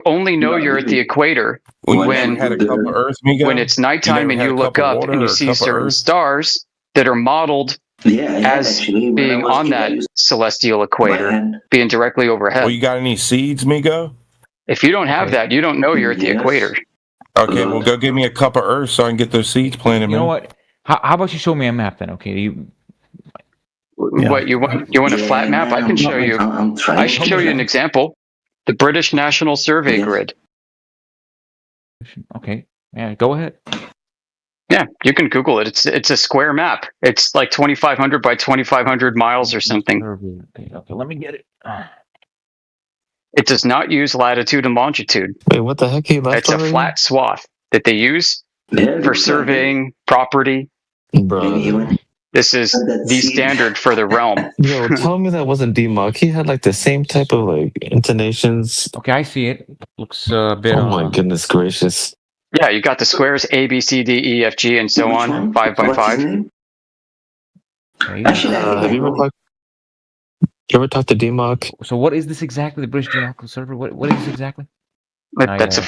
only know you're at the equator Well, you never had a cup of Earth, Migo? when it's nighttime and had you a look cup of up water and you or a see cup of certain Earth? stars that are modeled as actually, when I being was on kid, I that used celestial my equator, hand. being directly overhead. Well, you got any seeds, Migo? If you don't have that, you don't know you're at the Yes. equator. Okay, well, go give me a cup of Earth so I can get those seeds planted, You know man. what? How about you show me a map then? Okay, What you want a flat Yeah, map? I man, can show you. I'm trying. I should show you an example. The British National Survey Yes. Grid. okay, yeah, go ahead. Yeah, you can Google it. It's a square map. It's like 2,500 by 2,500 miles or something. Okay, let me get it. It does not use latitude and longitude. Wait, what the heck? He left It's a already? flat swath that they use Yeah, for surveying property. Bro. This is the standard for the realm. Yo, tell me that wasn't D-Mock. He had like the same type of like intonations. Okay, I see it. Looks a bit. Oh my goodness gracious. Yeah, you got the squares A, B, C, D, E, F, G, and so Which on, one? 5 by What's his 5. name? Okay. Actually, Have you ever talked to D-Mock? So what is this exactly? The British Geological Survey. What is this exactly? It's a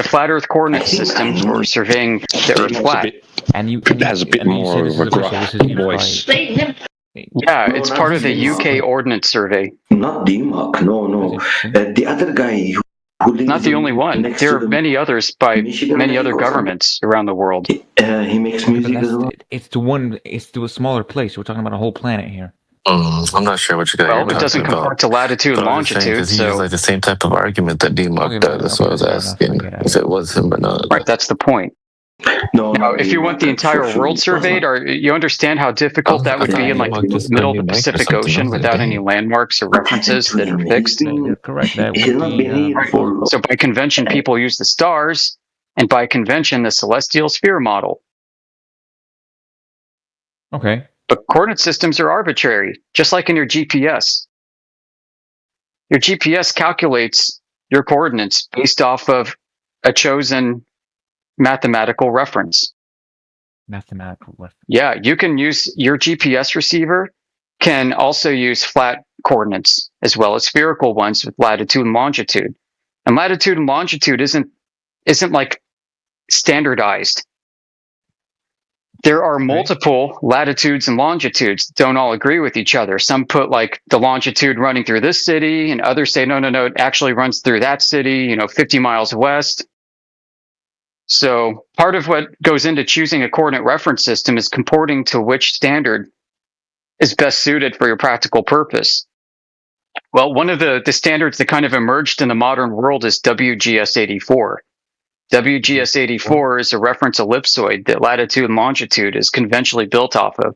flat Earth coordinate system for surveying the Earth flat. And you It has a bit more of a gruff voice. Yeah, it's part of the UK Ordnance Survey. Not D-Mock. No. The other guy who lives Not the only one. next There to are the many others by Michigan many Lake other or something. governments around the world. He makes music as well. It's to a smaller place. We're talking about a whole planet here. I'm not sure what you guys Well, are it talking doesn't about. comport to latitude and longitude, He used like the same type of argument that D-Mock Okay, does. That's what I was fair enough, asking. I get it. If it was him or not. right, that's the point. No, Now, if you want the entire world surveyed, you understand how difficult that would be in like the middle of the Pacific Ocean without any landmarks or references that are fixed. You're correct. That He's would not be. been here for So by convention, people use the stars, and by convention, the celestial sphere model. Okay. But coordinate systems are arbitrary, just like in your GPS. Your GPS calculates your coordinates based off of a chosen mathematical reference. Mathematical reference. Yeah, you can use your GPS receiver, can also use flat coordinates as well as spherical ones with latitude and longitude. And latitude and longitude isn't like standardized. There are multiple latitudes and longitudes that don't all agree with each other. Some put like the longitude running through this city, and others say, no, it actually runs through that city, 50 miles west. So part of what goes into choosing a coordinate reference system is comporting to which standard is best suited for your practical purpose. Well, one of the standards that kind of emerged in the modern world is WGS84. WGS84 is a reference ellipsoid that latitude and longitude is conventionally built off of.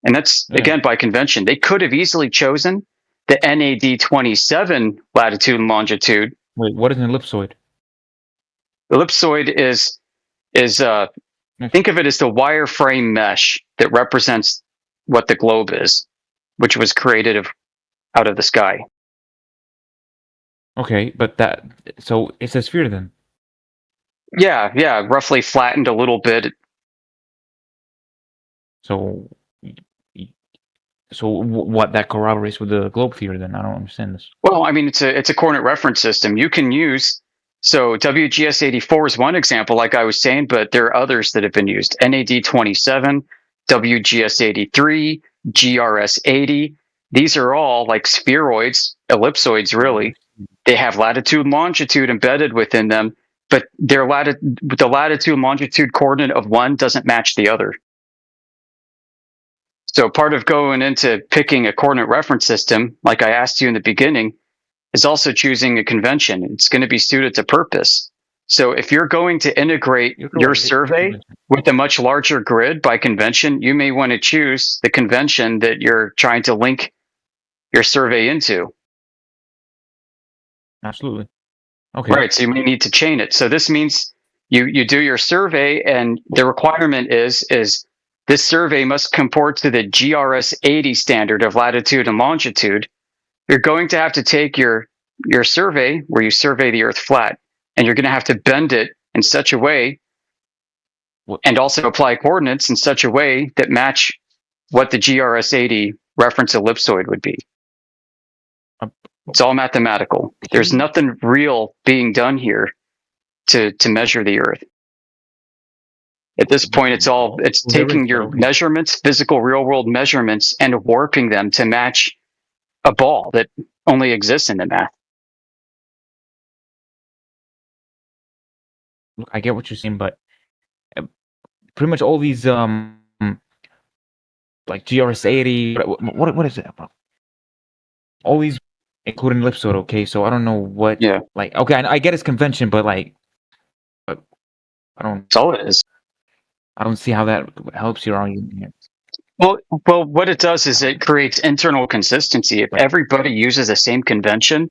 And that's, again, by convention. They could have easily chosen the NAD27 latitude and longitude. Wait, what is an ellipsoid? Ellipsoid is think of it as the wireframe mesh that represents what the globe is, which was created out of the sky. Okay, but so it's a sphere then. Yeah, roughly flattened a little bit. So what that corroborates with the globe theory then? I don't understand this. Well, I mean, it's a coordinate reference system. You can use, so WGS84 is one example, like I was saying, but there are others that have been used. NAD27, WGS83, GRS80. These are all like spheroids, ellipsoids, really. They have latitude and longitude embedded within them, but the latitude and longitude coordinate of one doesn't match the other. So part of going into picking a coordinate reference system, like I asked you in the beginning, is also choosing a convention. It's going to be suited to purpose. So if you're going to integrate your survey with a much larger grid by convention, you may want to choose the convention that you're trying to link your survey into. Absolutely. Okay. Right, so you may need to chain it. So this means you do your survey, and the requirement is this survey must comport to the GRS 80 standard of latitude and longitude. You're going to have to take your survey where you survey the Earth flat, and you're going to have to bend it in such a way, and also apply coordinates in such a way that match what the GRS 80 reference ellipsoid would be. It's all mathematical. There's nothing real being done here to measure the Earth. At this point, it's taking your measurements, physical real world measurements, and warping them to match a ball that only exists in the math. Look, I get what you're saying, but pretty much all these like GRS80, what is it, bro? All these, including Lipsode. Okay, so I don't know what. Yeah. Like, okay, I get it's convention, but I don't. That's all it is. I don't see how that helps your argument here. Well, what it does is it creates internal consistency. If everybody uses the same convention,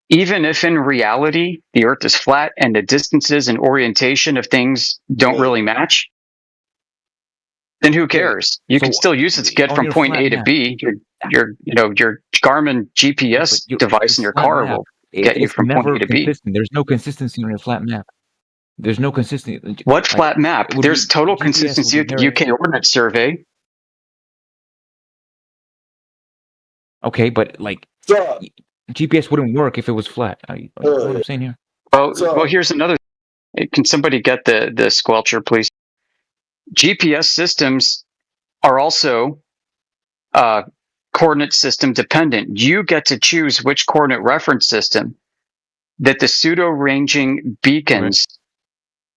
even if in reality the Earth is flat and the distances and orientation of things don't really match, then who cares? You can still use it to get from point A to B. Your Garmin GPS device in your car will get you from point A to B. There's no consistency on your flat map. There's no consistency. What flat map? There's total consistency with the UK Ordnance Survey. Okay, but GPS wouldn't work if it was flat. You know what I'm saying here? Well, here's another. Can somebody get the squelcher, please? GPS systems are also coordinate system dependent. You get to choose which coordinate reference system that the pseudo-ranging beacons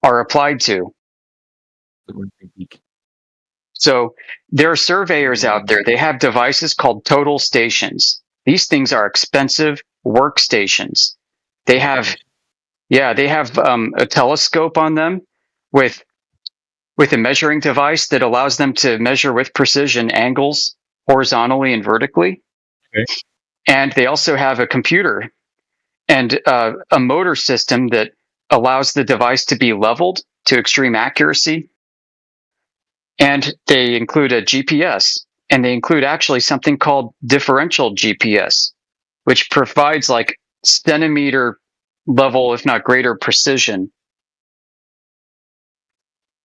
are applied to. So there are surveyors out there. They have devices called total stations. These things are expensive workstations. They have a telescope on them with a measuring device that allows them to measure with precision angles horizontally and vertically. Okay. And they also have a computer and a motor system that allows the device to be leveled to extreme accuracy. And they include a GPS, and they include actually something called differential GPS, which provides like centimeter level, if not greater precision.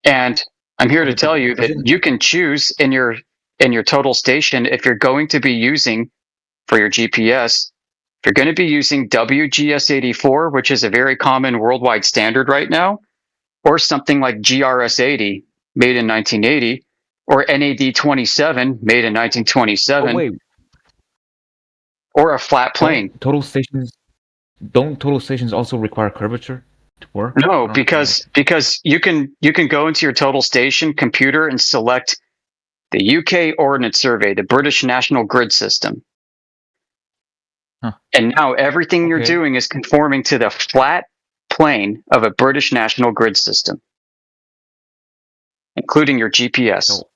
And I'm here to tell you that you can choose in your total station if you're going to be using for your GPS. If you're going to be using WGS84, which is a very common worldwide standard right now, or something like GRS80, made in 1980, or NAD27, made in 1927, or a flat plane. Don't total stations also require curvature to work? No, because you can go into your total station computer and select the UK Ordnance Survey, the British National Grid System. Huh. And now everything you're doing is conforming to the flat plane of a British National Grid System, including your GPS. So,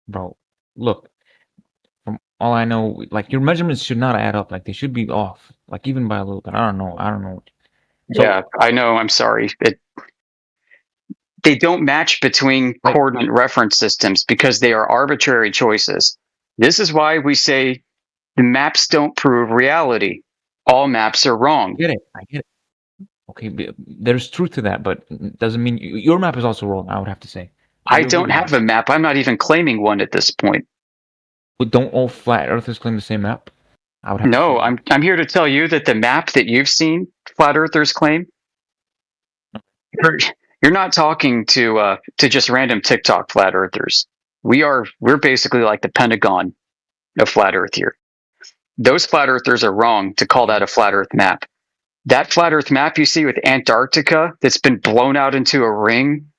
bro, look, from all I know, like your measurements should not add up. Like they should be off, like even by a little bit. I don't know. So, yeah, I know. I'm sorry. They don't match between coordinate reference systems because they are arbitrary choices. This is why we say the maps don't prove reality. All maps are wrong. I get it. Okay, there's truth to that, but it doesn't mean your map is also wrong, I would have to say. I don't have a map. I'm not even claiming one at this point. But don't all flat earthers claim the same map? I would have no, I'm here to tell you that the map that you've seen flat earthers claim, you're not talking to just random TikTok flat earthers. We're basically like the Pentagon of flat earth here. Those flat earthers are wrong to call that a flat earth map. That flat earth map you see with Antarctica that's been blown out into a ring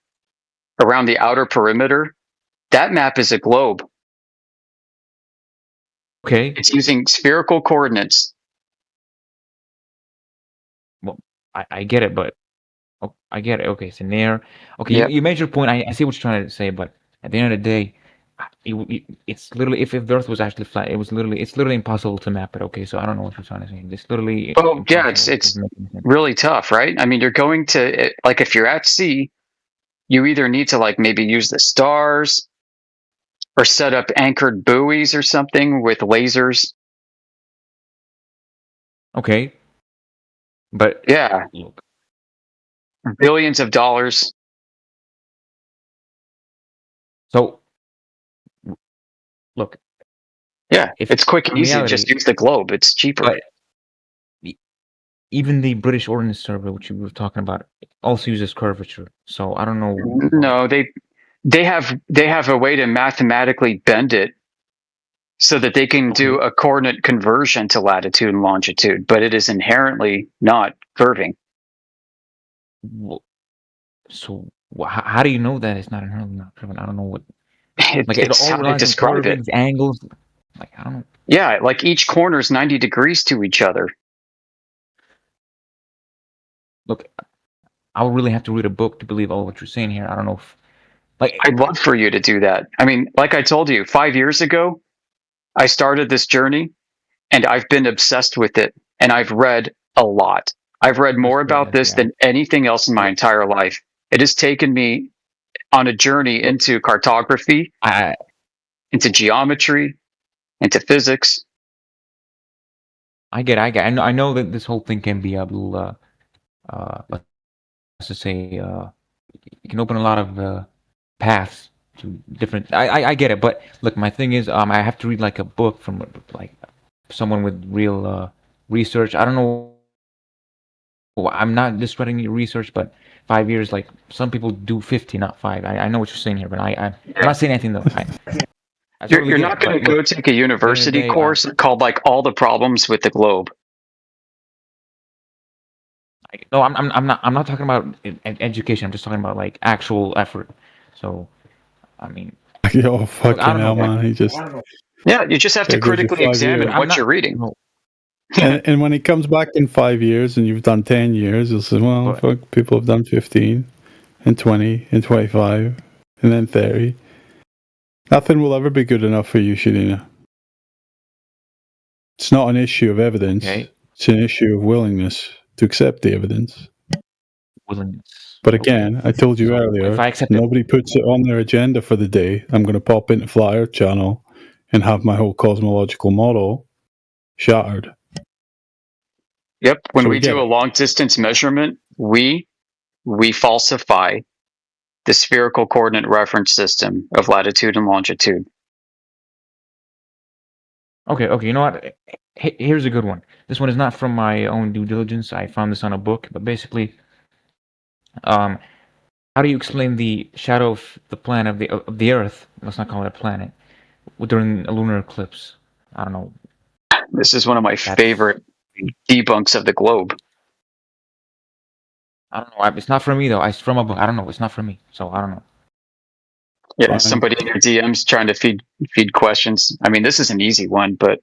around the outer perimeter, that map is a globe. Okay. It's using spherical coordinates. Well, I get it, but I get it. Okay, so near. Okay, yep. You made your point. I see what you're trying to say, but at the end of the day, it's literally if the Earth was actually flat, it's literally impossible to map it. Okay, so I don't know what you're trying to say. It's literally. Well, yeah, it's really tough, right? I mean, you're going to like if you're at sea, you either need to like maybe use the stars, or set up anchored buoys or something with lasers. Okay, but yeah, look. Billions of dollars. So, look, Yeah, If it's quick and in easy. Just reality, use the globe. It's cheaper. but even the British Ordnance Survey, which we were talking about, also uses curvature. So I don't know. No, they have a way to mathematically bend it so that they can do a coordinate conversion to latitude and longitude, but it is inherently not curving. So how do you know that it's not inherently not curving? I don't know what. Like it It's all how they relies on describe it. curvings, angles. Like I don't know. Yeah, like each corner is 90 degrees to each other. Look, I would really have to read a book to believe all what you're saying here. I don't know if, like, I'd love for you to do that. I mean, like I told you, 5 years ago, I started this journey and I've been obsessed with it. And I've read a lot. I've read more about this than anything else in my entire life. It has taken me on a journey into cartography, into geometry, into physics. I get it. I know that this whole thing can be a little, let's just say, it can open a lot of paths to different. I get it, but look, my thing is, I have to read like a book from like someone with real research. I don't know. I'm not discrediting your research, but 5 years, like some people do 50, not 5. I know what you're saying here, but I'm not saying anything though. You're not going to go take a university course called like All the Problems with the Globe. No, I'm not talking about education. I'm just talking about like actual effort. So, I mean, yo, fucking hell, man. He just yeah, you just have to critically examine what you're reading. And when he comes back in 5 years and you've done 10 years, he'll say, well, fuck, people have done 15 and 20 and 25 and then 30. Nothing will ever be good enough for you, Shadina. It's not an issue of evidence. Okay. It's an issue of willingness to accept the evidence. Willingness. But again, I told you earlier, if I accept nobody puts it on their agenda for the day. I'm going to pop into Flyer channel and have my whole cosmological model shattered. Yep. When we do a long distance measurement, we falsify the spherical coordinate reference system of latitude and longitude. Okay. You know what? Here's a good one. This one is not from my own due diligence. I found this on a book, but basically, how do you explain the shadow of the planet of the Earth? Let's not call it a planet during a lunar eclipse. I don't know. This is one of my favorite debunks of the globe. I don't know. It's not for me though. It's from a book. I don't know. It's not for me, so I don't know. Yeah, somebody in your DMs trying to feed questions. I mean, this is an easy one, but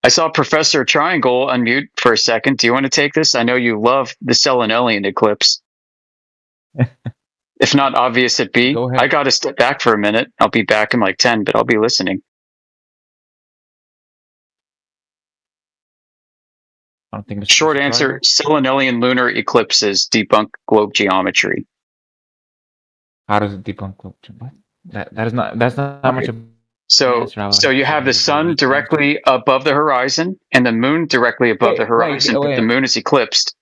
I saw Professor Triangle unmute for a second. Do you want to take this? I know you love the Selenelian eclipse. If not obvious at B, I got to step back for a minute. I'll be back in like 10, but I'll be listening. I don't think. Short answer: Selenelian lunar eclipses debunk globe geometry. How does it debunk globe geometry? That's not much of. So you have the sun directly above the horizon and the moon directly above the horizon, but the moon is eclipsed.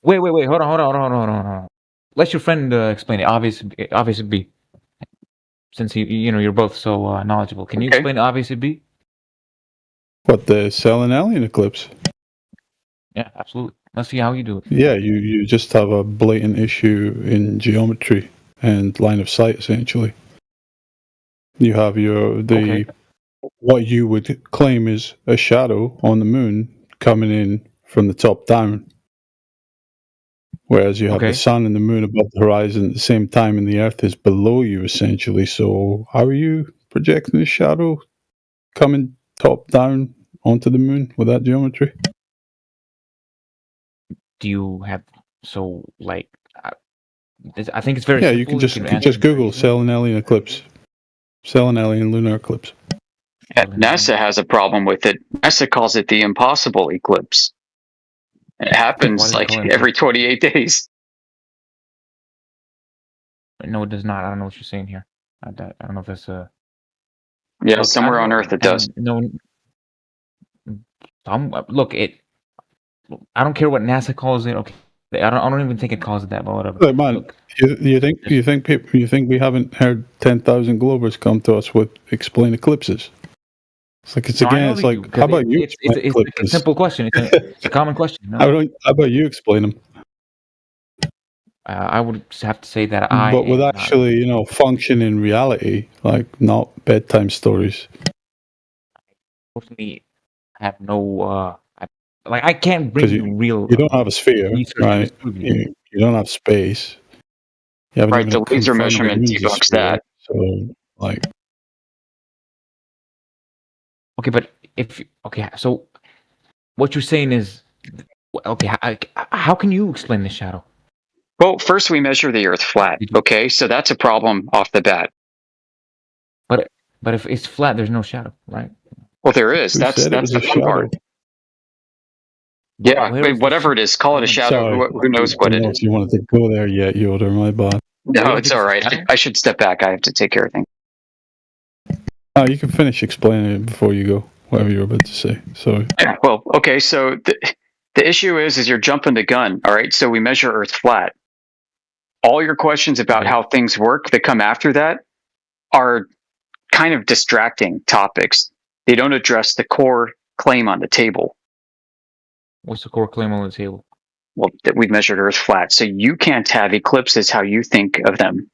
Wait. Hold on. Let your friend explain it. Obviously B. Since you're both so knowledgeable, can you explain obviously B? What, the Selenelian eclipse? Yeah, absolutely. Let's see how you do it. Yeah, you just have a blatant issue in geometry and line of sight, essentially. You have what you would claim is a shadow on the moon coming in from the top down. Whereas you have the sun and the moon above the horizon at the same time, and the Earth is below you, essentially. So how are you projecting the shadow coming top down onto the moon with that geometry? Do you have I think it's very simple. You can just Google Selenelian eclipse, Selenelian lunar eclipse. NASA has a problem with it. NASA calls it the impossible eclipse. It happens like every 28 days. No, it does not. I don't know what you're saying here. I don't know if that's a. Yeah, somewhere on Earth it does. No. Look, I don't care what NASA calls it. Okay, I don't even think it calls it that, but whatever. Look, man, you think we haven't heard 10,000 Globers come to us with explain eclipses? It's like it's No, I again. know It's they like, do, 'cause how about you it's explain a clippers? simple question. It's a common question. No? How about you explain them? I would have to say that I But with am not. actually, you know, function in reality, like not bedtime stories. Unfortunately, I have no. I can't bring 'Cause you real. You don't have a sphere, research to right? disprove it. You don't have space. You haven't Right, even the laser confirmed the measurement moon's a debunks sphere. that. So, like, Okay, but so what you're saying is, okay, how can you explain the shadow? Well, first we measure the Earth flat. Okay, so that's a problem off the bat. But if it's flat, there's no shadow, right? Well, there is. who That's said it was the a fun part. shadow? Yeah, Where is the whatever it is, call it a shadow. Sorry. Who knows what I don't it know is? if you wanted to go there yet, Yoda. My bad. No, don't it's think all it's a right. shadow? I should step back. I have to take care of things. You can finish explaining it before you go. Whatever you're about to say. Sorry. Well, okay. So the issue is you're jumping the gun. All right. So we measure Earth flat. All your questions about Okay. how things work that come after that are kind of distracting topics. They don't address the core claim on the table. What's the core claim on the table? Well, that we measured Earth flat. So you can't have eclipses how you think of them.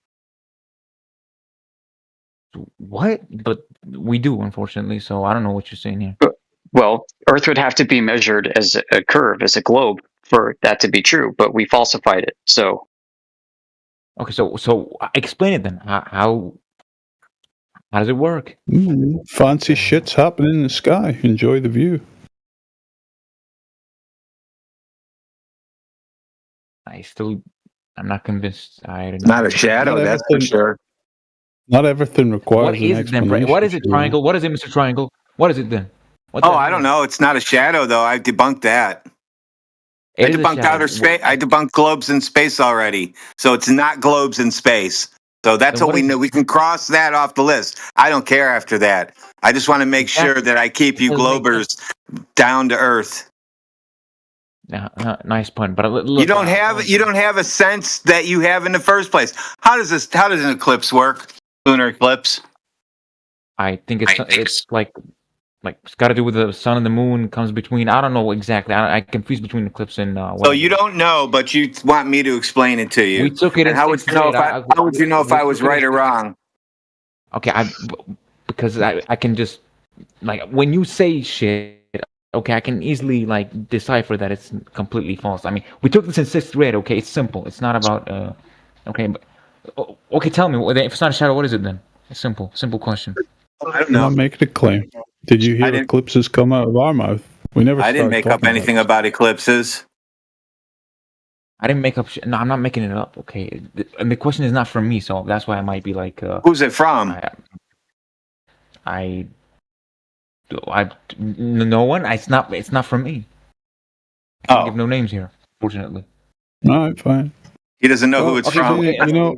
What? But we do, unfortunately. So I don't know what you're saying here. Well, Earth would have to be measured as a curve, as a globe, for that to be true. But we falsified it. So Okay, so explain it then. How does it work? Fancy shit's happening in the sky. Enjoy the view. I'm not convinced. Not a shadow, Not that's for everything- sure. Not everything requires What an is it then? explanation. What is it, Sure. Triangle? What is it, Mr. Triangle? What is it then? What the Oh, I hell don't is know. It's not a shadow, though. I debunked that. it? I It is a debunked shadow. outer space. I debunked globes in space already. So it's not globes in space. So that's Then what what we is know. it? We can cross that off the list. I don't care after that. I just want to make Exactly. sure that I keep you That doesn't make globers down to earth. Nice pun, but look, You don't have a sense that you have in the first place. How does an eclipse work? Lunar eclipse? I think it's like it's got to do with the sun and the moon comes between. I don't know exactly. I confuse between eclipse and. So whatever. you don't know, but you want me to explain it to you. We took it in And how would sixth you know grade. how would you know if we I was took it in right or sixth- wrong? Okay, because I can just when you say shit. Okay, I can easily decipher that it's completely false. I mean, we took this in sixth grade. Okay, it's simple. It's not about. Okay, but okay, tell me if it's not a shadow, what is it then? It's simple question. I don't You're not know. making a claim. Did you hear didn't- eclipses come out of our mouth? We never. I didn't started make up talking anything about about eclipses. I didn't make up. No, I'm not making it up. Okay, and the question is not from me, so that's why I might be like. Who's it from? No one. It's not from me. I can't give no names here, fortunately. it. All right, fine. He doesn't know who it's okay, from. You know,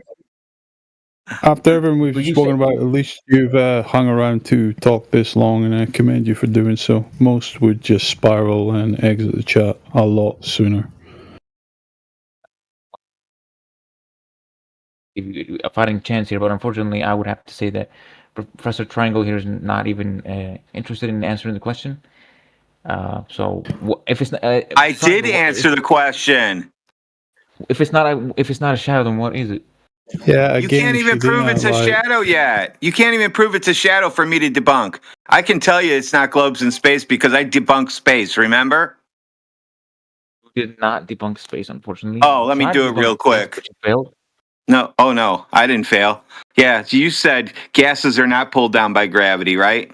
after everything But we've you spoken said- about, at least you've hung around to talk this long, and I commend you for doing so. Most would just spiral and exit the chat a lot sooner. A fighting chance here, but unfortunately, I would have to say that Professor Triangle here is not even interested in answering the question. So if it's I did answer the question. If it's not a shadow, then what is it? Yeah, You again, can't if even you didn't prove it's a like- shadow yet. You can't even prove it's a shadow for me to debunk. I can tell you it's not globes in space because I debunked space, remember? You did not debunk space, unfortunately. Oh, let me Tried do to it debunk real space, quick. but you failed. No, oh no, I didn't fail. Yeah, you said gases are not pulled down by gravity, right?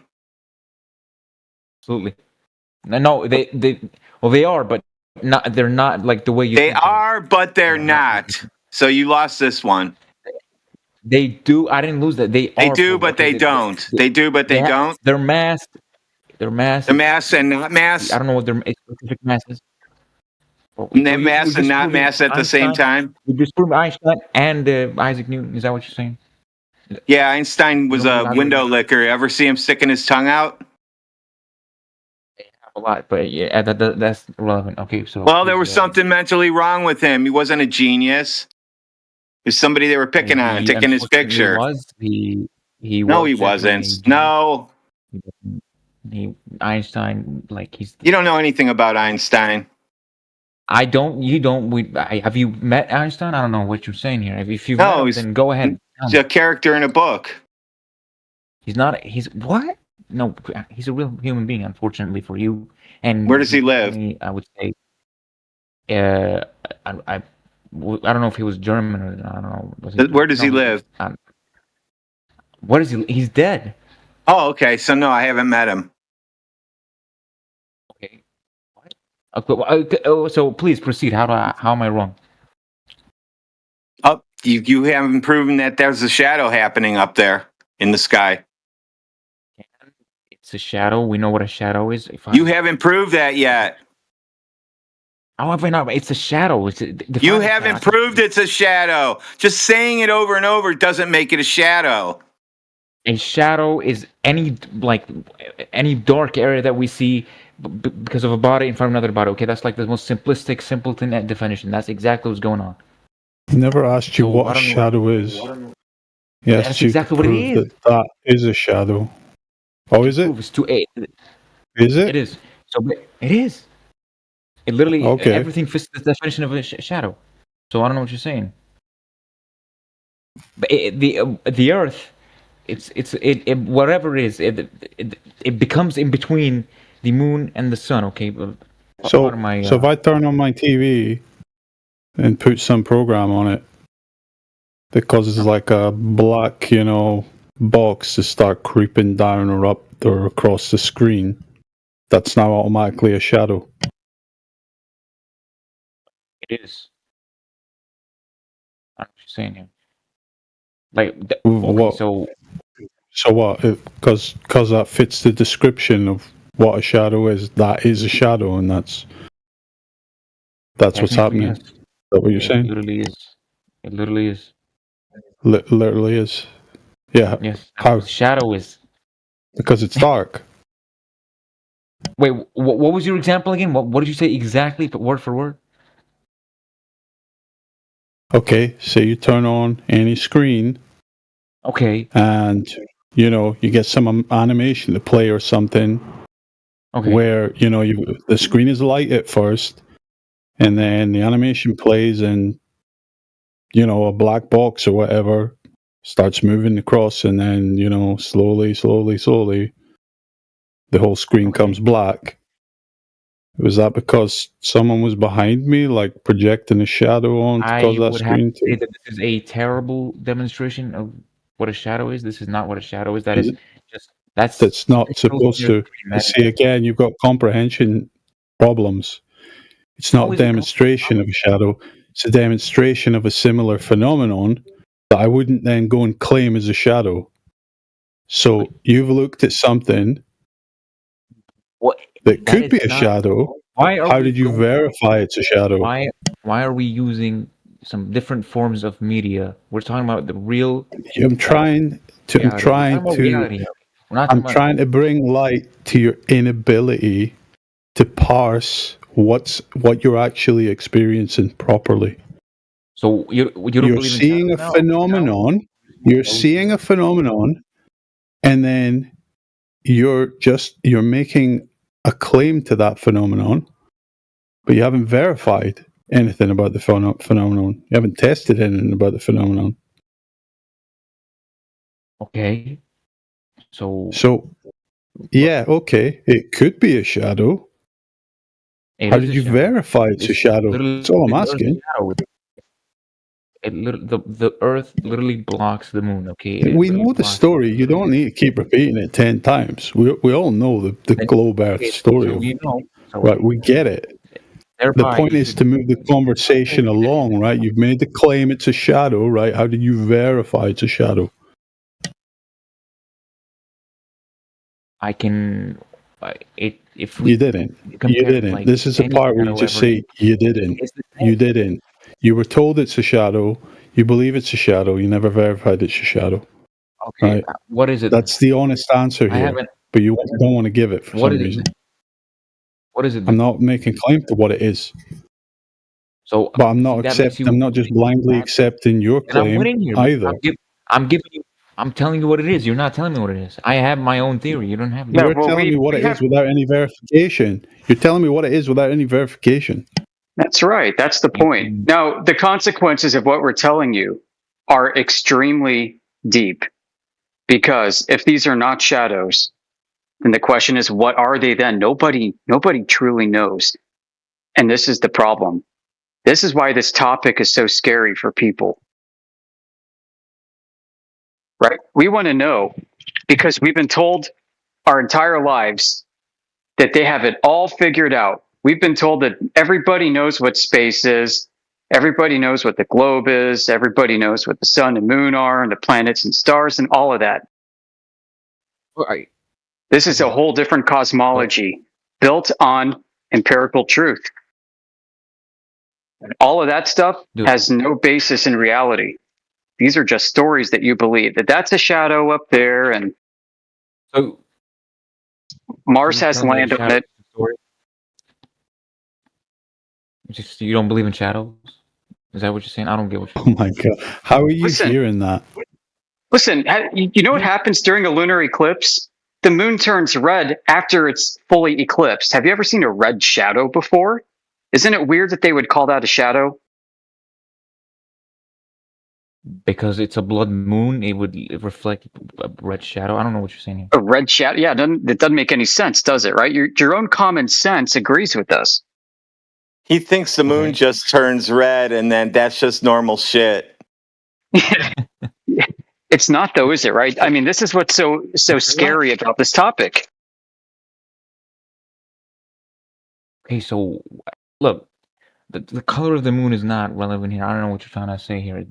Absolutely. No, they are, but not. They're not like the way you. They think of it. are, but they're not. So you lost this one. They do. I didn't lose that. They They are do, pulled, but okay? they don't. They do, but they don't. They're masked. They're masked. The mass and not mass. I don't know what their specific mass is. Mass and not mass at the same time. You disproved Einstein and Isaac Newton. Is that what you're saying? Yeah, Einstein was a window licker. Ever see him sticking his tongue out? A lot, but yeah, that's relevant. Okay, so. Well, there was something mentally wrong with him. He wasn't a genius. He was somebody they were picking on, taking his picture. He No, he wasn't. No. Einstein, like You don't know anything about Einstein. You don't. Have you met Einstein? I don't know what you're saying here. If you've met No, him, he's then go ahead. he's a character in a book. He's not. He's what? No, he's a real human being. Unfortunately for you. And Where does he live? I would say. I don't know if he was German or I don't know. Where does he live? What is he? He's dead. Oh, okay. So no, I haven't met him. Okay. What? Okay, so please proceed. How am I wrong? Oh, you haven't proven that there's a shadow happening up there in the sky. It's a shadow. We know what a shadow is. You haven't proved that yet. How have I not? It's a shadow. You haven't proved it's a shadow. Just saying it over and over doesn't make it a shadow. A shadow is any dark area that we see because of a body in front of another body. Okay, that's like the most simplistic, simpleton definition. That's exactly what's going on. He never asked you what a shadow is. He asked That's you exactly to what it prove is. that is a shadow. Oh, is it? It's to eight. Is it? It is. So it is. It literally Okay. everything fits the definition of a shadow. So I don't know what you're saying. But the Earth, it whatever it is, it becomes in between the moon and the sun. Okay. So if I turn on my TV and put some program on it that causes like a black, box to start creeping down or up or across the screen, that's now automatically a shadow. It is. I don't know what you're saying here. Like, What? So what? Because that fits the description of what a shadow is. That is a shadow, and that's what's happening. Yes. Is that what you're saying? It literally is. It literally is. Literally is. Yeah. Yes. How? Shadow is. Because it's dark. Wait, what was your example again? What did you say exactly, word for word? Okay, so you turn on any screen. Okay. And you get some animation to play or something. Okay. Where the screen is light at first, and then the animation plays, and a black box or whatever starts moving across, and then slowly, the whole screen comes black. Was that because someone was behind me, like projecting a shadow on to cause that screen to? I would have to say that this is a terrible demonstration of what a shadow is. This is not what a shadow is. That's not supposed to. See, again, you've got comprehension problems. It's not a demonstration of a shadow. It's a demonstration of a similar phenomenon that I wouldn't then go and claim as a shadow. So you've looked at something that could be a shadow. How did you verify it's a shadow? Why are we using some different forms of media? We're talking about the real. I'm trying to bring light to your inability to parse what you're actually experiencing properly. So you're seeing a phenomenon. You're seeing a phenomenon, and then you're making a claim to that phenomenon, but you haven't verified anything about the phenomenon. You haven't tested anything about the phenomenon. Okay. So yeah, okay. It could be a shadow. How did you verify it's a shadow? That's all I'm asking. The Earth literally blocks the moon. Okay. We know the story. You don't need to keep repeating it 10 times. We all know the globe Earth story. Right, we get it. The point is to move the conversation along, right? You've made the claim it's a shadow, right? How did you verify it's a shadow? I can. You didn't. Like, this is the part where you just say you didn't. You didn't. You were told it's a shadow. You believe it's a shadow. You never verified it's a shadow. Okay. Right? What is it? That's the honest answer here. But you don't want to give it for some reason. What is it? I'm not making claim to what it is. So, but I'm not accepting. I'm not just blindly accepting your claim either. I'm giving you I'm telling you what it is. You're not telling me what it is. I have my own theory. You don't have. Yeah, You're well, telling me what we it have- is without any verification. You're telling me what it is without any verification. That's right. That's the point. Now, the consequences of what we're telling you are extremely deep, because if these are not shadows, then the question is, what are they then? Nobody truly knows. And this is the problem. This is why this topic is so scary for people. Right? We want to know, because we've been told our entire lives that they have it all figured out. We've been told that everybody knows what space is. Everybody knows what the globe is. Everybody knows what the sun and moon are, and the planets and stars and all of that. Right. This is a whole different cosmology built on empirical truth. And all of that stuff has no basis in reality. These are just stories that you believe, that that's a shadow up there, and So Mars has land on it. Just you don't believe in shadows? Is that what you're saying? I don't get what you're Oh saying. my god! How are you Listen. hearing that? Listen, you know what happens during a lunar eclipse? The moon turns red after it's fully eclipsed. Have you ever seen a red shadow before? Isn't it weird that they would call that a shadow? Because it's a blood moon, it would reflect a red shadow. I don't know what you're saying here. A red shadow? Yeah, it doesn't make any sense, does it? Right? Your own common sense agrees with us. He thinks the moon just turns red, and then that's just normal shit. It's not, though, is it? Right? I mean, this is what's so scary about this topic. Okay, so look, the color of the moon is not relevant here. I don't know what you're trying to say here.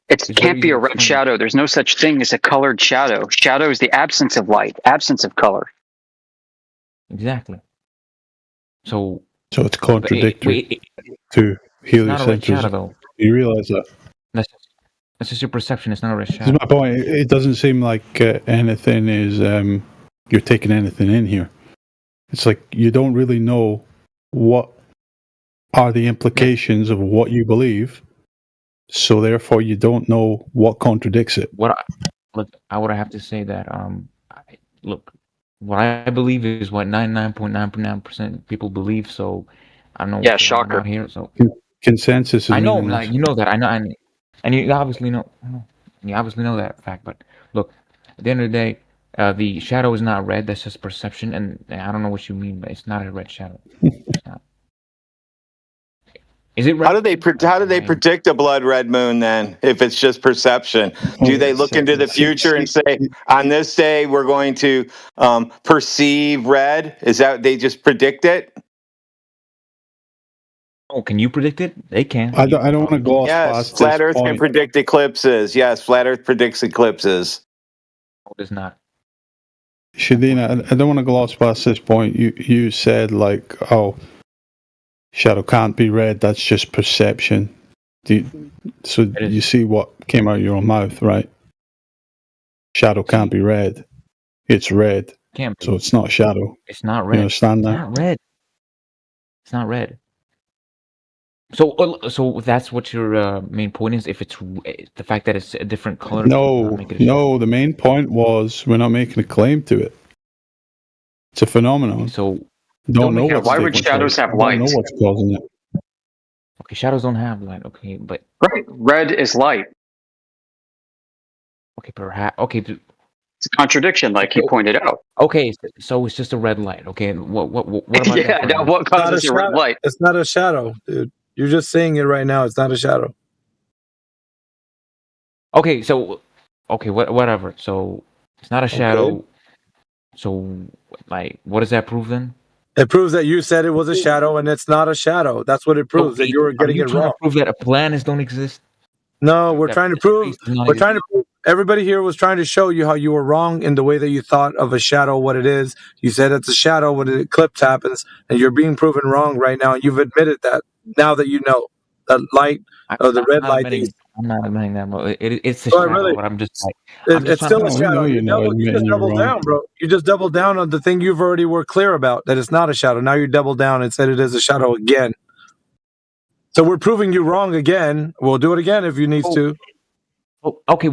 It can't be a red shadow. There's no such thing as a colored shadow. Shadow is the absence of light, absence of color. Exactly. So it's contradictory to it's not a red shadow, heliocentrism. though. You realize that? That's just your perception. It's not a red This shadow. is my point. It doesn't seem like anything is you're taking anything in here. It's like you don't really know what are the implications of what you believe, so therefore you don't know what contradicts it. I would have to say that what I believe is what 99.9% people believe. So I don't know. Yeah, shocker. Out here, so Consensus is I know, meaningless. like you know that. I know, and you obviously know. You obviously know that fact. But look, at the end of the day, the shadow is not red. That's just perception, and I don't know what you mean, but it's not a red shadow. It's not. Is it red? How do they predict a blood red moon then? If it's just perception, do they look into the future and say, on this day we're going to perceive red? Is that they just predict it? Oh, can you predict it? They can. I don't want to gloss Yes, past flat this Earth can point. predict eclipses. Yes, flat Earth predicts eclipses. No, it is not. Shadina, I don't want to gloss past this point. You said like, oh, shadow can't be red. That's just perception. So you see what came out of your own mouth, right? Shadow can't be red. It's red. Can't be. So it's not shadow. It's not red. You understand that? It's not red. It's not red. So that's what your main point is. If it's the fact that it's a different color. No. The main point was we're not making a claim to it. It's a phenomenon. So don't know what's why would shadows have light? Don't know what's causing it. Okay, shadows don't have light. Okay, but right, red is light. Okay, perhaps. Okay, it's a contradiction, like you pointed out. Okay, so it's just a red light. Okay, what about yeah, now what causes a red light? It's not a shadow, dude. You're just saying it right now. It's not a shadow. Okay, so whatever. So it's not a shadow. Okay. So like, what does that prove then? It proves that you said it was a shadow, and it's not a shadow. That's what it proves. That you were getting it wrong. To prove that planets don't exist. No, we're trying to prove. We're trying to prove. Everybody here was trying to show you how you were wrong in the way that you thought of a shadow, what it is. You said it's a shadow when an eclipse happens, and you're being proven wrong right now. And you've admitted that now that you know that light or the red light. I'm not admitting that, bro. It's a shadow. Really? But I'm just like, it's still a shadow. You just doubled down, bro. You just doubled down on the thing you've already were clear about, that it's not a shadow. Now you doubled down and said it is a shadow again. So we're proving you wrong again. We'll do it again if you need to. Oh, okay.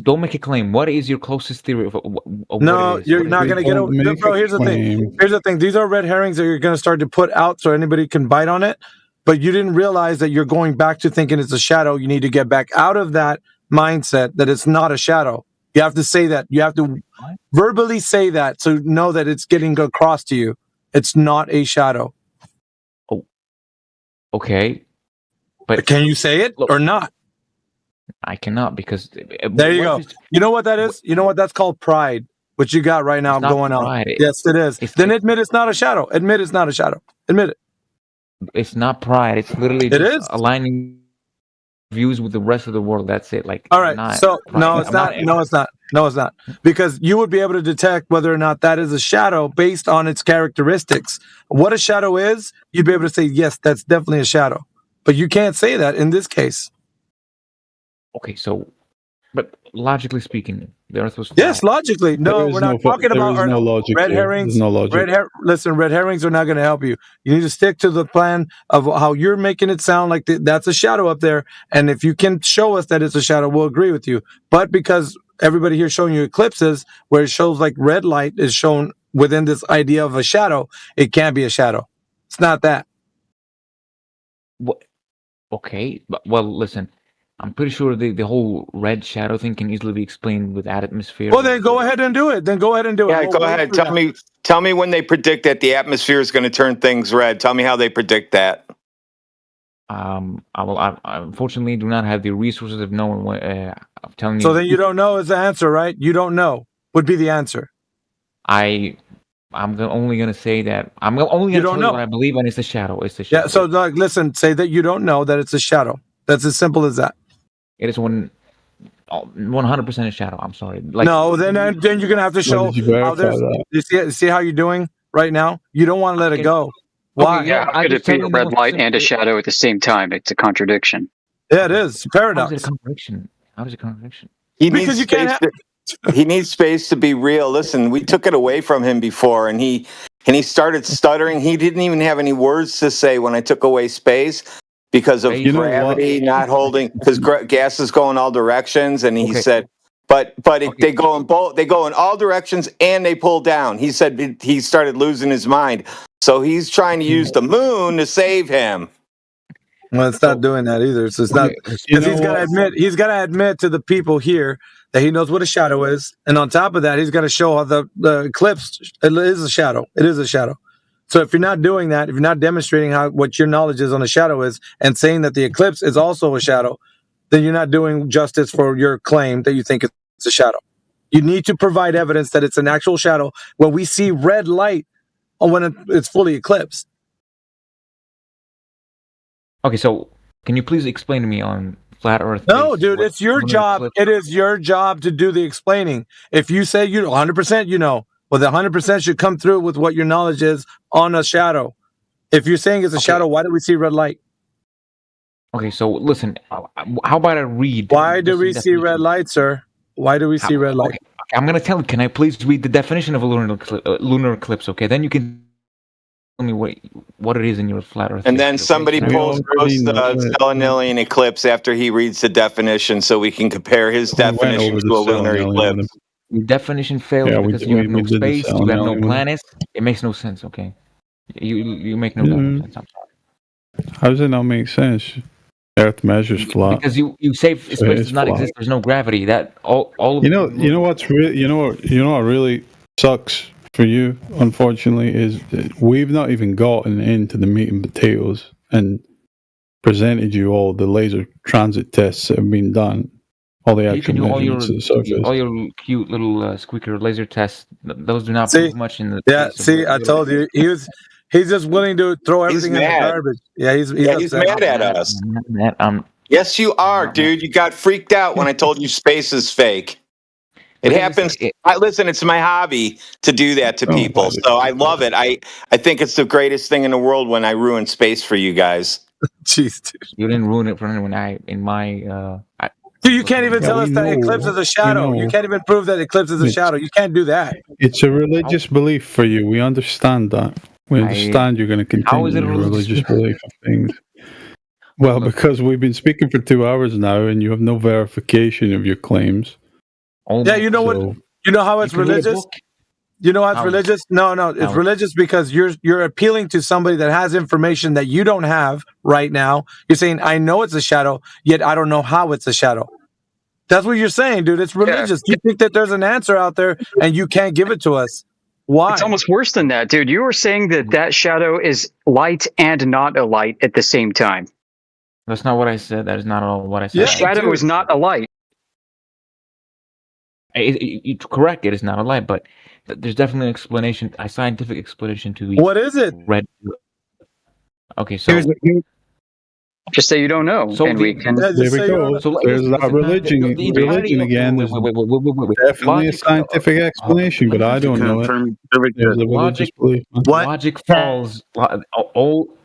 Don't make a claim. What is your closest theory of No, what it is? you're not going to get over. Bro, here's the thing. Here's the thing. These are red herrings that you're going to start to put out so anybody can bite on it. But you didn't realize that you're going back to thinking it's a shadow. You need to get back out of that mindset that it's not a shadow. You have to say that. You have to verbally say that so know that it's getting across to you. It's not a shadow. Oh, okay. But can you say it or not? I cannot because there you go. You know what that is? You know what that's called? Pride. What you got right now going on? Yes, it is. Then admit it's not a shadow. Admit it's not a shadow. Admit it. It's not pride. It's literally just aligning views with the rest of the world. That's it. Like, all right. So no, it's not. No, it's not. No, it's not. Because you would be able to detect whether or not that is a shadow based on its characteristics. What a shadow is, you'd be able to say, yes, that's definitely a shadow. But you can't say that in this case. Okay, so, but logically speaking, the Earth was flat. Yes, logically. No, we're not talking about red herrings. No logic. Listen, red herrings are not going to help you. You need to stick to the plan of how you're making it sound like that's a shadow up there. And if you can show us that it's a shadow, we'll agree with you. But because everybody here showing you eclipses where it shows like red light is shown within this idea of a shadow, it can't be a shadow. It's not that. What? Okay, well, listen. I'm pretty sure the whole red shadow thing can easily be explained with atmosphere. Well, then go ahead and do it. Yeah, go ahead. Tell me when they predict that the atmosphere is going to turn things red. Tell me how they predict that. I unfortunately do not have the resources of knowing what. I'm telling you. So then you don't know is the answer, right? You don't know would be the answer. I'm only going to say that I'm only going to tell you what I believe, and it's a shadow. It's a shadow. Yeah. So listen, say that you don't know that it's a shadow. That's as simple as that. It is 100% a shadow. I'm sorry. Like, no, then you're gonna have to show how there's. You see how you're doing right now. You don't want to let it go. Why? Yeah, how could it be a red light and a shadow at the same time? It's a contradiction. Yeah, it is. Paradox. How is it a contradiction? How is it a contradiction? Because you can't. He needs space to be real. Listen, we took it away from him before, and he started stuttering. He didn't even have any words to say when I took away space. Because of gravity not holding, because gas is going all directions, and he said, but they go in all directions and they pull down. He said he started losing his mind, so he's trying to use the moon to save him. Well, it's not doing that either. So it's not because he's got to admit to the people here that he knows what a shadow is, and on top of that, he's got to show how the eclipse it is a shadow. It is a shadow. So if you're not doing that, if you're not demonstrating what your knowledge is on a shadow is, and saying that the eclipse is also a shadow, then you're not doing justice for your claim that you think it's a shadow. You need to provide evidence that it's an actual shadow when we see red light when it's fully eclipsed. Okay, so can you please explain to me on flat Earth? No, dude, it's your job. It is your job to do the explaining. If you say 100%, well, the 100% should come through with what your knowledge is on a shadow. If you're saying it's a shadow, why do we see red light? Okay, so listen, how about I read? Why do we see red light, sir? Why do we see red light? Okay, I'm going to tell you. Can I please read the definition of a lunar eclipse? Okay, then you can tell me what it is in your flat Earth. And then somebody posts the stellar eclipse after he reads the definition, so we can compare his definition to a lunar eclipse. The definition fails because you have no space, you have no planets. It makes no sense, okay? You make no sense. I'm sorry. How does it not make sense? Earth measures flat. Because you say space does not exist. There's no gravity. That all of you know what's really what really sucks for you, unfortunately, is that we've not even gotten into the meat and potatoes and presented you all the laser transit tests that have been done. All the actual measurements of the surface. All your cute little squeaker laser tests. Those do not prove much in the. Yeah, I told you he's just willing to throw everything in the garbage. Yeah, he's mad at us. Yes, you are, dude. You got freaked out when I told you space is fake. It happens. Listen, it's my hobby to do that to people, so I love it. I think it's the greatest thing in the world when I ruin space for you guys. Jeez, dude. You didn't ruin it for anyone. Dude, you can't even tell us that eclipse is a shadow. You can't even prove that eclipse is a shadow. You can't do that. It's a religious belief for you. We understand that. We understand you're going to continue your religious belief of things. Well, Look. because we've been speaking for 2 hours now, and you have no verification of your claims. Yeah, you know what? So You know how it's You can read a religious? book. You know how it's How? religious? No, it's How? religious because you're appealing to somebody that has information that you don't have right now. You're saying, I know it's a shadow, yet I don't know how it's a shadow. That's what you're saying, dude. It's religious. You think that there's an answer out there and you can't give it to us. Why? It's almost worse than that, dude. You were saying that that shadow is light and not a light at the same time. That's not what I said. That is not at all what I said. Yeah, Shadow dude. is not a light. You're correct. It is not a light, but there's definitely an explanation, a scientific explanation to What is it? red. Okay, so Just say you don't know, So and the- we can. Yeah, there just we say you don't go. know. So There's listen, that religion. the entirety Religion of- again. wait, There's wait, wait. definitely a Logic- scientific explanation, but I don't know it. Confirm There's a religious Logic- belief. What? Logic falls.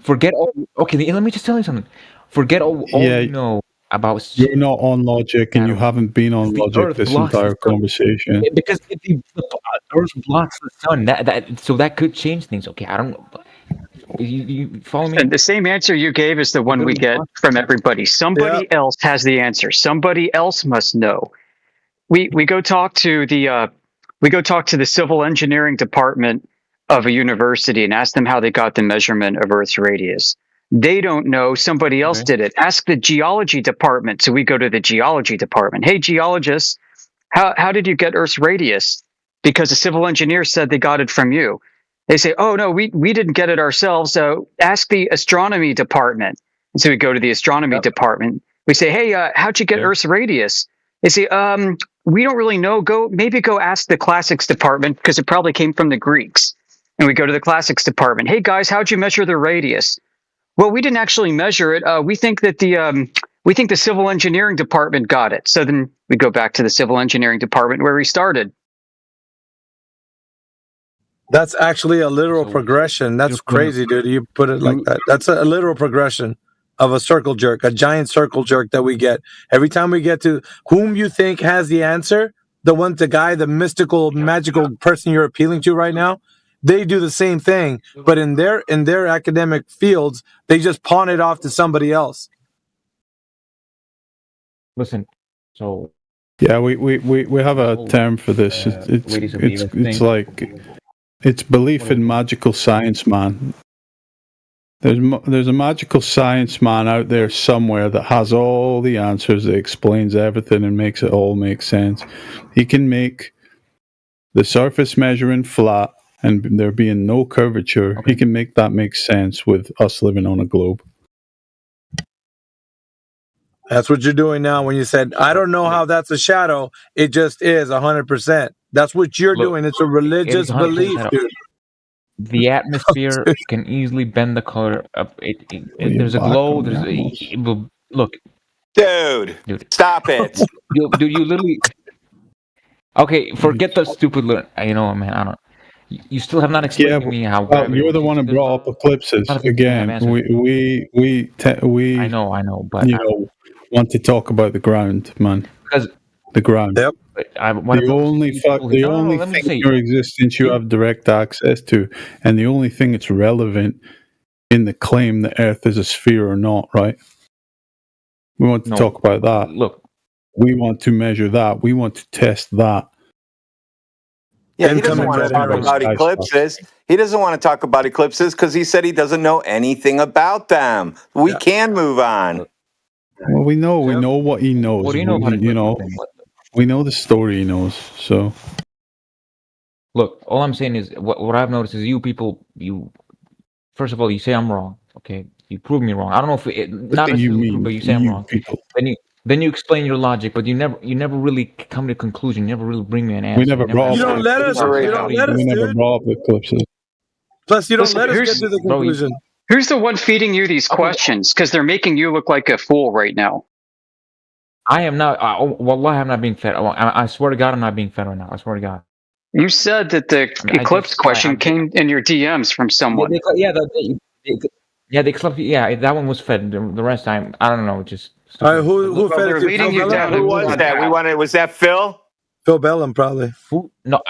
Forget all. Okay, let me just tell you something. Forget all Yeah. you know about. You're not on logic, and you Shadow. haven't been on The logic Earth this blocks the entire sun. conversation. Because if the Earth blocks the sun, that could change things. Okay, I don't know. You follow me? And the same answer you gave is the one we get from everybody. Somebody else has the answer. Somebody else must know. We go talk to the civil engineering department of a university and ask them how they got the measurement of Earth's radius. They don't know. Somebody else Okay. did it. Ask the geology department. So we go to the geology department. Hey, geologists, how did you get Earth's radius? Because the civil engineer said they got it from you. They say, oh, no, we didn't get it ourselves. So ask the astronomy department. And so we go to the astronomy department. We say, hey, how'd you get Earth's radius? They say, we don't really know. Go ask the classics department because it probably came from the Greeks. And we go to the classics department. Hey, guys, how'd you measure the radius? Well, we didn't actually measure it. We think that the civil engineering department got it. So then we go back to the civil engineering department where we started. That's actually a literal So- progression. That's You're- crazy, dude. You put it like that. That's a literal progression of a circle jerk, a giant circle jerk that we get. Every time we get to whom you think has the answer, the mystical, magical person you're appealing to right now, they do the same thing, but in their academic fields, they just pawn it off to somebody else. Listen, so Yeah, we have a Oh, term for this. ladies of the earth It's thing. like it's belief in magical science, man. There's a magical science man out there somewhere that has all the answers, that explains everything and makes it all make sense. He can make the surface measuring flat and there being no curvature. Okay. He can make that make sense with us living on a globe. That's what you're doing now when you said, I don't know how that's a shadow. It just is 100%. That's what you're Look, doing. It's a religious 100% belief, shadow. dude. the atmosphere can easily bend the color of it. There's a glow. Look, Dude, stop it. you literally. Okay, forget the stupid. You know, man. I don't. You still have not explained to me how. Well, you're the one who brought up eclipses again. We I know, but want to talk about the ground, man. Because the ground. Yep. The only thing in your existence you have direct access to, and the only thing that's relevant in the claim that Earth is a sphere or not, right? We want to talk about that. Look, we want to measure that. We want to test that. Yeah, he doesn't want to talk about eclipses. He doesn't want to talk about eclipses because he said he doesn't know anything about them. We can move on. Well, we know what he knows. What do you know about we know the story he knows. So, look, all I'm saying is what I've noticed is you people. First of all, you say I'm wrong. Okay, you prove me wrong. I don't know if not necessarily prove, but you say I'm wrong. People. Then you explain your logic, but you never really come to a conclusion. You never really bring me an answer. We never brought. You don't let us. We never brought up eclipses. Plus, you don't let us get to the conclusion. Who's the one feeding you these questions? Because they're making you look like a fool right now. I am not. Wallah, I'm not being fed. I swear to God, I'm not being fed right now. I swear to God. You said that the eclipse question came in your DMs from someone. The eclipse. Yeah, that one was fed. The rest, I don't know. Just. All right, who fed it? Leading you down. Who was that? Was that Phil? Phil Bellum, probably. No,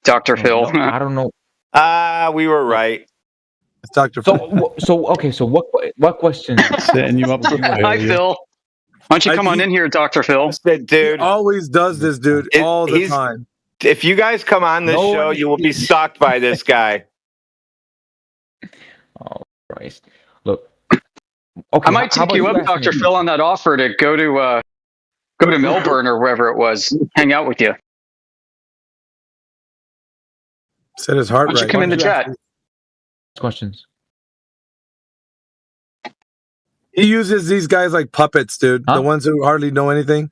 Dr. Phil. I don't know. We were right. Dr. Phil. So what questions? Setting you up for Hi, failure. Phil. Why don't you come on in here, Dr. Phil? He Dude, always does this, dude, all the time. if you guys come on this show, you will be stalked by this guy. Oh Christ! Look, okay, I might take you up, Dr. Phil, on that offer to go to Melbourne or wherever it was, hang out with you. Set his heart Why don't right. you come in the chat? Questions. He uses these guys like puppets, dude. Huh? The ones who hardly know anything.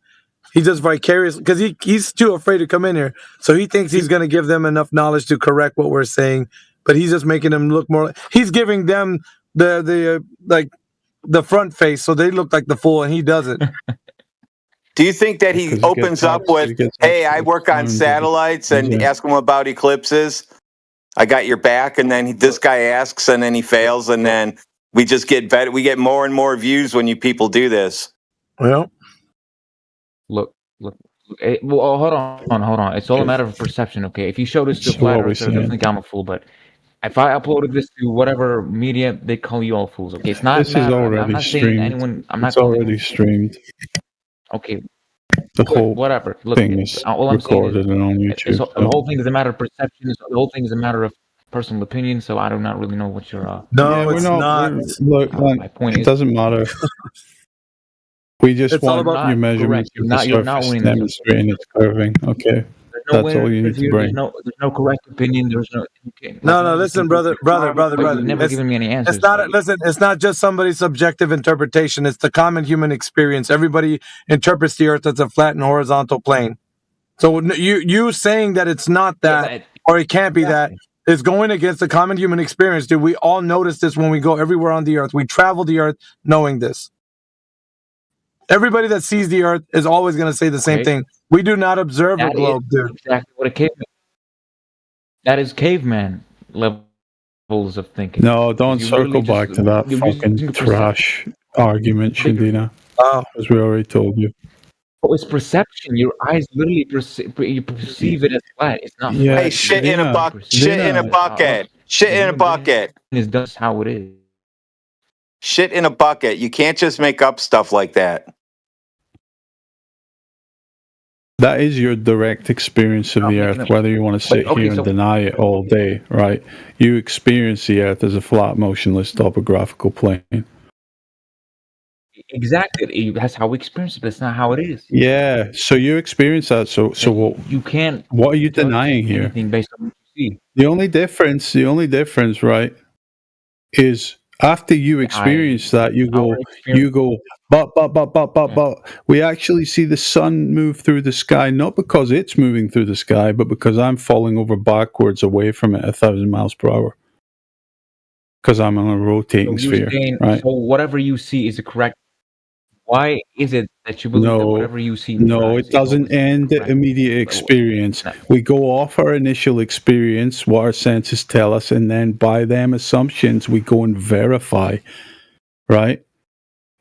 He just vicarious because he's too afraid to come in here. So he thinks he's going to give them enough knowledge to correct what we're saying, but he's just making them look more. He's giving them the front face, so they look like the fool, and he doesn't. Do you think that he opens up with, "Hey, I work on satellites," and ask him about eclipses? I got your back, and then this guy asks, and then he fails, and then we just get better. We get more and more views when you people do this. Well, look. Well, hold on. It's all a matter of perception, okay? If you show this to a flat earther, they'll think I'm a fool, but if I uploaded this to whatever media, they call you all fools. Okay, it's not. This is already I'm not streamed. saying anyone. I'm not. It's already streamed. Okay. The whole whatever. Look, thing is all I'm saying recorded and on YouTube. the whole thing is a matter of perception. The whole thing is a matter of personal opinion. So I do not really know what your. No, it's not. Look, my point it doesn't matter. We just want your measurements of the surface demonstrating its curving. Okay. That's all you need to bring. There's no correct opinion. There's no. No. Listen, brother. You've never given me any answers. It's not. Listen, it's not just somebody's subjective interpretation. It's the common human experience. Everybody interprets the Earth as a flat and horizontal plane. So you saying that it's not that, or it can't be that, is going against the common human experience, dude. We all notice this when we go everywhere on the Earth. We travel the Earth knowing this. Everybody that sees the Earth is always going to say the same thing. We do not observe a globe, dude. Exactly what a caveman. That is caveman levels of thinking. No, don't circle back to that fucking trash argument, Shadina. As we already told you. Oh, it's perception. Your eyes literally you perceive it as flat. It's not. Yeah, hey, shit in a bucket. Shit in a bucket. Shit in a bucket. Is that's how it is. Shit in a bucket. You can't just make up stuff like that. That is your direct experience of the Earth, whether you want to sit here and deny it all day, right? You experience the Earth as a flat, motionless topographical plane. Exactly. That's how we experience it. That's not how it is. Yeah. So you experience that. So what? You can't. What are you denying here? Based on what you see. The only difference, right, is after you experience that, you go, but we actually see the sun move through the sky, not because it's moving through the sky, but because I'm falling over backwards away from it 1,000 miles per hour. Because I'm on a rotating sphere, right? So whatever you see is correct. Why is it that you believe that whatever you see? No, it doesn't end the immediate experience. We go off our initial experience, what our senses tell us, and then by them assumptions, we go and verify, right?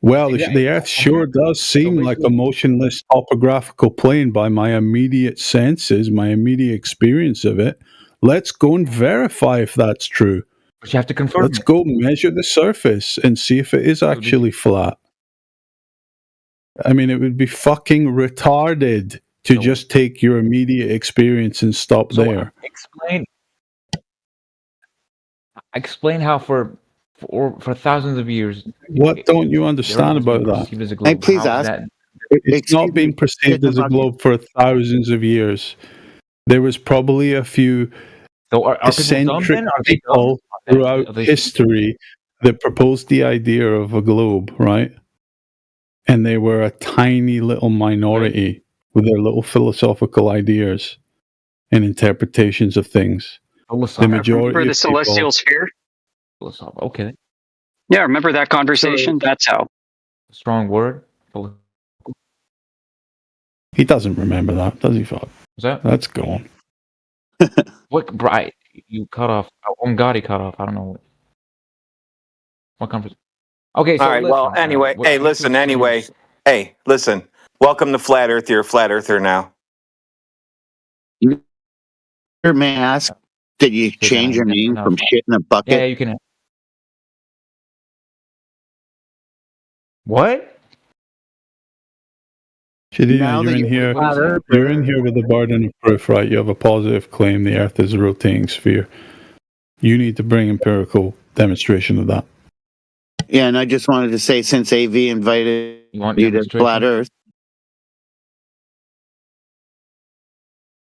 Well, the Earth sure does seem like a motionless topographical plane by my immediate senses, my immediate experience of it. Let's go and verify if that's true. But you have to confirm. Let's go measure the surface and see if it is actually flat. I mean, it would be fucking retarded to just take your immediate experience and stop there. Explain how for thousands of years. What don't you understand about that? May I please ask? It's not been perceived as a globe for thousands of years. There was probably a few eccentric people throughout history that proposed the idea of a globe, right? And they were a tiny little minority with their little philosophical ideas and interpretations of things. The majority remember the celestial sphere? Okay. Yeah, remember that conversation? That's how. Strong word. He doesn't remember that, does he, Fuck? That's gone. What, Bright? You cut off. On God, he cut off. I don't know what conversation. Okay. So all right. Well, anyway. Hey, listen. Anyway. Hey, listen. Welcome to Flat Earth. You're a flat earther now. May I ask? Did you change your name from shit in a bucket? Yeah, you can. What? Shadina, Now you're that in you- here. What is it? You're in here with the burden of proof, right? You have a positive claim the Earth is a rotating sphere. You need to bring empirical demonstration of that. Yeah, and I just wanted to say, since AV invited You want you to demonstration? Flat Earth,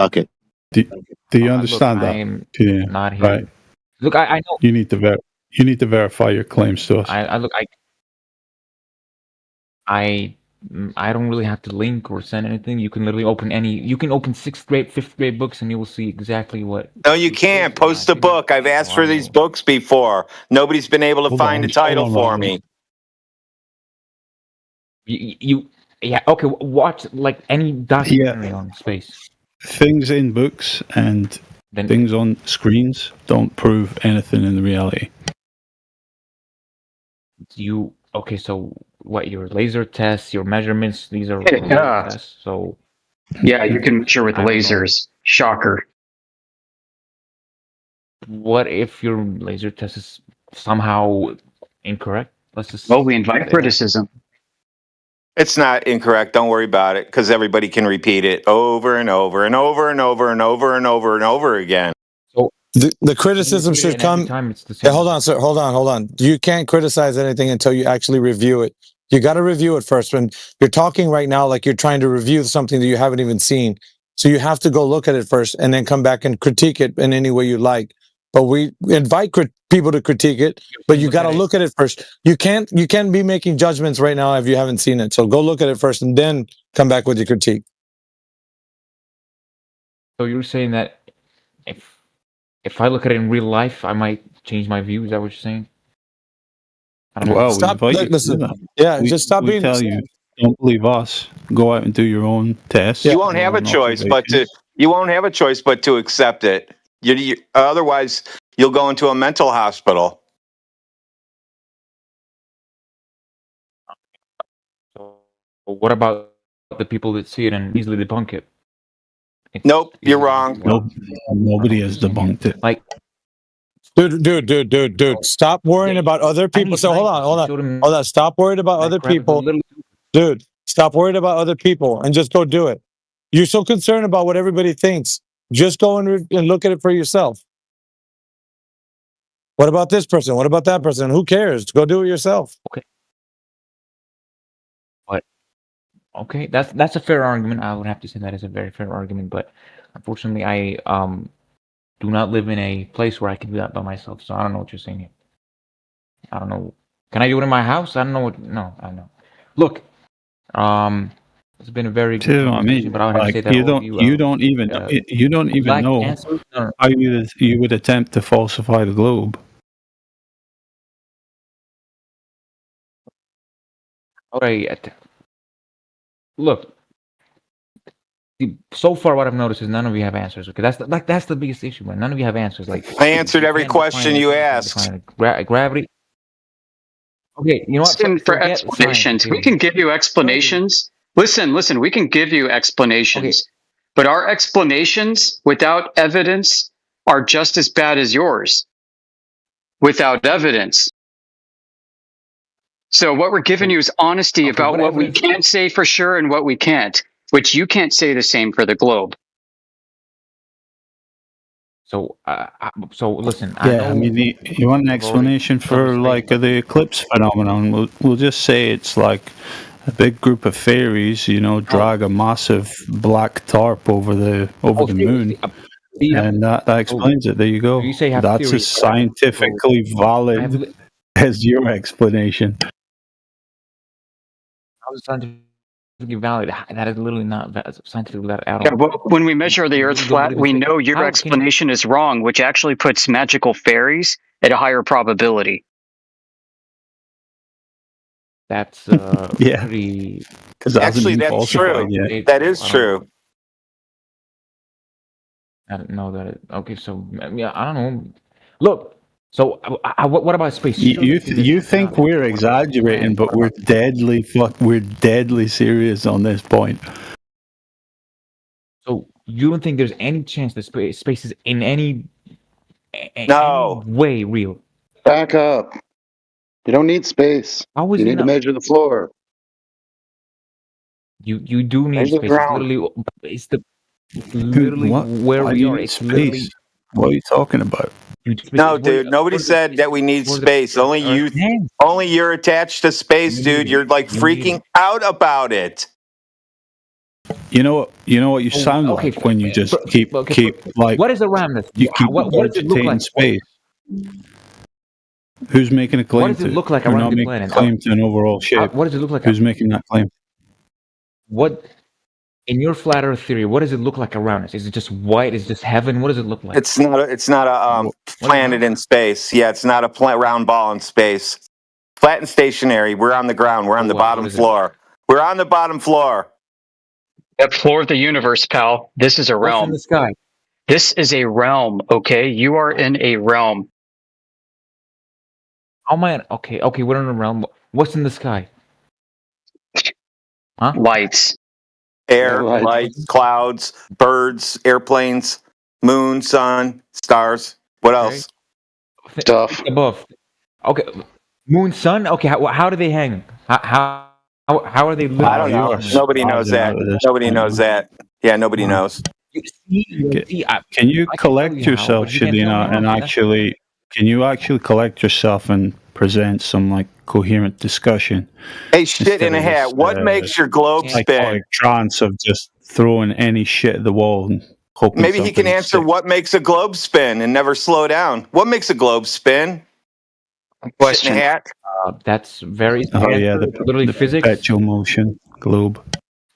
okay. Do you Look, understand that? I'm Shadina? not here. Right. Look, I know. You need to you need to verify your claims to us. I don't really have to link or send anything. You can literally open you can open 6th grade, 5th grade books and you will see exactly what. No, you can't. Post a book. I've asked for these books before. Nobody's been able to Hold find on, a title hold on, for Rodney. me. Yeah, okay, watch like any documentary on space. Things in books and Then things on screens don't prove anything in reality. okay, so what your laser tests, your measurements, these are Yeah. laser tests. So Yeah, you can measure with I don't know. lasers. Shocker. what if your laser test is somehow incorrect? Let's just Well, we invite criticism. It's not incorrect. Don't worry about it, because everybody can repeat it over and over and over and over and over and over and over again. The criticism should come. Time it's the same. Yeah, hold on, sir. Hold on. You can't criticize anything until you actually review it. You got to review it first. When you're talking right now, like you're trying to review something that you haven't even seen. So you have to go look at it first and then come back and critique it in any way you like. But we invite people to critique it, but you got to look at it first. You can't be making judgments right now if you haven't seen it. So go look at it first and then come back with your critique. So you're saying that if I look at it in real life, I might change my view. Is that what you're saying? I don't know. Well, Stop. we invite you to Listen. do that. Yeah, We- just stop we being. tell you, don't believe us. Go out and do your own tests. You won't have a your own choice but to observations. accept it. Otherwise, you'll go into a mental hospital. So what about the people that see it and easily debunk it? Nope, you're wrong. Nobody has debunked it. Like, Dude. Stop worrying about other people. So hold on. Stop worrying about other people. Dude, stop worrying about other people and just go do it. You're so concerned about what everybody thinks. Just go and look at it for yourself. What about this person? What about that person? Who cares? Go do it yourself. Okay, that's a fair argument. I would have to say that is a very fair argument, but unfortunately, I do not live in a place where I can do that by myself. So I don't know what you're saying here. I don't know. Can I do it in my house? I don't know what. No, I don't know. Look, it's been a very good conversation, but I would have to say that you don't even know answers? No. how you would attempt to falsify the globe. Alright. Look, so far what I've noticed is none of you have answers. Okay, that's the biggest issue, man. None of you have answers. Like I answered every question you asked. Gravity. Okay, you know what? Listen, for explanations, we can give you explanations. Listen, we can give you explanations. But our explanations without evidence are just as bad as yours without evidence. So what we're giving you is honesty about what we can say for sure and what we can't, which you can't say the same for the globe. So, listen. Yeah, I mean, you want an explanation for like the eclipse phenomenon? We'll just say it's like a big group of fairies, drag a massive black tarp over the moon, and that explains it. There you go. That's as scientifically valid as your explanation. How is scientifically valid? That is literally not scientifically valid at all. Yeah, well, when we measure the Earth flat, we know your explanation is wrong, which actually puts magical fairies at a higher probability. That's yeah, pretty. Actually, that's true. Yet. That is true. I don't know that. Okay, so yeah, I don't know. Look. So, what about space? You think we're exaggerating, but we're deadly serious on this point. So you don't think there's any chance that space is in any No way real? Back up. You don't need space. How was You it need to not? measure the floor. You do need Measure the space. It's ground. literally What? where Why we do you are. need It's literally space? What are you talking about? No, dude, nobody said that we need space. Only you, only you're attached to space, dude. You're like freaking out about it. You know what? You know what you sound okay, like when you just keep okay, like what is a ramnus? you keep What does it look regurgitating like? space. Who's making a claim What does it to? look like We're around not the making planet? a claim to an overall shape. What does it look like? Who's making that claim? What in your flat Earth theory? What does it look like around us? Is it just white? Is it just heaven? What does it look like? It's not a planet in space. Yeah, it's not a round ball in space. Flat and stationary. We're on the ground. We're on the bottom floor. We're on the bottom floor. That floor of the universe, pal. This is a realm. What's in the sky? This is a realm, okay? You are in a realm. How am I? Okay, we're in a realm. What's in the sky? Huh? Lights. Air, lights, clouds, birds, airplanes, moon, sun, stars. What else? Stuff. Above. Okay. Moon, sun? Okay, how do they hang? How are they living? I don't know. Nobody knows that. Nobody knows that. Yeah, nobody knows. Can you collect yourself, Shadina, and actually can you actually collect yourself and present some like coherent discussion? Hey, shit in a hat. What makes your globe spin? Psychotic trance of just throwing any shit at the wall and hoping. Maybe he can answer what makes a globe spin and never slow down. What makes a globe spin? Question. Shit in a hat. That's very. Oh yeah, literally the physics. perpetual motion globe.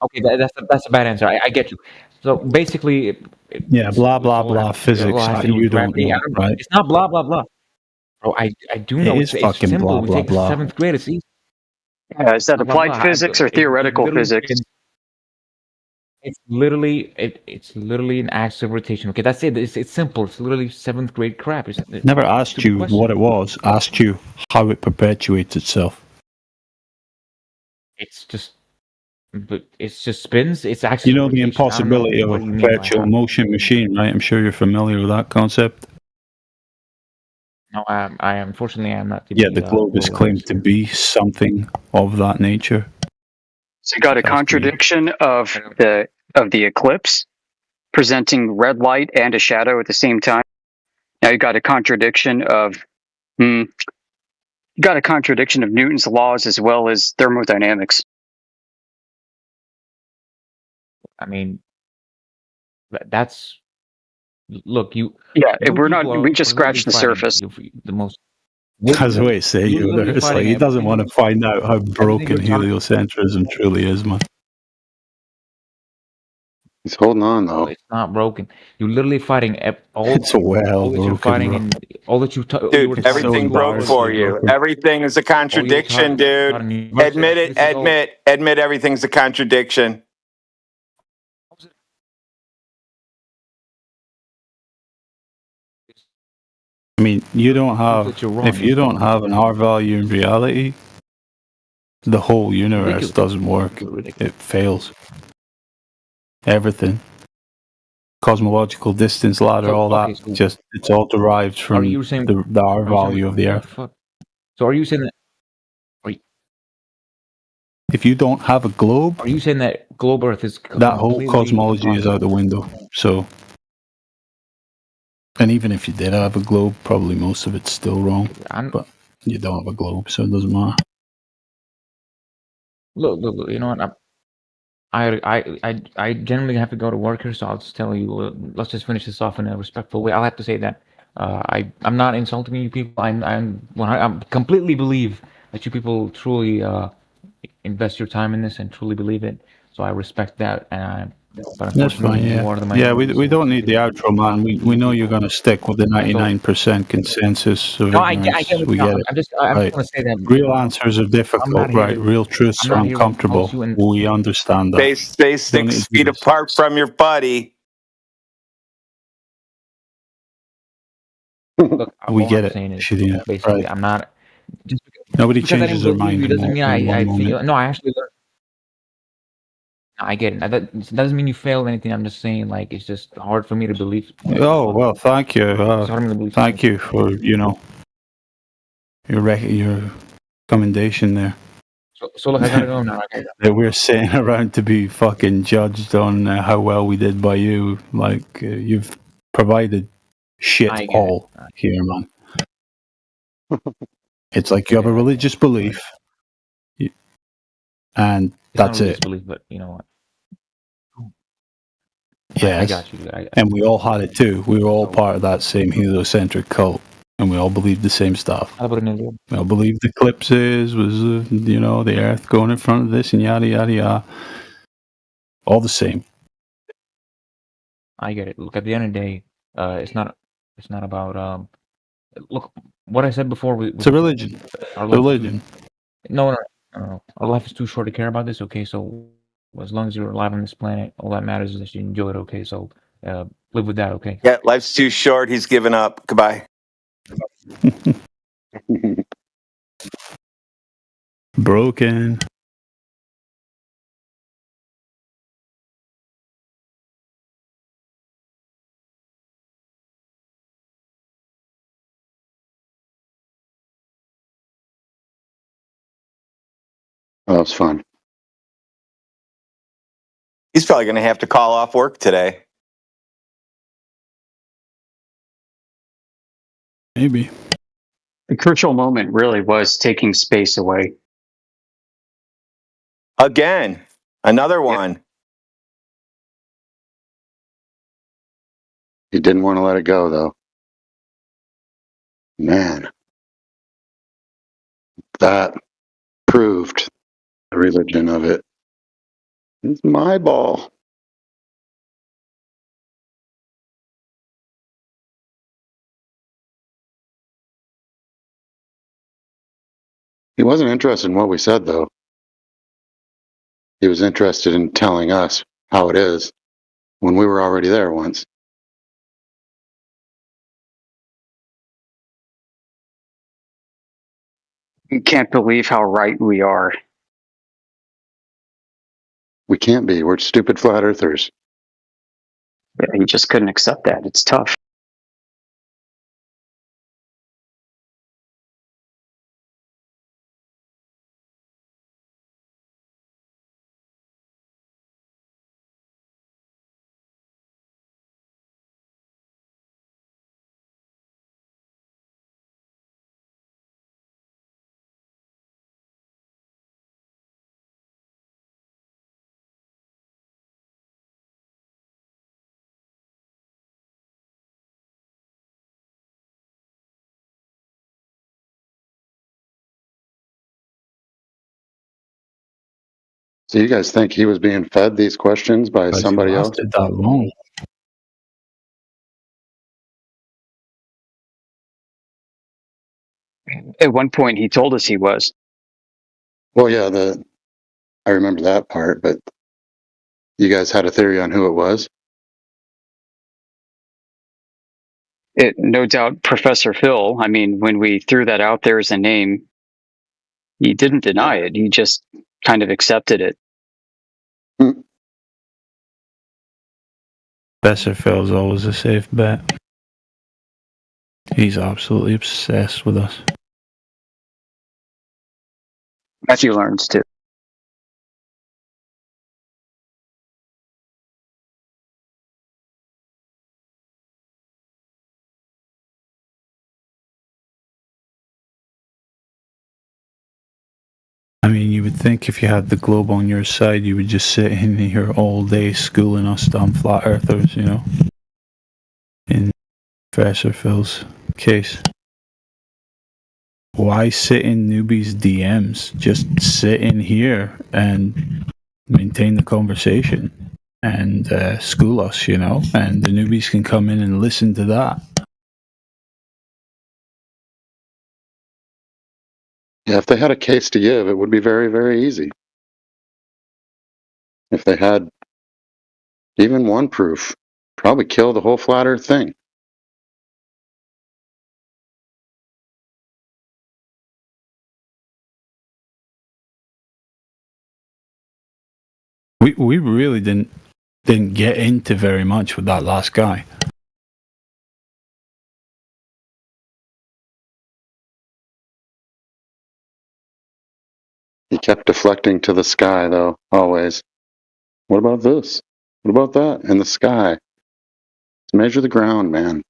Okay, that's a bad answer. I get you. So basically, Yeah, blah blah blah physics. You don't know, right? It's not blah blah blah. Bro, I do know. It is fucking simple. blah We blah take blah. 7th grade. It's easy. Yeah, is that Blah, blah, applied blah. physics or theoretical physics? It's literally an axis of rotation. Okay, that's it. It's simple. It's literally 7th grade crap. Never asked you what it was. Asked you how it perpetuates itself. It's just spins. It's actually. You know the impossibility of a perpetual motion machine, right? I'm sure you're familiar with that concept. No, I unfortunately am not. Yeah, the globe is claimed to be something of that nature. So you got a contradiction of the eclipse presenting red light and a shadow at the same time. Now you got a contradiction of Newton's laws as well as thermodynamics. I mean, that's look you. Yeah, we just scratched the surface. The most. As we say, it's like he doesn't want to find out how broken heliocentrism truly is, man. He's holding on though. It's not broken. You're literally fighting all. It's well broken. You're fighting and all that you. Dude, everything broke for you. Everything is a contradiction, dude. Admit it. Admit everything's a contradiction. I mean, you don't have. If you don't have an R value in reality, the whole universe doesn't work. It fails. Everything. Cosmological distance ladder, all that. It's all derived from the R value of the Earth. So are you saying that? If you don't have a globe, are you saying that globe Earth is that whole cosmology is out the window? So. And even if you did have a globe, probably most of it's still wrong. But you don't have a globe, so it doesn't matter. Look, you know what? I generally have to go to work here, so I'll just tell you. Let's just finish this off in a respectful way. I'll have to say that I'm not insulting you people. I completely believe that you people truly invest your time in this and truly believe it. So I respect that, but that's fine. Yeah, we don't need the outro, man. We know you're going to stick with the 99% consensus of ignorance. We get it. I'm just going to say that real answers are difficult, right? Real truths are uncomfortable. We understand that. Stay 6 feet apart from your buddy. Look, we get it. Shadina, right. I'm not. Nobody changes their mind. Doesn't mean I feel. No, I actually learned. I get it. That doesn't mean you failed anything. I'm just saying, like, it's just hard for me to believe. Oh well, thank you. Thank you for your commendation there. So look, I gotta go now. Okay. That we're sitting around to be fucking judged on how well we did by you. Like, you've provided shit I get all here, man. It's like you have a religious belief, and It's not that's religious it. belief, but you know what? Yes. I got you. And we all had it too. We were all part of that same heliocentric cult, and we all believed the same stuff. We all believed the eclipses was, the Earth going in front of this and yada yada yada. All the same. I get it. Look, at the end of the day, it's not about look, what I said before. It's a religion. Our Religion. No. Our life is too short to care about this. Okay, so as long as you're alive on this planet, all that matters is that you enjoy it. Okay, so live with that. Okay. Yeah, life's too short. He's given up. Goodbye. Broken. Oh, that was fun. He's probably going to have to call off work today. Maybe. The crucial moment really was taking space away. Again, another one. He didn't want to let it go, though. Man. That proved the religion of it. It's my ball. He wasn't interested in what we said, though. He was interested in telling us how it is when we were already there once. You can't believe how right we are. We can't be. We're stupid flat earthers. Yeah, he just couldn't accept that. It's tough. So you guys think he was being fed these questions by But somebody you else? lasted that long. At one point, he told us he was. Well, yeah, I remember that part, but you guys had a theory on who it was? No doubt Professor Phil, I mean, when we threw that out there as a name, he didn't deny it. He just kind of accepted it. Professor Phil's always a safe bet. He's absolutely obsessed with us. Matthew learns too. I mean, you would think if you had the globe on your side, you would just sit in here all day schooling us dumb flat earthers, in Professor Phil's case. Why sit in newbies' DMs? Just sit in here and maintain the conversation and school us, and the newbies can come in and listen to that. Yeah, if they had a case to give, it would be very, very easy. If they had even one proof, probably kill the whole flat earth thing. We really didn't get into very much with that last guy. He kept deflecting to the sky, though, always. What about this? What about that? In the sky. Let's measure the ground, man.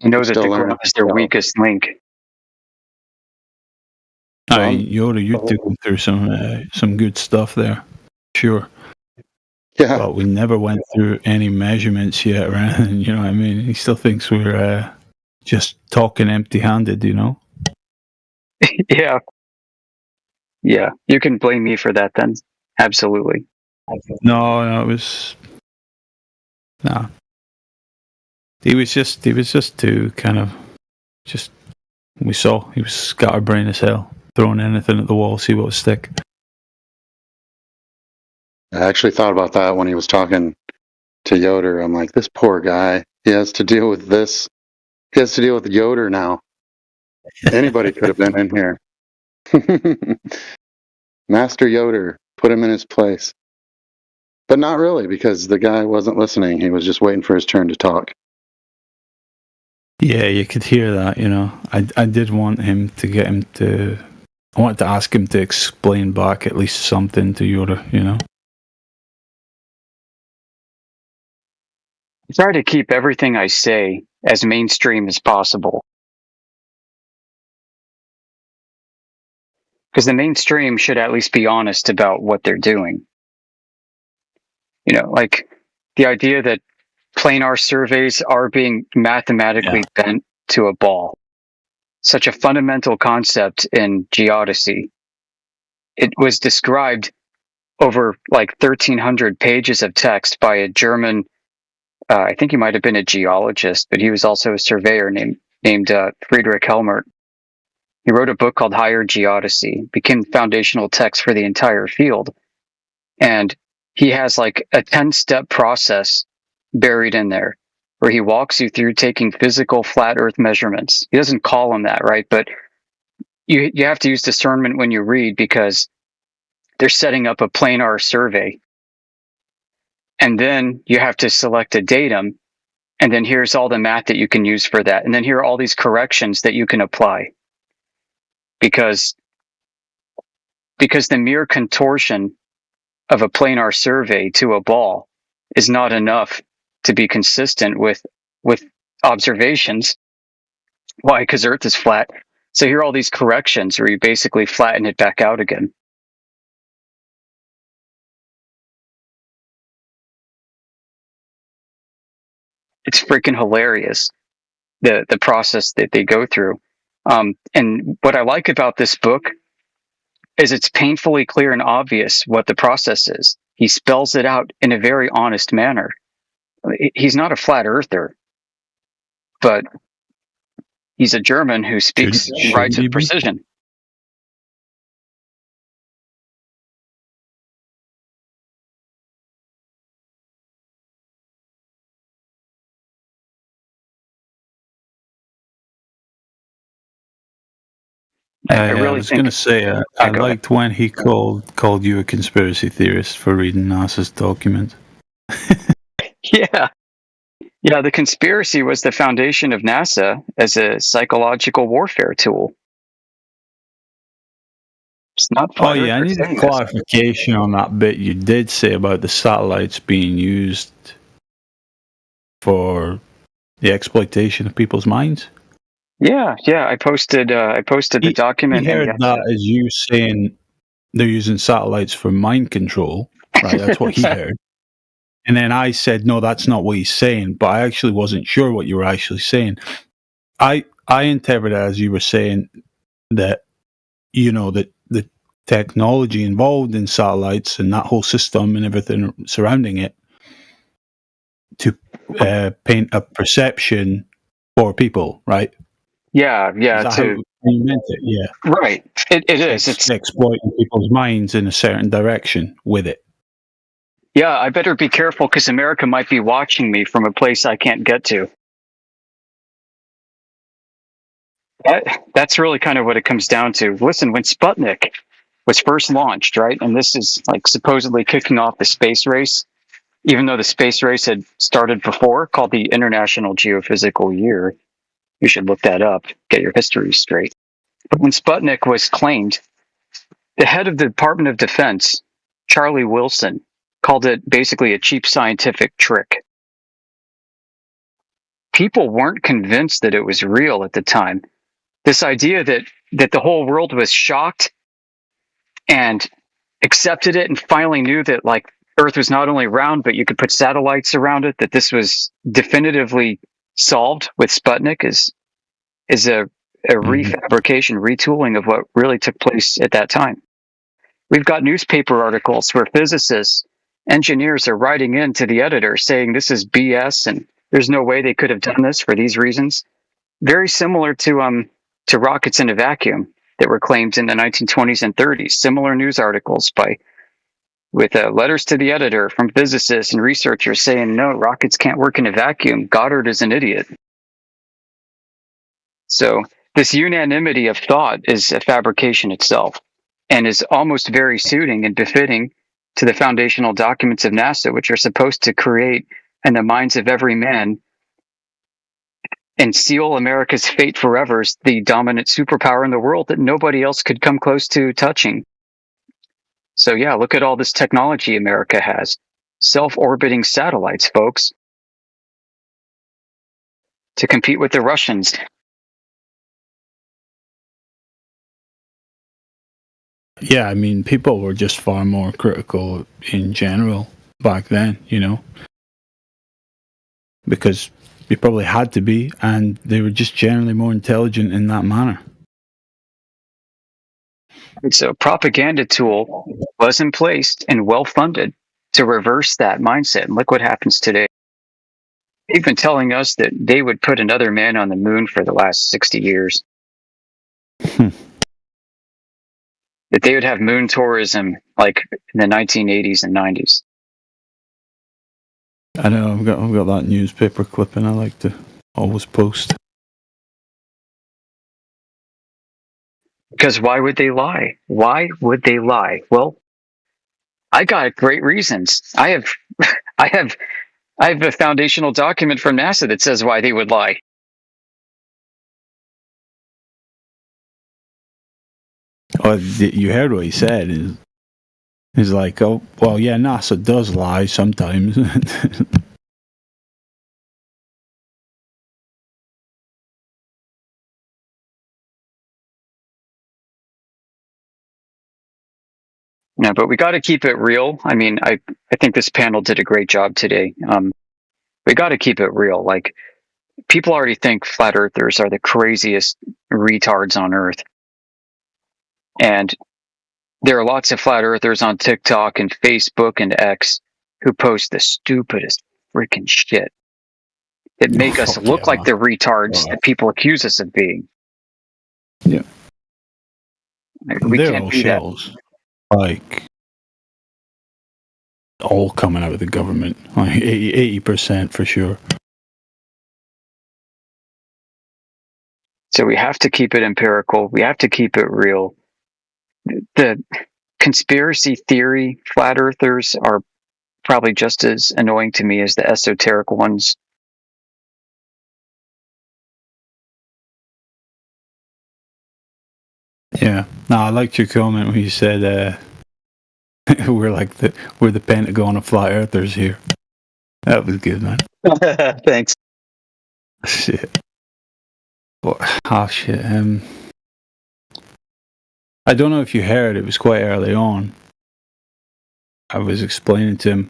You know I'm that still the learning. ground is their weakest link. Yoda, you took him through some good stuff there. Sure. Yeah. But we never went through any measurements yet or anything, you know what I mean? He still thinks we're just talking empty-handed, you know? Yeah. Yeah. You can blame me for that then. Absolutely. No, it was... Nah. He was just too kind of... Just... We saw he was scatterbrained as hell. Throwing anything at the wall, see what would stick. I actually thought about that when he was talking to Yoder. I'm like, this poor guy. He has to deal with this. He has to deal with Yoder now. Anybody could have been in here. Master Yoder, put him in his place. But not really, because the guy wasn't listening. He was just waiting for his turn to talk. Yeah, you could hear that, you know. I did want him to get him to... I wanted to ask him to explain back at least something to Yoda, you know. I try to keep everything I say as mainstream as possible. Because the mainstream should at least be honest about what they're doing. You know, like the idea that planar surveys are being mathematically bent to a ball. Such a fundamental concept in geodesy. It was described over like 1,300 pages of text by a German, I think he might have been a geologist, but he was also a surveyor named Friedrich Helmert. He wrote a book called Higher Geodesy, became foundational text for the entire field. And he has like a 10-step process buried in there where he walks you through taking physical flat earth measurements. He doesn't call them that, right? But you have to use discernment when you read because they're setting up a planar survey. And then you have to select a datum. And then here's all the math that you can use for that. And then here are all these corrections that you can apply. Because the mere contortion of a planar survey to a ball is not enough to be consistent with observations. Why? Because Earth is flat. So here are all these corrections where you basically flatten it back out again. It's freaking hilarious, the process that they go through. And what I like about this book is it's painfully clear and obvious what the process is. He spells it out in a very honest manner. He's not a flat earther, but he's a German who speaks writes with precision. I was going to say, I liked when he called you a conspiracy theorist for reading NASA's document. Yeah. Yeah, the conspiracy was the foundation of NASA as a psychological warfare tool. It's not I need a clarification on that bit you did say about the satellites being used for the exploitation of people's minds. Yeah. I posted the document. He heard that as you saying they're using satellites for mind control, right? That's what he heard. And then I said, no, that's not what he's saying. But I actually wasn't sure what you were actually saying. I interpreted it as you were saying that, you know, that the technology involved in satellites and that whole system and everything surrounding it to paint a perception for people, right? Yeah. You meant it, yeah. Right. It is. It's exploiting people's minds in a certain direction with it. Yeah, I better be careful because America might be watching me from a place I can't get to. That's really kind of what it comes down to. Listen, when Sputnik was first launched, right, and this is like supposedly kicking off the space race, even though the space race had started before, called the International Geophysical Year, You should look that up, get your history straight. But when Sputnik was claimed, the head of the Department of Defense, Charlie Wilson, called it basically a cheap scientific trick. People weren't convinced that it was real at the time. This idea that the whole world was shocked and accepted it and finally knew that like Earth was not only round, but you could put satellites around it, that this was definitively solved with Sputnik is a refabrication, retooling of what really took place at that time. We've got newspaper articles where physicists, engineers are writing in to the editor saying this is BS and there's no way they could have done this for these reasons. Very similar to rockets in a vacuum that were claimed in the 1920s and 30s. Similar news articles with letters to the editor from physicists and researchers saying, no, rockets can't work in a vacuum. Goddard is an idiot. So this unanimity of thought is a fabrication itself and is almost very suiting and befitting to the foundational documents of NASA, which are supposed to create in the minds of every man and seal America's fate forever as the dominant superpower in the world that nobody else could come close to touching. So yeah, look at all this technology America has. Self-orbiting satellites, folks, to compete with the Russians. Yeah, I mean, people were just far more critical in general back then, you know, because they probably had to be, and they were just generally more intelligent in that manner. So propaganda tool was in place and well-funded to reverse that mindset. And look what happens today. They've been telling us that they would put another man on the moon for the last 60 years. That they would have moon tourism like in the 1980s and 90s. I know, I've got that newspaper clipping I like to always post. Because why would they lie? Why would they lie? Well, I got great reasons. I have a foundational document from NASA that says why they would lie. Oh, you heard what he said. He's like, oh, well, yeah, NASA does lie sometimes. No, but we got to keep it real. I mean, I think this panel did a great job today. We got to keep it real. Like, people already think flat earthers are the craziest retards on Earth. And there are lots of flat earthers on TikTok and Facebook and X who post the stupidest freaking shit that make us look like the retards that people accuse us of being. Yeah. We They're can't all be that. shells. Like, all coming out of the government. Like 80% for sure. So we have to keep it empirical. We have to keep it real. The conspiracy theory flat earthers are probably just as annoying to me as the esoteric ones. Yeah. No, I liked your comment when you said we're the Pentagon of flat earthers here. That was good, man. Thanks. Shit. Shit. I don't know if you heard, it was quite early on. I was explaining to him,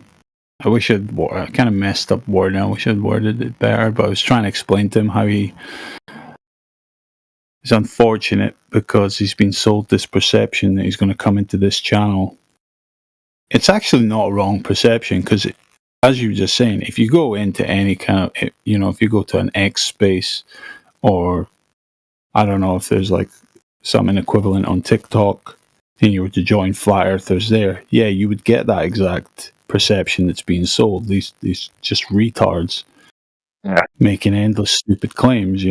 I kind of messed up wording. I wish I'd worded it better, but I was trying to explain to him how it's unfortunate because he's been sold this perception that he's going to come into this channel. It's actually not a wrong perception because, as you were just saying, if you go into any kind of, if you go to an X space or I don't know if there's like something equivalent on TikTok and you were to join flat earthers there, yeah, you would get that exact perception that's being sold. These just retards making endless stupid claims,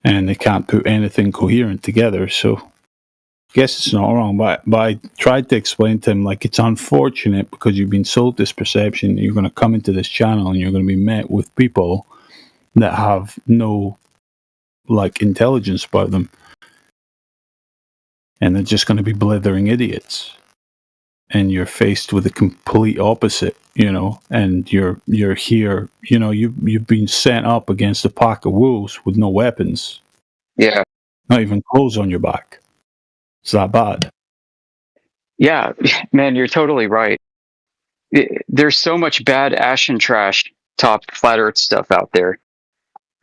and they can't put anything coherent together. So I guess it's not wrong, but I tried to explain to him, like, it's unfortunate because you've been sold this perception. You're going to come into this channel and you're going to be met with people that have no like intelligence about them, and they're just going to be blithering idiots. And you're faced with the complete opposite, you know, and you're here, you know, you've been sent up against a pack of wolves with no weapons. Yeah. Not even clothes on your back. It's that bad. Yeah, man, you're totally right. There's so much bad ash and trash top flat earth stuff out there.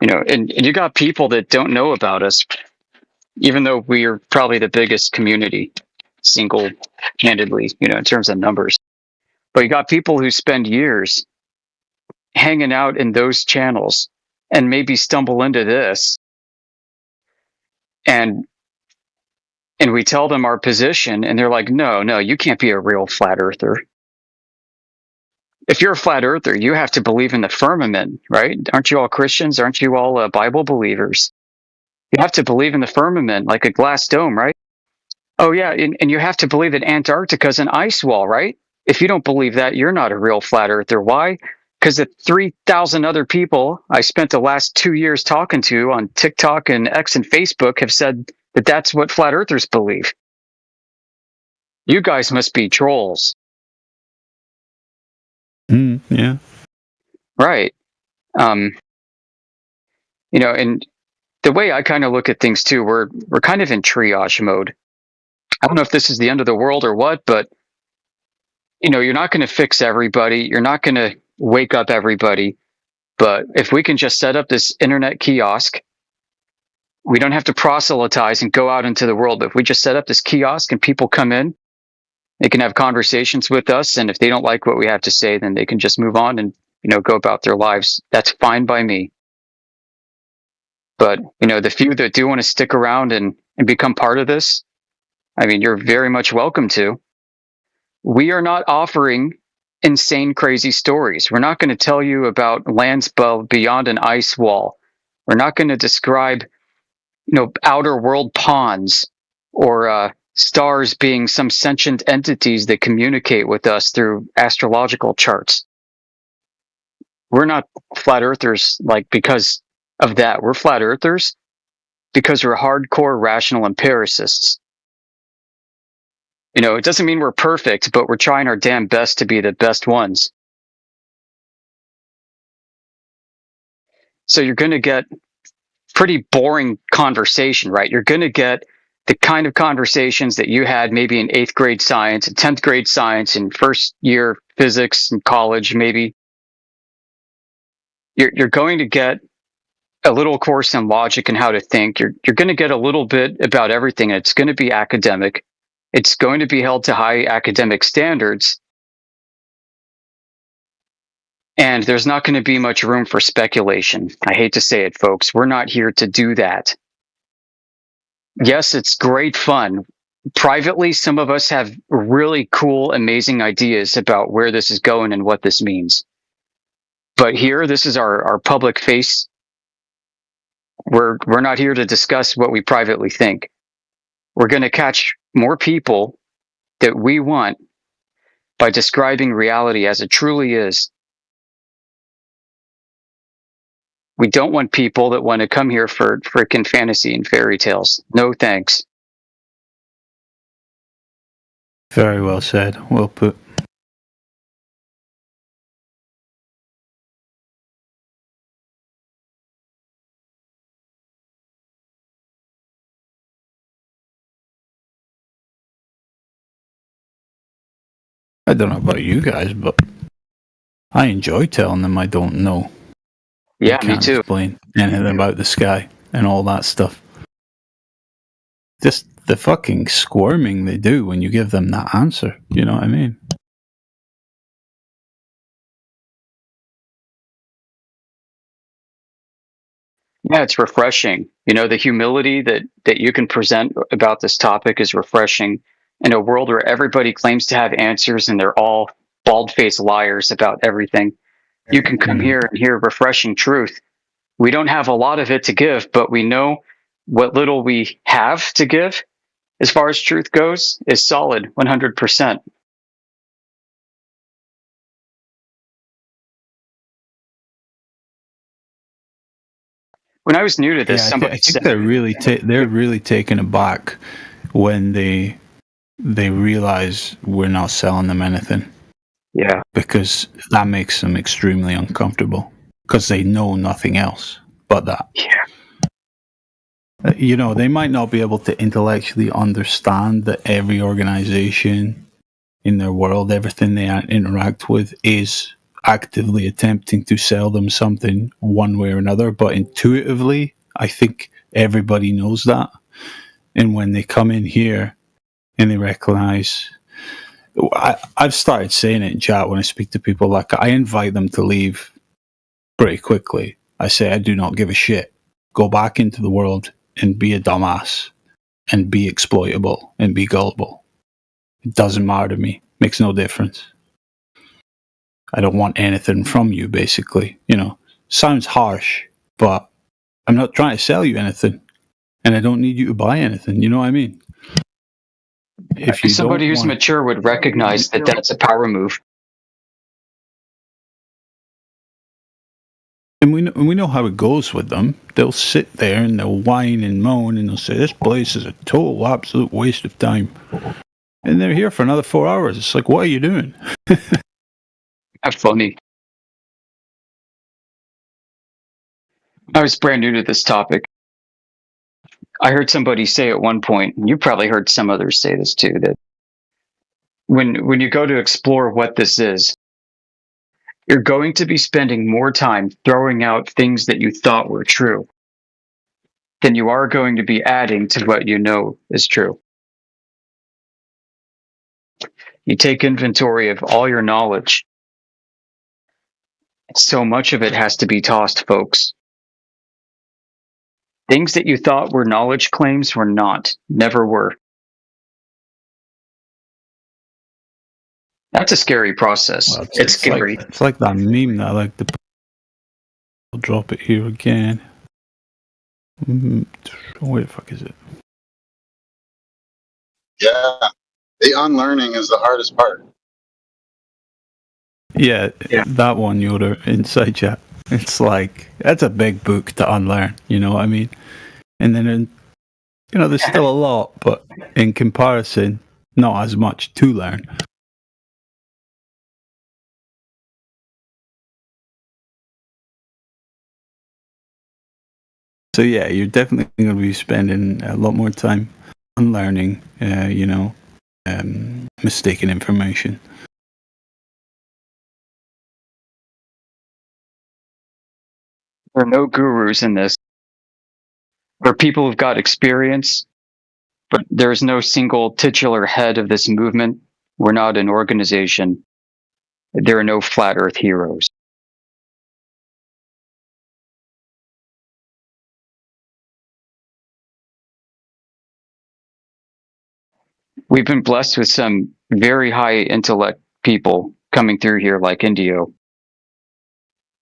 You know, and you got people that don't know about us, even though we are probably the biggest community single-handedly, you know, in terms of numbers. But you got people who spend years hanging out in those channels and maybe stumble into this, and we tell them our position, and they're like, no, you can't be a real flat earther. If you're a flat earther, you have to believe in the firmament, right? Aren't you all Christians? Aren't you all Bible believers? You have to believe in the firmament, like a glass dome, right? Oh, yeah, and you have to believe that Antarctica is an ice wall, right? If you don't believe that, you're not a real flat earther. Why? Because the 3,000 other people I spent the last 2 years talking to on TikTok and X and Facebook have said that that's what flat earthers believe. You guys must be trolls. Yeah. Right. You know, and the way I kind of look at things too, we're kind of in triage mode. I don't know if this is the end of the world or what, but you know, you're not going to fix everybody. You're not going to wake up everybody. But if we can just set up this internet kiosk, we don't have to proselytize and go out into the world. But if we just set up this kiosk and people come in, they can have conversations with us. And if they don't like what we have to say, then they can just move on and, you know, go about their lives. That's fine by me. But, you know, the few that do want to stick around and become part of this, I mean, you're very much welcome to. We are not offering insane, crazy stories. We're not going to tell you about lands beyond an ice wall. We're not going to describe, you know, outer world ponds or stars being some sentient entities that communicate with us through astrological charts. We're not flat earthers like because of that. We're flat earthers because we're hardcore rational empiricists. You know, it doesn't mean we're perfect, but we're trying our damn best to be the best ones. So you're going to get pretty boring conversation, right? You're going to get the kind of conversations that you had maybe in 8th grade science, and 10th grade science, and first year physics in college, maybe. You're going to get a little course in logic and how to think. You're going to get a little bit about everything. It's going to be academic. It's going to be held to high academic standards. And there's not going to be much room for speculation. I hate to say it, folks. We're not here to do that. Yes, it's great fun. Privately, some of us have really cool, amazing ideas about where this is going and what this means. But here, this is our public face. We're not here to discuss what we privately think. We're going to catch more people that we want by describing reality as it truly is. We don't want people that want to come here for frickin' fantasy and fairy tales. No thanks. Very well said. Well put. I don't know about you guys, but I enjoy telling them I don't know. Yeah, I me can't too. explain anything about the sky and all that stuff. Just the fucking squirming they do when you give them that answer. You know what I mean? Yeah, it's refreshing. You know, the humility that you can present about this topic is refreshing in a world where everybody claims to have answers and they're all bald-faced liars about everything. You can come here and hear refreshing truth. We don't have a lot of it to give, but we know what little we have to give as far as truth goes is solid 100%. When I was new to this, Yeah, I somebody think said, they're really taken aback when they realize we're not selling them anything, yeah, because that makes them extremely uncomfortable because they know nothing else but that. yeah, You know, they might not be able to intellectually understand that every organization in their world, everything they interact with, is actively attempting to sell them something one way or another. But intuitively, I think everybody knows that. And when they come in here and they recognize, I've started saying it in chat when I speak to people, like, I invite them to leave pretty quickly. I say, I do not give a shit. Go back into the world and be a dumbass and be exploitable and be gullible. It doesn't matter to me. Makes no difference. I don't want anything from you, basically. You know, sounds harsh, but I'm not trying to sell you anything, and I don't need you to buy anything. You know what I mean? If you somebody don't who's want, mature would recognize that that's a power move. and we know how it goes with them. They'll sit there and they'll whine and moan and they'll say, "This place is a total absolute waste of time," and they're here for another 4 hours. It's like, what are you doing? How funny. I was brand new to this topic. I heard somebody say at one point, and you probably heard some others say this too, that when you go to explore what this is, you're going to be spending more time throwing out things that you thought were true than you are going to be adding to what you know is true. You take inventory of all your knowledge. So much of it has to be tossed, folks. Things that you thought were knowledge claims were not, never were. That's a scary process. Well, it's scary. It's like that meme that I like to. I'll drop it here again. Where the fuck is it? Yeah. The unlearning is the hardest part. Yeah, that one, Yoda, inside chat. It's like, that's a big book to unlearn, you know what I mean? And then, you know, there's still a lot, but in comparison, not as much to learn. So yeah, you're definitely going to be spending a lot more time unlearning, you know, mistaken information. There are no gurus in this. There are people who've got experience, but there's no single titular head of this movement. We're not an organization. There are no flat earth heroes. We've been blessed with some very high intellect people coming through here, like Indio,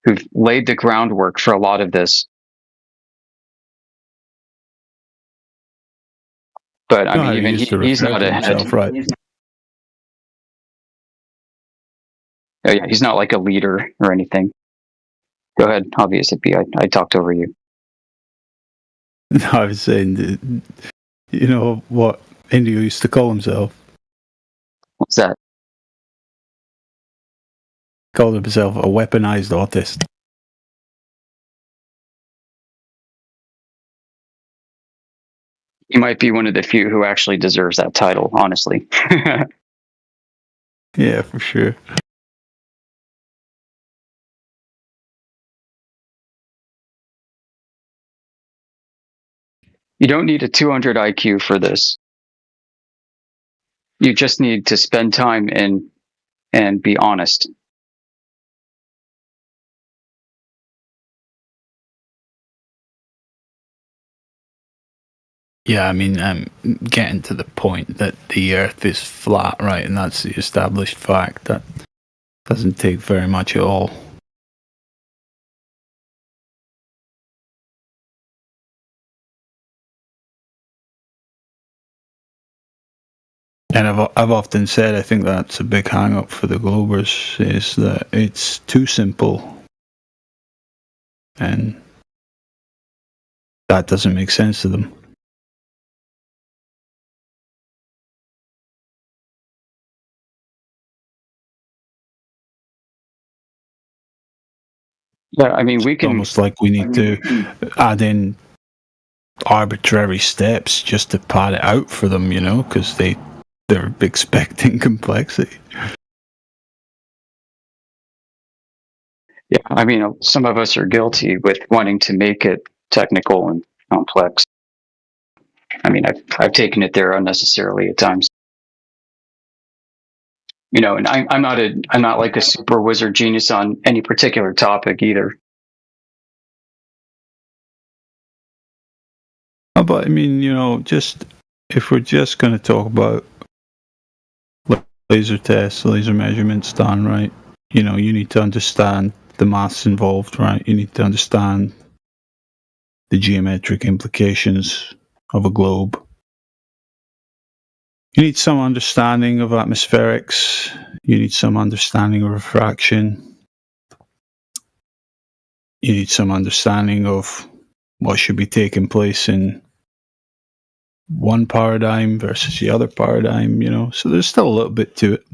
who've laid the groundwork for a lot of this. But I mean, even he's not a head. Right. Oh, yeah, he's not like a leader or anything. Go ahead, obvious B. I talked over you. No, I was saying that, you know what Indio used to call himself? What's that? Called himself a weaponized autist. He might be one of the few who actually deserves that title, honestly. Yeah, for sure. You don't need a 200 IQ for this. You just need to spend time in and be honest. Yeah, I mean, I'm getting to the point that the Earth is flat, right? And that's the established fact. That doesn't take very much at all. And I've often said, I think that's a big hang up for the Globers, is that it's too simple. And that doesn't make sense to them. Yeah, I mean, we It's can almost like we need to add in arbitrary steps just to pad it out for them, because they're expecting complexity. Yeah, I mean, some of us are guilty with wanting to make it technical and complex. I mean, I've taken it there unnecessarily at times. And I'm not like a super wizard genius on any particular topic either. But I mean, just if we're just going to talk about laser tests, laser measurements done, right? You need to understand the maths involved, right? You need to understand the geometric implications of a globe. You need some understanding of atmospherics. You need some understanding of refraction. You need some understanding of what should be taking place in one paradigm versus the other paradigm, So there's still a little bit to it.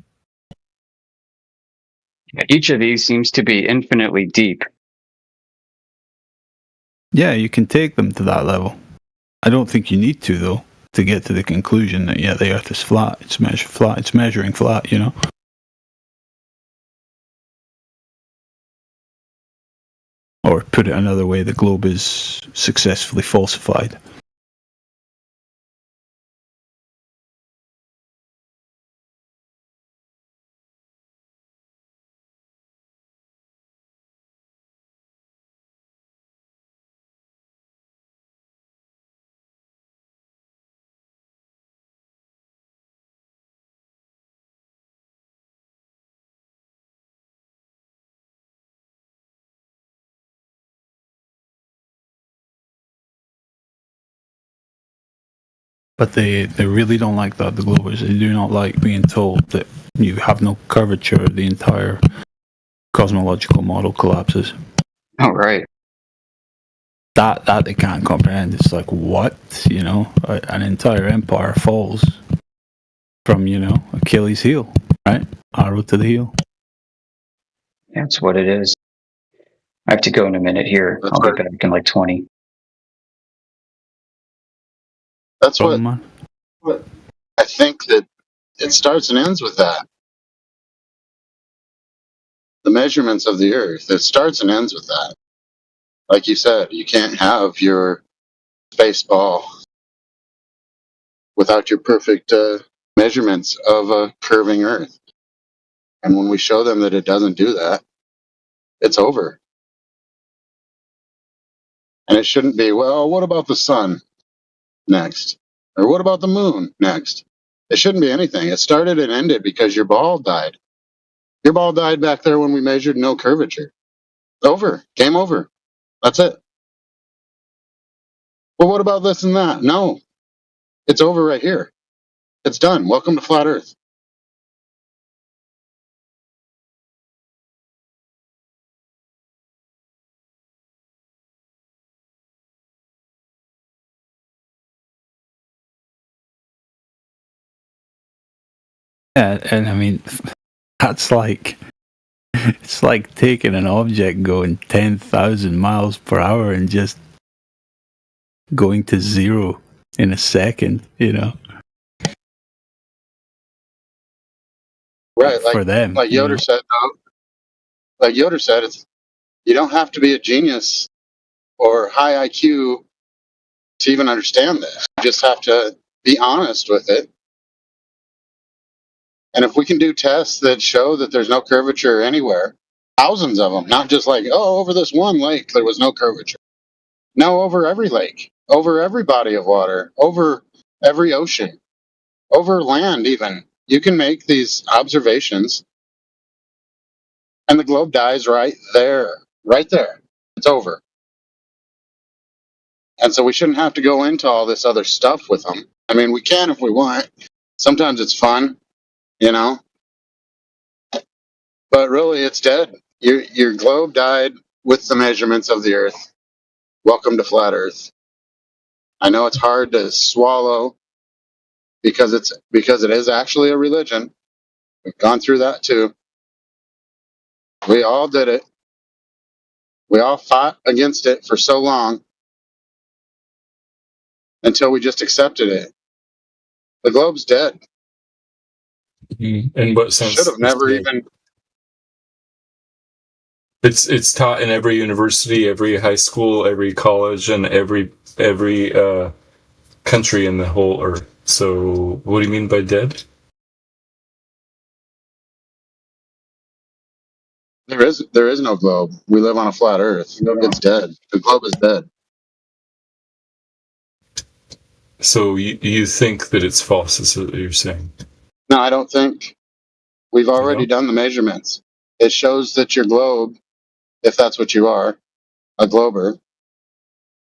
Each of these seems to be infinitely deep. Yeah, you can take them to that level. I don't think you need to, though, to get to the conclusion that, the Earth is flat. It's measuring flat, Or put it another way, the globe is successfully falsified. But they really don't like that, the Globers. They do not like being told that you have no curvature, the entire cosmological model collapses. Oh, right. That they can't comprehend. It's like, what? An entire empire falls from, Achilles' heel, right? Arrow to the heel. That's what it is. I have to go in a minute here. That's I'll get back in like 20. That's Problem, man. what I think that it starts and ends with that. The measurements of the Earth, it starts and ends with that. Like you said, you can't have your space ball without your perfect measurements of a curving Earth. And when we show them that it doesn't do that, it's over. And it shouldn't be, well, what about the sun next? Or what about the moon next? It shouldn't be anything. It started and ended because your ball died. Your ball died back there when we measured no curvature. Over. Game over. That's it. Well, what about this and that? No. It's over right here. It's done. Welcome to Flat Earth. Yeah, and I mean, that's like, it's like taking an object going 10,000 miles per hour and just going to zero in a second, Right. for them. Like Yoder said, it's, you don't have to be a genius or high IQ to even understand this. You just have to be honest with it. And if we can do tests that show that there's no curvature anywhere, thousands of them, not just like, oh, over this one lake, there was no curvature. No, over every lake, over every body of water, over every ocean, over land even. You can make these observations and the globe dies right there. Right there. It's over. And so we shouldn't have to go into all this other stuff with them. I mean, we can if we want. Sometimes it's fun, but really it's dead. Your globe died with the measurements of the Earth. Welcome to Flat Earth. I know it's hard to swallow because it is actually a religion. We've gone through that too. We all did it. We all fought against it for so long until we just accepted it. The globe's dead. In what sense? Should have never even. It's taught in every university, every high school, every college, and every country in the whole earth. So, what do you mean by dead? There is no globe. We live on a flat Earth. It's dead. The globe is dead. So you think that it's false? Is what you're saying? No, I don't think. We've already done the measurements. It shows that your globe, if that's what you are, a glober,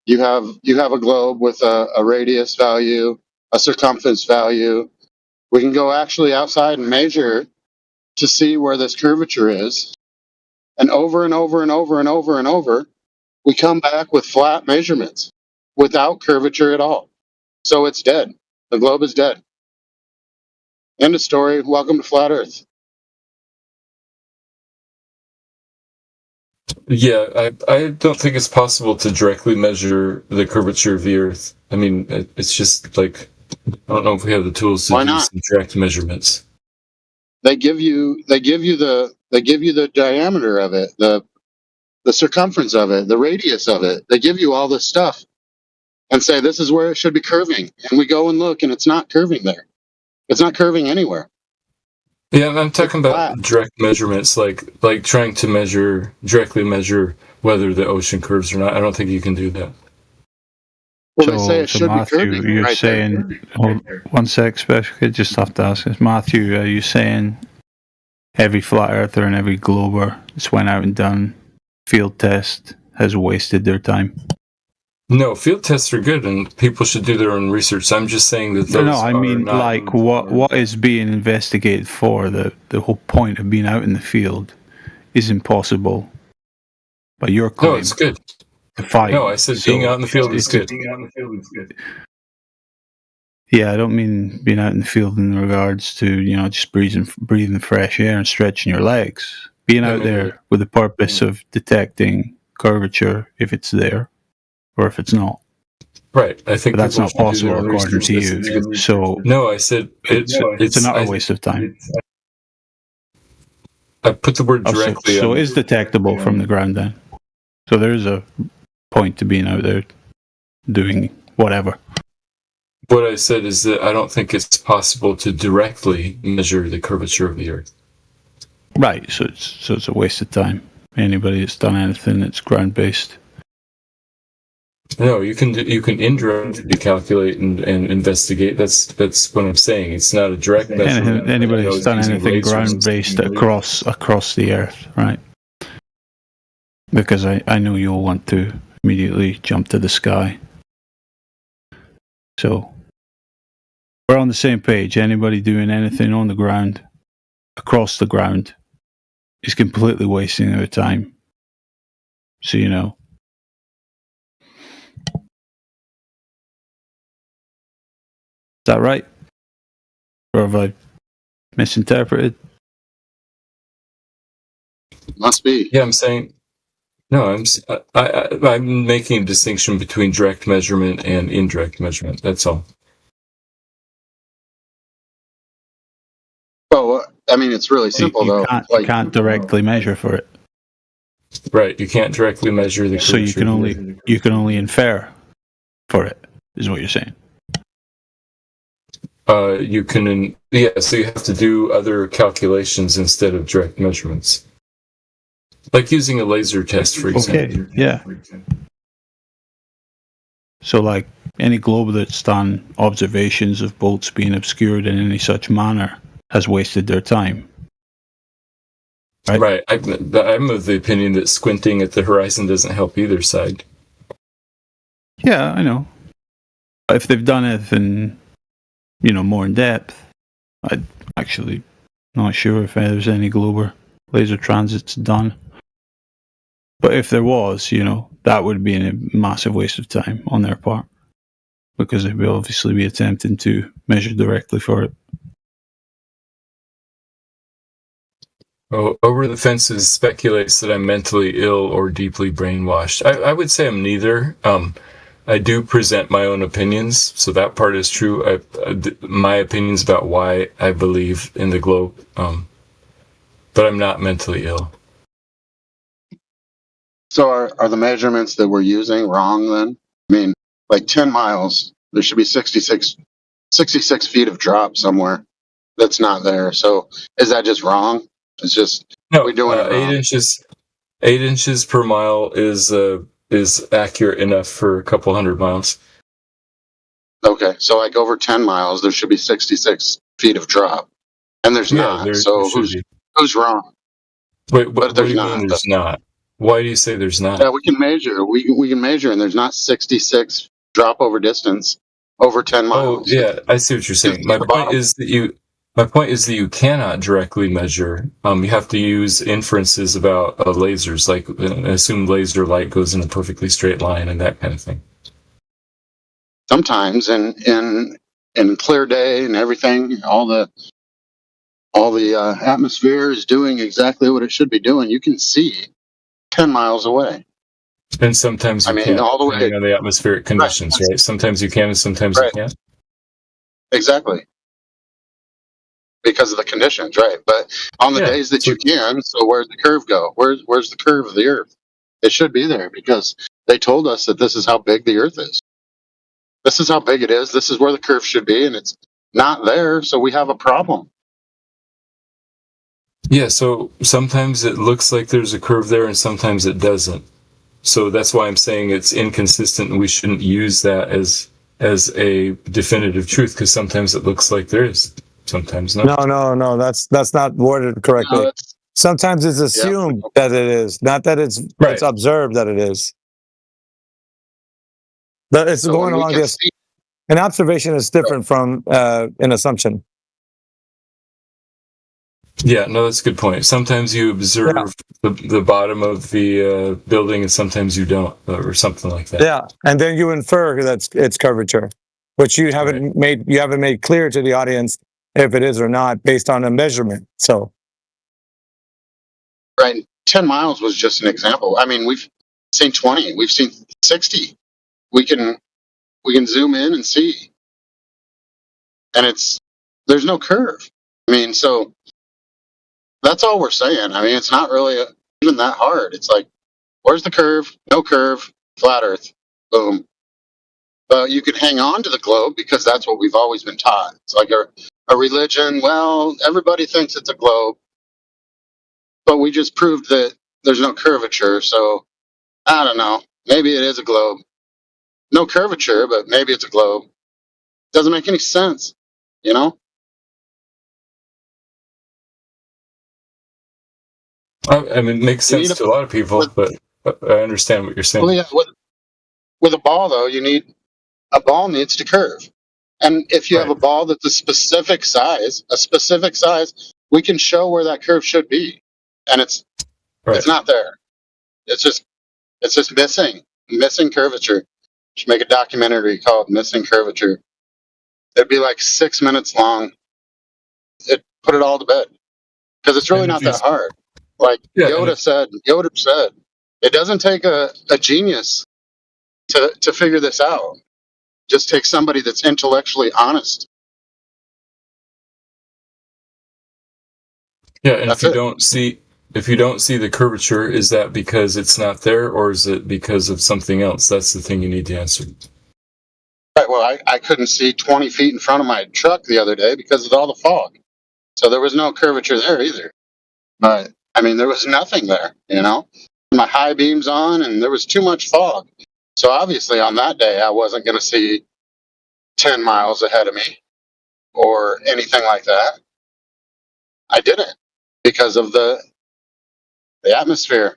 you have a globe with a radius value, a circumference value. We can go actually outside and measure to see where this curvature is. And over and over and over and over and over, we come back with flat measurements without curvature at all. So it's dead. The globe is dead. End of story. Welcome to Flat Earth. Yeah, I don't think it's possible to directly measure the curvature of the Earth. I mean, it's just like, I don't know if we have the tools to do some direct measurements. They give you the diameter of it, the circumference of it, the radius of it. They give you all this stuff and say this is where it should be curving. And we go and look and it's not curving there. It's not curving anywhere. Yeah, I'm talking about direct measurements, like trying to directly measure whether the ocean curves or not. I don't think you can do that. Well, they say it should Matthew, be curving. you're Right saying, one sec, Special Kid, just have to ask this. Matthew, are you saying every flat earther and every glober that's went out and done field test has wasted their time? No, field tests are good, and people should do their own research. I'm just saying that those I mean, like, what is being investigated for? The whole point of being out in the field is impossible. But your claim. No, it's good. To fight. No, I said being out in the field is good. Yeah, I don't mean being out in the field in regards to, just breathing fresh air and stretching your legs. Being out there with the purpose of detecting curvature, if it's there, or if it's not. Right. I think but that's not possible according to you. So no, I said it's an utter waste of time. I put the word directly. So it is detectable from the ground then. So there is a point to being out there doing whatever. What I said is that I don't think it's possible to directly measure the curvature of the Earth. Right. So it's a waste of time. Anybody that's done anything that's ground based. No, you can indirectly calculate and investigate. That's what I'm saying. It's not a direct measurement. Anybody that's done anything ground based across the Earth, right? Because I know you'll want to immediately jump to the sky. So we're on the same page. Anybody doing anything on the ground, across the ground, is completely wasting their time. So you know. Is that right? Or have I misinterpreted? Must be. Yeah, I'm saying. No, I'm making a distinction between direct measurement and indirect measurement. That's all. Well, I mean, it's really simple though. You can't directly measure for it. Right, you can't directly measure the. So you can only infer for it. Is what you're saying. You can, so you have to do other calculations instead of direct measurements. Like using a laser test, for example. Okay, yeah. So like any globe that's done observations of bolts being obscured in any such manner has wasted their time. Right. I'm of the opinion that squinting at the horizon doesn't help either side. Yeah, I know. If they've done anything, more in depth, I'm actually not sure if there's any glober laser transits done. But if there was, that would be a massive waste of time on their part. because they will obviously be attempting to measure directly for it. Oh, Over the Fences speculates that I'm mentally ill or deeply brainwashed. I would say I'm neither. I do present my own opinions, so that part is true. My opinions about why I believe in the globe, but I'm not mentally ill. So are the measurements that we're using wrong then? I mean, like 10 miles, there should be 66 feet of drop somewhere that's not there. So is that just wrong? It's just, No, we're doing it wrong. 8 inches per mile is accurate enough for a couple hundred miles. Okay, so like over 10 miles, there should be 66 feet of drop, and there's not. So who's wrong? Wait, what do you mean there's not? Why do you say there's not? Yeah, we can measure. We can measure, and there's not 66 drop over distance over 10 miles. Oh, yeah, I see what you're saying. My point is that you cannot directly measure. You have to use inferences about lasers, like assume laser light goes in a perfectly straight line and that kind of thing. Sometimes in clear day and everything, all the atmosphere is doing exactly what it should be doing. You can see 10 miles away. And sometimes you can't, all the way depending on the atmospheric conditions, right? Sometimes you can and sometimes you can't. Exactly. Because of the conditions, right? But on the days that you can, so where's the curve go? Where's the curve of the Earth? It should be there because they told us that this is how big the Earth is. This is how big it is. This is where the curve should be, and it's not there, so we have a problem. Yeah, so sometimes it looks like there's a curve there and sometimes it doesn't. So that's why I'm saying it's inconsistent and we shouldn't use that as a definitive truth, because sometimes it looks like there is, sometimes not. No, that's not worded correctly. No, sometimes it's assumed that it is, not that it's observed that it is. But it's going along this. An observation is different from an assumption. Yeah, no, that's a good point. Sometimes you observe the bottom of the building, and sometimes you don't, or something like that. Yeah, and then you infer that it's curvature, which you haven't made clear to the audience if it is or not based on a measurement. So, right, 10 miles was just an example. I mean, we've seen 20, we've seen 60. We can zoom in and see, and there's no curve. I mean, so. That's all we're saying. I mean, it's not really even that hard. It's like, where's the curve? No curve, flat Earth, boom. But you can hang on to the globe because that's what we've always been taught. It's like a religion. Well, everybody thinks it's a globe, but we just proved that there's no curvature. So I don't know. Maybe it is a globe. No curvature, but maybe it's a globe. Doesn't make any sense, you know? I mean, it makes sense to a lot of people, but I understand what you're saying. Well, yeah, with a ball, though, a ball needs to curve. And if you have a ball that's a specific size, we can show where that curve should be. And it's not there. It's just missing curvature. Should make a documentary called Missing Curvature. It'd be like 6 minutes long. It put it all to bed. Because it's really not that hard. Like Yoda said, it doesn't take a genius to figure this out. Just take somebody that's intellectually honest. Yeah, and if you don't see the curvature, is that because it's not there, or is it because of something else? That's the thing you need to answer. Right. Well, I couldn't see 20 feet in front of my truck the other day because of all the fog. So there was no curvature there either. But I mean, there was nothing there, you know. My high beams on, and there was too much fog. So obviously, on that day, I wasn't going to see 10 miles ahead of me or anything like that. I didn't because of the atmosphere,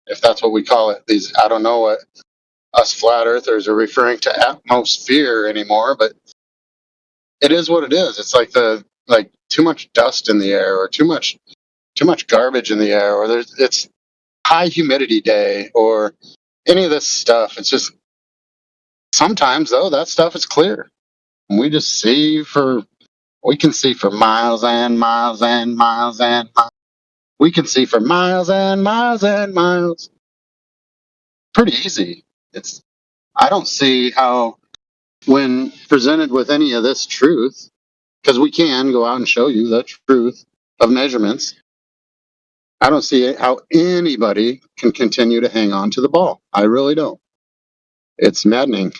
if that's what we call it. I don't know what us flat earthers are referring to atmosphere anymore, but it is what it is. It's like too much dust in the air, or too much garbage in the air, or it's high humidity day, or any of this stuff. It's just Sometimes though, that stuff is clear. We can see for miles and miles and miles and miles. We can see for miles and miles and miles. Pretty easy. I don't see how, when presented with any of this truth, because we can go out and show you the truth of measurements, I don't see how anybody can continue to hang on to the ball. I really don't. It's maddening.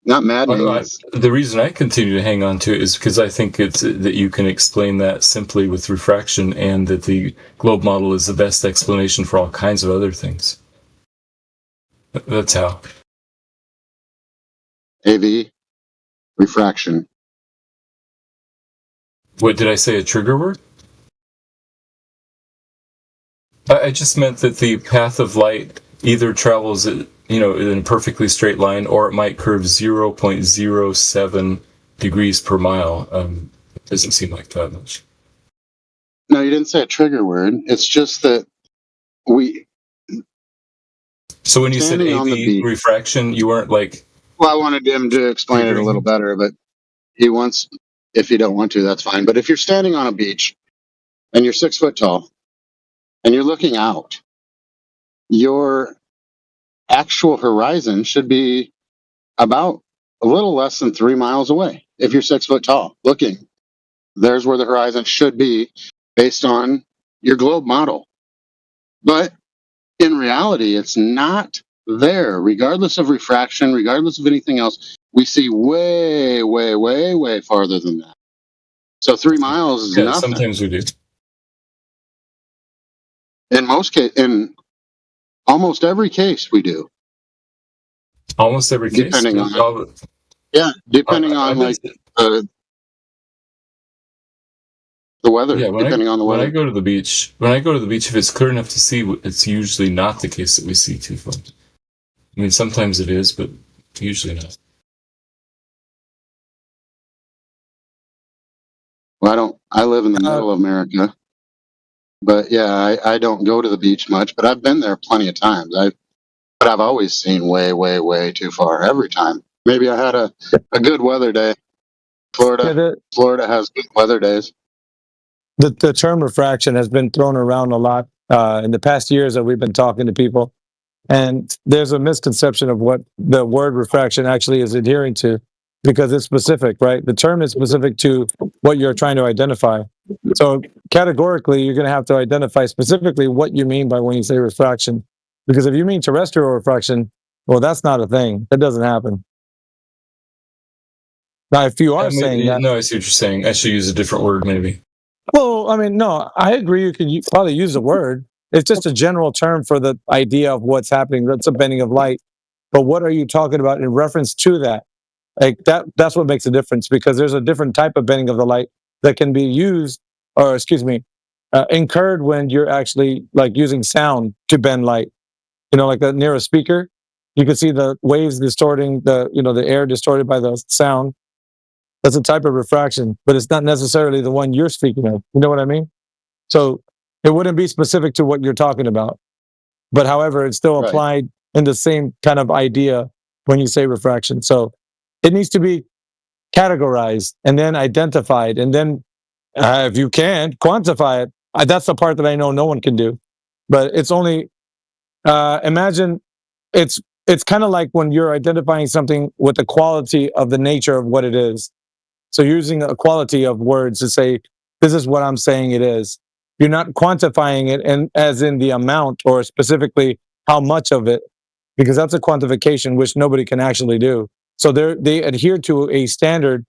Not maddening. The reason I continue to hang on to it is because I think it's that you can explain that simply with refraction, and that the globe model is the best explanation for all kinds of other things. That's how. AV, refraction. What did I say? A trigger word? I just meant that the path of light either travels, in a perfectly straight line, or it might curve 0.07 degrees per mile. It doesn't seem like that much. No, you didn't say a trigger word. It's just that So when you said AV refraction, you weren't like... Well, I wanted him to explain it a little better, but he wants, if you don't want to, that's fine. But if you're standing on a beach and you're 6 foot tall and you're looking out, your actual horizon should be about a little less than 3 miles away. If you're 6 foot tall looking, there's where the horizon should be based on your globe model. But in reality, it's not there. Regardless of refraction, regardless of anything else, we see way, way, way, way farther than that. So 3 miles is nothing. Sometimes we do. In almost every case, we do. Almost every case? Depending on the weather. Yeah, depending on the weather. When I go to the beach, if it's clear enough to see, it's usually not the case that we see too far. I mean, sometimes it is, but usually not. Well, I live in the middle of America, but yeah, I don't go to the beach much, but I've been there plenty of times. But I've always seen way, way, way too far every time. Maybe I had a good weather day. Florida has good weather days. The term refraction has been thrown around a lot in the past years that we've been talking to people. And there's a misconception of what the word refraction actually is adhering to, because it's specific, right? The term is specific to what you're trying to identify. So categorically, you're going to have to identify specifically what you mean by when you say refraction. Because if you mean terrestrial refraction, well, that's not a thing. That doesn't happen. Now, if you are saying that... No, I see what you're saying. I should use a different word, maybe. Well, I mean, no, I agree. You can probably use the word. It's just a general term for the idea of what's happening. That's a bending of light. But what are you talking about in reference to that? Like that's what makes a difference, because there's a different type of bending of the light that can be used, or incurred when you're actually like using sound to bend light. Like near a speaker, you can see the waves distorting the air distorted by the sound. That's a type of refraction, but it's not necessarily the one you're speaking of. You know what I mean? So it wouldn't be specific to what you're talking about. But however, it's still applied in the same kind of idea when you say refraction. So it needs to be categorized and then identified. And then if you can quantify it, that's the part that I know no one can do. But it's only, imagine it's kind of like when you're identifying something with the quality of the nature of what it is. So using a quality of words to say, this is what I'm saying it is. You're not quantifying it and as in the amount or specifically how much of it, because that's a quantification which nobody can actually do. So they adhere to a standard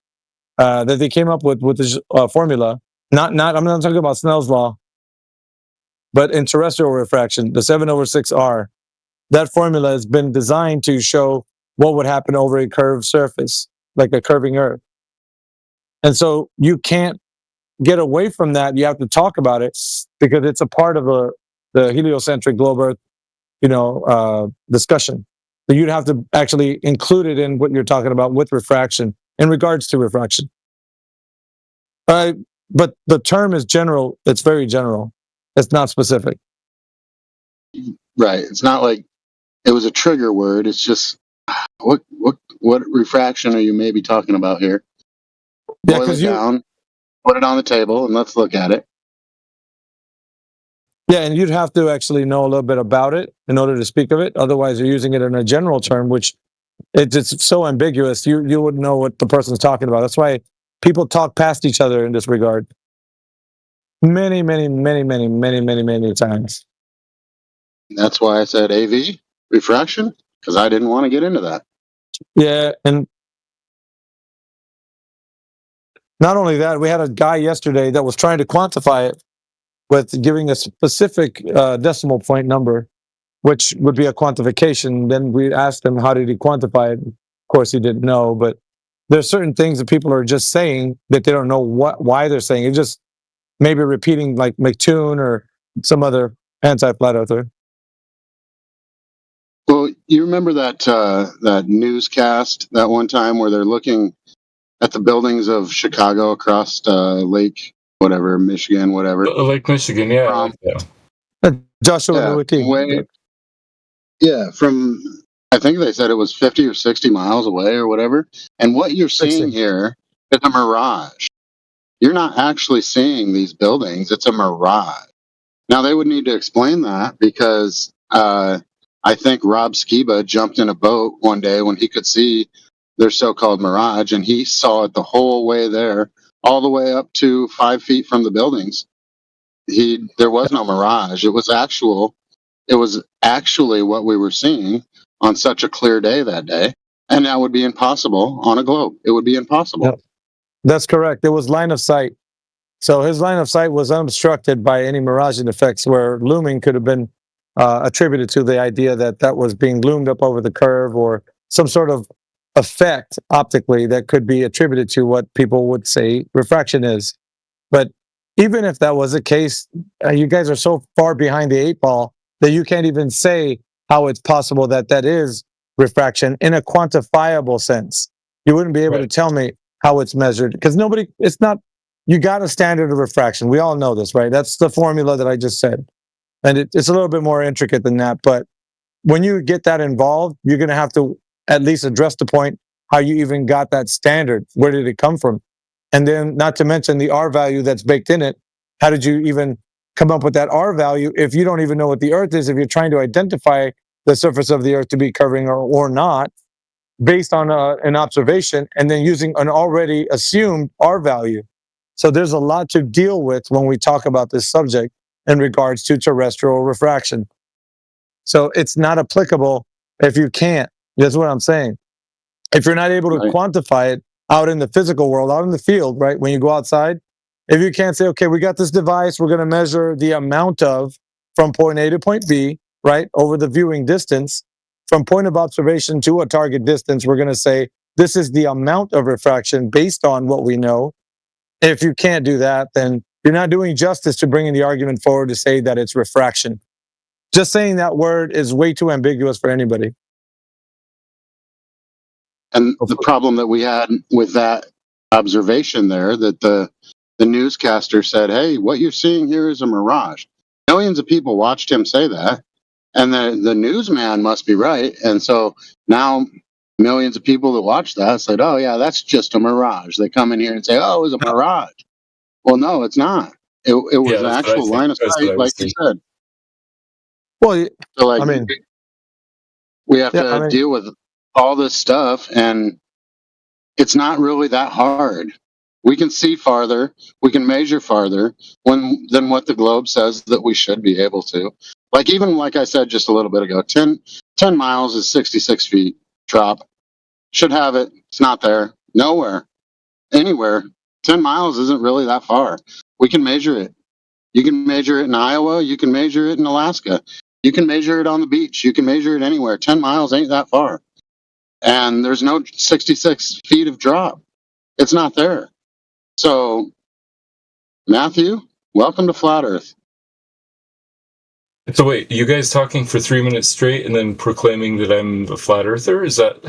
that they came up with this formula. I'm not talking about Snell's law, but in terrestrial refraction, the 7/6R, that formula has been designed to show what would happen over a curved surface, like a curving Earth. And so you can't get away from that. You have to talk about it because it's a part of the heliocentric globe Earth, discussion. So you'd have to actually include it in what you're talking about with refraction, in regards to refraction. But the term is general. It's very general. It's not specific. Right. It's not like it was a trigger word. It's just what what refraction are you maybe talking about here? Yeah, Boil it because down, put it on the table, and let's look at it. yeah, and you'd have to actually know a little bit about it in order to speak of it. Otherwise, you're using it in a general term, which it's so ambiguous. You wouldn't know what the person's talking about. That's why people talk past each other in this regard. Many times. That's why I said AV refraction, because I didn't want to get into that. Yeah, and not only that, we had a guy yesterday that was trying to quantify it with giving a specific decimal point number, which would be a quantification. Then we asked him, how did he quantify it? Of course, he didn't know, but there's certain things that people are just saying that they don't know why they're saying it. Just maybe repeating like McToon or some other anti-flat earther. Well, you remember that that newscast that one time where they're looking at the buildings of Chicago across Lake, whatever, Michigan, whatever. Lake Michigan, yeah. Joshua Nowicki. Yeah, from I think they said it was 50 or 60 miles away or whatever. And what you're seeing here is a mirage. You're not actually seeing these buildings. It's a mirage. Now, they would need to explain that because I think Rob Skiba jumped in a boat one day when he could see their so-called mirage, and he saw it the whole way there, all the way up to 5 feet from the buildings. There was no mirage. It was actually what we were seeing on such a clear day that day, and that would be impossible on a globe. It would be impossible. Yep. That's correct. It was line of sight. So his line of sight was unobstructed by any miraging effects, where looming could have been attributed to the idea that was being loomed up over the curve, or some sort of effect optically that could be attributed to what people would say refraction is. But even if that was the case, you guys are so far behind the 8 ball that you can't even say how it's possible that is refraction in a quantifiable sense. You wouldn't be able to tell me how it's measured, because it's not, you got a standard of refraction. We all know this, right? That's the formula that I just said. And it's a little bit more intricate than that. But when you get that involved, you're going to have to at least address the point how you even got that standard. Where did it come from? And then not to mention the R value that's baked in it. How did you even come up with that R value if you don't even know what the Earth is, if you're trying to identify the surface of the Earth to be covering or not, based on an observation, and then using an already assumed R value. So there's a lot to deal with when we talk about this subject in regards to terrestrial refraction. So it's not applicable if you can't. That's what I'm saying. If you're not able to quantify it out in the physical world, out in the field, right, when you go outside, if you can't say, okay, we got this device, we're going to measure the amount of from point A to point B, right, over the viewing distance, from point of observation to a target distance, we're going to say this is the amount of refraction based on what we know. If you can't do that, then you're not doing justice to bringing the argument forward to say that it's refraction. Just saying that word is way too ambiguous for anybody. And the problem that we had with that observation there, that the newscaster said, hey, what you're seeing here is a mirage. Millions of people watched him say that, and the newsman must be right. And so now millions of people that watched that said, oh, yeah, that's just a mirage. They come in here and say, oh, it was a mirage. Well, no, it's not. It was an actual line of sight, like you said. Well, so, like, I mean, we have to deal with all this stuff, and it's not really that hard. We can see farther, we can measure farther than what the globe says that we should be able to. Like, even like I said just a little bit ago, 10 miles is 66 feet drop. Should have it. It's not there. Nowhere. Anywhere. 10 miles isn't really that far. We can measure it. You can measure it in Iowa. You can measure it in Alaska. You can measure it on the beach. You can measure it anywhere. 10 miles ain't that far. And there's no 66 feet of drop. It's not there. So, Matthew, welcome to Flat Earth. So wait, you guys talking for 3 minutes straight and then proclaiming that I'm a flat earther? Is that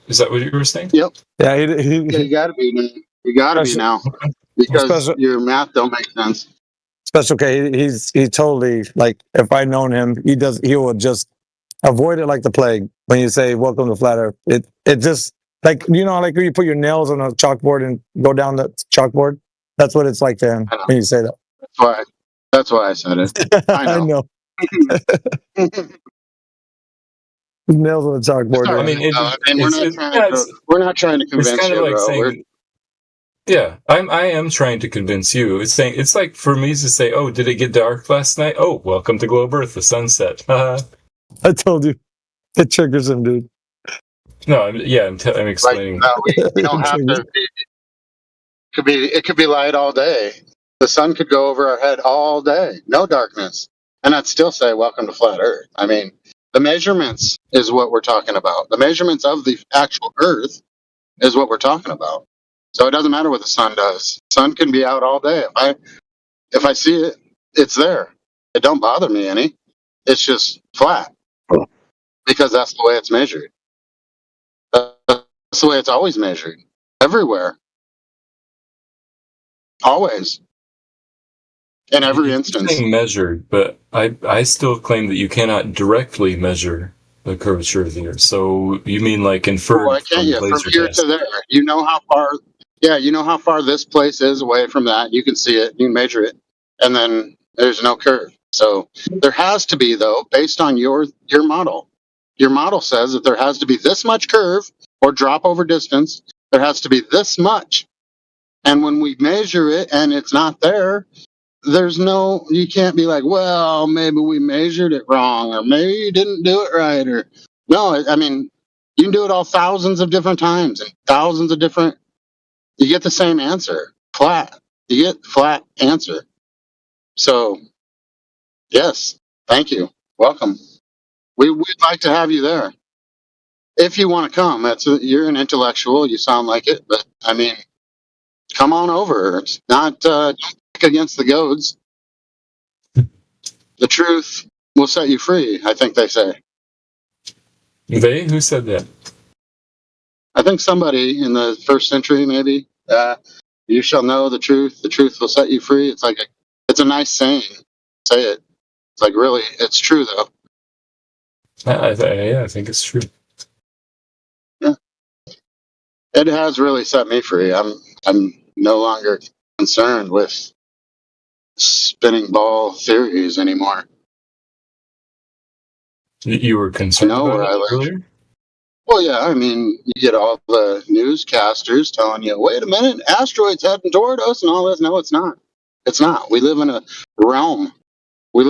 what you were saying? Yep. Yeah, you gotta be now. You gotta be now. Because your math don't make sense. Special K, he totally, like, if I'd known him, he will just avoid it like the plague when you say welcome to Flat Earth. It just Like, you know, like when you put your nails on a chalkboard and go down the chalkboard. That's what it's like to him when you say that. That's why I said it. I know. Nails on the chalkboard. I mean, we're not trying to convince it's kind of you, like bro. saying, yeah, I am trying to convince you. It's saying it's like for me to say, oh, did it get dark last night? Oh, welcome to Globe Earth, the sunset. I told you, it triggers him, dude. No, I'm explaining. No, we don't have to. It could be light all day. The sun could go over our head all day, no darkness, and I'd still say, "Welcome to flat Earth." I mean, the measurements is what we're talking about. The measurements of the actual Earth is what we're talking about. So it doesn't matter what the sun does. Sun can be out all day. If I see it, it's there. It don't bother me any. It's just flat because that's the way it's measured. That's the way it's always measured everywhere. Always. In every instance. Saying measured, but I still claim that you cannot directly measure the curvature of the Earth. So you mean like inferred why can't you? From here to there. You know how far. Yeah, you know how far this place is away from that. You can see it. You can measure it, and then there's no curve. So there has to be, though, based on your model. Your model says that there has to be this much curve or drop over distance. There has to be this much. And when we measure it and it's not there, you can't be like, well, maybe we measured it wrong, or maybe you didn't do it right, or no. I mean, you can do it all thousands of different times and thousands of different. You get the same answer, flat. You get flat answer. So, yes, thank you, welcome. We'd like to have you there if you want to come. You're an intellectual. You sound like it, but I mean, come on over. It's not don't pick against the goads. The truth will set you free, I think they say. They? Who said that? I think somebody in the 1st century, maybe. You shall know the truth will set you free. It's a nice saying. Say it. It's like, really, it's true, though. I think it's true. Yeah. It has really set me free. I'm no longer concerned with spinning ball theories anymore. You were concerned about it earlier? Well, yeah, I mean, you get all the newscasters telling you, wait a minute, asteroids heading toward us and all this. No, it's not. It's not. We live in a realm. We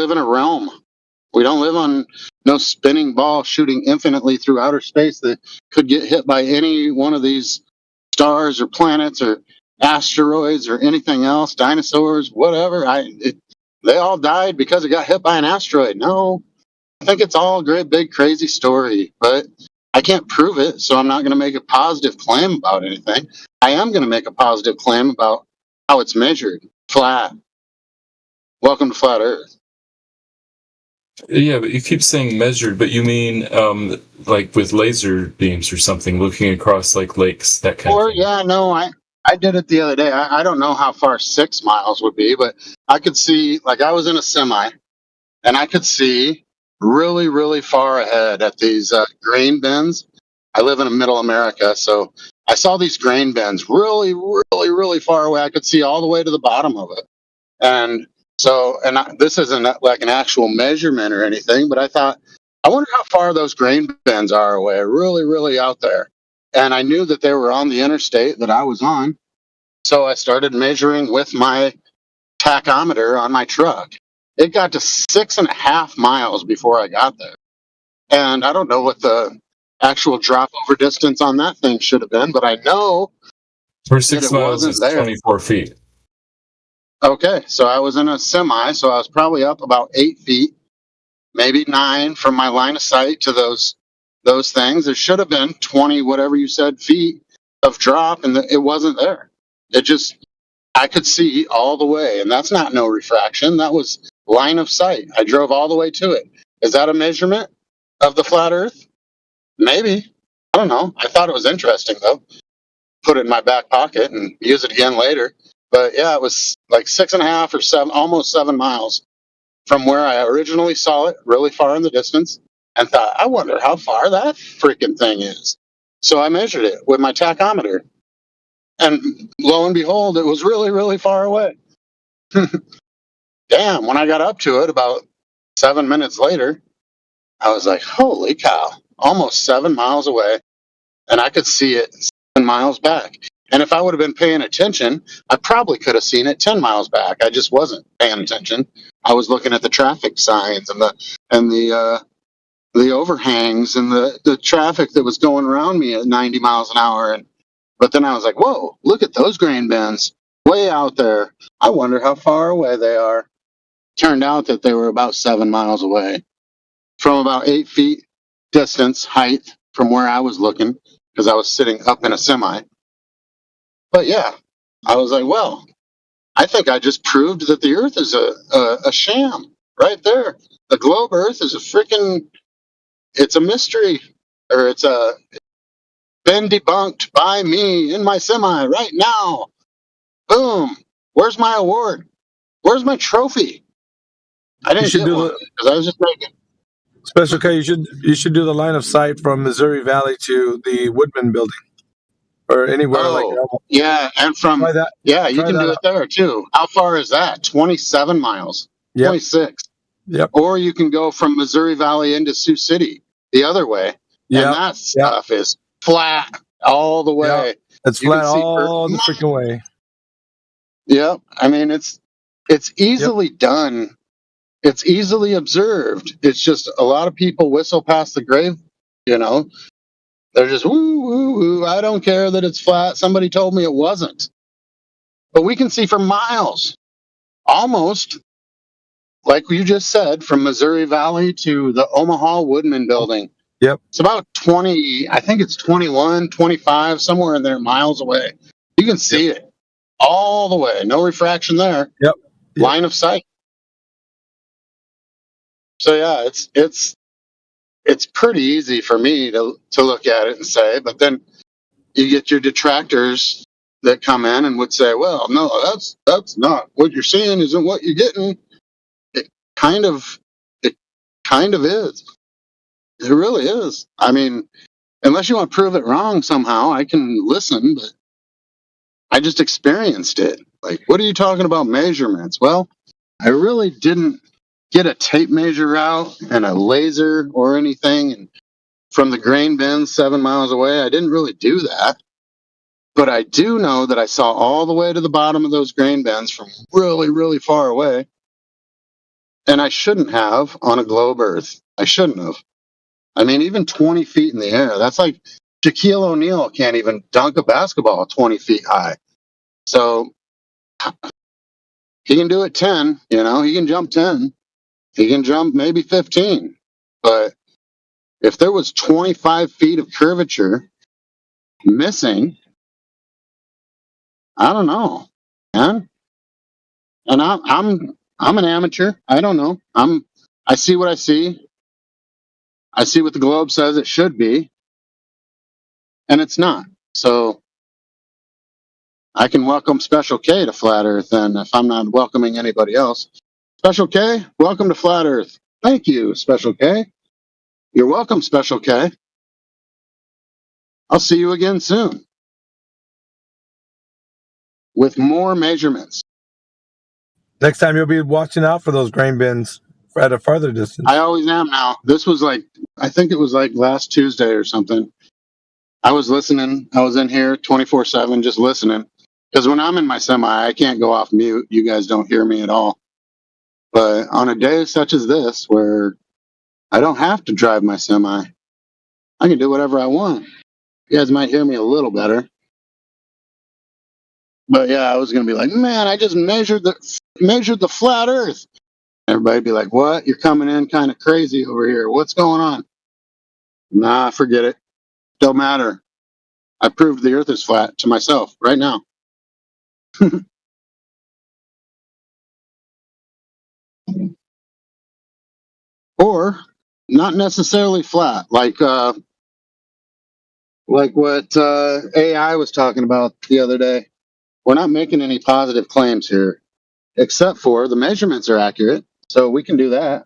don't live on no spinning ball shooting infinitely through outer space that could get hit by any one of these stars or planets or asteroids or anything else, dinosaurs, whatever. They all died because it got hit by an asteroid. No, I think it's all a great, big, crazy story, but I can't prove it, so I'm not going to make a positive claim about anything. I am going to make a positive claim about how it's measured. Flat. Welcome to Flat Earth. Yeah, but you keep saying measured, but you mean like with laser beams or something, looking across like lakes, that kind of thing. Yeah, no, I did it the other day. I don't know how far 6 miles would be, but I could see, like I was in a semi, and I could see really, really far ahead at these grain bins. I live in middle America, so I saw these grain bins really, really, really far away. I could see all the way to the bottom of it. And so, this isn't like an actual measurement or anything, but I thought, I wonder how far those grain bins are away, really, really out there. And I knew that they were on the interstate that I was on. So I started measuring with my tachometer on my truck. It got to 6.5 miles before I got there. And I don't know what the actual drop over distance on that thing should have been, but I know for 6 miles is 24 feet. Okay, so I was in a semi, so I was probably up about 8 feet, maybe 9 from my line of sight to those things. There should have been 20, whatever you said, feet of drop, and it wasn't there. I could see all the way, and that's not no refraction. That was line of sight. I drove all the way to it. Is that a measurement of the flat Earth? Maybe. I don't know. I thought it was interesting, though. Put it in my back pocket and use it again later. But yeah, it was like 6.5 or 7, almost 7 miles from where I originally saw it, really far in the distance, and thought, I wonder how far that freaking thing is. So I measured it with my tachometer. And lo and behold, it was really, really far away. Damn, when I got up to it about 7 minutes later, I was like, holy cow, almost 7 miles away. And I could see it 7 miles back. And if I would have been paying attention, I probably could have seen it 10 miles back. I just wasn't paying attention. I was looking at the traffic signs and the overhangs and the traffic that was going around me at 90 miles an hour. But then I was like, whoa, look at those grain bins way out there. I wonder how far away they are. Turned out that they were about 7 miles away from about 8 feet distance, height from where I was looking, because I was sitting up in a semi. But yeah, I was like, well, I think I just proved that the Earth is a sham right there. The globe Earth is it's a mystery, or it's been debunked by me in my semi right now. Boom. Where's my award? Where's my trophy? I didn't get one because I was just making. Special K, you should do the line of sight from Missouri Valley to the Woodman Building, or anywhere like that. Yeah, and from Try that. Yeah, you Try can that do it there too. How far is that? 27 miles. Yep. 26. Yep. Or you can go from Missouri Valley into Sioux City the other way, Yep. and that stuff is flat all the way. Yep. It's You flat can see all the freaking way. Yep. I mean, it's easily done. It's easily observed. It's just a lot of people whistle past the grave, you know. They're just woo woo woo. I don't care that it's flat. Somebody told me it wasn't. But we can see for miles, almost like you just said, from Missouri Valley to the Omaha Woodman Building. Yep. It's about 20, I think it's 21, 25, somewhere in there, miles away. You can see it all the way. No refraction there. Yep. Line of sight. So yeah, it's pretty easy for me to look at it and say, but then you get your detractors that come in and would say, well, no, that's not what you're seeing isn't what you're getting. It kind of is. It really is. I mean, unless you want to prove it wrong somehow, I can listen, but I just experienced it. Like, what are you talking about measurements? Well, I really didn't get a tape measure out and a laser or anything and from the grain bin 7 miles away. I didn't really do that. But I do know that I saw all the way to the bottom of those grain bins from really, really far away. And I shouldn't have on a globe Earth. I shouldn't have. I mean, even 20 feet in the air, that's like Shaquille O'Neal can't even dunk a basketball 20 feet high. So he can do it 10, you know, he can jump 10. He can jump maybe 15. But if there was 25 feet of curvature missing, I don't know, man. And I'm an amateur. I don't know. I see what I see. I see what the globe says it should be, and it's not. So I can welcome Special K to Flat Earth, then if I'm not welcoming anybody else. Special K, welcome to Flat Earth. Thank you, Special K. You're welcome, Special K. I'll see you again soon with more measurements. Next time you'll be watching out for those grain bins at a farther distance. I always am now. This was like, I think it was like last Tuesday or something. I was listening. I was in here 24/7 just listening. Because when I'm in my semi, I can't go off mute. You guys don't hear me at all. But on a day such as this, where I don't have to drive my semi, I can do whatever I want. You guys might hear me a little better. But yeah, I was going to be like, man, I just measured the flat Earth. Everybody'd be like, what? You're coming in kind of crazy over here. What's going on? Nah, forget it. Don't matter. I proved the Earth is flat to myself right now. Or not necessarily flat, like what AI was talking about the other day. We're not making any positive claims here, except for the measurements are accurate, so we can do that.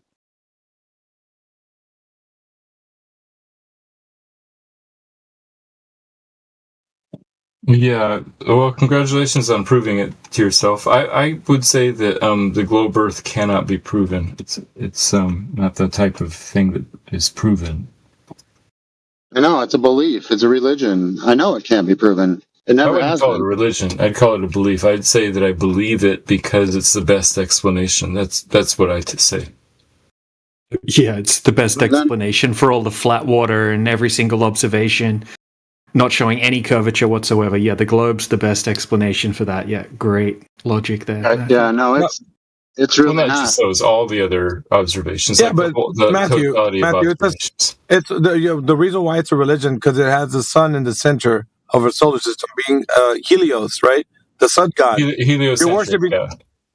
Yeah, well, congratulations on proving it to yourself. I would say that the globe Earth cannot be proven. It's not the type of thing that is proven. I know, it's a belief. It's a religion. I know it can't be proven. It never I wouldn't has call been. it a religion. I'd call it a belief. I'd say that I believe it because it's the best explanation. That's what I'd say. Yeah, it's the best explanation for all the flat water and every single observation not showing any curvature whatsoever. Yeah, the globe's the best explanation for that. Yeah, great logic there. Yeah, no, it's really not not. just those, all the other observations. Yeah, like but the Matthew, totality of observations. it's the reason why it's a religion because it has the sun in the center of a solar system, being Helios, right? The sun god. Heliocentric, You're worshiping.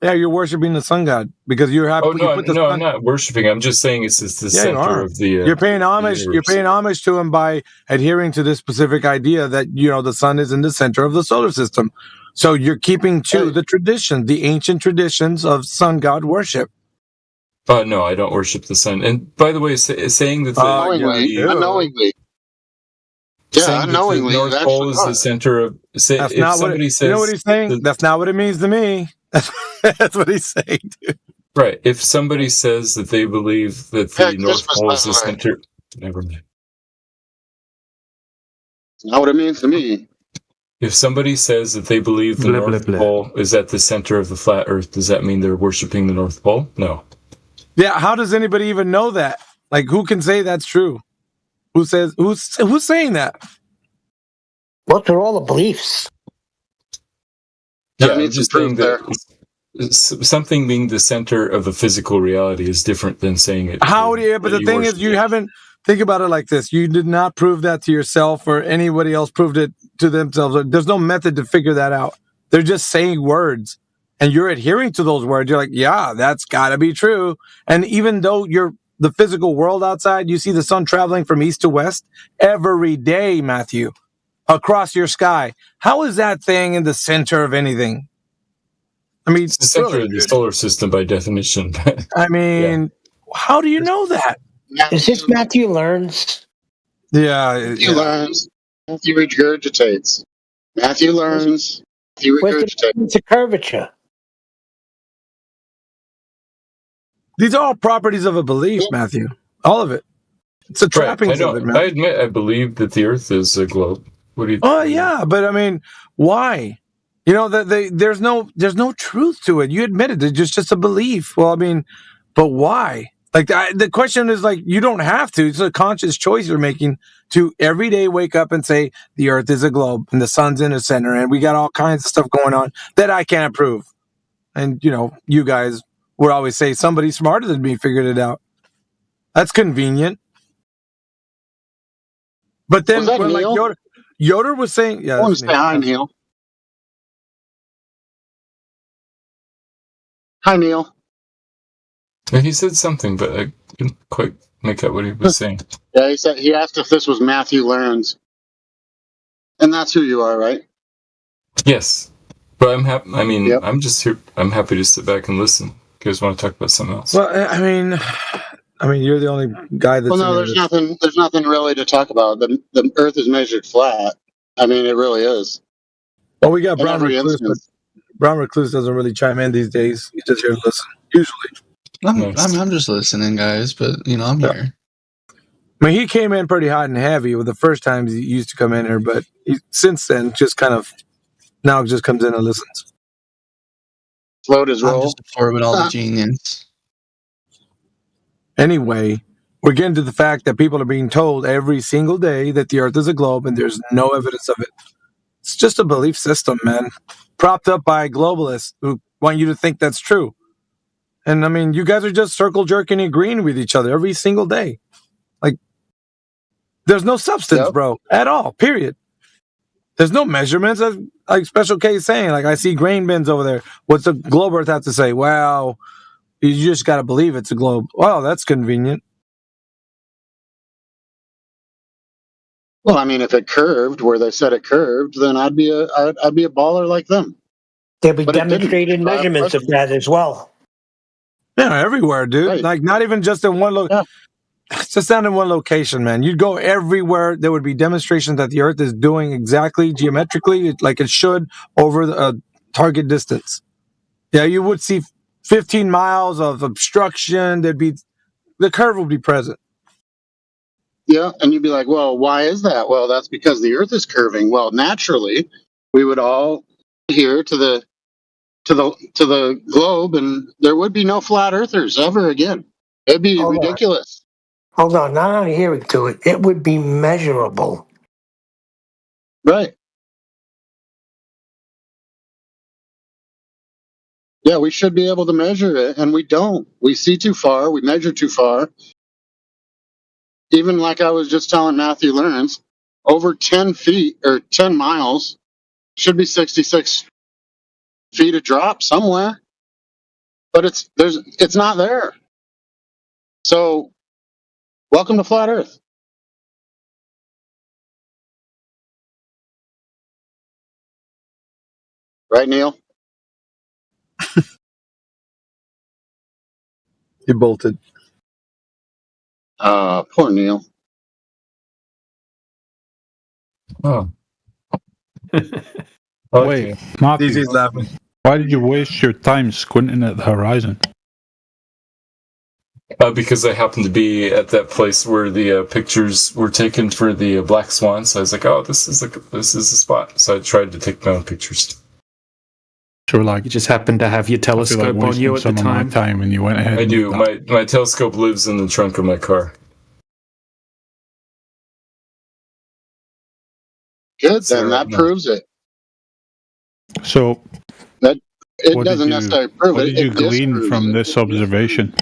Yeah, you're worshiping the sun god because you have. Oh no, I'm not worshiping. I'm just saying it's the center of the. You're paying homage. You're paying homage to him by adhering to this specific idea that the sun is in the center of the solar system. So you're keeping to the tradition, the ancient traditions of sun god worship. No, I don't worship the sun. And by the way, saying that unknowingly. Yeah, unknowingly. The North Pole is the center of. That's not what you know what he's saying. That's not what it means to me. That's what he's saying, dude. Right. If somebody says that they believe that the North Pole is the center, never mind. Not what it means to me. If somebody says that they believe the North Pole is at the center of the flat Earth, does that mean they're worshiping the North Pole? No. Yeah. How does anybody even know that? Like, who can say that's true? Who's saying that? Well, they're all the beliefs. Yeah, I'm just saying that something being the center of a physical reality is different than saying it. But the thing is, you haven't. Think about it like this. You did not prove that to yourself or anybody else proved it to themselves. There's no method to figure that out. They're just saying words and you're adhering to those words. You're like, yeah, that's gotta be true. And even though you're the physical world outside, you see the sun traveling from east to west every day, Matthew, across your sky. How is that thing in the center of anything? I mean, it's the center of the solar system by definition. I mean, how do you know that? Is this Matthew Learns? Yeah. Matthew learns. Matthew regurgitates. Matthew learns. Matthew regurgitates. It's a curvature. These are all properties of a belief, Matthew. All of it. It's a trappings of it, man. I admit I believe that the Earth is a globe. What do you think? Oh, yeah, but I mean, why? There's no truth to it. You admit it. It's just a belief. Well, I mean, but why? Like, the question is, like, you don't have to. It's a conscious choice you're making to every day wake up and say the Earth is a globe and the sun's in the center and we got all kinds of stuff going on that I can't prove. And, you guys would always say somebody smarter than me figured it out. That's convenient. But then when like Yoder was saying, yeah, I want to say hi, Neil. Hi, Neil. Yeah, he said something, but I didn't quite make out what he was saying. Yeah, he asked if this was Matthew Learns, and that's who you are, right? Yes, but I'm happy. I mean, I'm just here. I'm happy to sit back and listen. You guys want to talk about something else? Well, I mean, you're the only guy that's. Well, no, there's nothing. There's nothing really to talk about. The Earth is measured flat. I mean, it really is. Well, we got Brown Recluse, but Brown Recluse doesn't really chime in these days. He's just here to listen, usually. I'm just listening, guys, but I'm here. I mean, he came in pretty hot and heavy with the first time he used to come in here, but since then, just kind of now just comes in and listens. Float his roll. I'm just absorbing all the genius. Anyway, we're getting to the fact that people are being told every single day that the Earth is a globe, and there's no evidence of it. It's just a belief system, man, propped up by globalists who want you to think that's true. And I mean, you guys are just circle jerking and agreeing with each other every single day. Like, there's no substance, bro, at all, period. There's no measurements. Like Special K is saying, like, I see grain bins over there. What's the globe Earth have to say? Well, you just got to believe it's a globe. Well, that's convenient. Well, I mean, if it curved where they said it curved, then I'd be a baller like them. There'll be demonstrated measurements of that as well. Yeah, everywhere, dude. Right. Like, not even just in one look. Yeah. It's just not in one location, man. You'd go everywhere. There would be demonstrations that the Earth is doing exactly geometrically like it should over the target distance. Yeah, you would see 15 miles of obstruction. The curve would be present. Yeah, and you'd be like, well, why is that? Well, that's because the Earth is curving. Well, naturally, we would all adhere to the globe, and there would be no flat earthers ever again. It'd be ridiculous. Hold on, not adhering to it. It would be measurable. Right. Yeah, we should be able to measure it, and we don't. We see too far. We measure too far. Even like I was just telling Matthew Lawrence, over 10 feet or 10 miles should be 66 feet of drop somewhere, but it's not there. So, welcome to Flat Earth. Right, Neil? He bolted. Poor Neil. Oh. Wait, Matthew, DZ's laughing. why did you waste your time squinting at the horizon? Because I happened to be at that place where the pictures were taken for the black swan, so I was like, "Oh, this is the spot." So I tried to take my own pictures. So, like, You just happened to have your I feel like telescope on wasting you at the some of my time. time, and you went ahead. I and do. did that. My telescope lives in the trunk of my car. Good, So then right that now- proves it. So, It what doesn't did you, necessarily prove what it. did you It glean disproves from it. this observation?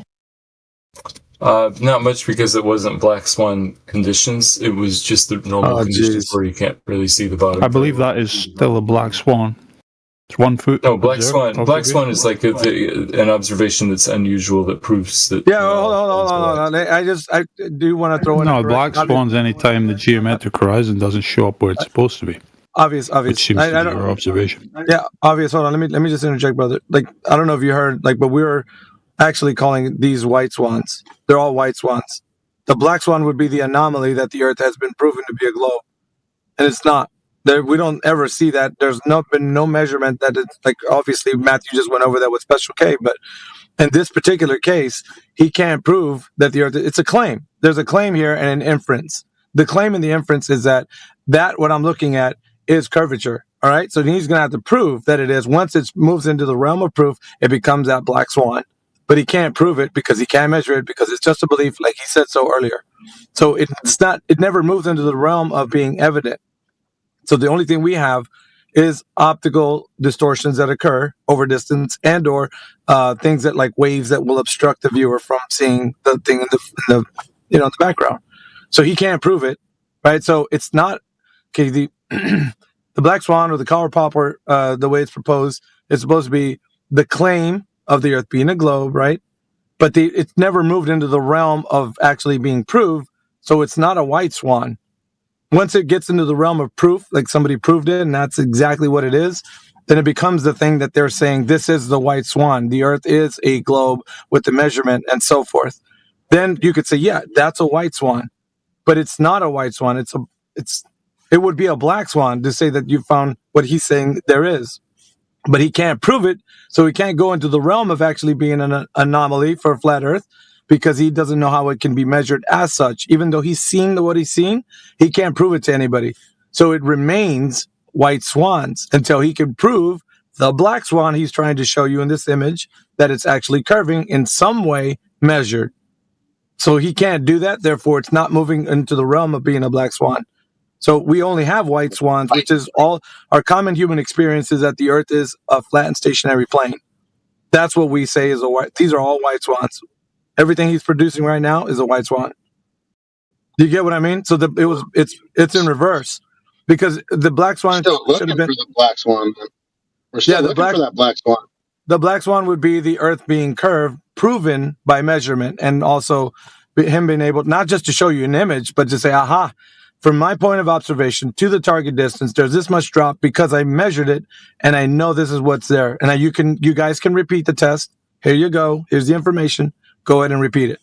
Not much, because it wasn't black swan conditions. It was just the normal Oh, conditions jeez. where you can't really see the bottom. I believe that is still a black swan. It's 1 foot. No, black observed swan. Black swan observation. is like an observation that's unusual that proves that. Yeah, hold on. I do want to throw in. No, a black swan's anytime the geometric horizon doesn't show up where it's supposed to be, Obvious. which seems to be your observation. Yeah, obvious. Hold on. Let me just interject, brother. Like, I don't know if you heard, like, but we were actually calling these white swans. They're all white swans. The black swan would be the anomaly that the Earth has been proven to be a globe, and it's not. We don't ever see that. There's been no measurement that it's like. Obviously, Matthew just went over that with Special K, but in this particular case, he can't prove that the Earth. It's a claim. There's a claim here and an inference. The claim and the inference is that what I'm looking at is curvature. All right, so he's going to have to prove that it is. Once it moves into the realm of proof, it becomes that black swan. But he can't prove it because he can't measure it because it's just a belief, like he said so earlier. So it's not. It never moves into the realm of being evident. So the only thing we have is optical distortions that occur over distance, and/or things that like waves that will obstruct the viewer from seeing the thing in the background. So he can't prove it, right? So it's not okay. The the black swan or the collar popper, the way it's proposed, is supposed to be the claim of the Earth being a globe, right? But it's never moved into the realm of actually being proved. So it's not a white swan. Once it gets into the realm of proof, like somebody proved it, and that's exactly what it is, then it becomes the thing that they're saying, this is the white swan. The Earth is a globe with the measurement and so forth. Then you could say, yeah, that's a white swan. But it's not a white swan. It would be a black swan to say that you found what he's saying there is. But he can't prove it, so he can't go into the realm of actually being an anomaly for a flat Earth, because he doesn't know how it can be measured as such. Even though he's seen what he's seen, he can't prove it to anybody. So it remains white swans until he can prove the black swan he's trying to show you in this image, that it's actually curving in some way measured. So he can't do that, therefore it's not moving into the realm of being a black swan. So we only have white swans, which is all our common human experience is that the Earth is a flat and stationary plane. That's what we say is a white. These are all white swans. Everything he's producing right now is a white swan. Do you get what I mean? So it's in reverse, because the black swan Still looking for the black swan. We're still looking for that black swan. The black swan would be the Earth being curved, proven by measurement, and also him being able not just to show you an image, but to say, aha, from my point of observation to the target distance, there's this much drop because I measured it and I know this is what's there. And you guys can repeat the test. Here you go. Here's the information. Go ahead and repeat it.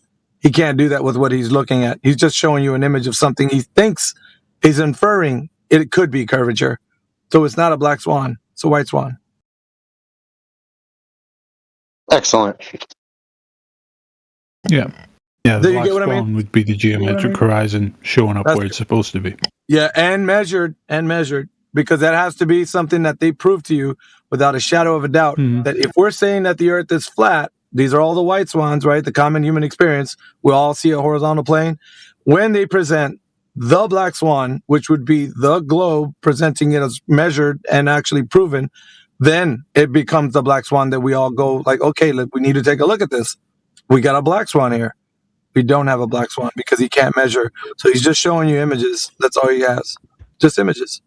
He can't do that with what he's looking at. He's just showing you an image of something he thinks he's inferring it could be curvature. So it's not a black swan. It's a white swan. Excellent. Yeah. Yeah, the Do you black get what I swan mean? would be the geometric horizon showing up That's- where it's supposed to be. Yeah, and measured, because that has to be something that they prove to you without a shadow of a doubt. That if we're saying that the Earth is flat, these are all the white swans, right? The common human experience. We all see a horizontal plane. When they present the black swan, which would be the globe presenting it as measured and actually proven, then it becomes the black swan that we all go like, okay, we need to take a look at this. We got a black swan here. We don't have a black swan because he can't measure. So he's just showing you images. That's all he has. Just images.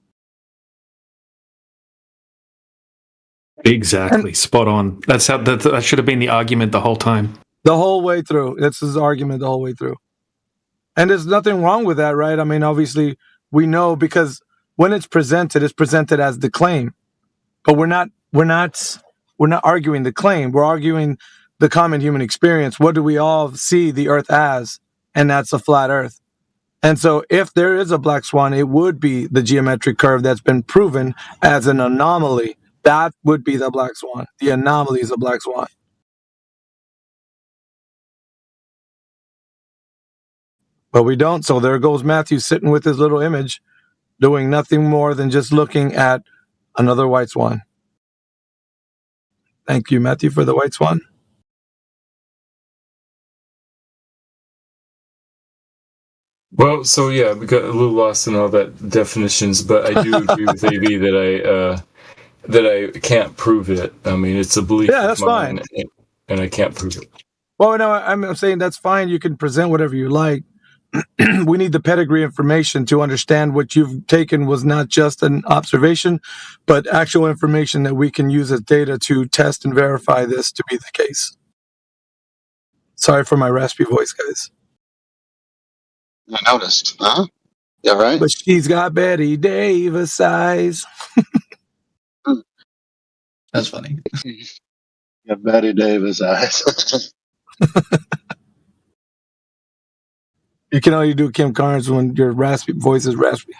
Exactly. Spot on. That's how that should have been the argument the whole time. The whole way through. That's his argument the whole way through. And there's nothing wrong with that, right? I mean, obviously, we know because when it's presented as the claim. But we're not arguing the claim. We're arguing the common human experience. What do we all see the Earth as? And that's a flat Earth. And so if there is a black swan, it would be the geometric curve that's been proven as an anomaly. That would be the black swan. The anomaly is a black swan. But we don't. So there goes Matthew sitting with his little image, doing nothing more than just looking at another white swan. Thank you, Matthew, for the white swan. Well, so yeah, we got a little lost in all that definitions, but I do agree with AV that I can't prove it. I mean, it's a belief. Yeah, that's fine. And I can't prove it. Well, no, I'm saying that's fine. You can present whatever you like. We need the pedigree information to understand what you've taken was not just an observation, but actual information that we can use as data to test and verify this to be the case. Sorry for my raspy voice, guys. I noticed. Huh? Yeah, right? But she's got Betty Davis eyes. That's funny. Yeah, Betty Davis eyes. You can only do Kim Carnes when your raspy voice is raspy.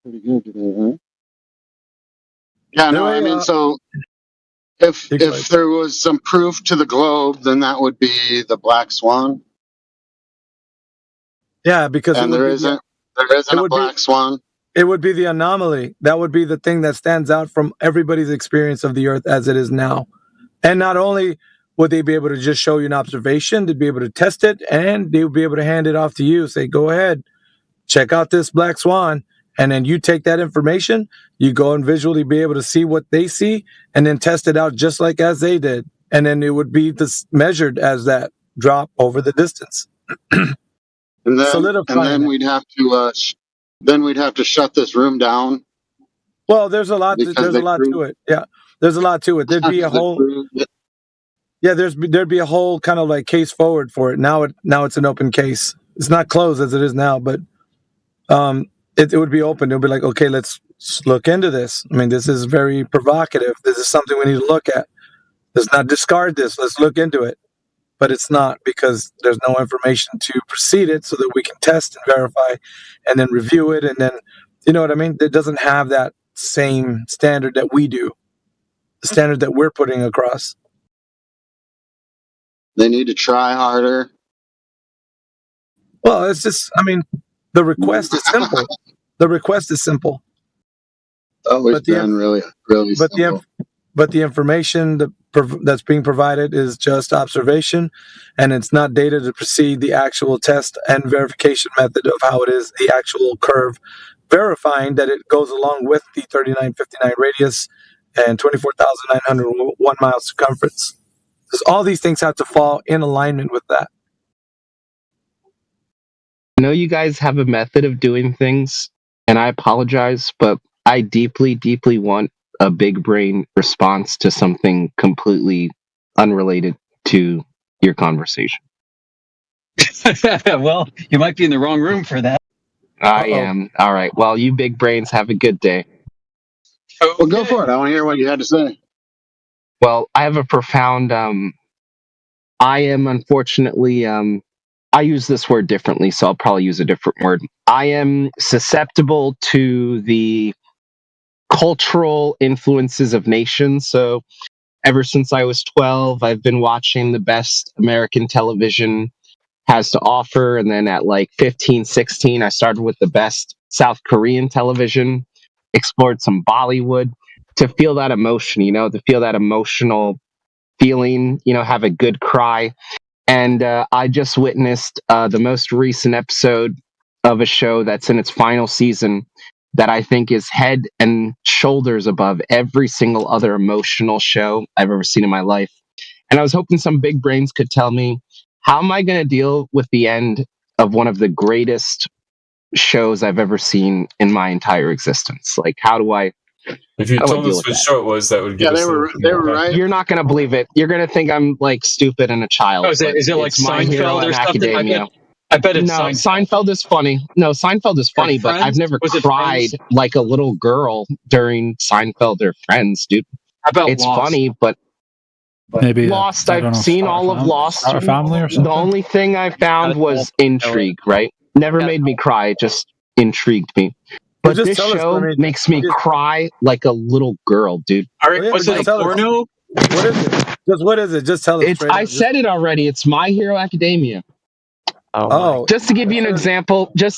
Pretty good today, huh? Yeah, no, I mean, so if there was some proof to the globe, then that would be the black swan. Yeah, because there isn't a black swan. It would be the anomaly. That would be the thing that stands out from everybody's experience of the Earth as it is now. And not only would they be able to just show you an observation, they'd be able to test it, and they would be able to hand it off to you. Say, go ahead, check out this black swan. And then you take that information, you go and visually be able to see what they see, and then test it out just like as they did. And then it would be measured as that drop over the distance. And then we'd have to shut this room down. Well, there's a lot. There's a lot to it. Yeah, there's a lot to it. There'd be a whole. Yeah, there'd be a whole kind of like case forward for it. Now it's an open case. It's not closed as it is now, but it would be open. It would be like, okay, let's look into this. I mean, this is very provocative. This is something we need to look at. Let's not discard this. Let's look into it. But it's not, because there's no information to precede it so that we can test and verify and then review it. And then, you know what I mean? It doesn't have that same standard that we do, the standard that we're putting across. They need to try harder. Well, it's just, I mean, the request is simple. The request is simple. Always been really simple. But the information that's being provided is just observation, and it's not data to precede the actual test and verification method of how it is, the actual curve, verifying that it goes along with the 3959 radius and 24,901 miles circumference. Because all these things have to fall in alignment with that. I know you guys have a method of doing things, and I apologize, but I deeply, deeply want a big brain response to something completely unrelated to your conversation. Well, you might be in the wrong room for that. I am. All right. Well, you big brains have a good day. Okay. Well, go for it. I want to hear what you had to say. Well, I have a profound I am unfortunately, I use this word differently, so I'll probably use a different word. I am susceptible to the cultural influences of nations. So ever since I was 12, I've been watching the best American television has to offer. And then at like 15, 16, I started with the best South Korean television, explored some Bollywood to feel that emotion, to feel that emotional feeling, have a good cry. And I just witnessed the most recent episode of a show that's in its final season that I think is head and shoulders above every single other emotional show I've ever seen in my life. And I was hoping some big brains could tell me, how am I going to deal with the end of one of the greatest shows I've ever seen in my entire existence? Like, how do I? If you told us which show it was, that would give us. They were right. You're not going to believe it. You're going to think I'm like stupid and a child. Oh, is it like Seinfeld or something? Academia. I bet it's Seinfeld is funny. No, Seinfeld is funny, but I've never cried like a little girl during Seinfeld or Friends, dude. How about it's Lost? Funny, but maybe Lost. I've seen all of Lost. Family or something? The only thing I found was intrigue. Right? Never made me cry. Just intrigued me. But this show makes me cry like a little girl, dude. All right, what's it? Porno? What is it? What is it? Just tell us. I said it already. It's My Hero Academia. Oh, just to give you an example. The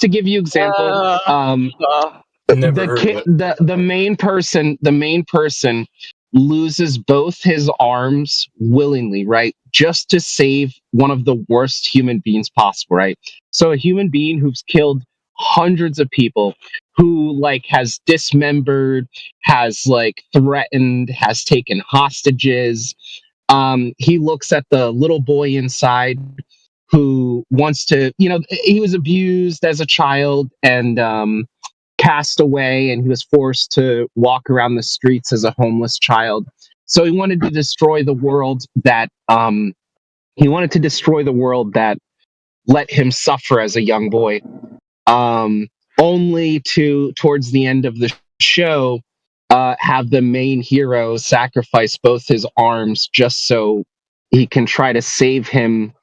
main person loses both his arms willingly, right? Just to save one of the worst human beings possible, right? So a human being who's killed hundreds of people, who like has dismembered, has like threatened, has taken hostages. He looks at the little boy inside who wants to, he was abused as a child and cast away, and he was forced to walk around the streets as a homeless child. So he wanted to destroy the world that let him suffer as a young boy. Only to, towards the end of the show, have the main hero sacrifice both his arms just so he can try to save him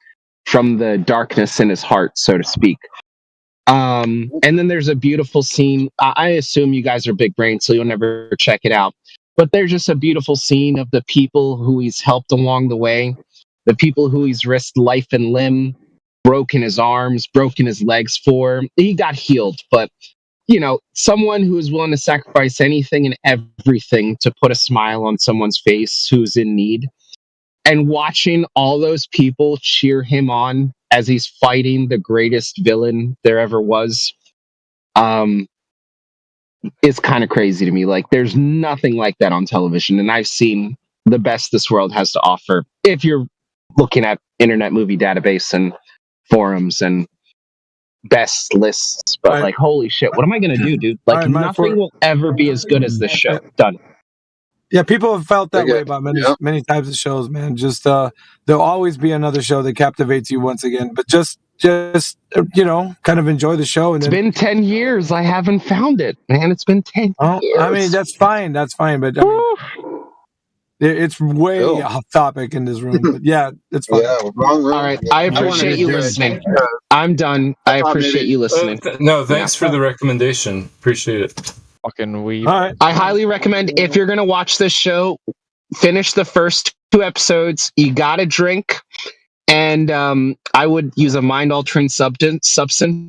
from the darkness in his heart, so to speak. And then there's a beautiful scene. I assume you guys are big brains, so you'll never check it out. But there's just a beautiful scene of the people who he's helped along the way, the people who he's risked life and limb, broken his arms, broken his legs for. He got healed, but someone who is willing to sacrifice anything and everything to put a smile on someone's face who's in need. And watching all those people cheer him on as he's fighting the greatest villain there ever was, is kind of crazy to me. Like, there's nothing like that on television, and I've seen the best this world has to offer. If you're looking at Internet Movie Database and forums and best lists, but like, holy shit, what am I gonna do, dude? Like, nothing will ever be as good as this show. Done. Yeah, people have felt that way about many types of shows, man. Just there'll always be another show that captivates you once again. But just kind of enjoy the show. And it's been 10 years. I haven't found it, man. It's been 10 years. I mean, that's fine. But I mean, it's way off topic in this room. But yeah, it's fine. Yeah, wrong room. All right, I appreciate you listening. I'm done. I appreciate you listening. No, thanks for the recommendation. Appreciate it. Fucking weeb. All right. I highly recommend, if you're gonna watch this show, finish the first 2 episodes. You gotta drink, and I would use a mind-altering substance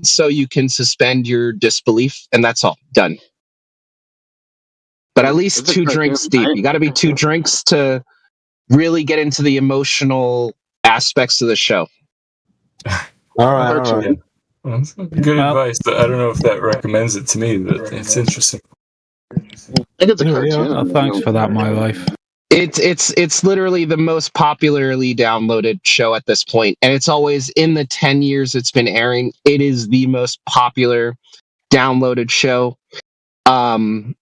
so you can suspend your disbelief, and that's all. Done. But at least 2 drinks deep. You gotta be 2 drinks to really get into the emotional aspects of the show. All right. Well, that's good advice, but I don't know if that recommends it to me, but it's interesting. I think it's a cartoon. Thanks for that, my life. It's literally the most popularly downloaded show at this point, and it's always, in the 10 years it's been airing, it is the most popular downloaded show from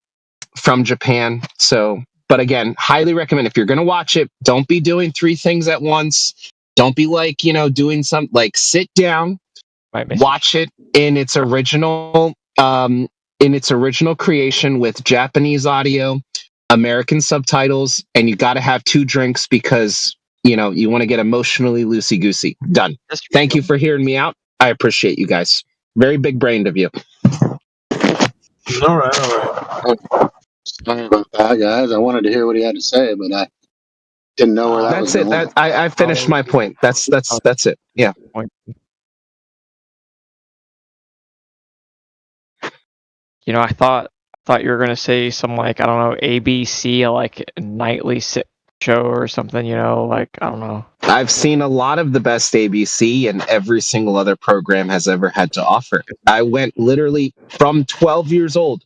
Japan. So, but again, highly recommend, if you're going to watch it, don't be doing 3 things at once. Don't be like, doing something, like, sit down, watch it in its original creation with Japanese audio, American subtitles, and you got to have 2 drinks because you want to get emotionally loosey goosey. Done. Thank you for hearing me out. I appreciate you guys. Very big brained of you. All right. Sorry about that, guys. I wanted to hear what he had to say, but I didn't know where that was That's it. going. I finished my point. That's it. Yeah. I thought you were gonna say some like, I don't know, ABC, like nightly show or something. Like, I don't know. I've seen a lot of the best ABC, and every single other program has ever had to offer. I went literally from 12 years old.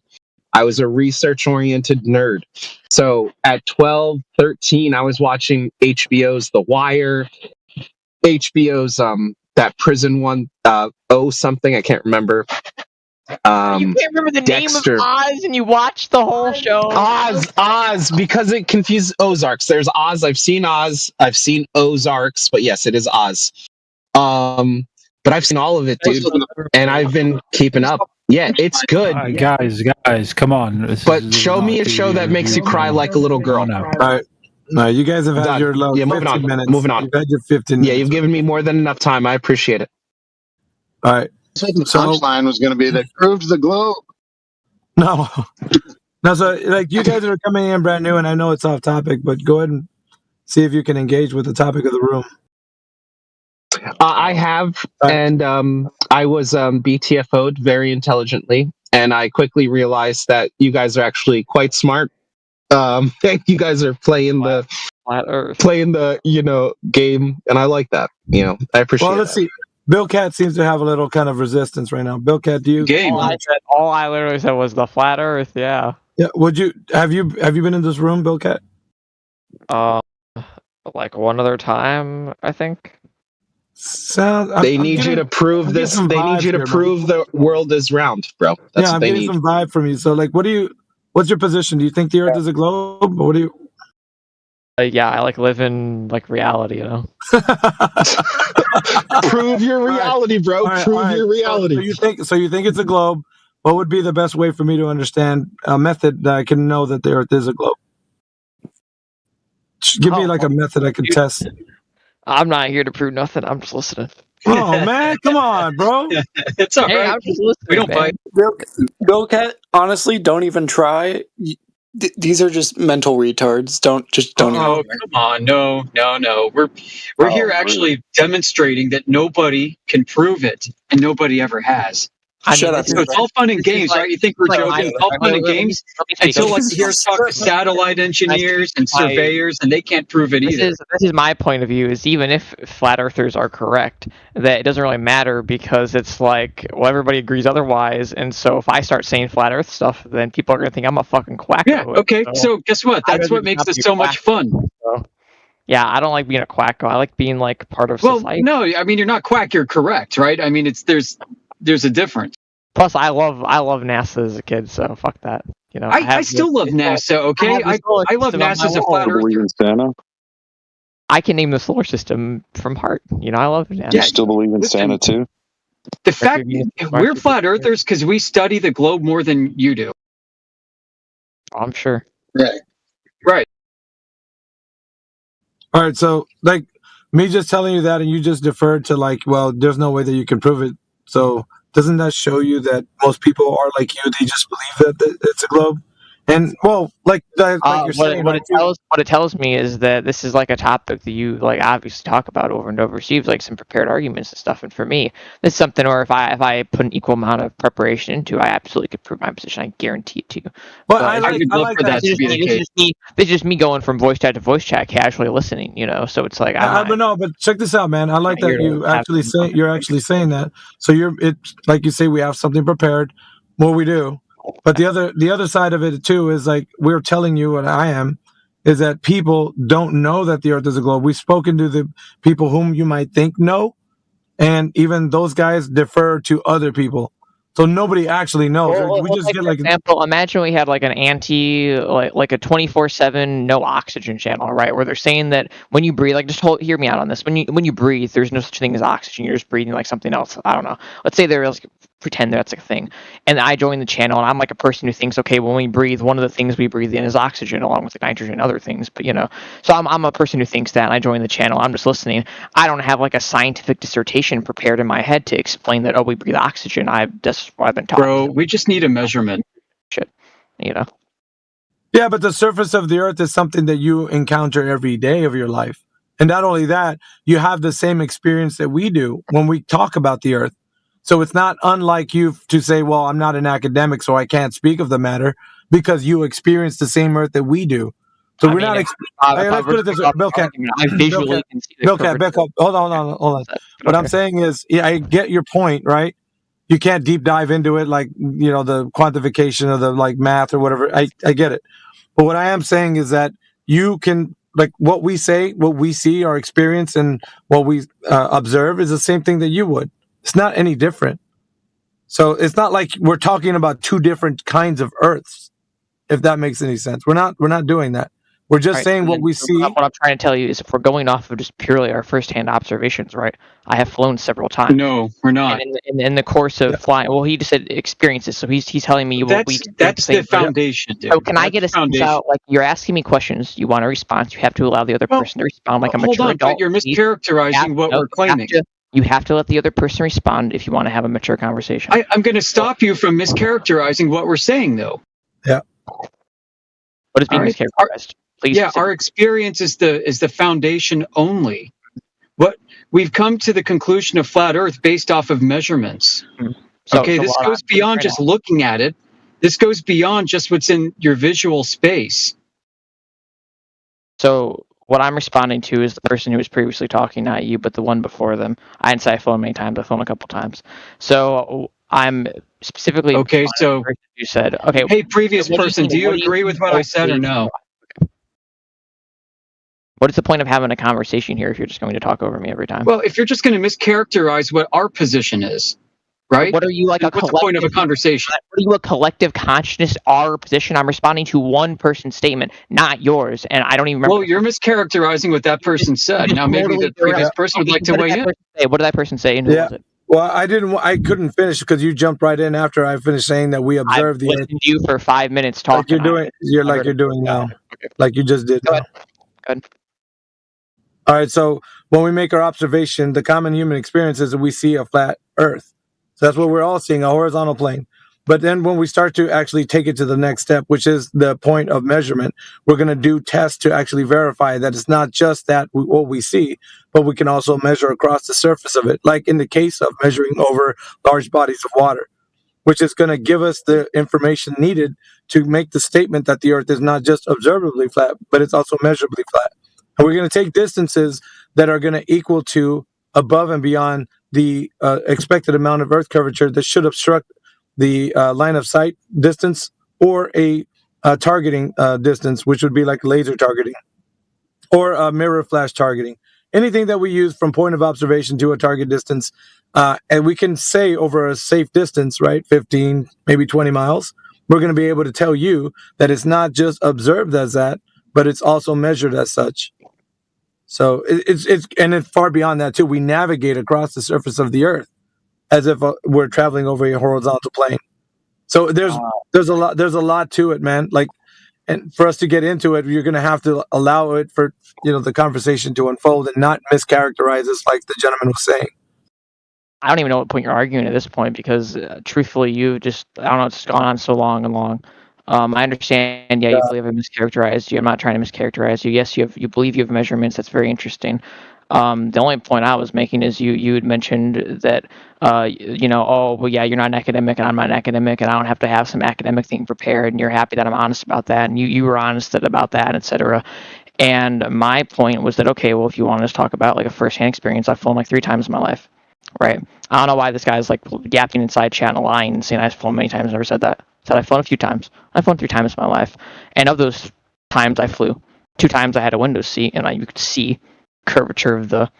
I was a research-oriented nerd. So at 12, 13, I was watching HBO's The Wire, HBO's that prison one, something, I can't remember. You can't remember the Dexter. name of Oz, and you watched the whole show. Oz, because it confused Ozarks. There's Oz. I've seen Oz. I've seen Ozarks, but yes, it is Oz. But I've seen all of it, dude, and I've been keeping up. Yeah, it's good. Guys, come on. But show me a show that makes you cry like a little girl. All right. No, you guys have had Done. your Yeah, moving 15 on. minutes. Moving on. You've had your 15 minutes. Yeah, you've given me more than enough time. I appreciate it. All right. So the punchline was going to be that proves the globe. No. No, so like you guys are coming in brand new, and I know it's off topic, but go ahead and see if you can engage with the topic of the room. I have, and I was BTFO'd very intelligently, and I quickly realized that you guys are actually quite smart. You guys are playing the Flat Earth. Game, and I like that. I appreciate. Well, let's see. Bill Cat seems to have a little kind of resistance right now. Bill Cat, do you? All I literally said was the flat Earth. Yeah. Yeah. Would you have you been in this room, Bill Cat? Like one other time, I think. They need you to prove this. They need you to prove the world is round, bro. That's Yeah, what I'm they getting need. some vibe from you. So, like, what's your position? Do you think the Earth is a globe, or what do you? Yeah, I live in reality, Prove your reality, bro. All right, Prove all right. your reality. So you think it's a globe? What would be the best way for me to understand a method that I can know that the Earth is a globe? Give me like a method I can test. I'm not here to prove nothing. I'm just listening. Oh man, come on, bro. It's all Hey, right. I'm just listening. We don't man. fight. Bill Cat, honestly, don't even try. These are just mental retards. Don't even. Oh, come on. No. We're here actually demonstrating that nobody can prove it, and nobody ever has. Shut up. So it's all fun and games, right? You think we're joking? It's all fun and games until you hear us talk to satellite engineers and surveyors, and they can't prove it either. This is my point of view. Is even if flat earthers are correct, that it doesn't really matter because it's like, well, everybody agrees otherwise, and so if I start saying flat Earth stuff, then people are gonna think I'm a fucking quack. Yeah. Okay. So guess what? That's what makes this so much fun. So, yeah, I don't like being a quack. I like being like part of Well, society. no, I mean you're not quack. You're correct, right? I mean there's a difference. Plus, I love NASA as a kid, so fuck that. I still love NASA. Okay, I love NASA as a flat earther. Santa? I can name the solar system from heart. I love NASA. You still believe in Santa too? The fact we're flat earthers because we study the globe more than you do. I'm sure. Right. All right, so like me just telling you that, and you just deferred to like, well, there's no way that you can prove it. So doesn't that show you that most people are like you? They just believe that it's a globe. And well, like you're saying, what it tells me is that this is like a topic that you obviously talk about over and over. Receives like some prepared arguments and stuff. And for me, this is something where if I put an equal amount of preparation into, I absolutely could prove my position. I guarantee it to you. Well, I like for that to be the case. It's just me going from voice chat to voice chat, casually listening. So it's like but check this out, man. I like that you're actually saying that. So it's like you say, we have something prepared. Well, we do. But the other side of it too is like we're telling you, and I am, is that people don't know that the Earth is a globe. We've spoken to the people whom you might think know, and even those guys defer to other people. So nobody actually knows. We just get like example. Imagine we had like an like a 24/7 no oxygen channel, right? Where they're saying that when you breathe, hear me out on this. When you breathe, there's no such thing as oxygen. You're just breathing like something else. I don't know. Let's say there is pretend that's a thing. And I join the channel, and I'm like a person who thinks, okay, when we breathe, one of the things we breathe in is oxygen, along with the nitrogen and other things. But so I'm a person who thinks that, and I join the channel. I'm just listening. I don't have like a scientific dissertation prepared in my head to explain that. Oh, we breathe oxygen. That's what I've been taught. Bro, we just need a measurement. Shit, Yeah, but the surface of the earth is something that you encounter every day of your life. And not only that, you have the same experience that we do when we talk about the earth. So it's not unlike you to say, well, I'm not an academic, so I can't speak of the matter, because you experience the same earth that we do. So let's put it this way. Bill Cat, hold on. What I'm saying is, I get your point, right? You can't deep dive into it like, the quantification of the like math or whatever. I get it. But what I am saying is that you can, like, what we say, what we see, our experience, and what we observe is the same thing that you would. It's not any different. So it's not like we're talking about two different kinds of earths, if that makes any sense. We're not doing that. We're just saying what we see. What I'm trying to tell you is, if we're going off of just purely our firsthand observations, right? I have flown several times. No, we're not. And in the course of flying, well, he just said experiences, so he's telling me that's the foundation, dude. So can I get a sense out? Like, you're asking me questions, you want a response, you have to allow the other person to respond like a mature adult. But you're mischaracterizing what we're claiming. You have to let the other person respond if you want to have a mature conversation. I'm going to stop you from mischaracterizing what we're saying, though. Yeah. What is being mischaracterized? Please. Yeah, our experience is the foundation only. What we've come to the conclusion of flat Earth based off of measurements. This goes beyond just looking at it. This goes beyond just what's in your visual space. So what I'm responding to is the person who was previously talking, not you, but the one before them. I didn't say I phoned many times. I phoned a couple times. So I'm specifically. Okay, so you said, okay. Hey, previous person, do you agree with what I said or no? What is the point of having a conversation here if you're just going to talk over me every time? Well, if you're just going to mischaracterize what our position is, right? What are you like? What's the point of a conversation? What are you, a collective consciousness? Our position. I'm responding to one person's statement, not yours, and I don't even remember. Well, you're mischaracterizing what that person said. Now, maybe the previous person would like to weigh in. What did that person say? And who was it? Well, I couldn't finish because you jumped right in after I finished saying that we observed the earth. I listened to you for 5 minutes talking. You're doing now, like you just did. Go ahead. All right, so when we make our observation, the common human experience is that we see a flat earth. So that's what we're all seeing, a horizontal plane. But then when we start to actually take it to the next step, which is the point of measurement, we're going to do tests to actually verify that it's not just what we see, but we can also measure across the surface of it, like in the case of measuring over large bodies of water, which is going to give us the information needed to make the statement that the earth is not just observably flat, but it's also measurably flat. And we're going to take distances that are going to equal to above and beyond the expected amount of earth curvature that should obstruct the line of sight distance or a targeting distance, which would be like laser targeting or mirror flash targeting. Anything that we use from point of observation to a target distance, and we can say over a safe distance, right, 15, maybe 20 miles, we're going to be able to tell you that it's not just observed as that, but it's also measured as such. So it's far beyond that too. We navigate across the surface of the earth as if we're traveling over a horizontal plane. So there's a lot to it, man. Like, and for us to get into it, you're going to have to allow it for the conversation to unfold and not mischaracterize us like the gentleman was saying. I don't even know what point you're arguing at this point because, truthfully, it's gone on so long and long. I understand. Yeah, you believe I mischaracterized you. I'm not trying to mischaracterize you. Yes, you believe you have measurements. That's very interesting. The only point I was making is you had mentioned that you're not an academic and I'm not an academic and I don't have to have some academic thing prepared, and you're happy that I'm honest about that, and you were honest about that, etc. And my point was that, okay, well, if you want to talk about like a firsthand experience, I've flown like 3 times in my life, right? I don't know why this guy's like yapping inside chat and lying and saying I've flown many times. Never said that. Said I've flown a few times. I've flown 3 times in my life, and of those times I flew, 2 times I had a window seat, and you could see curvature of the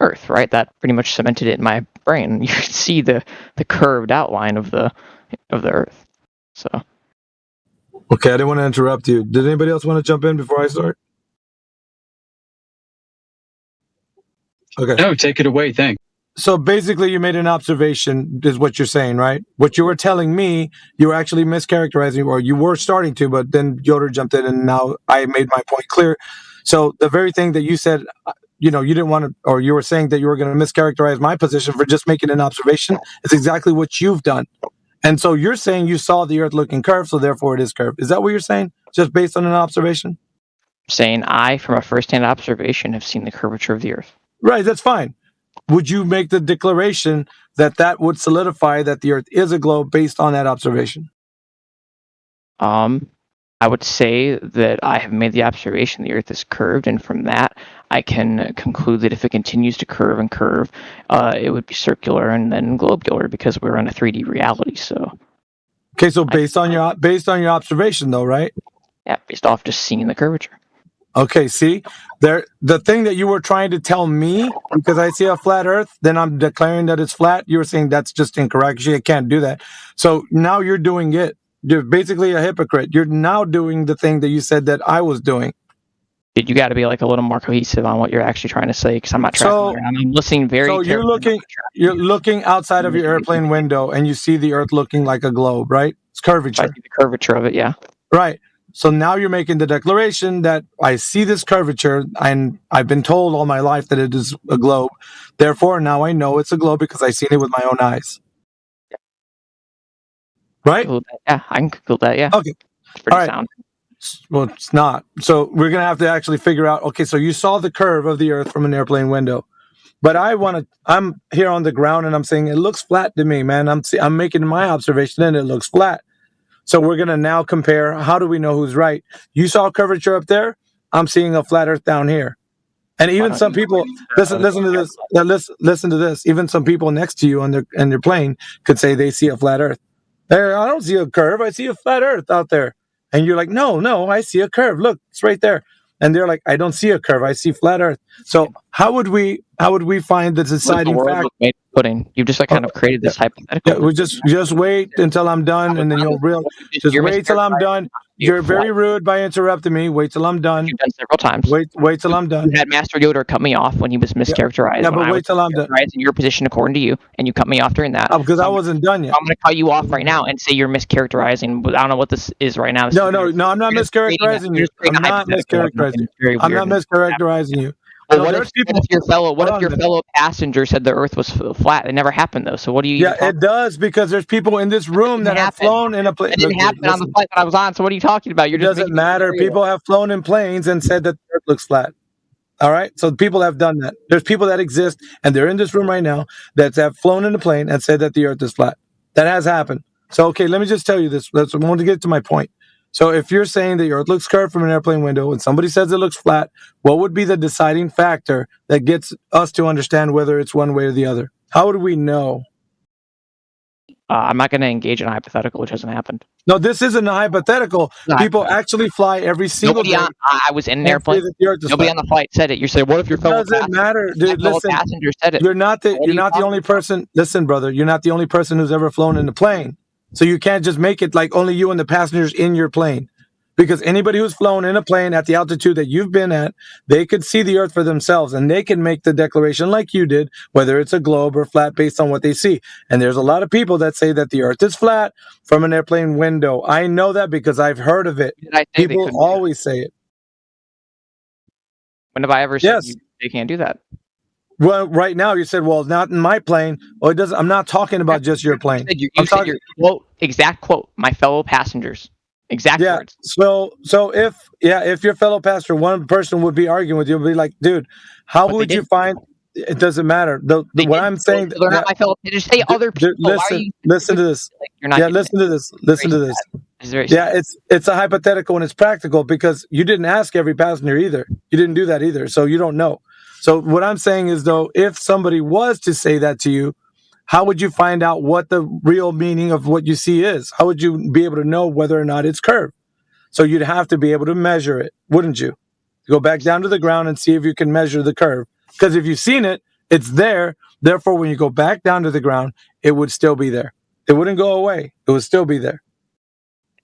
earth, right? That pretty much cemented it in my brain. You could see the curved outline of the earth. So okay, I didn't want to interrupt you. Did anybody else want to jump in before I start? Okay. No, take it away. Thanks. So basically, you made an observation, is what you're saying, right? What you were telling me, you were actually mischaracterizing, or you were starting to, but then Yoder jumped in, and now I made my point clear. So the very thing that you said, you didn't want to, or you were saying that you were going to mischaracterize my position for just making an observation, is exactly what you've done. And so you're saying you saw the Earth looking curved, so therefore it is curved. Is that what you're saying? Just based on an observation? Saying I, from a first-hand observation, have seen the curvature of the Earth. Right, that's fine. Would you make the declaration that would solidify that the Earth is a globe based on that observation? I would say that I have made the observation the Earth is curved, and from that I can conclude that if it continues to curve and curve, it would be circular and then globular because we're in a 3D reality. So. Okay, so based on your observation, though, right? Yeah, based off just seeing the curvature. Okay, see, the thing that you were trying to tell me, because I see a flat Earth, then I'm declaring that it's flat. You were saying that's just incorrect. You can't do that. So now you're doing it. You're basically a hypocrite. You're now doing the thing that you said that I was doing. Dude, you got to be like a little more cohesive on what you're actually trying to say, because I'm not tracking. I'm listening very. So you're looking outside of your airplane window, and you see the Earth looking like a globe, right? It's curvature. I see the curvature of it, yeah. Right. So now you're making the declaration that I see this curvature, and I've been told all my life that it is a globe. Therefore, now I know it's a globe because I've seen it with my own eyes. Right? Yeah, I can conclude that, yeah. Okay. It's pretty all right. sound. Well, it's not. So we're going to have to actually figure out, okay, so you saw the curve of the Earth from an airplane window. But I'm here on the ground, and I'm saying it looks flat to me, man. I'm making my observation, and it looks flat. So we're going to now compare. How do we know who's right? You saw curvature up there. I'm seeing a flat Earth down here. And even some people, listen to this. Listen to this. Even some people next to you on their plane could say they see a flat Earth. There, I don't see a curve. I see a flat Earth out there. And you're like, no, I see a curve. Look, it's right there. And they're like, I don't see a curve. I see flat Earth. So how would we find the deciding factor? Pudding. You just kind of created this hypothetical. Yeah, we just wait until I'm done, and then you'll just wait till I'm done. You're very rude by interrupting me. Wait till I'm done. You've done several times. Wait till I'm done. You had Master Yoda cut me off when he was mischaracterized. Yeah, but wait till I'm done. In your position according to you, and you cut me off during that. Because I wasn't done yet. I'm going to cut you off right now and say you're mischaracterizing. I don't know what this is right now. No, I'm not mischaracterizing you. I'm not mischaracterizing you. I'm not mischaracterizing you. Well, what if your fellow passenger said the Earth was flat? It never happened though. So what do you? Yeah, it does, because there's people in this room that have flown in a plane. It didn't happen on the flight that I was on. So what are you talking about? It doesn't matter. People have flown in planes and said that the Earth looks flat. All right, so people have done that. There's people that exist, and they're in this room right now that have flown in a plane and said that the Earth is flat. That has happened. So okay, let me just tell you this. I want to get to my point. So if you're saying that the Earth looks curved from an airplane window and somebody says it looks flat, what would be the deciding factor that gets us to understand whether it's one way or the other? How would we know? I'm not going to engage in a hypothetical, which hasn't happened. No, this isn't a hypothetical. People actually fly every single day. I was in an airplane. Nobody on the flight said it. You said, "What if your fellow passenger said it?" You're not the only person. Listen, brother, you're not the only person who's ever flown in a plane. So you can't just make it like only you and the passengers in your plane. Because anybody who's flown in a plane at the altitude that you've been at, they could see the Earth for themselves, and they can make the declaration like you did, whether it's a globe or flat based on what they see. And there's a lot of people that say that the Earth is flat from an airplane window. I know that because I've heard of it. People always say it. When have I ever said they can't do that? Well, right now you said, "Well, not in my plane." Well, it doesn't. I'm not talking about just your plane. You said your quote, exact quote, "My fellow passengers." Exact words. So if your fellow passenger, one person would be arguing with you, would be like, "Dude, how would you find?" It doesn't matter. What I'm saying, they're not my fellow. Just say other people. Listen to this. You're not. Yeah, listen to this. Listen to this. Yeah, it's a hypothetical and it's practical because you didn't ask every passenger either. You didn't do that either, so you don't know. So what I'm saying is, though, if somebody was to say that to you, how would you find out what the real meaning of what you see is? How would you be able to know whether or not it's curved? So you'd have to be able to measure it, wouldn't you? Go back down to the ground and see if you can measure the curve. Because if you've seen it, it's there. Therefore, when you go back down to the ground, it would still be there. It wouldn't go away. It would still be there.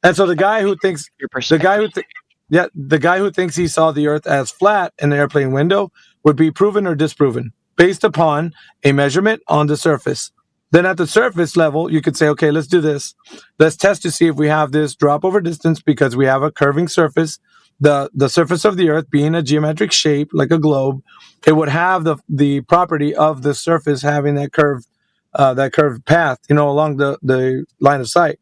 And so the guy who thinks the guy who thinks he saw the Earth as flat in the airplane window would be proven or disproven based upon a measurement on the surface. Then at the surface level, you could say, okay, let's do this. Let's test to see if we have this drop over distance because we have a curving surface. The surface of the Earth being a geometric shape like a globe, it would have the property of the surface having that curved path, along the line of sight.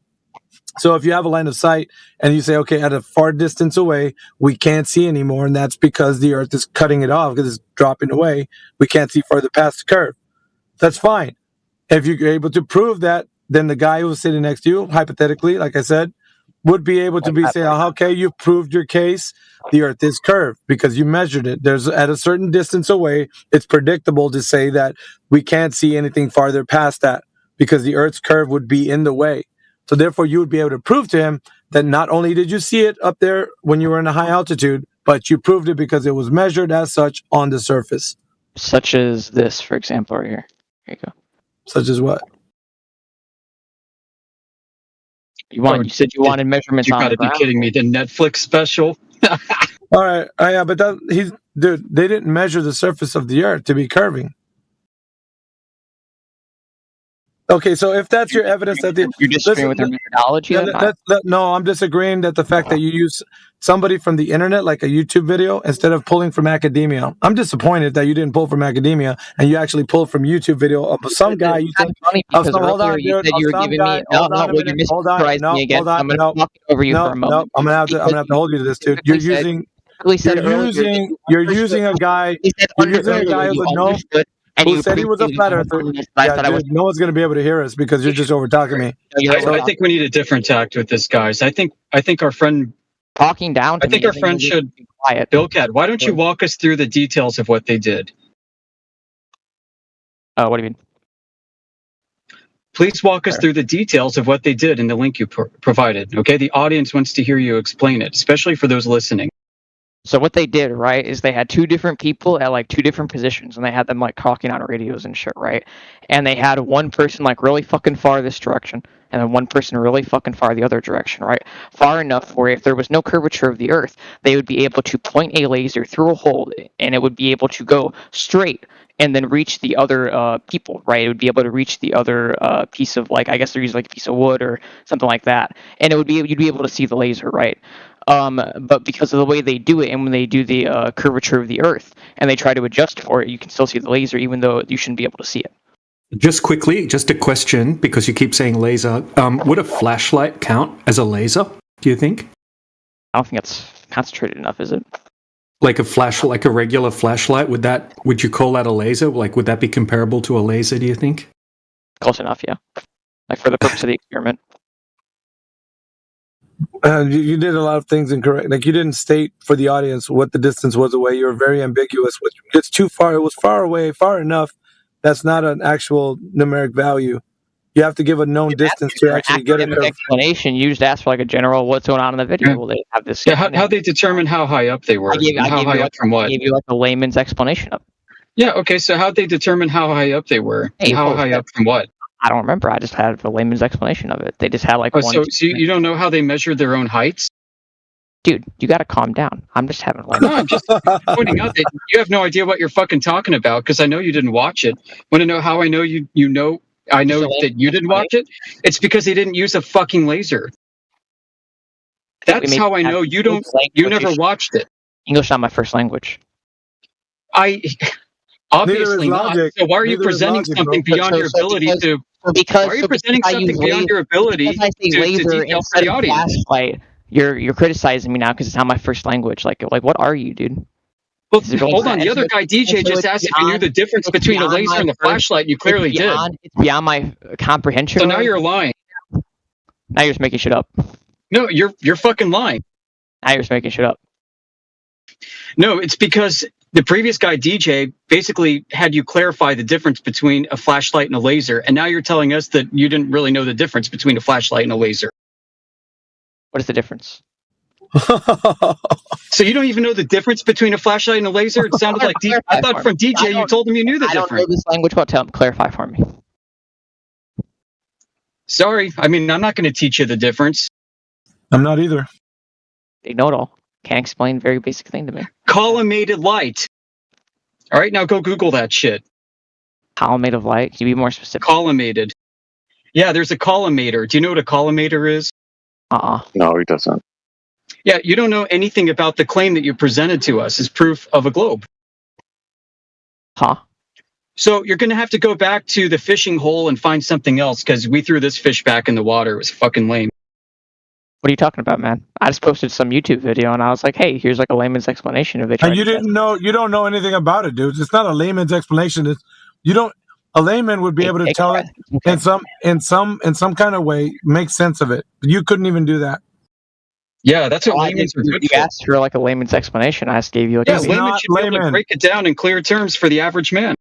So if you have a line of sight and you say, okay, at a far distance away, we can't see anymore, and that's because the Earth is cutting it off because it's dropping away. We can't see further past the curve. That's fine. If you're able to prove that, then the guy who was sitting next to you, hypothetically, like I said, would be able to say, okay, you proved your case. The Earth is curved because you measured it. There's at a certain distance away, it's predictable to say that we can't see anything farther past that because the Earth's curve would be in the way. So therefore, you would be able to prove to him that not only did you see it up there when you were in a high altitude, but you proved it because it was measured as such on the surface. Such as this, for example, right here. Here you go. Such as what? You said you wanted measurements on the ground. You got to be kidding me. The Netflix special? All right. Yeah, but dude, they didn't measure the surface of the Earth to be curving. Okay, so if that's your evidence that you're disagreeing with their methodology, no, I'm disagreeing that the fact that you use somebody from the internet, like a YouTube video, instead of pulling from academia. I'm disappointed that you didn't pull from academia and you actually pulled from YouTube video of some guy. You said, hold on, you said you were giving me. No, you're mischaracterizing me again. I'm going to talk over you for a moment. I'm gonna have to hold you to this, dude. You're using a guy who knows. And who said he was a flat earther? Yeah, dude, no one's going to be able to hear us because you're just over talking me. I think we need a different tact with this, guys. I think our friend talking down. I think our friend should be quiet. Billcat, why don't you walk us through the details of what they did? What do you mean? Please walk us through the details of what they did in the link you provided. Okay, the audience wants to hear you explain it, especially for those listening. So what they did, right, is they had two different people at like two different positions, and they had them like talking on radios and shit, right? And they had one person like really fucking far this direction, and then one person really fucking far the other direction, right? Far enough where if there was no curvature of the Earth, they would be able to point a laser through a hole, and it would be able to go straight and then reach the other people, right? It would be able to reach the other piece of, like, I guess they're using like a piece of wood or something like that, and you'd be able to see the laser, right? But because of the way they do it, and when they do the curvature of the Earth, and they try to adjust for it, you can still see the laser, even though you shouldn't be able to see it. Just quickly, just a question, because you keep saying laser. Would a flashlight count as a laser, do you think? I don't think that's concentrated enough, is it? Like a regular flashlight, would you call that a laser? Like, would that be comparable to a laser, do you think? Close enough, yeah. Like, for the purpose of the experiment. You did a lot of things incorrect. Like, you didn't state for the audience what the distance was away. You were very ambiguous. It's too far. It was far away, far enough. That's not an actual numeric value. You have to give a known distance to actually get an explanation. You just asked for like a general what's going on in the video. Yeah. Well, they have this. Yeah, how they determine how high up they were. I gave you like a layman's explanation of it. Yeah. Okay. So how'd they determine how high up they were? Hey, how high up from what? I don't remember. I just had a layman's explanation of it. They just had like one. So you don't know how they measured their own heights? Dude, you got to calm down. I'm just having a No, I'm just pointing out that you have no idea what you're fucking talking about because I know you didn't watch it. Want to know how I know you know? I know that you didn't watch it. It's because they didn't use a fucking laser. That's how I know you don't. You never watched it. English not my first language. Obviously not. So why are you presenting something beyond your ability to? Why are you presenting something beyond your ability to detail for the audience? You're criticizing me now because it's not my first language. Like what are you, dude? Well, hold on. The other guy, DJ, just asked if you knew the difference between a laser and a flashlight. You clearly did. It's beyond my comprehension. So now you're lying. Now you're just making shit up. No, you're fucking lying. Now you're just making shit up. No, it's because the previous guy, DJ, basically had you clarify the difference between a flashlight and a laser, and now you're telling us that you didn't really know the difference between a flashlight and a laser. What is the difference? So you don't even know the difference between a flashlight and a laser? It sounded like I thought from DJ you told him you knew the difference. I don't know this language. Well, tell him, clarify for me. Sorry, I mean, I'm not going to teach you the difference. I'm not either. They know it all. Can't explain very basic thing to me. Collimated light. All right, now go Google that shit. Collimate of light. Can you be more specific? Collimated. Yeah, there's a collimator. Do you know what a collimator is? No, he doesn't. Yeah, you don't know anything about the claim that you presented to us as proof of a globe. Huh? So you're going to have to go back to the fishing hole and find something else, because we threw this fish back in the water. It was fucking lame. What are you talking about, man? I just posted some YouTube video and I was like, hey, here's like a layman's explanation of it. And you don't know anything about it, dude. It's not a layman's explanation. A layman would be able to tell it in some kind of way, make sense of it. But you couldn't even do that. Yeah, that's what layman's are good You for. asked for like a layman's explanation. I just gave you like Yeah, layman should be able to break it down in clear terms for the average man.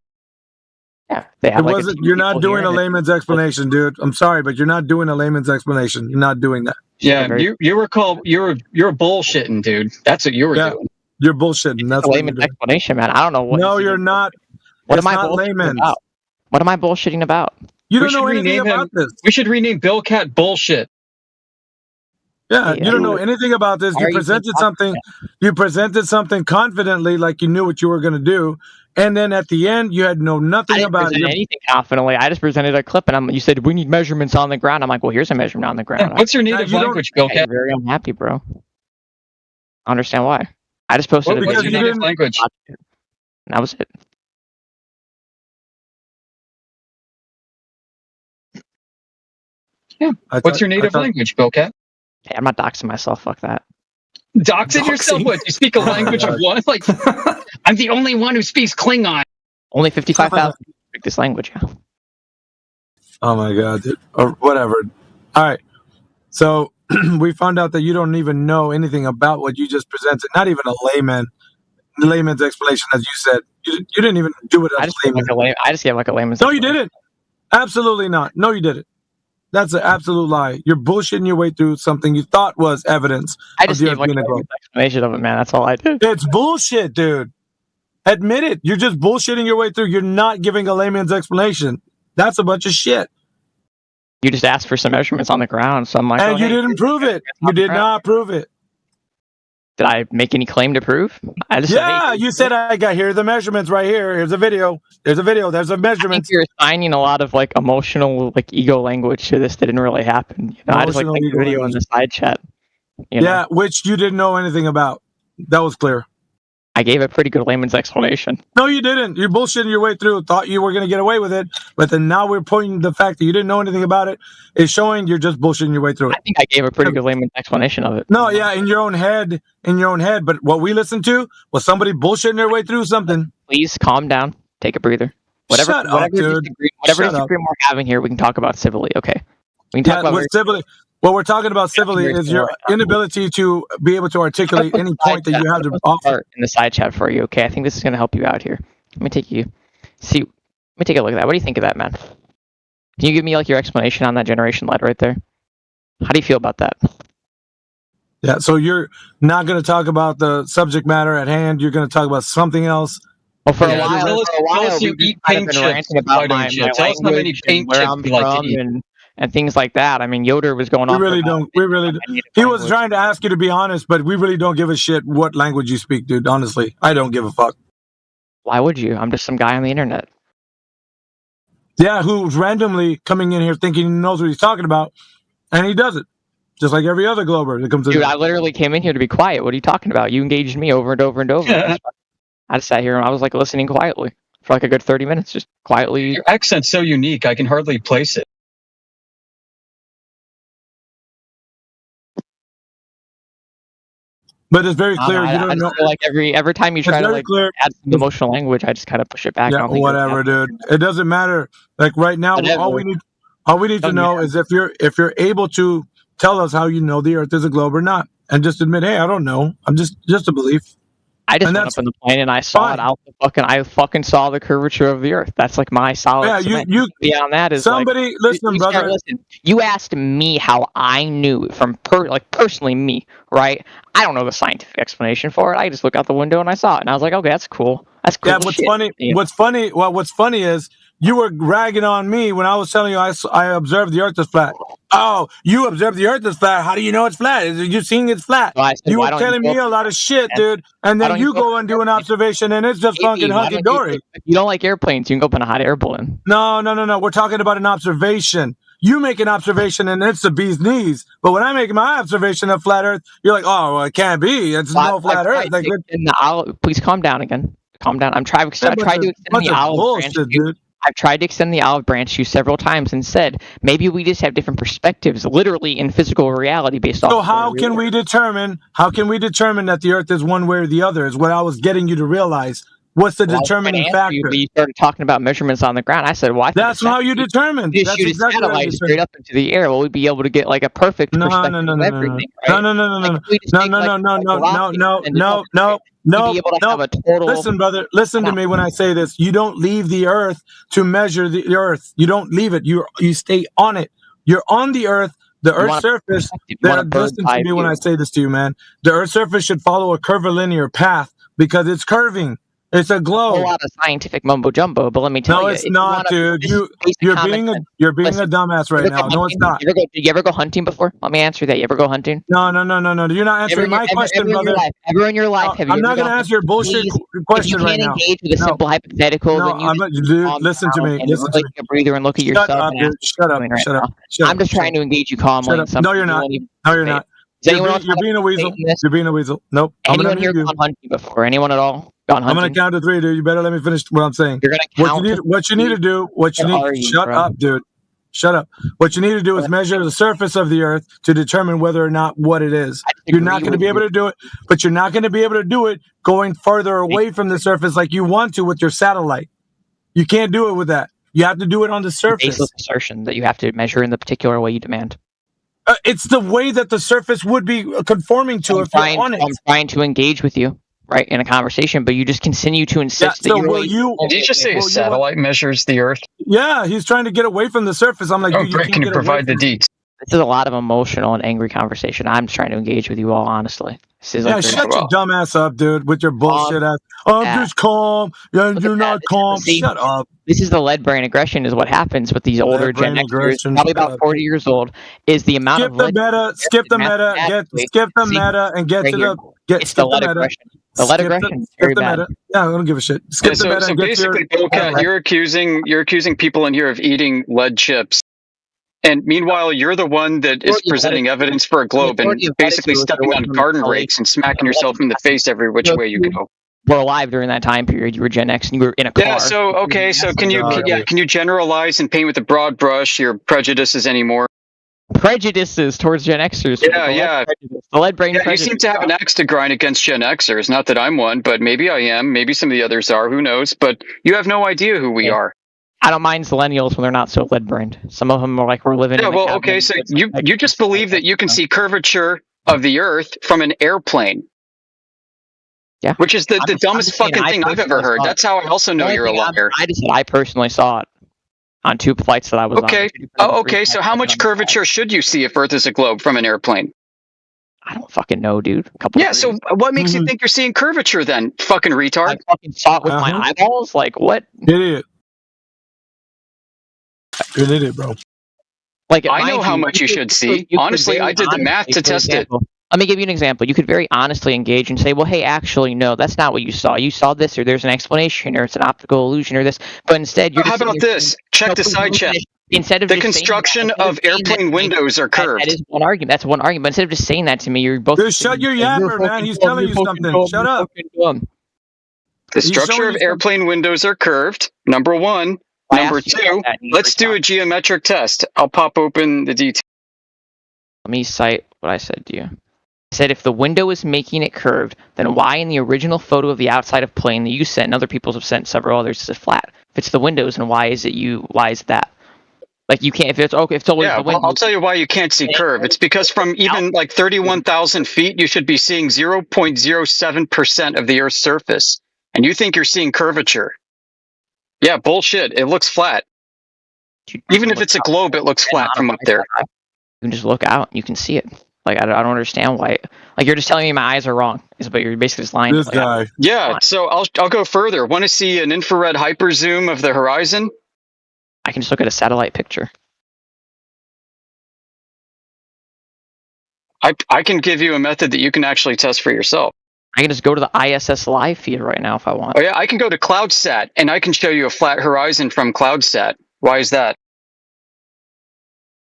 Yeah, they have like You're not doing a layman's explanation, dude. I'm sorry, but you're not doing a layman's explanation. You're not doing that. Yeah, you were called you're bullshitting, dude. That's what you were doing. You're bullshitting. That's a layman's explanation, man. I don't know what. No, you're not. What It's am I not bullshitting layman's. about? What am I bullshitting about? You don't know anything about this. We should rename Bill Cat Bullshit. Yeah, you don't know anything about this. You presented something. You presented something confidently, like you knew what you were going to do, and then at the end, you had nothing I didn't about present it. anything confidently. I just presented a clip, and you said we need measurements on the ground. I'm like, well, here's a measurement on the ground. What's your native language, Bill Cat? I'm very unhappy, bro. I understand why. I just posted What's your native language? And that was it. Yeah. What's your native language, Bill Cat? Hey, I'm not doxing myself. Fuck that. Doxing yourself? What? You speak a language of what? Like, I'm the only one who speaks Klingon. Only 55,000 speak this language. Yeah. Oh my god, dude. Or whatever. All right. So we found out that you don't even know anything about what you just presented. Not even a layman's explanation, as you said. You didn't even do it as a layman. I just gave like a layman's. No, you didn't. Absolutely not. No, you didn't. That's an absolute lie. You're bullshitting your way through something you thought was evidence. I just gave like a layman's explanation of it, man. That's all I did. It's bullshit, dude. Admit it. You're just bullshitting your way through. You're not giving a layman's explanation. That's a bunch of shit. You just asked for some measurements on the ground, so I'm like, and you didn't prove it. You did not prove it. Did I make any claim to prove? I just you said I got here. The measurements right here. Here's a video. There's a video. There's a measurement. I think you're assigning a lot of like emotional, like ego language to this that didn't really happen. You know, I just like the video in the side chat. Yeah, which you didn't know anything about. That was clear. I gave a pretty good layman's explanation. No, you didn't. You're bullshitting your way through. Thought you were going to get away with it, but then now we're pointing the fact that you didn't know anything about it is showing you're just bullshitting your way through it. I think I gave a pretty good layman's explanation of it. No, yeah, in your own head. But what we listened to was somebody bullshitting their way through something. Please calm down. Take a breather. Whatever disagreement we're having here, we can talk about civilly. Okay. We can talk about civilly. What we're talking about civilly is your inability to be able to articulate any point that you have to offer. In the side chat for you, okay? I think this is going to help you out here. Let me take a look at that. What do you think of that, man? Can you give me like your explanation on that generation light right there? How do you feel about that? Yeah, so you're not going to talk about the subject matter at hand. You're going to talk about something else. Well, for a while, you eat paint chips. About my tell us how many paint where chips I'm you like to eat. and things like that. I mean, Yoder was going off. We really don't. He was trying to ask you to be honest, but we really don't give a shit what language you speak, dude. Honestly, I don't give a fuck. Why would you? I'm just some guy on the internet. Yeah, who's randomly coming in here thinking he knows what he's talking about, and he doesn't. Just like every other Glober that comes in. Dude, I literally came in here to be quiet. What are you talking about? You engaged me over and over and over. I just sat here and I was like listening quietly for like a good 30 minutes, just quietly. Your accent's so unique, I can hardly place it. But it's very clear. You don't know. Like every time you try to like add some emotional language, I just kind of push it back. Yeah, whatever, dude. It doesn't matter. Like right now, all we need to know is if you're able to tell us how you know the Earth is a globe or not, and just admit, hey, I don't know. I'm just a belief. I just went up in the plane and I saw it out the I fucking saw the curvature of the Earth. That's like my solid. Yeah, you beyond that is somebody. Like, listen, brother. You asked me how I knew from personally me, right? I don't know the scientific explanation for it. I just looked out the window and I saw it, and I was like, okay, that's cool. That's cool. Yeah, what's funny? What's funny is you were ragging on me when I was telling you I observed the Earth is flat. Oh, you observed the Earth is flat. How do you know it's flat? You seeing it's flat? So I said, You why were don't telling you me a lot of shit, and dude, and why then don't you you go and do an observation, and it's just fucking why hunky don't you, dory. if you don't like airplanes, you can go up in a hot air balloon. No. We're talking about an observation. You make an observation, and it's the bee's knees. But when I make my observation of flat Earth, you're like, oh, well, it can't be. It's no flat Earth. Like, Please calm down again. Calm down. I've tried to extend the olive branch. Dude. I've tried to extend the olive branch to you several times and said maybe we just have different perspectives, literally in physical reality, based off. So how can we determine that the Earth is one way or the other? Is what I was getting you to realize. What's the determining factor? You started talking about measurements on the ground. I said, "Well, that's how you determine. You That's shoot exactly a satellite straight up into the air. Well, we'd be able to get like a perfect perspective of everything. Right? No. Listen, brother. Listen to me when I say this. You don't leave the Earth to measure the Earth. You don't leave it. You stay on it. You're on the Earth. The Earth's surface. Listen to me when I say this to you, man. The Earth's surface should follow a curvilinear path because it's curving. It's a globe. A lot of scientific mumbo jumbo, but let me tell you, it's not, dude. You're being a dumbass right now. No, it's not. You ever go hunting before? Let me answer that. You ever go hunting? No. You're not answering my question, brother. Ever in your life, have you? I'm not going to answer your bullshit question right now. If you can't engage with a simple hypothetical, then dude, listen to me. Listen to me. Take a breather and look at yourself. Shut up. I'm just trying to engage you calmly. No, you're not. No, you're not. You're being a weasel. You're being a weasel. Nope. Anyone here gone hunting before? Anyone at all? I'm going to count to 3, dude. You better let me finish what I'm saying. You're going to count. What you need to do. Shut up, dude. Shut up. What you need to do is measure the surface of the Earth to determine whether or not what it is. You're not going to be able to do it, but you're not going to be able to do it going further away from the surface like you want to with your satellite. You can't do it with that. You have to do it on the surface. Baseless assertion that you have to measure in the particular way you demand. It's the way that the surface would be conforming to if you're on it. I'm trying to engage with you. Right, in a conversation, but you just continue to insist that Did you just say a satellite measures the Earth? Yeah, he's trying to get away from the surface. I'm like, Brett, can you provide the deets? This is a lot of emotional and angry conversation. I'm just trying to engage with you all, honestly. Shut your dumb ass up, dude, with your bullshit ass. I'm just calm. Yeah, you're not calm. Shut up. This is the lead brain aggression, is what happens with these older Gen Xers, probably about 40 years old, is the amount of lead. Skip the meta, and get to the. It's the lead aggression. The lead aggression is very bad. Yeah, I don't give a shit. Skip the meta. So basically, Bowcat, you're accusing people in here of eating lead chips. And meanwhile, you're the one that is presenting evidence for a globe and basically stepping on garden rakes and smacking yourself in the face every which way you go. Were alive during that time period. You were Gen X and you were in a car. Yeah. So can you generalize and paint with a broad brush your prejudices anymore? Prejudices towards Gen Xers. Yeah. The lead brain. Yeah, you seem to have an axe to grind against Gen Xers. Not that I'm one, but maybe I am. Maybe some of the others are. Who knows? But you have no idea who we are. I don't mind millennials when they're not so lead-brained. Some of them are like, we're living. Yeah, well, okay, so you just believe that you can see curvature of the Earth from an airplane. Yeah, which is the dumbest fucking thing I've ever heard. That's how I also know you're a liar. I personally saw it on 2 flights that I was on. Okay, so how much curvature should you see if Earth is a globe from an airplane? I don't fucking know, dude. So what makes you think you're seeing curvature then, fucking retard? I fucking saw it with my eyeballs. Like, what? Idiot. You're an idiot, bro. Like, I know how much you should see. Honestly, I did the math to test it. Let me give you an example. You could very honestly engage and say, well, hey, actually, no, that's not what you saw. You saw this, or there's an explanation, or it's an optical illusion, or this. But instead, you're how about this? Check the side chat. Instead of the construction of airplane windows are curved. That is one argument. That's one argument. But instead of just saying that to me, you're both. Dude, shut your yapper, man. He's telling you something. Shut up. The structure of airplane windows are curved. Number one. Number two, let's do a geometric test. I'll pop open the details. Let me cite what I said to you. I said if the window is making it curved, then why in the original photo of the outside of plane that you sent and other people have sent several others is it flat? If it's the windows, and why is that? Like you can't if it's always the window. I'll tell you why you can't see curve. It's because from even like 31,000 feet, you should be seeing 0.07% of the Earth's surface, and you think you're seeing curvature. Yeah, bullshit. It looks flat. Even if it's a globe, it looks flat from up there. You can just look out. You can see it. Like, I don't understand why. Like, you're just telling me my eyes are wrong. But you're basically just lying. This guy. Yeah, so I'll go further. Want to see an infrared hyperzoom of the horizon? I can just look at a satellite picture. I can give you a method that you can actually test for yourself. I can just go to the ISS live feed right now if I want. Oh yeah, I can go to CloudSat and I can show you a flat horizon from CloudSat. Why is that?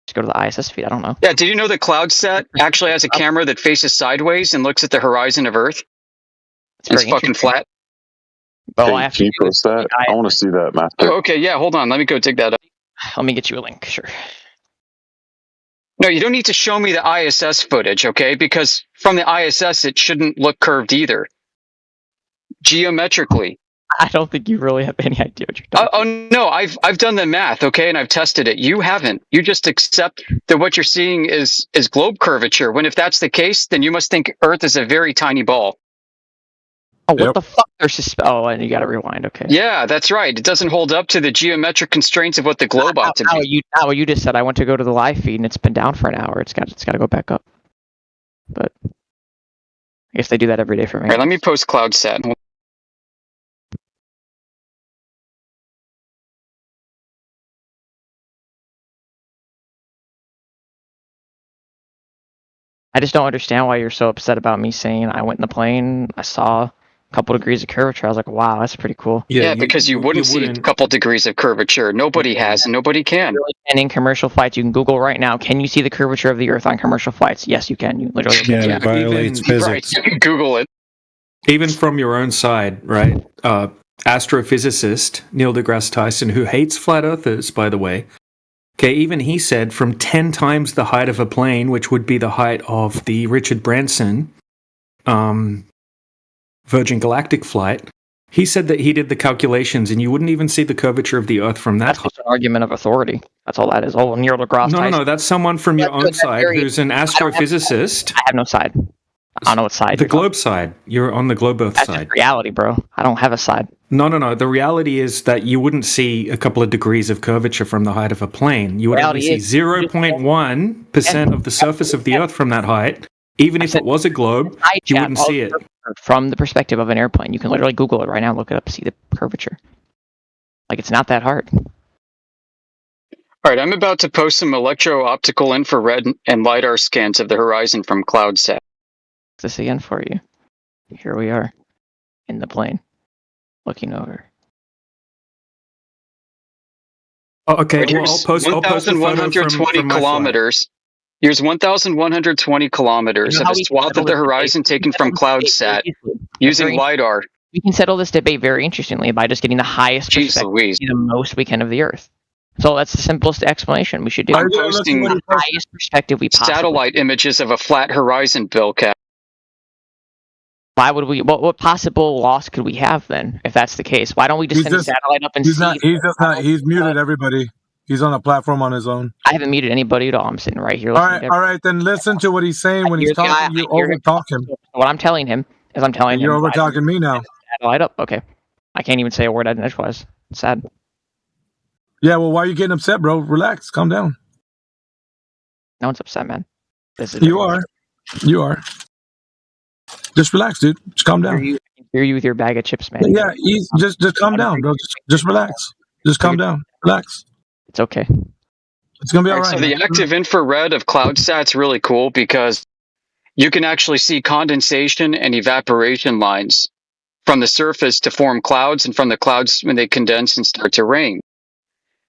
Just go to the ISS feed. I don't know. Yeah, did you know that CloudSat actually has a camera that faces sideways and looks at the horizon of Earth? It's fucking flat. Well, Hey, can you post that? I want to see that, Master. Oh, okay, yeah, hold on. Let me go dig that up. Let me get you a link. Sure. No, you don't need to show me the ISS footage, okay? Because from the ISS, it shouldn't look curved either. Geometrically. I don't think you really have any idea what you're talking about. Oh no, I've done the math, okay, and I've tested it. You haven't. You just accept that what you're seeing is globe curvature. When if that's the case, then you must think Earth is a very tiny ball. Oh, what the fuck? Oh, and you got to rewind. Okay. Yeah, that's right. It doesn't hold up to the geometric constraints of what the globe ought to be. You just said I went to go to the live feed and it's been down for an hour. It's got to go back up. But I guess they do that every day for me. All right, let me post CloudSat. I just don't understand why you're so upset about me saying I went in the plane. I saw a couple degrees of curvature. I was like, wow, that's pretty cool. Yeah, because you wouldn't see a couple degrees of curvature. Nobody has, and nobody can. And in commercial flights, you can Google right now. Can you see the curvature of the Earth on commercial flights? Yes, you can. You literally Yeah, it violates physics. Right, you can Google it. Even from your own side, right? Astrophysicist Neil deGrasse Tyson, who hates flat earthers, by the way. Okay, even he said from 10 times the height of a plane, which would be the height of the Richard Branson Virgin Galactic flight, he said that he did the calculations and you wouldn't even see the curvature of the Earth from that height. That's an argument of authority. That's all that is. Oh, Neil deGrasse Tyson. No, that's someone from your own side who's an astrophysicist. I have no side. I don't know what side. The globe side. You're on the globe Earth That's side. just reality, bro. I don't have a side. No. The reality is that you wouldn't see a couple of degrees of curvature from the height of a plane. You would only see 0.1% of the surface of the Earth from that height. Even if it was a globe, you wouldn't see it. From the perspective of an airplane, you can literally Google it right now, look it up, see the curvature. Like, it's not that hard. All right, I'm about to post some electro-optical infrared and LiDAR scans of the horizon from CloudSat. This again for you. Here we are in the plane, looking over. Oh, okay, Right, well, here's I'll post a photo 1,120 from my kilometers. Here's 1,120 kilometers of a swath of the horizon taken from CloudSat using LiDAR. We can settle this debate very interestingly by just getting the highest perspective, the most we can of the Earth. So that's the simplest explanation we should do. I'm posting the highest perspective we possibly satellite images of a flat horizon, Bill Cap. Why would we? What possible loss could we have then, if that's the case? Why don't we just send a satellite up and see? He's muted everybody. He's on a platform on his own. I haven't muted anybody at all. I'm sitting right here. All right. Then listen to what he's saying when he's talking. You overtalk him. What I'm telling him is I'm telling him. You're overtalking me now. Satellite up. Okay. I can't even say a word edgewise. It's sad. Yeah. Well, why are you getting upset, bro? Relax. Calm down. No one's upset, man. You are. Just relax, dude. Just calm down. I can hear you with your bag of chips, man. Yeah, just calm down, bro. Just relax. Just calm down. Relax. It's okay. It's gonna be all right. So the active infrared of CloudSat's really cool because you can actually see condensation and evaporation lines from the surface to form clouds, and from the clouds when they condense and start to rain.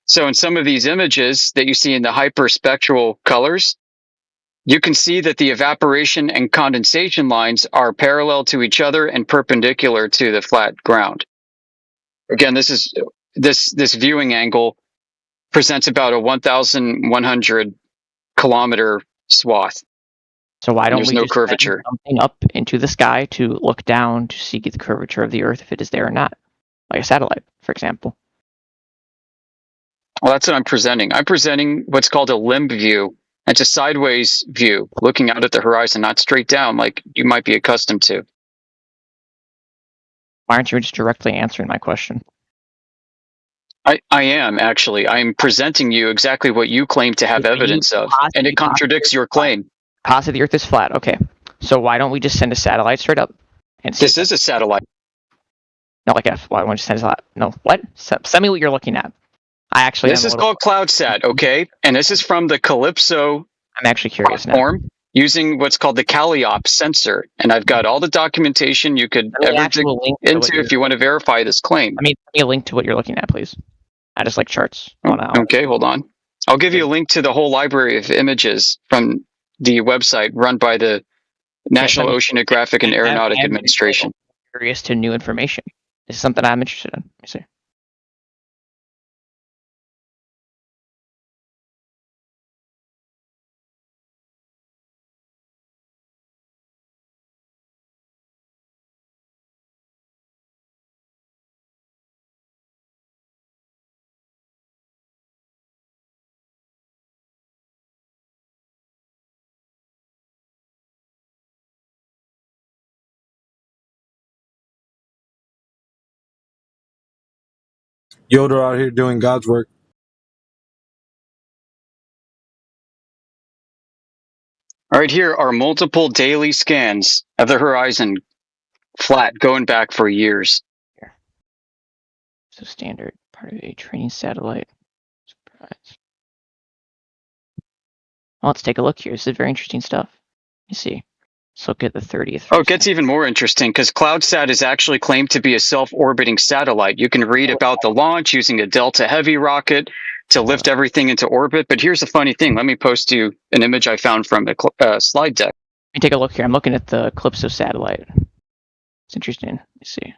So in some of these images that you see in the hyperspectral colors, you can see that the evaporation and condensation lines are parallel to each other and perpendicular to the flat ground. Again, this viewing angle presents about a 1,100 kilometer swath. So why don't There's we no just curvature. send something up into the sky to look down to see the curvature of the Earth if it is there or not, like a satellite, for example? Well, that's what I'm presenting. I'm presenting what's called a limb view. It's a sideways view, looking out at the horizon, not straight down like you might be accustomed to. Why aren't you just directly answering my question? I am, actually. I'm presenting you exactly what you claim to have evidence of, and it contradicts your claim. Posit the Earth is flat. Okay. So why don't we just send a satellite straight up? And see This is a satellite. No, like F. Why don't we just send a satellite? No, what? Send me what you're looking at. This is called CloudSat, okay? And this is from the Calypso. I'm actually curious platform using what's called the Calliope sensor, and I've got all the documentation you could ever dig into if you want to verify this claim. I mean, give me a link to what you're looking at, please. I just like charts. Okay, hold on. I'll give you a link to the whole library of images from the website run by the National Oceanographic and Aeronautic Administration. I'm curious to new information. This is something I'm interested in. Let me see. Yoda out here doing God's work. All right, here are multiple daily scans of the horizon flat going back for years. So standard part of a training satellite. Surprise. Well, let's take a look here. This is very interesting stuff. Let me see. Let's look at the 30th. Oh, it gets even more interesting because CloudSat is actually claimed to be a self-orbiting satellite. You can read about the launch using a Delta Heavy rocket to lift everything into orbit. But here's the funny thing. Let me post you an image I found from a slide deck. Let me take a look here. I'm looking at the Calypso satellite. It's interesting. Let me see.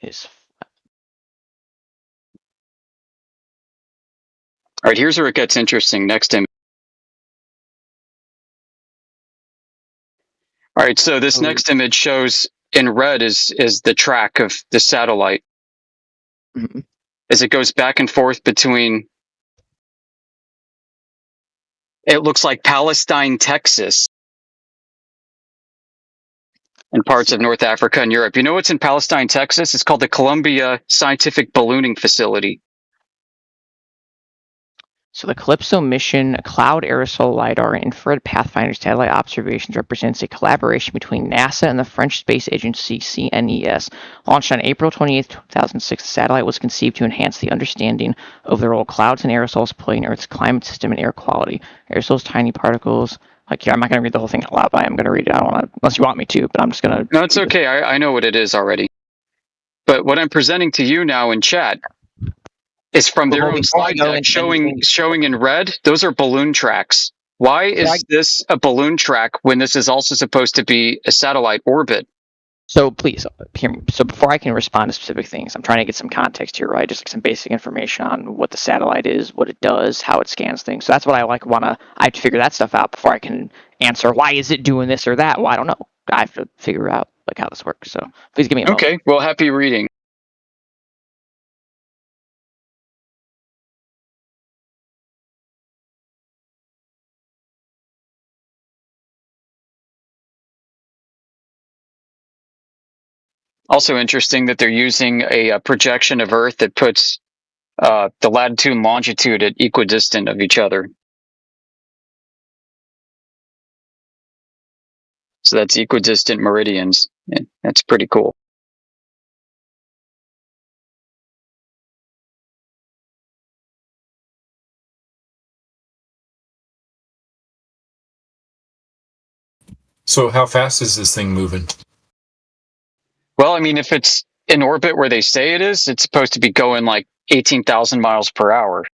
Is all right, here's where it gets interesting. Next image. All right, so this next image shows in red is the track of the satellite as it goes back and forth between. It looks like Palestine, Texas, and parts of North Africa and Europe. You know what's in Palestine, Texas? It's called the Columbia Scientific Ballooning Facility. So the Calypso mission, Cloud Aerosol LiDAR, and Infrared Pathfinder satellite observations represents a collaboration between NASA and the French space agency CNES. Launched on April 28, 2006, the satellite was conceived to enhance the understanding of the role clouds and aerosols play in Earth's climate system and air quality. Aerosols, tiny particles. Like here, I'm not going to read the whole thing out loud, but I'm going to read it. I don't want to, unless you want me to, but I'm just going to. No, it's okay. I know what it is already. But what I'm presenting to you now in chat is from their own slide deck showing in red. Those are balloon tracks. Why is this a balloon track when this is also supposed to be a satellite orbit? So please, hear me. So before I can respond to specific things, I'm trying to get some context here, right? Just like some basic information on what the satellite is, what it does, how it scans things. So that's what I I have to figure that stuff out before I can answer why is it doing this or that. Well, I don't know. I have to figure out like how this works. So please give me a moment. Okay. Well, happy reading. Also interesting that they're using a projection of Earth that puts the latitude and longitude at equidistant of each other. So that's equidistant meridians. Yeah, that's pretty cool. So how fast is this thing moving? Well, I mean, if it's in orbit where they say it is, it's supposed to be going like 18,000 miles per hour.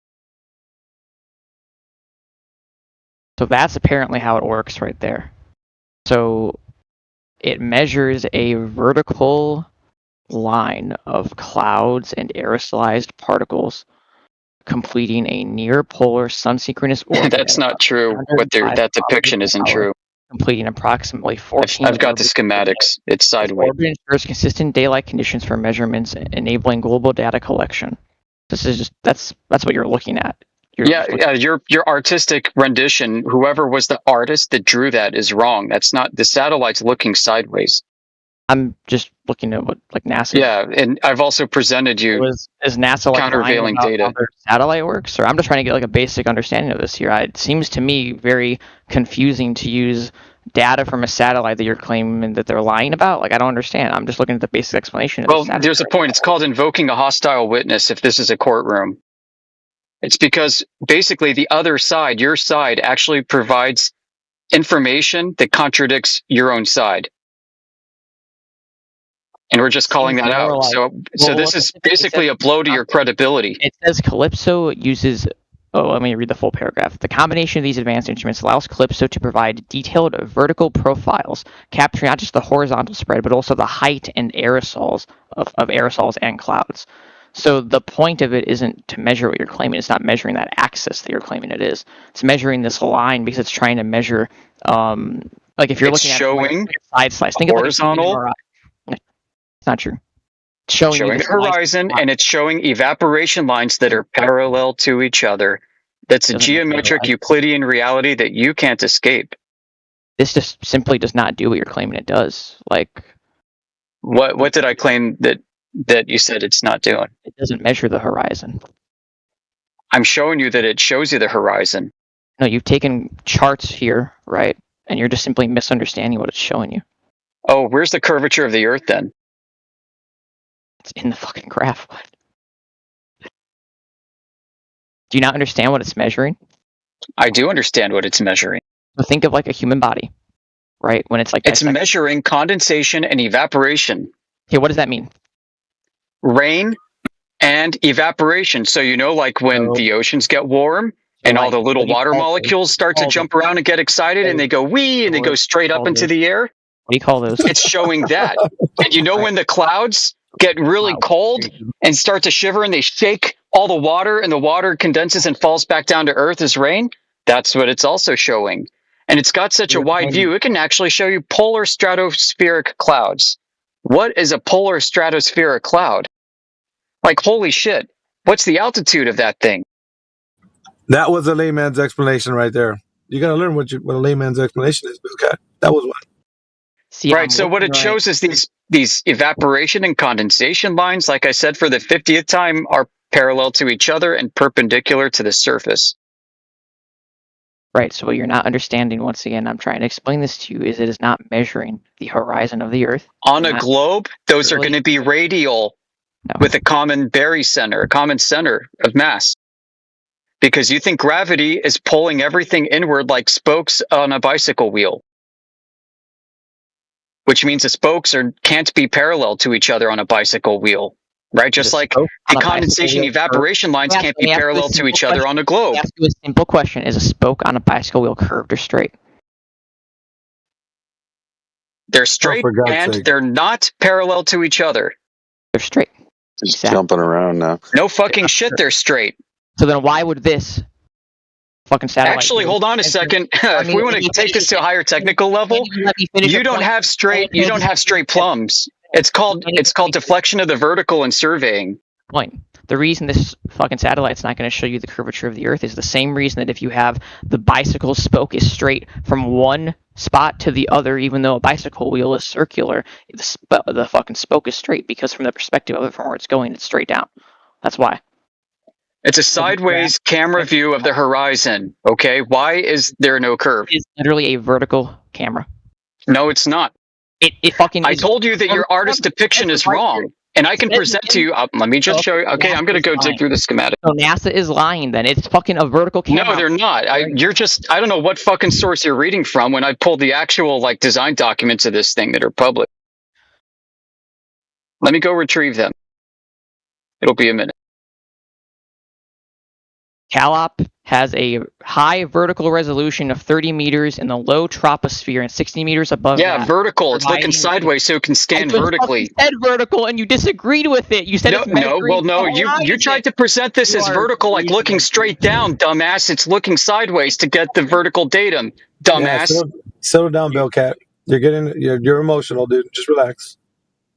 So that's apparently how it works right there. So it measures a vertical line of clouds and aerosolized particles completing a near polar sun-synchronous orbit. That's not true. That depiction isn't true. Completing approximately 14. I've got the schematics. It's sideways. Orbit ensures consistent daylight conditions for measurements, enabling global data collection. This is just that's what you're looking at. Your artistic rendition, whoever was the artist that drew that, is wrong. That's not the satellite's looking sideways. I'm just looking at what like NASA. Yeah, and I've also presented you is NASA like countervailing data. How their satellite works, or I'm just trying to get like a basic understanding of this here. It seems to me very confusing to use data from a satellite that you're claiming that they're lying about. Like I don't understand. I'm just looking at the basic explanation. Well, there's a point. It's called invoking a hostile witness. If this is a courtroom, it's because basically the other side, your side, actually provides information that contradicts your own side. And we're just calling that out. Like, so this is basically a blow to your credibility. It says Calypso uses... Oh, let me read the full paragraph. The combination of these advanced instruments allows Calypso to provide detailed vertical profiles, capturing not just the horizontal spread, but also the height and aerosols of aerosols and clouds. So the point of it isn't to measure what you're claiming. It's not measuring that axis that you're claiming it is. It's measuring this line because it's trying to measure... like if you're looking at showing side slice, think horizontal... of like it's not true. It's showing the horizon, and it's showing evaporation lines that are parallel to each other. That's a geometric Euclidean reality that you can't escape. This just simply does not do what you're claiming it does. Like, what did I claim that you said it's not doing? It doesn't measure the horizon. I'm showing you that it shows you the horizon. No, you've taken charts here, right? And you're just simply misunderstanding what it's showing you. Oh, where's the curvature of the Earth then? It's in the fucking graph. What? Do you not understand what it's measuring? I do understand what it's measuring. So think of like a human body, right? When it's like it's measuring condensation and evaporation. Okay, what does that mean? Rain and evaporation. So you know, like when the oceans get warm and all the little water molecules start to jump around and get excited, and they go wee, and they go straight up into the air. What do you call those? It's showing that. And you know when the clouds get really cold and start to shiver and they shake all the water and the water condenses and falls back down to Earth as rain? That's what it's also showing. And it's got such a wide view, it can actually show you polar stratospheric clouds. What is a polar stratospheric cloud? Like, holy shit, what's the altitude of that thing? That was a layman's explanation right there. You got to learn what a layman's explanation is, okay? That was one. See, right, so what it shows is these evaporation and condensation lines, like I said, for the 50th time, are parallel to each other and perpendicular to the surface. Right, so what you're not understanding, once again, I'm trying to explain this to you, is it is not measuring the horizon of the Earth. On a globe, those are going to be radial with a common barycenter, a common center of mass. Because you think gravity is pulling everything inward like spokes on a bicycle wheel. Which means the spokes can't be parallel to each other on a bicycle wheel, right? Just like the condensation evaporation lines can't be parallel to each other on a globe. Ask you a simple question. Is a spoke on a bicycle wheel curved or straight? They're straight and they're not parallel to each other. They're straight. Just jumping around now. No fucking shit, they're straight. So then why would this fucking satellite... Actually, hold on a second. If we want to take this to a higher technical level, you don't have straight plums. It's called deflection of the vertical in surveying. Point. The reason this fucking satellite's not going to show you the curvature of the Earth is the same reason that if you have the bicycle spoke is straight from one spot to the other, even though a bicycle wheel is circular, the fucking spoke is straight, because from the perspective of it, from where it's going, it's straight down. That's why. It's a sideways camera view of the horizon, okay? Why is there no curve? It's literally a vertical camera. No, it's not. It fucking... I told you that your artist depiction is wrong, and I can present to you... let me just show you. Okay, I'm going to go dig through the schematic. So NASA is lying then. It's fucking a vertical camera. No, they're not. I don't know what fucking source you're reading from when I pulled the actual design documents of this thing that are public. Let me go retrieve them. It'll be a minute. CalOp has a high vertical resolution of 30 meters in the low troposphere and 60 meters above that. Vertical. It's looking sideways so it can stand vertically. You said vertical and you disagreed with it. You said you tried to present this as vertical, like looking straight down, dumbass. It's looking sideways to get the vertical datum, dumbass. Yeah, settle down, Bellcat. You're emotional, dude. Just relax.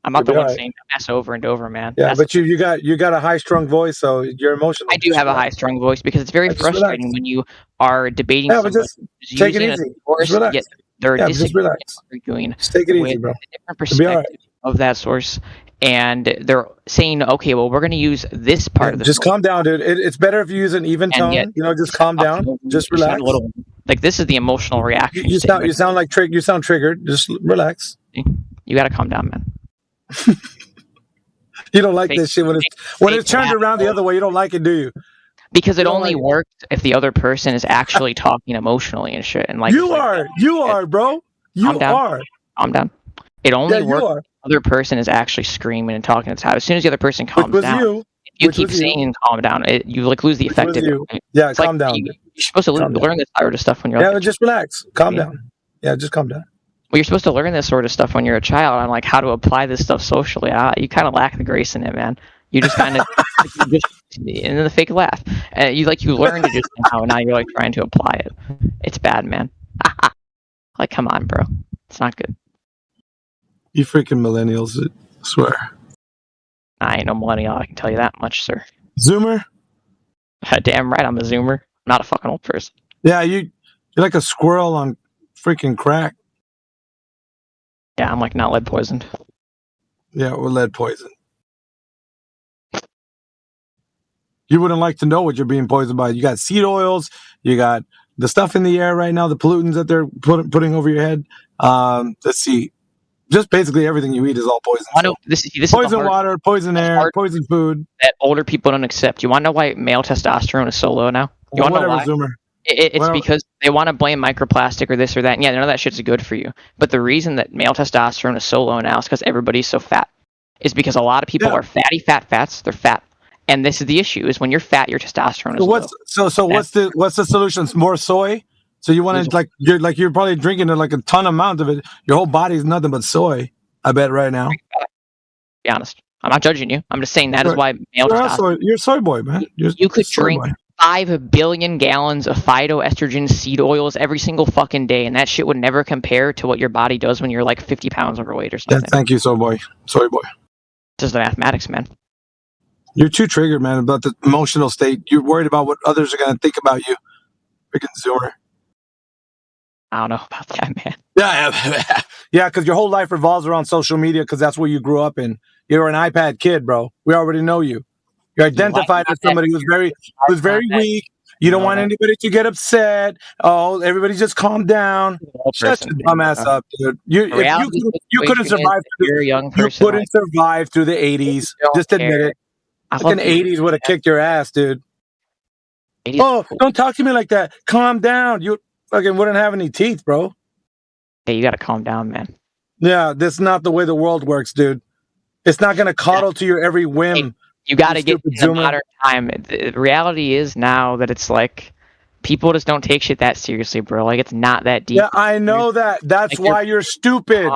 I'm not the one saying dumbass over and over, man. Yeah, but you got a high strung voice, so you're emotional. I do have a high strung voice because it's very frustrating when you are debating somebody. Just take it easy. Just relax. They're just relax. doing just take it easy, bro. A different perspective. of that source, and they're saying, okay, well, we're going to use this part of the Just calm down, dude. It's better if you use an even tone. yet- Just calm down. Just You sound relax. a little like this is the emotional reaction. You sound like you sound triggered. Just relax. You got to calm down, man. You don't like this shit when it's turned around the other way. You don't like it, do you? Because it only works if the other person is actually talking emotionally and shit. And like you are, bro. You are. Calm down. It only you works are. if the other person is actually screaming and talking. As soon as the other person calms was down, you. if you Which keep was you. saying calm down, you like lose the effect of you. it. Yeah, It's like calm down. You're supposed to learn this sort of stuff when you're Yeah, just relax. Calm down. Yeah, just calm down. Well, you're supposed to learn this sort of stuff when you're a child on like how to apply this stuff socially. You kind of lack the grace in it, man. You just kind of and then the fake laugh. You learned it just now you're like trying to apply it. It's bad, man. Like, come on, bro. It's not good. You freaking millennials, I swear. I ain't no millennial, I can tell you that much, sir. Zoomer? Damn right I'm a zoomer. I'm not a fucking old person. Yeah, you're like a squirrel on freaking crack. Yeah, I'm like not lead poisoned. Yeah, we're lead poisoned. You wouldn't like to know what you're being poisoned by. You got seed oils. You got the stuff in the air right now, the pollutants that they're putting over your head. Let's see. Just basically everything you eat is all poison. This poison is water, poison air, poison food. That older people don't accept. You want to know why male testosterone is so low now? You want to know why? Zoomer. It's because they want to blame microplastic or this or that. And yeah, none of that shit's good for you. But the reason that male testosterone is so low now is because everybody's so fat. Is because a lot of people are fatty fats. They're fat. And this is the issue: is when you're fat, your testosterone is low. So what's the solution? More soy. So you want to you're probably drinking like a ton amount of it. Your whole body's nothing but soy. I bet right now. Be honest. I'm not judging you. I'm just saying that is why male testosterone. You're a soy boy, man. You could drink 5 billion gallons of phytoestrogen seed oils every single fucking day, and that shit would never compare to what your body does when you're like 50 pounds overweight or something. Yeah, thank you, soy boy. Just the mathematics, man. You're too triggered, man, about the emotional state. You're worried about what others are going to think about you. Freaking zoomer. I don't know about that, man. Yeah, because your whole life revolves around social media because that's what you grew up in. You're an iPad kid, bro. We already know you. You're identified as somebody who's very weak. You don't want anybody to get upset. Oh, everybody just calm down. Shut your dumb ass up, dude. You couldn't survive. You couldn't survive through the 80s. Just admit it. Fucking 80s would have kicked your ass, dude. Oh, don't talk to me like that. Calm down. You fucking wouldn't have any teeth, bro. Hey, you gotta calm down, man. Yeah, that's not the way the world works, dude. It's not gonna coddle to your every whim. Hey, you gotta get in the modern time. The reality is now that it's like people just don't take shit that seriously, bro. Like it's not that deep. Yeah, I know that. That's why you're stupid.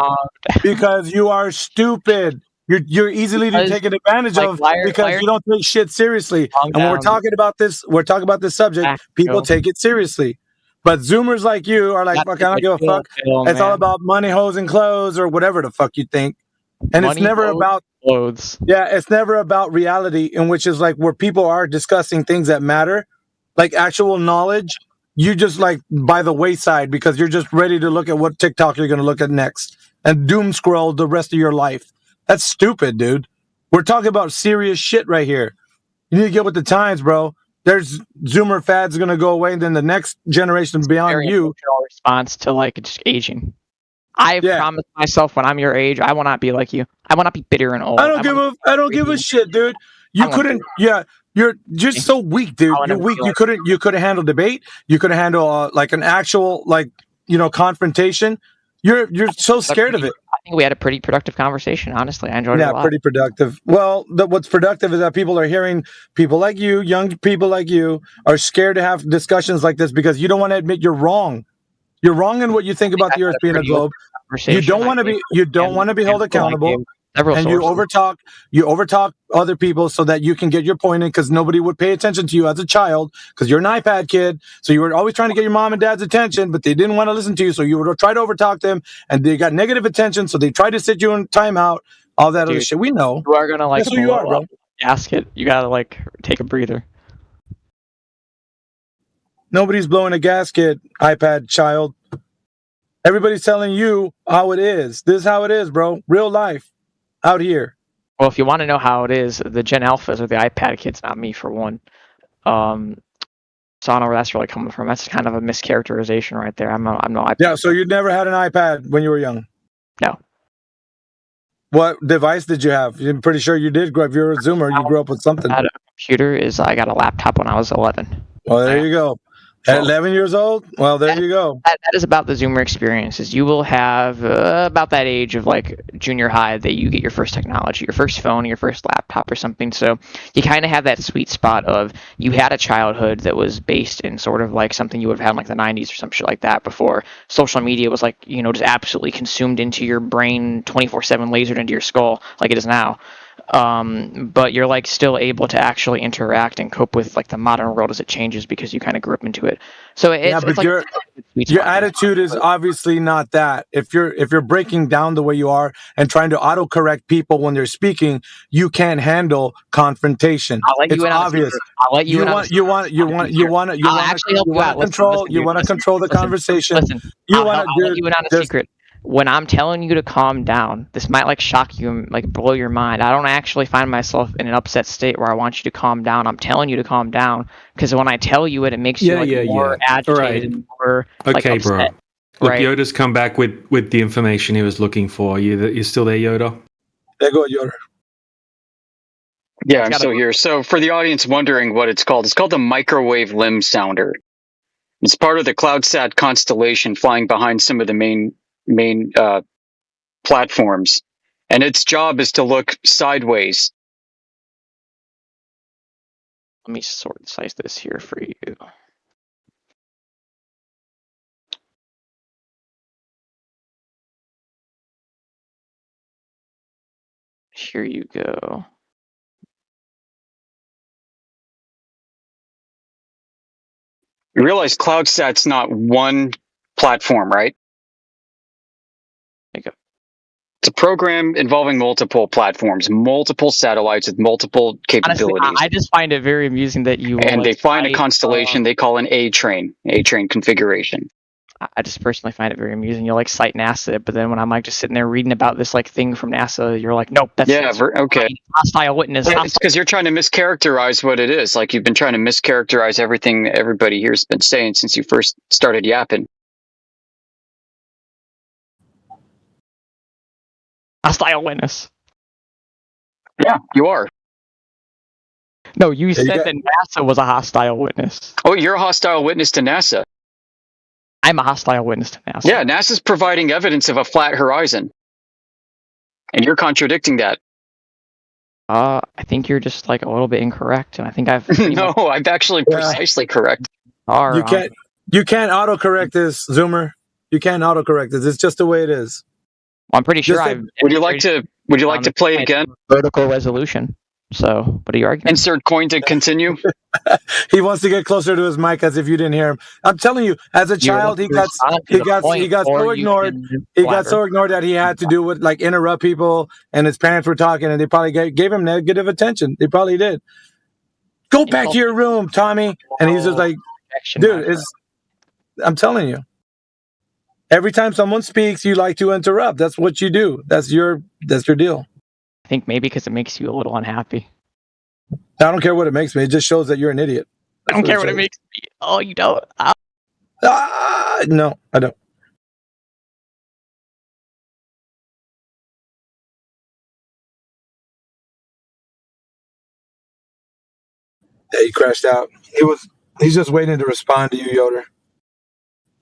Because you are stupid. You're easily taken advantage of because you don't take shit seriously. And when we're talking about this subject, people take it seriously. But Zoomers like you are like, fuck, I don't give a fuck. It's all about money, hoes, and clothes, or whatever the fuck you think. And it's never about clothes. Yeah, it's never about reality, in which is like where people are discussing things that matter, like actual knowledge. You just like by the wayside because you're just ready to look at what TikTok you're going to look at next and doom scroll the rest of your life. That's stupid, dude. We're talking about serious shit right here. You need to get with the times, bro. There's Zoomer fads going to go away, and then the next generation beyond you. Response to like just aging. I promised myself when I'm your age, I will not be like you. I will not be bitter and old. I don't give a shit, dude. You couldn't. Yeah, you're just so weak, dude. You're weak. You couldn't handle debate. You couldn't handle like an actual confrontation. You're so scared of it. I think we had a pretty productive conversation. Honestly, I enjoyed it a lot. Yeah, pretty productive. Well, what's productive is that people are hearing people like you, young people like you, are scared to have discussions like this because you don't want to admit you're wrong. You're wrong in what you think about the Earth being a globe. You don't want to be held accountable. And you overtalk other people so that you can get your point in because nobody would pay attention to you as a child because you're an iPad kid. So you were always trying to get your mom and dad's attention, but they didn't want to listen to you. So you would try to overtalk them and they got negative attention. So they tried to sit you in timeout, all that other shit. We know. You are going to That's who you are, bro. Gasket. You got to like take a breather. Nobody's blowing a gasket, iPad child. Everybody's telling you how it is. This is how it is, bro. Real life. out here. Well, if you want to know how it is, the Gen Alphas or the iPad kids, not me for one. So I don't know where that's really coming from. That's kind of a mischaracterization right there. I'm no iPad. Yeah, so you never had an iPad when you were young? No. What device did you have? I'm pretty sure you did grow up. If you're a Zoomer, you grew up with something. I had a computer. I got a laptop when I was 11. Well, there you go. At 11 years old? Well, there you go. That is about the Zoomer experiences. You will have about that age of like junior high that you get your first technology, your first phone, your first laptop or something. So you kind of have that sweet spot of you had a childhood that was based in sort of like something you would have had in like the 90s or some shit like that before social media was like, just absolutely consumed into your brain 24/7, lasered into your skull like it is now. But you're like still able to actually interact and cope with like the modern world as it changes because you kind of grew up into it. So it's but like your attitude is obviously not that. If you're breaking down the way you are and trying to autocorrect people when they're speaking, you can't handle confrontation. It's obvious. I'll let you. You want to control the conversation. I'll let you in on a secret. When I'm telling you to calm down, this might like shock you and like blow your mind. I don't actually find myself in an upset state where I want you to calm down. I'm telling you to calm down because when I tell you it, it makes you more agitated and more okay, like, upset. bro. Look, Yoda's come back with the information he was looking for. You're still there, Yoda? There go Yoda. Yeah, I'm still here. So for the audience wondering what it's called the Microwave Limb Sounder. It's part of the CloudSat constellation flying behind some of the main platforms, and its job is to look sideways. Let me size this here for you. Here you go. You realize CloudSat's not one platform, right? There you go. It's a program involving multiple platforms, multiple satellites with multiple capabilities. Honestly, I just find it very amusing that you and they find a constellation they call an A-train configuration. I just personally find it very amusing. You'll like cite NASA, but then when I'm like just sitting there reading about this like thing from NASA, you're like, nope, that's okay. Hostile witness. It's because you're trying to mischaracterize what it is. Like you've been trying to mischaracterize everything everybody here's been saying since you first started yapping. Hostile witness. Yeah, you are. No, you said that NASA was a hostile witness. Oh, you're a hostile witness to NASA. I'm a hostile witness to NASA. Yeah, NASA's providing evidence of a flat horizon. And you're contradicting that. I think you're just like a little bit incorrect, and I think I've No, I'm actually precisely correct. You can't autocorrect this, Zoomer. You can't autocorrect this. It's just the way it is. Well, I'm pretty sure Would you like to play again? Vertical resolution. So, what are you arguing? Insert coin to continue. He wants to get closer to his mic as if you didn't hear him. I'm telling you, as a child, he got so ignored. He got so ignored that he had to do what, like, interrupt people, and his parents were talking, and they probably gave him negative attention. They probably did. Go back to your room, Tommy. And he's just like, dude, I'm telling you. Every time someone speaks, you like to interrupt. That's what you do. That's your deal. I think maybe because it makes you a little unhappy. I don't care what it makes me. It just shows that you're an idiot. I don't care what it makes me. Oh, you don't? No, I don't. Yeah, he crashed out. He's just waiting to respond to you, Yoder.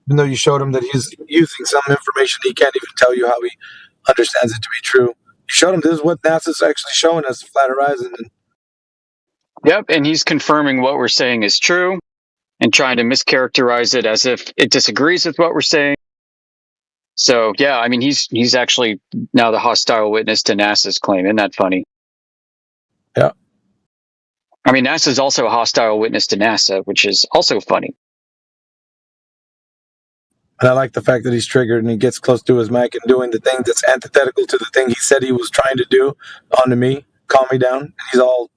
Even though you showed him that he's using some information he can't even tell you how he understands it to be true. You showed him this is what NASA's actually showing us, the flat horizon. Yep, and he's confirming what we're saying is true and trying to mischaracterize it as if it disagrees with what we're saying. So, yeah, I mean, he's actually now the hostile witness to NASA's claim. Isn't that funny? Yeah. I mean, NASA's also a hostile witness to NASA, which is also funny. And I like the fact that he's triggered and he gets close to his mic and doing the thing that's antithetical to the thing he said he was trying to do onto me, calm me down. And he's all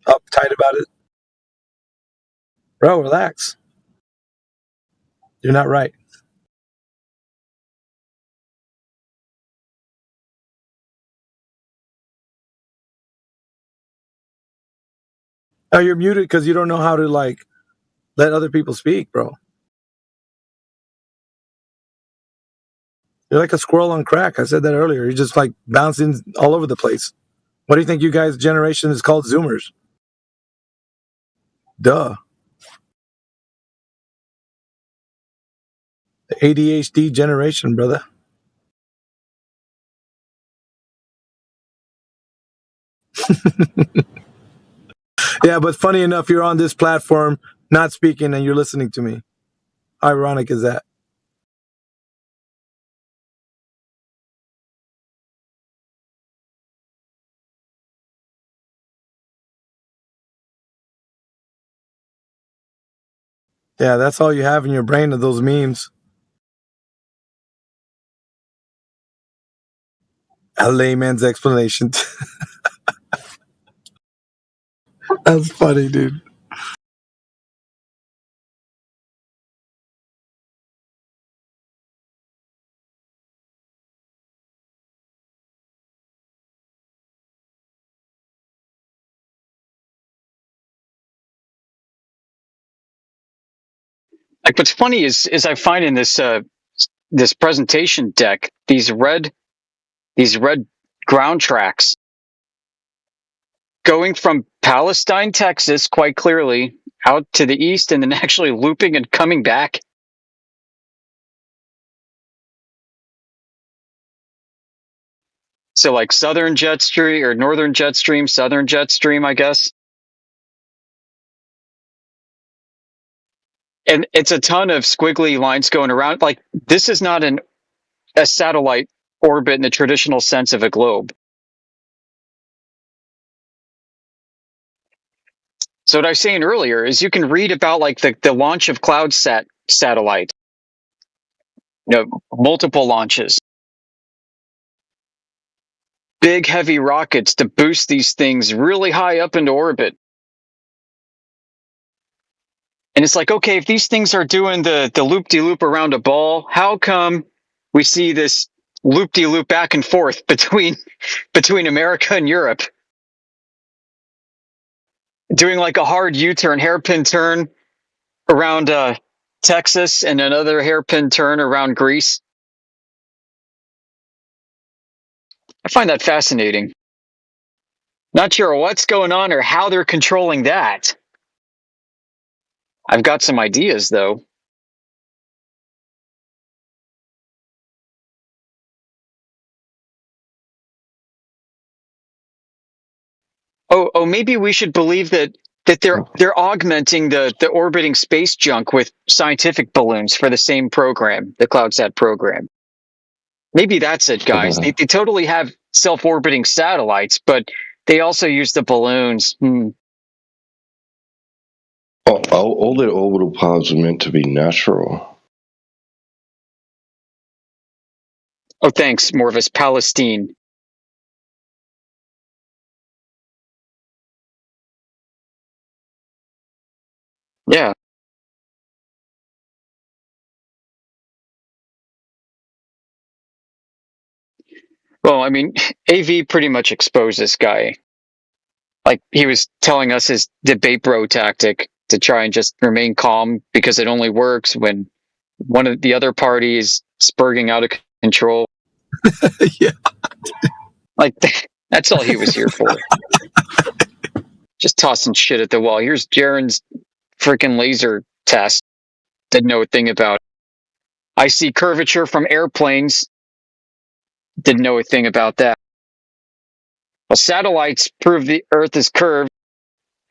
uptight about it. Bro, relax. You're not right. Oh, you're muted because you don't know how to like let other people speak, bro. You're like a squirrel on crack. I said that earlier. You're just like bouncing all over the place. What do you think you guys' generation is called? Zoomers. Duh. The ADHD generation, brother. Yeah, but funny enough, you're on this platform not speaking and you're listening to me. How ironic is that? Yeah, that's all you have in your brain of those memes. A layman's explanation. That's funny, dude. Like, what's funny is I find in this this presentation deck these red ground tracks going from Palestine, Texas, quite clearly out to the east, and then actually looping and coming back. So like southern jet stream or northern jet stream, southern jet stream, I guess. And it's a ton of squiggly lines going around. Like, this is not a satellite orbit in the traditional sense of a globe. So what I was saying earlier is you can read about like the launch of CloudSat satellite. Multiple launches. Big heavy rockets to boost these things really high up into orbit. And it's like, okay, if these things are doing the loop-de-loop around a ball, how come we see this loop-de-loop back and forth between America and Europe? Doing like a hard U-turn, hairpin turn around Texas and another hairpin turn around Greece. I find that fascinating. Not sure what's going on or how they're controlling that. I've got some ideas, though. Oh, maybe we should believe that they're augmenting the orbiting space junk with scientific balloons for the same program, the CloudSat program. Maybe that's it, guys. They totally have self-orbiting satellites, but they also use the balloons. All their orbital paths are meant to be natural. Oh, thanks, Morvis. Palestine. Yeah. Well, I mean, AV pretty much exposed this guy. Like, he was telling us his debate bro tactic to try and just remain calm because it only works when one of the other party is spurging out of control. Yeah. Like, that's all he was here for. Just tossing shit at the wall. Here's Jaren's freaking laser test. Didn't know a thing about it. I see curvature from airplanes. Didn't know a thing about that. Well, satellites prove the Earth is curved.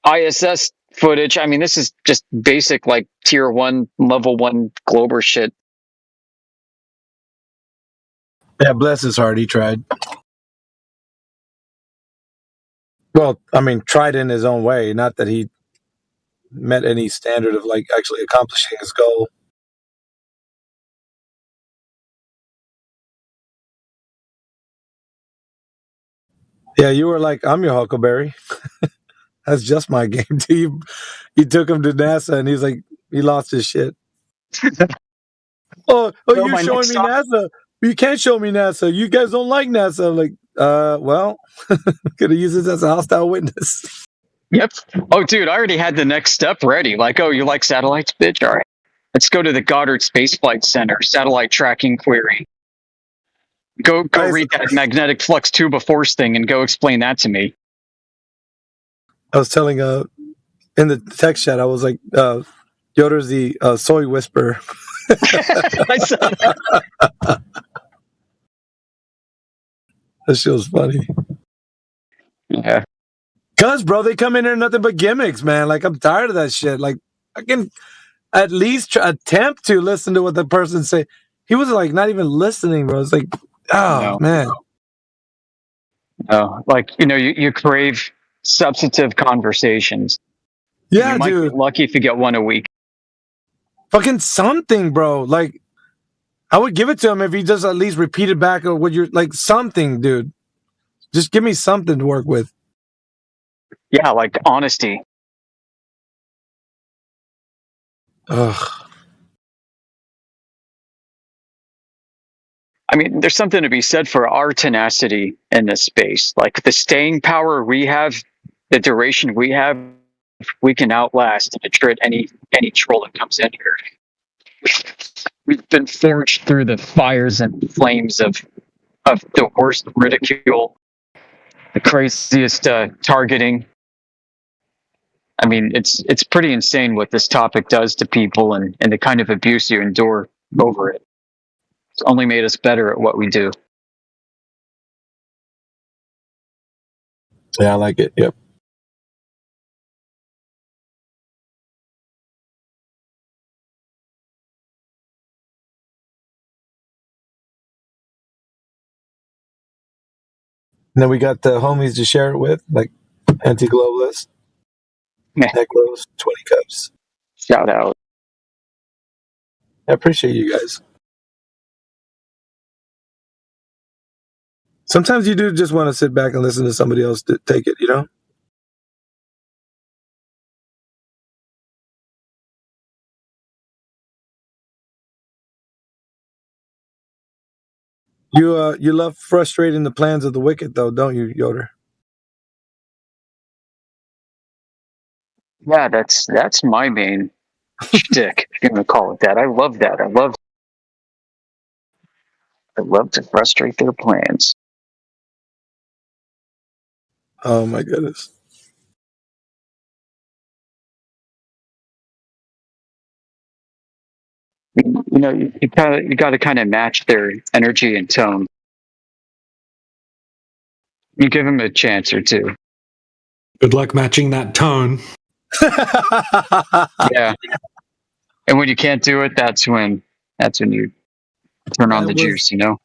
ISS footage. I mean, this is just basic, like, tier 1, level 1 Glober shit. Yeah, bless his heart. He tried. Well, I mean, tried in his own way. Not that he met any standard of, like, actually accomplishing his goal. Yeah, you were like, I'm your Huckleberry. That's just my game. You took him to NASA, and he's like, he lost his shit. Oh, you're showing me NASA. You can't show me NASA. You guys don't like NASA. I'm like, well, could have used this as a hostile witness. Yep. Oh, dude, I already had the next step ready. Like, oh, you like satellites, bitch? All right. Let's go to the Goddard Space Flight Center, satellite tracking query. Go read that magnetic flux tuba force thing and go explain that to me. I was telling in the text chat, I was like, Yoder's the soy whisperer. I saw that. That shit was funny. Yeah. Cause, bro, they come in here nothing but gimmicks, man. Like, I'm tired of that shit. Like, I can at least attempt to listen to what the person say. He was like not even listening, bro. It's like, oh man. No, like you crave substantive conversations. Yeah, you might dude. Be lucky if you get one a week. Fucking something, bro. Like, I would give it to him if he just at least repeated back or what you're like something, dude. Just give me something to work with. Yeah, like honesty. Ugh. I mean, there's something to be said for our tenacity in this space. Like the staying power we have, the duration we have, we can outlast and attrit any troll that comes in here. We've been forged through the fires and flames of the worst ridicule, the craziest targeting. I mean, it's pretty insane what this topic does to people and the kind of abuse you endure over it. It's only made us better at what we do. Yeah, I like it. Yep. And then we got the homies to share it with, like Anti-Globalist, Necros, 20 Cups. Shout out. I appreciate you guys. Sometimes you do just want to sit back and listen to somebody else take it, you know? You love frustrating the plans of the wicked, though, don't you, Yoder? Yeah, that's my main shtick, if you're gonna call it that. I love that. I love to frustrate their plans. Oh my goodness. You got to kind of match their energy and tone. You give them a chance or two. Good luck matching that tone. Yeah. And when you can't do it, that's when you turn on the juice, you know?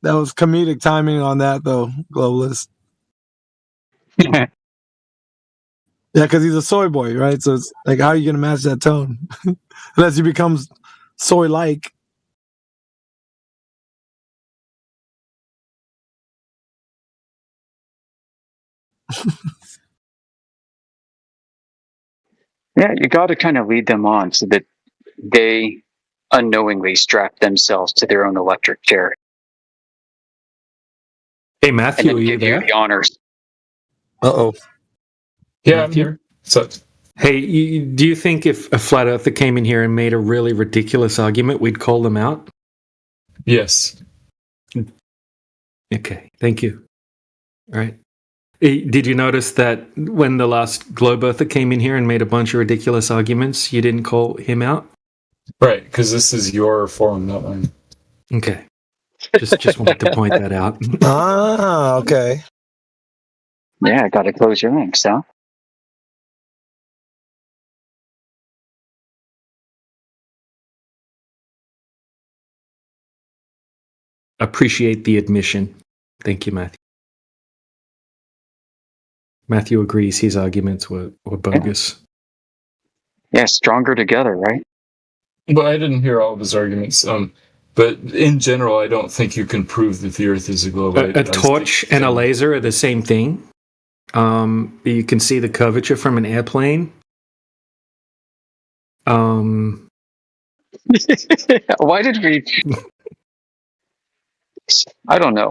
That was comedic timing on that, though, Globalist. Yeah, because he's a soy boy, right? So it's like, how are you going to match that tone? Unless he becomes soy-like. Yeah, you got to kind of lead them on so that they unknowingly strap themselves to their own electric chair. Hey, Matthew, are you give there? you the honors. Uh-oh. Yeah, Matthew? I'm here. So, hey, do you think if a flat earther came in here and made a really ridiculous argument, we'd call them out? yes. Okay, thank you. All right. Did you notice that when the last globe earther came in here and made a bunch of ridiculous arguments, you didn't call him out? Right, because this is your forum, not mine. Okay. Just wanted to point that out. Ah, okay. Yeah, got to close your links, huh? Appreciate the admission. Thank you, Matthew. Matthew agrees his arguments were bogus. Yeah, stronger together, right? Well, I didn't hear all of his arguments. But in general, I don't think you can prove that the Earth is a globe. A torch and a laser are the same thing. You can see the curvature from an airplane. Why did we? I don't know.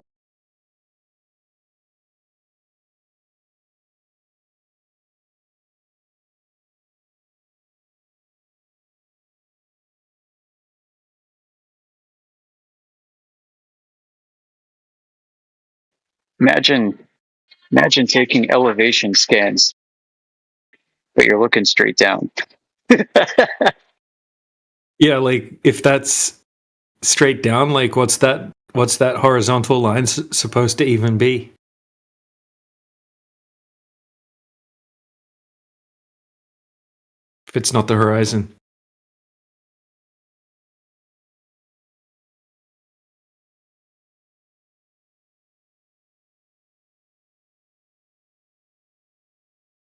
imagine taking elevation scans, but you're looking straight down. Yeah, like if that's straight down, like what's that horizontal line supposed to even be? If it's not the horizon.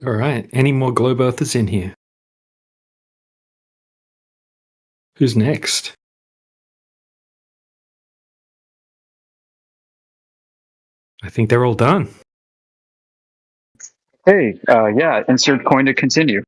All right. Any more globe earthers in here? Who's next? I think they're all done. Hey, yeah, insert coin to continue.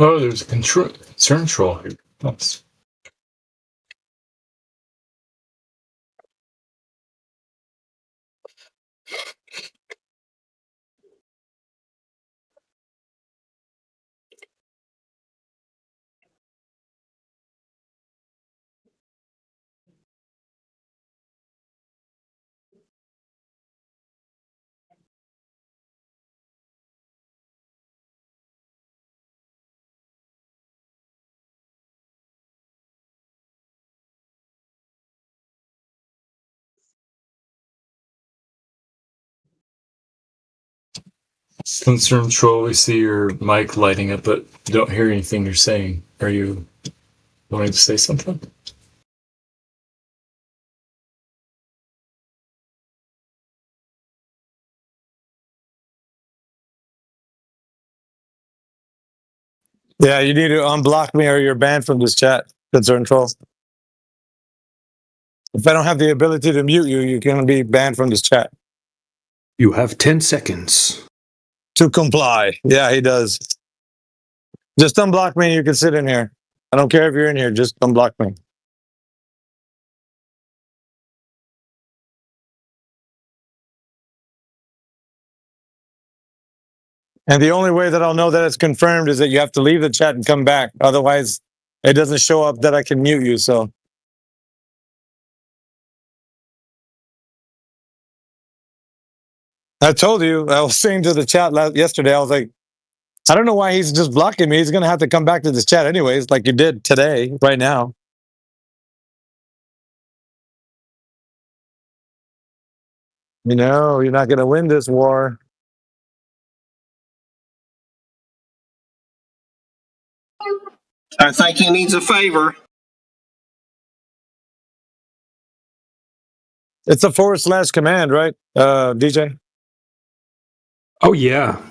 Oh, there's a concern troll here. Nice. Concern troll, we see your mic lighting up, but don't hear anything you're saying. Are you wanting to say something? Yeah, you need to unblock me or you're banned from this chat, Concern Troll. If I don't have the ability to mute you, you're going to be banned from this chat. You have 10 seconds. To comply. Yeah, he does. Just unblock me and you can sit in here. I don't care if you're in here, just unblock me. And the only way that I'll know that it's confirmed is that you have to leave the chat and come back. Otherwise, it doesn't show up that I can mute you. So I told you, I was saying to the chat yesterday, I was like, I don't know why he's just blocking me. He's going to have to come back to this chat anyways, like you did today, right now. You know, you're not going to win this war. I think he needs a favor. It's a /command, right, DJ? Oh, yeah.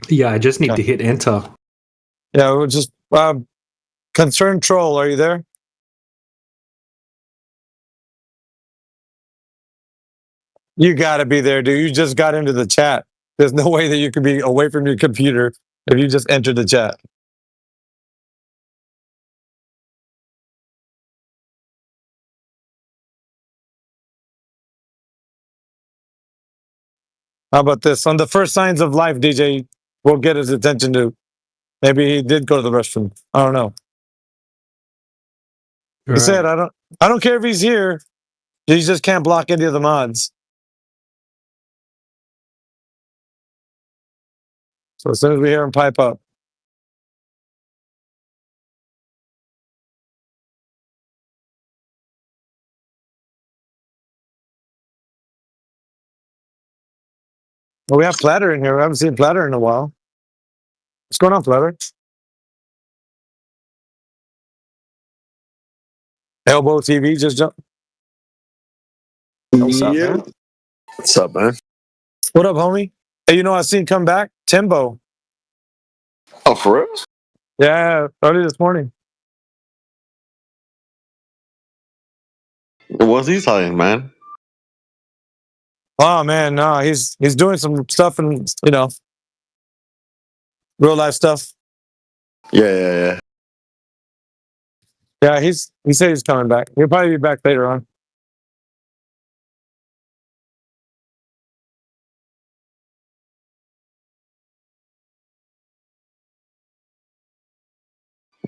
Yeah, I just need to hit enter. Yeah, we'll just... Concerned Troll, are you there? You got to be there, dude. You just got into the chat. There's no way that you could be away from your computer if you just entered the chat. How about this? On the first signs of life, DJ, we'll get his attention to. Maybe he did go to the restroom. I don't know. He said, I don't care if he's here. You just can't block any of the mods. So as soon as we hear him pipe up. Well, we have Platter in here. We haven't seen Platter in a while. What's going on, Platter? Elbow TV just jumped. What's up, man? What's up, man? What up, homie? Hey, you know I seen come back? Timbo. Oh, for real? Yeah, early this morning. What's he talking, man? Oh man, no, he's doing some stuff and real life stuff. Yeah. Yeah, he said he's coming back. He'll probably be back later on.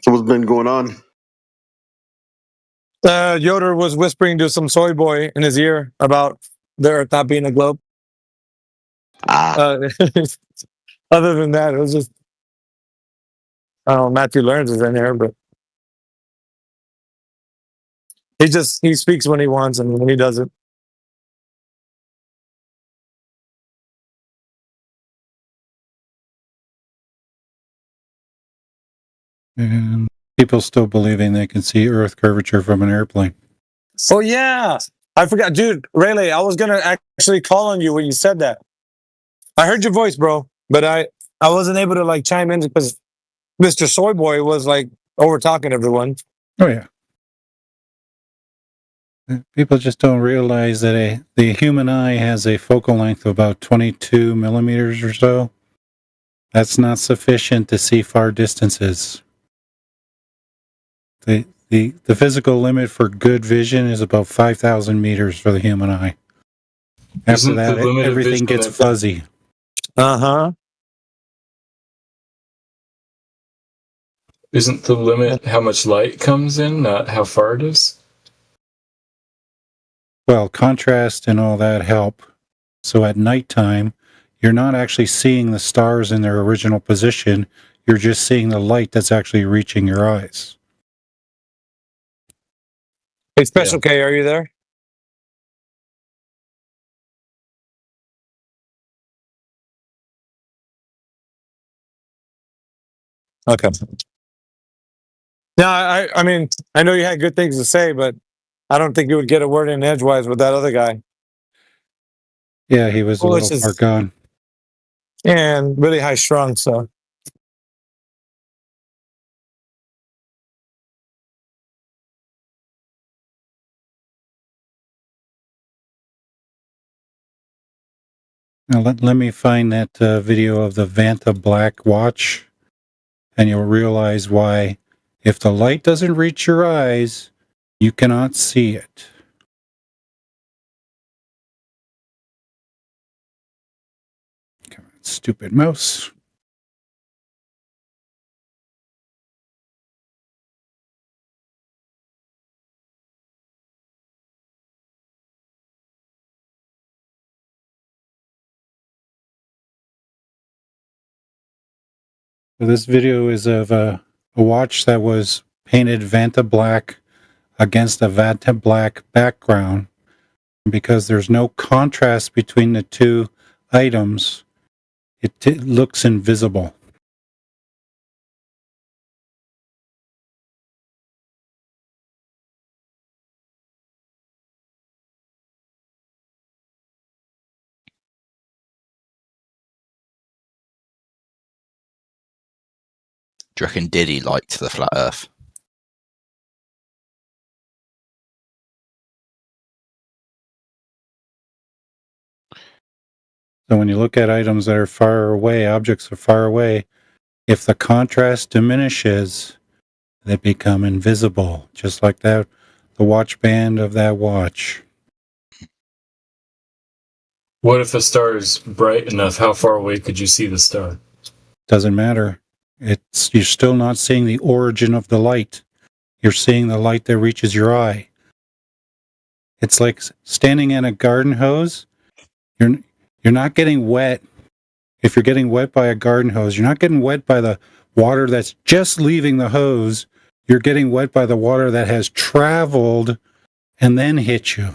So what's been going on? Yoder was whispering to some soy boy in his ear about the Earth not being a globe. Other than that, it was just, I don't know, Matthew Learns is in there, but he speaks when he wants and when he doesn't. And people still believing they can see Earth curvature from an airplane. Oh yeah, I forgot, dude. Rayleigh, I was gonna actually call on you when you said that. I heard your voice, bro, but I wasn't able to chime in because Mr. Soyboy was over talking everyone. Oh yeah. People just don't realize that the human eye has a focal length of about 22 millimeters or so. That's not sufficient to see far distances. The physical limit for good vision is about 5,000 meters for the human eye. After Isn't that, the limit of everything vision gets that- fuzzy. Uh-huh. Isn't the limit how much light comes in, not how far it is? Well, contrast and all that help. So at nighttime, you're not actually seeing the stars in their original position. You're just seeing the light that's actually reaching your eyes. Hey, Special K, are you there? Okay. No, I mean, I know you had good things to say, but I don't think you would get a word in edgewise with that other guy. Yeah, he was a Well, it's little far just- gone. And really high strung, so. Now let me find that video of the Vanta Black watch, and you'll realize why, if the light doesn't reach your eyes, you cannot see it. Come on, stupid mouse. So this video is of a watch that was painted Vanta Black against a Vanta Black background. Because there's no contrast between the two items, it looks invisible. Do you reckon Diddy liked the flat Earth? So when you look at items that are far away, objects are far away, if the contrast diminishes, they become invisible, just like that, the watch band of that watch. What if a star is bright enough? How far away could you see the star? Doesn't matter. You're still not seeing the origin of the light. You're seeing the light that reaches your eye. It's like standing in a garden hose. You're not getting wet. If you're getting wet by a garden hose, you're not getting wet by the water that's just leaving the hose. You're getting wet by the water that has traveled and then hit you.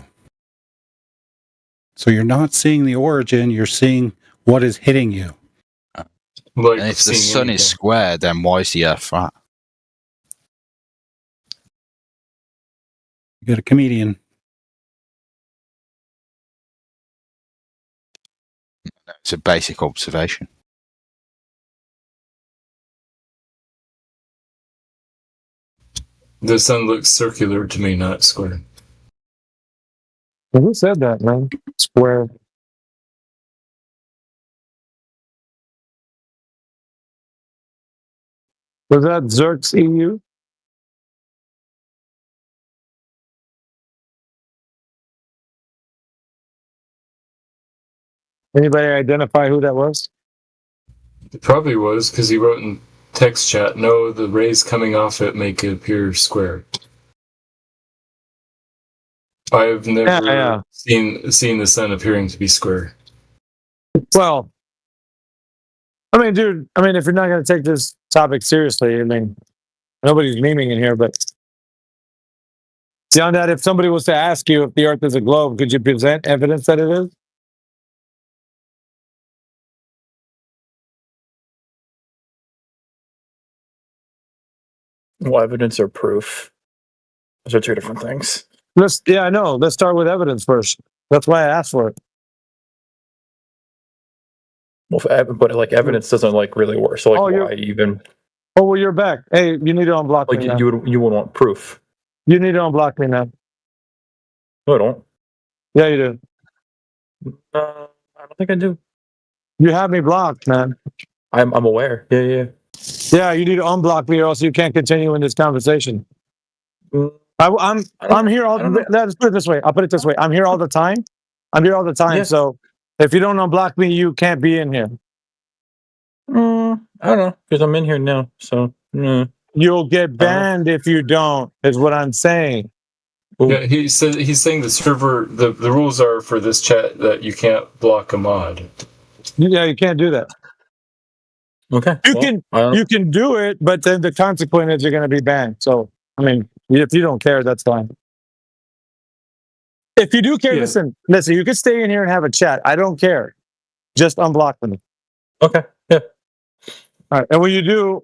So you're not seeing the origin, you're seeing what is hitting you. Like and if the sun is square, then why is the Earth flat? You got a comedian. It's a basic observation. The sun looks circular to me, not square. Well, who said that, man? Square. Was that Zerx EU? Anybody identify who that was? It probably was because he wrote in text chat, no, the rays coming off it make it appear square. I've never seen the sun appearing to be square. Well, I mean, dude, if you're not going to take this topic seriously, nobody's memeing in here, but beyond that, if somebody was to ask you if the Earth is a globe, could you present evidence that it is? Well, evidence or proof. Those are two different things. I know. Let's start with evidence first. That's why I asked for it. Well, but evidence doesn't really work. So why even? Oh, well, you're back. Hey, you need to unblock me now. You would want proof. You need to unblock me now. No, I don't. Yeah, you do. I don't think I do. You have me blocked, man. I'm aware. Yeah. Yeah, you need to unblock me, or else you can't continue in this conversation. I'm here all. Let's put it this way. I'll put it this way. I'm here all the time. Yeah. So if you don't unblock me, you can't be in here. I don't know, because I'm in here now. So you'll get banned if you don't. Is what I'm saying. Yeah, he's saying the server. The rules are for this chat that you can't block a mod. Yeah, you can't do that. Okay. You can do it, but then the consequence is you're going to be banned. So I mean, if you don't care, that's fine. If you do care, listen. You can stay in here and have a chat. I don't care. Just unblock me. Okay. Yeah. All right. And when you do,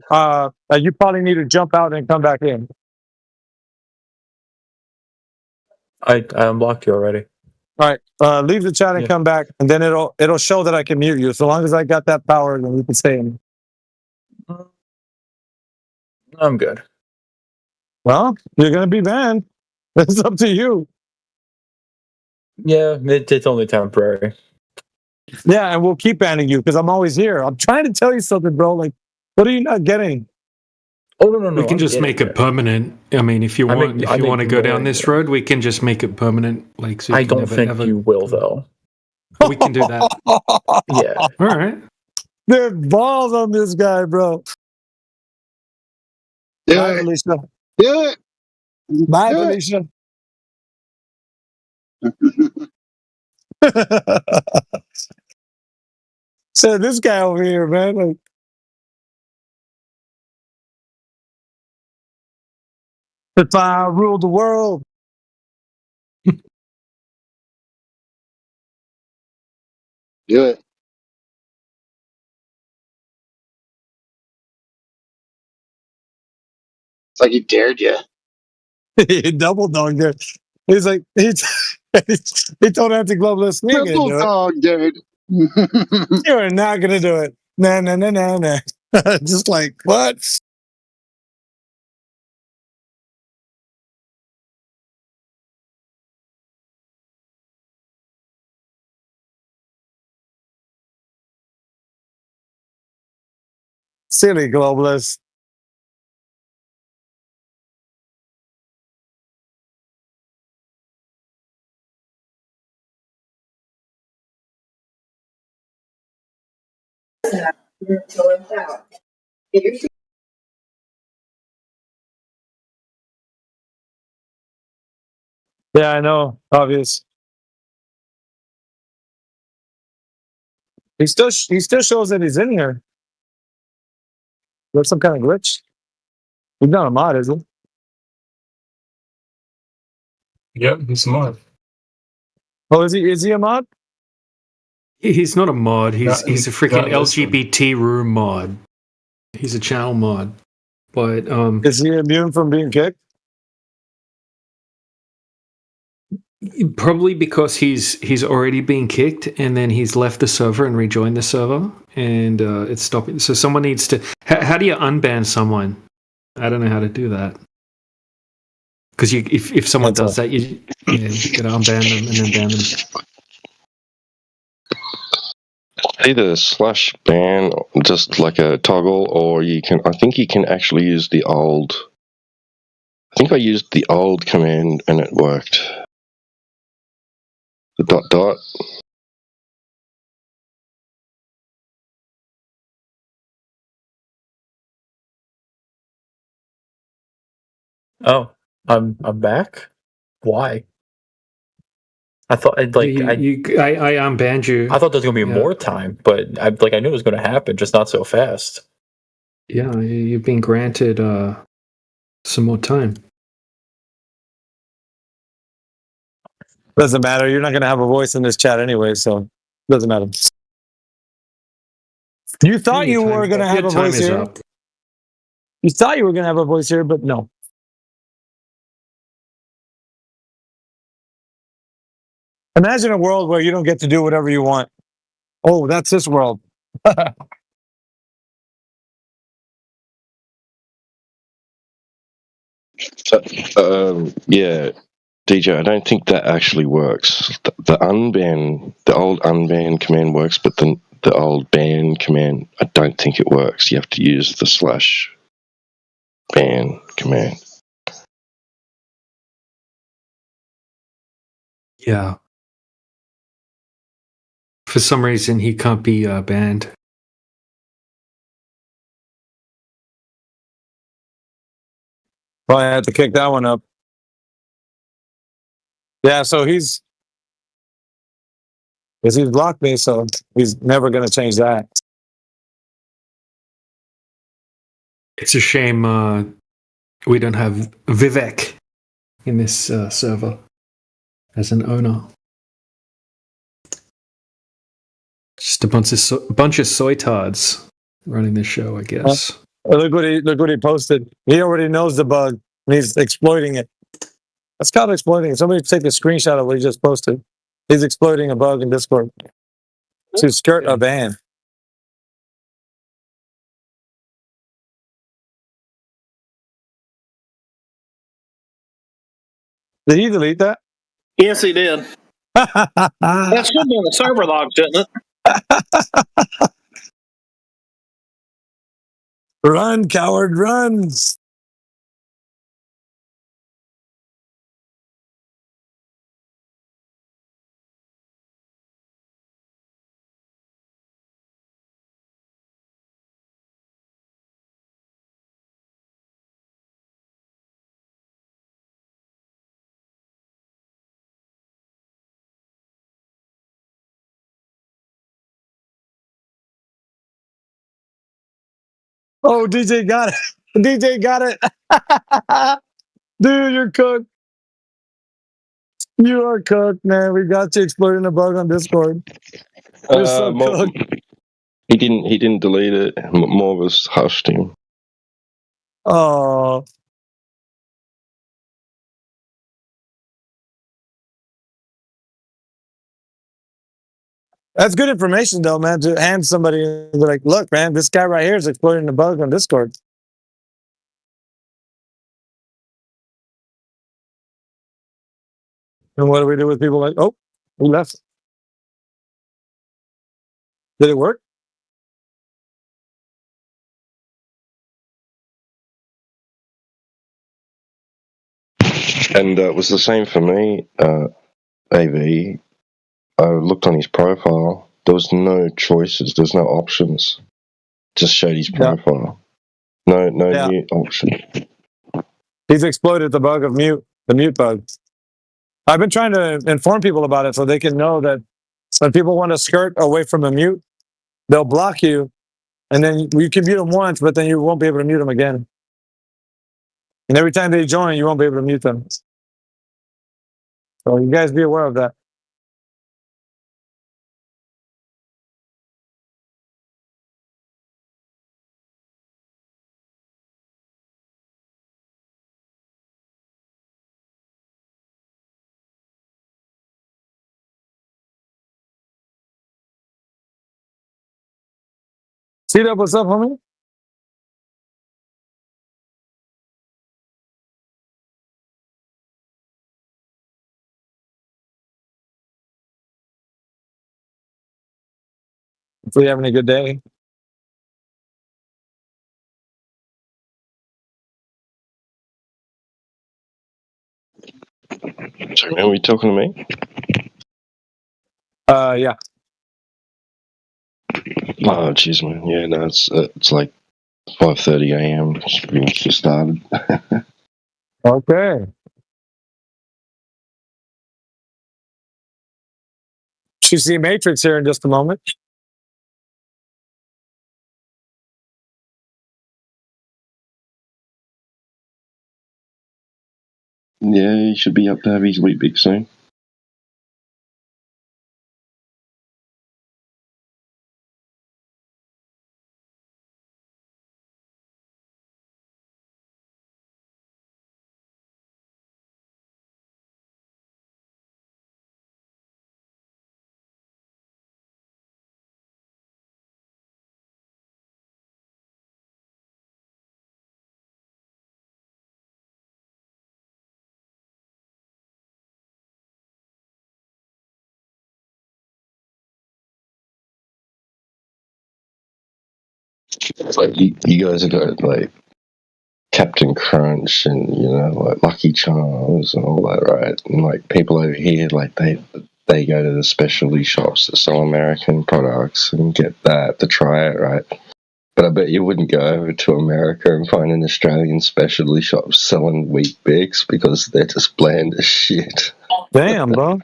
you probably need to jump out and come back in. I unblocked you already. All right. Leave the chat and come back, and then it'll show that I can mute you. So long as I got that power, then you can stay in. I'm good. Well, you're going to be banned. It's up to you. Yeah, it's only temporary. Yeah, and we'll keep banning you because I'm always here. I'm trying to tell you something, bro. Like, what are you not getting? Oh no! We can just make it permanent. I mean, if you want to go down this road, we can just make it permanent. Like, so I don't think you will, though. We can do that. Yeah. All right. There are balls on this guy, bro. Bye, Felicia. Yeah. Bye, Felicia. So this guy over here, man. Like, if I ruled the world. Do it. It's like he dared you. He double dogged it. He's like, he told Anti-Globalist, we ain't Triple dog, dude. You're not going to do it. Nah. Just like, what? Silly globalist. Yeah, I know. Obvious. He still shows that he's in here. There's some kind of glitch. He's not a mod, is he? Yep, he's a mod. Oh, is he a mod? He's not a mod. He's a freaking not this LGBT room mod. He's a channel mod. But is he immune from being kicked? Probably because he's already been kicked and then he's left the server and rejoined the server and it's stopping. So someone needs to. How do you unban someone? I don't know how to do that. Because if someone does that, you gotta unban them and then ban them. Either slash ban, just like a toggle, or you can. I think you can actually use the old. I think I used the old command and it worked. The ... Oh, I'm back. Why? I thought I unbanned you. I thought there was gonna be more time, but I knew it was gonna happen, just not so fast. Yeah, you've been granted some more time. Doesn't matter. You're not going to have a voice in this chat anyway, so doesn't matter. You thought you were going to have a voice here. You thought you were going to have a voice here, but no. Imagine a world where you don't get to do whatever you want. Oh, that's this world. Yeah, DJ, I don't think that actually works. The unban, the old unban command works, but the old ban command, I don't think it works. You have to use the /ban command. Yeah. For some reason, he can't be banned. Probably had to kick that one up. Yeah, so he's blocked me, so he's never going to change that. It's a shame we don't have Vivek in this server as an owner. Just a bunch of soytards running the show, I guess. Look what he posted. He already knows the bug and he's exploiting it. That's called exploiting it. Somebody take a screenshot of what he just posted. He's exploiting a bug in Discord to skirt a ban. Did he delete that? Yes, he did. That should be in the server log, shouldn't it? Run, coward, run! Oh, DJ got it. DJ got it. Dude, you're cooked. You are cooked, man. We got you exploiting a bug on Discord. You're so cooked. He didn't delete it. Morvis hushed him. Oh. That's good information, though, man, to hand somebody and be like, look, man, this guy right here is exploiting the bug on Discord. And what do we do with people like, oh, we left? Did it work? And it was the same for me, AV. I looked on his profile. There was no choices. There's no options. Just showed his profile. No mute option. He's exploited the bug of the mute bug. I've been trying to inform people about it so they can know that when people want to skirt away from a mute, they'll block you, and then you can mute them once, but then you won't be able to mute them again. And every time they join, you won't be able to mute them. So you guys be aware of that. See that? What's up, homie? Hopefully you're having a good day. So now are we talking to me? Yeah. Oh, jeez, man. Yeah, no, it's like 5:30 a.m. Just started. Okay. Should see Matrix here in just a moment. Yeah, he should be up to have his wheat bix soon. It's like you guys have got like Captain Crunch and like Lucky Charms and all that, right? And like people over here, like they go to the specialty shops that sell American products and get that to try it, right? But I bet you wouldn't go over to America and find an Australian specialty shop selling Wheat Bix because they're just bland as shit. Damn, bro.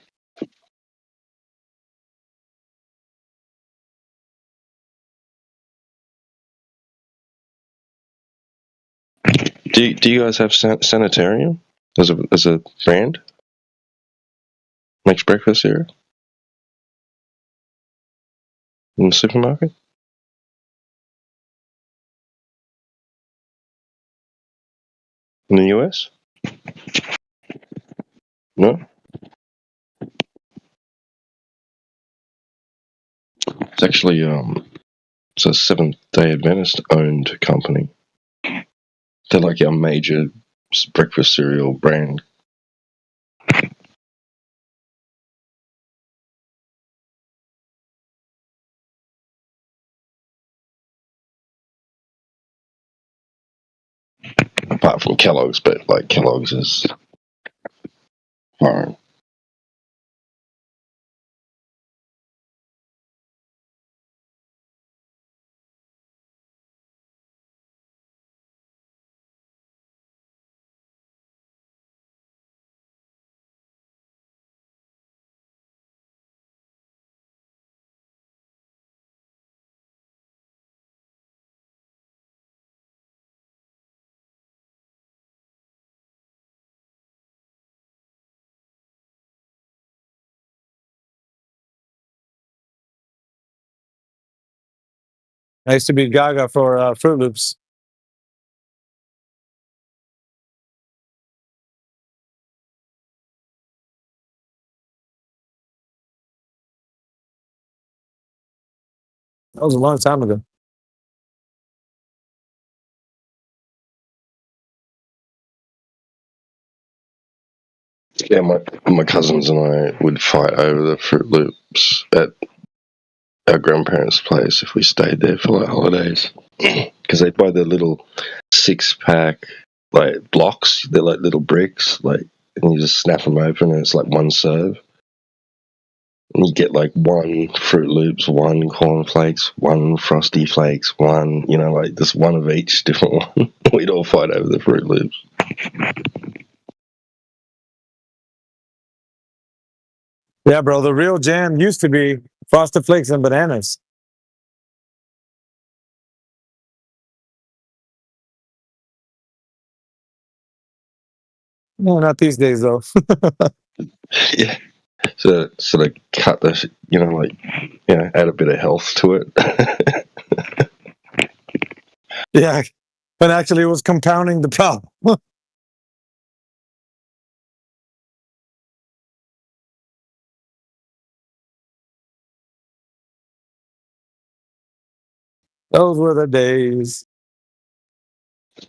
Do you guys have Sanitarium as a brand? Makes breakfast cereal in the supermarket? In the US? No? It's actually it's a Seventh-day Adventist owned company. They're like our major breakfast cereal brand. Apart from Kellogg's, but like Kellogg's is foreign. I used to be Gaga for Fruit Loops. That was a long time ago. Yeah, my cousins and I would fight over the Fruit Loops at our grandparents' place if we stayed there for like holidays, because they buy the little 6-pack like blocks. They're like little bricks, like, and you just snap them open, and it's like one serve. And you get like one Fruit Loops, one cornflakes, one Frosty Flakes, one, like just one of each different one. We'd all fight over the Fruit Loops. Yeah, bro. The real jam used to be Frosted Flakes and bananas. No, not these days, though. Yeah. So they cut this, add a bit of health to it. Yeah, but actually, it was compounding the problem. Those were the days.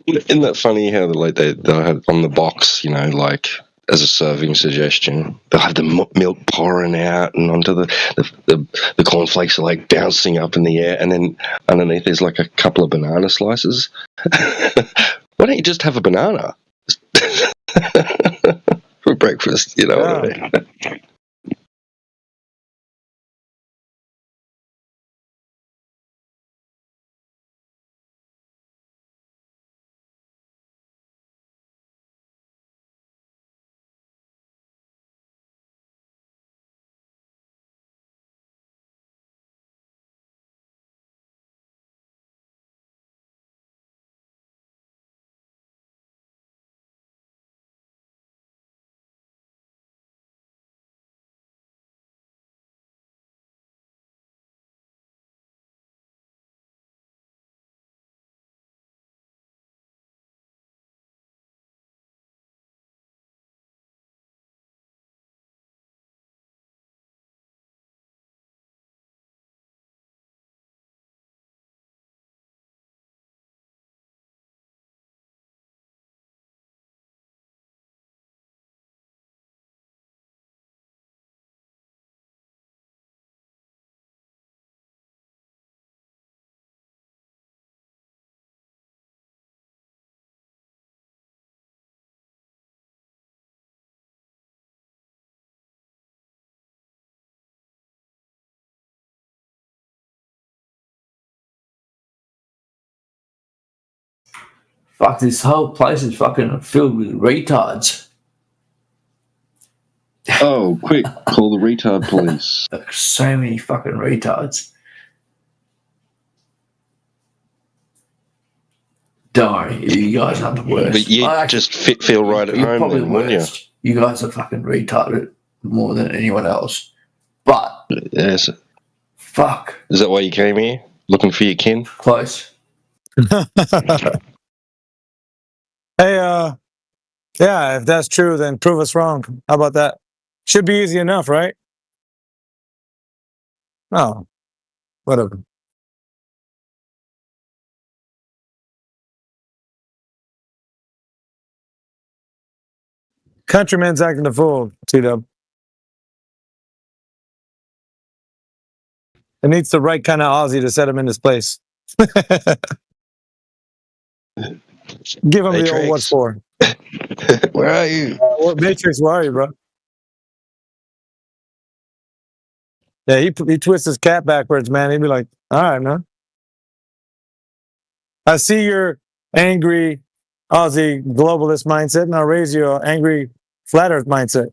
Isn't that funny how they'll have on the box, like as a serving suggestion, they'll have the milk pouring out and onto the cornflakes are like bouncing up in the air, and then underneath there's like a couple of banana slices. Why don't you just have a banana for breakfast? You know what I mean? Fuck, this whole place is fucking filled with retards. Oh, quick, call the retard police. So many fucking retards. Don't worry, you guys aren't the worst. But you just feel right at home then, wouldn't you? You guys are fucking retarded more than anyone else. But yes. Fuck. Is that why you came here? Looking for your kin? Close. Hey, yeah, if that's true, then prove us wrong. How about that? Should be easy enough, right? Oh, whatever. Countryman's acting a fool, T-Dub. It needs the right kind of Aussie to set him in his place. Give him the old what for. Where are you? What Matrix, where are you, bro? Yeah, he twists his cat backwards, man. He'd be like, all right, man. I see your angry Aussie globalist mindset, and I'll raise you an angry flat earth mindset.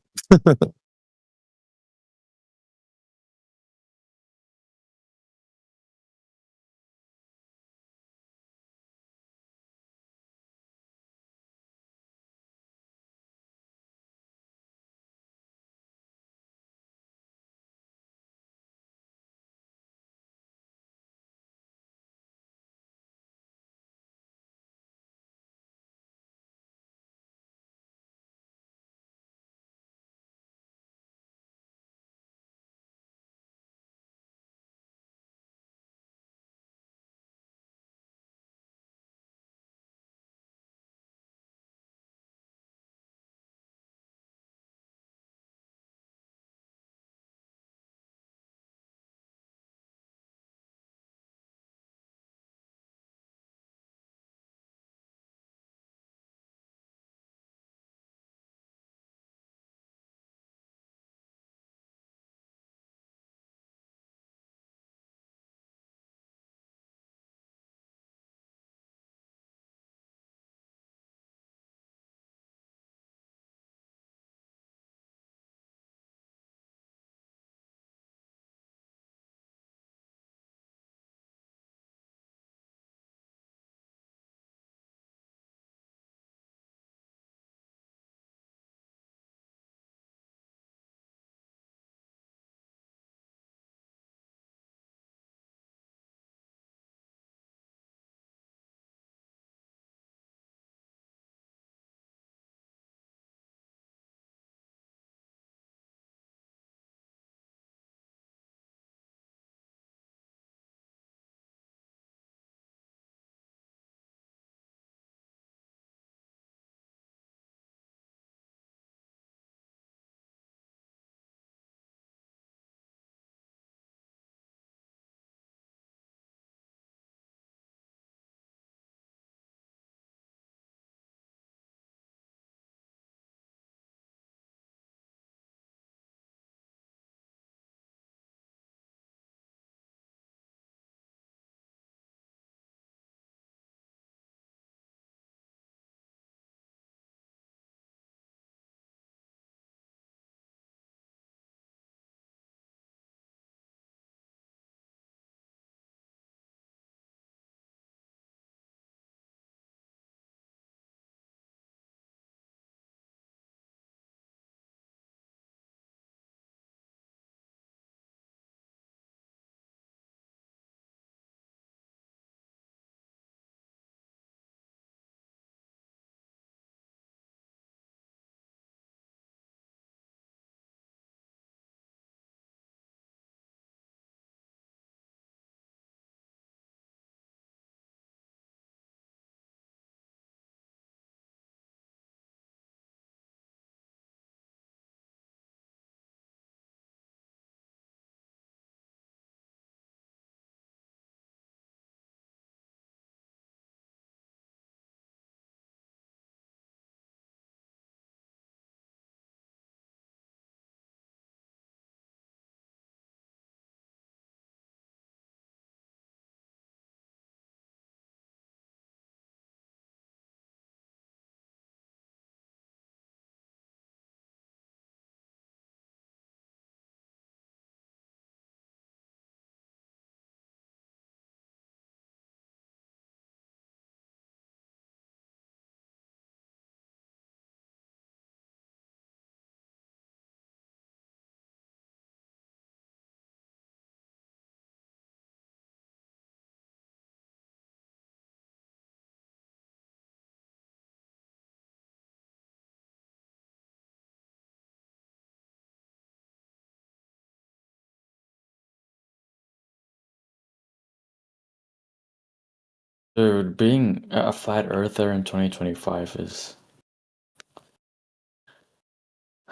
Dude, being a flat earther in 2025 is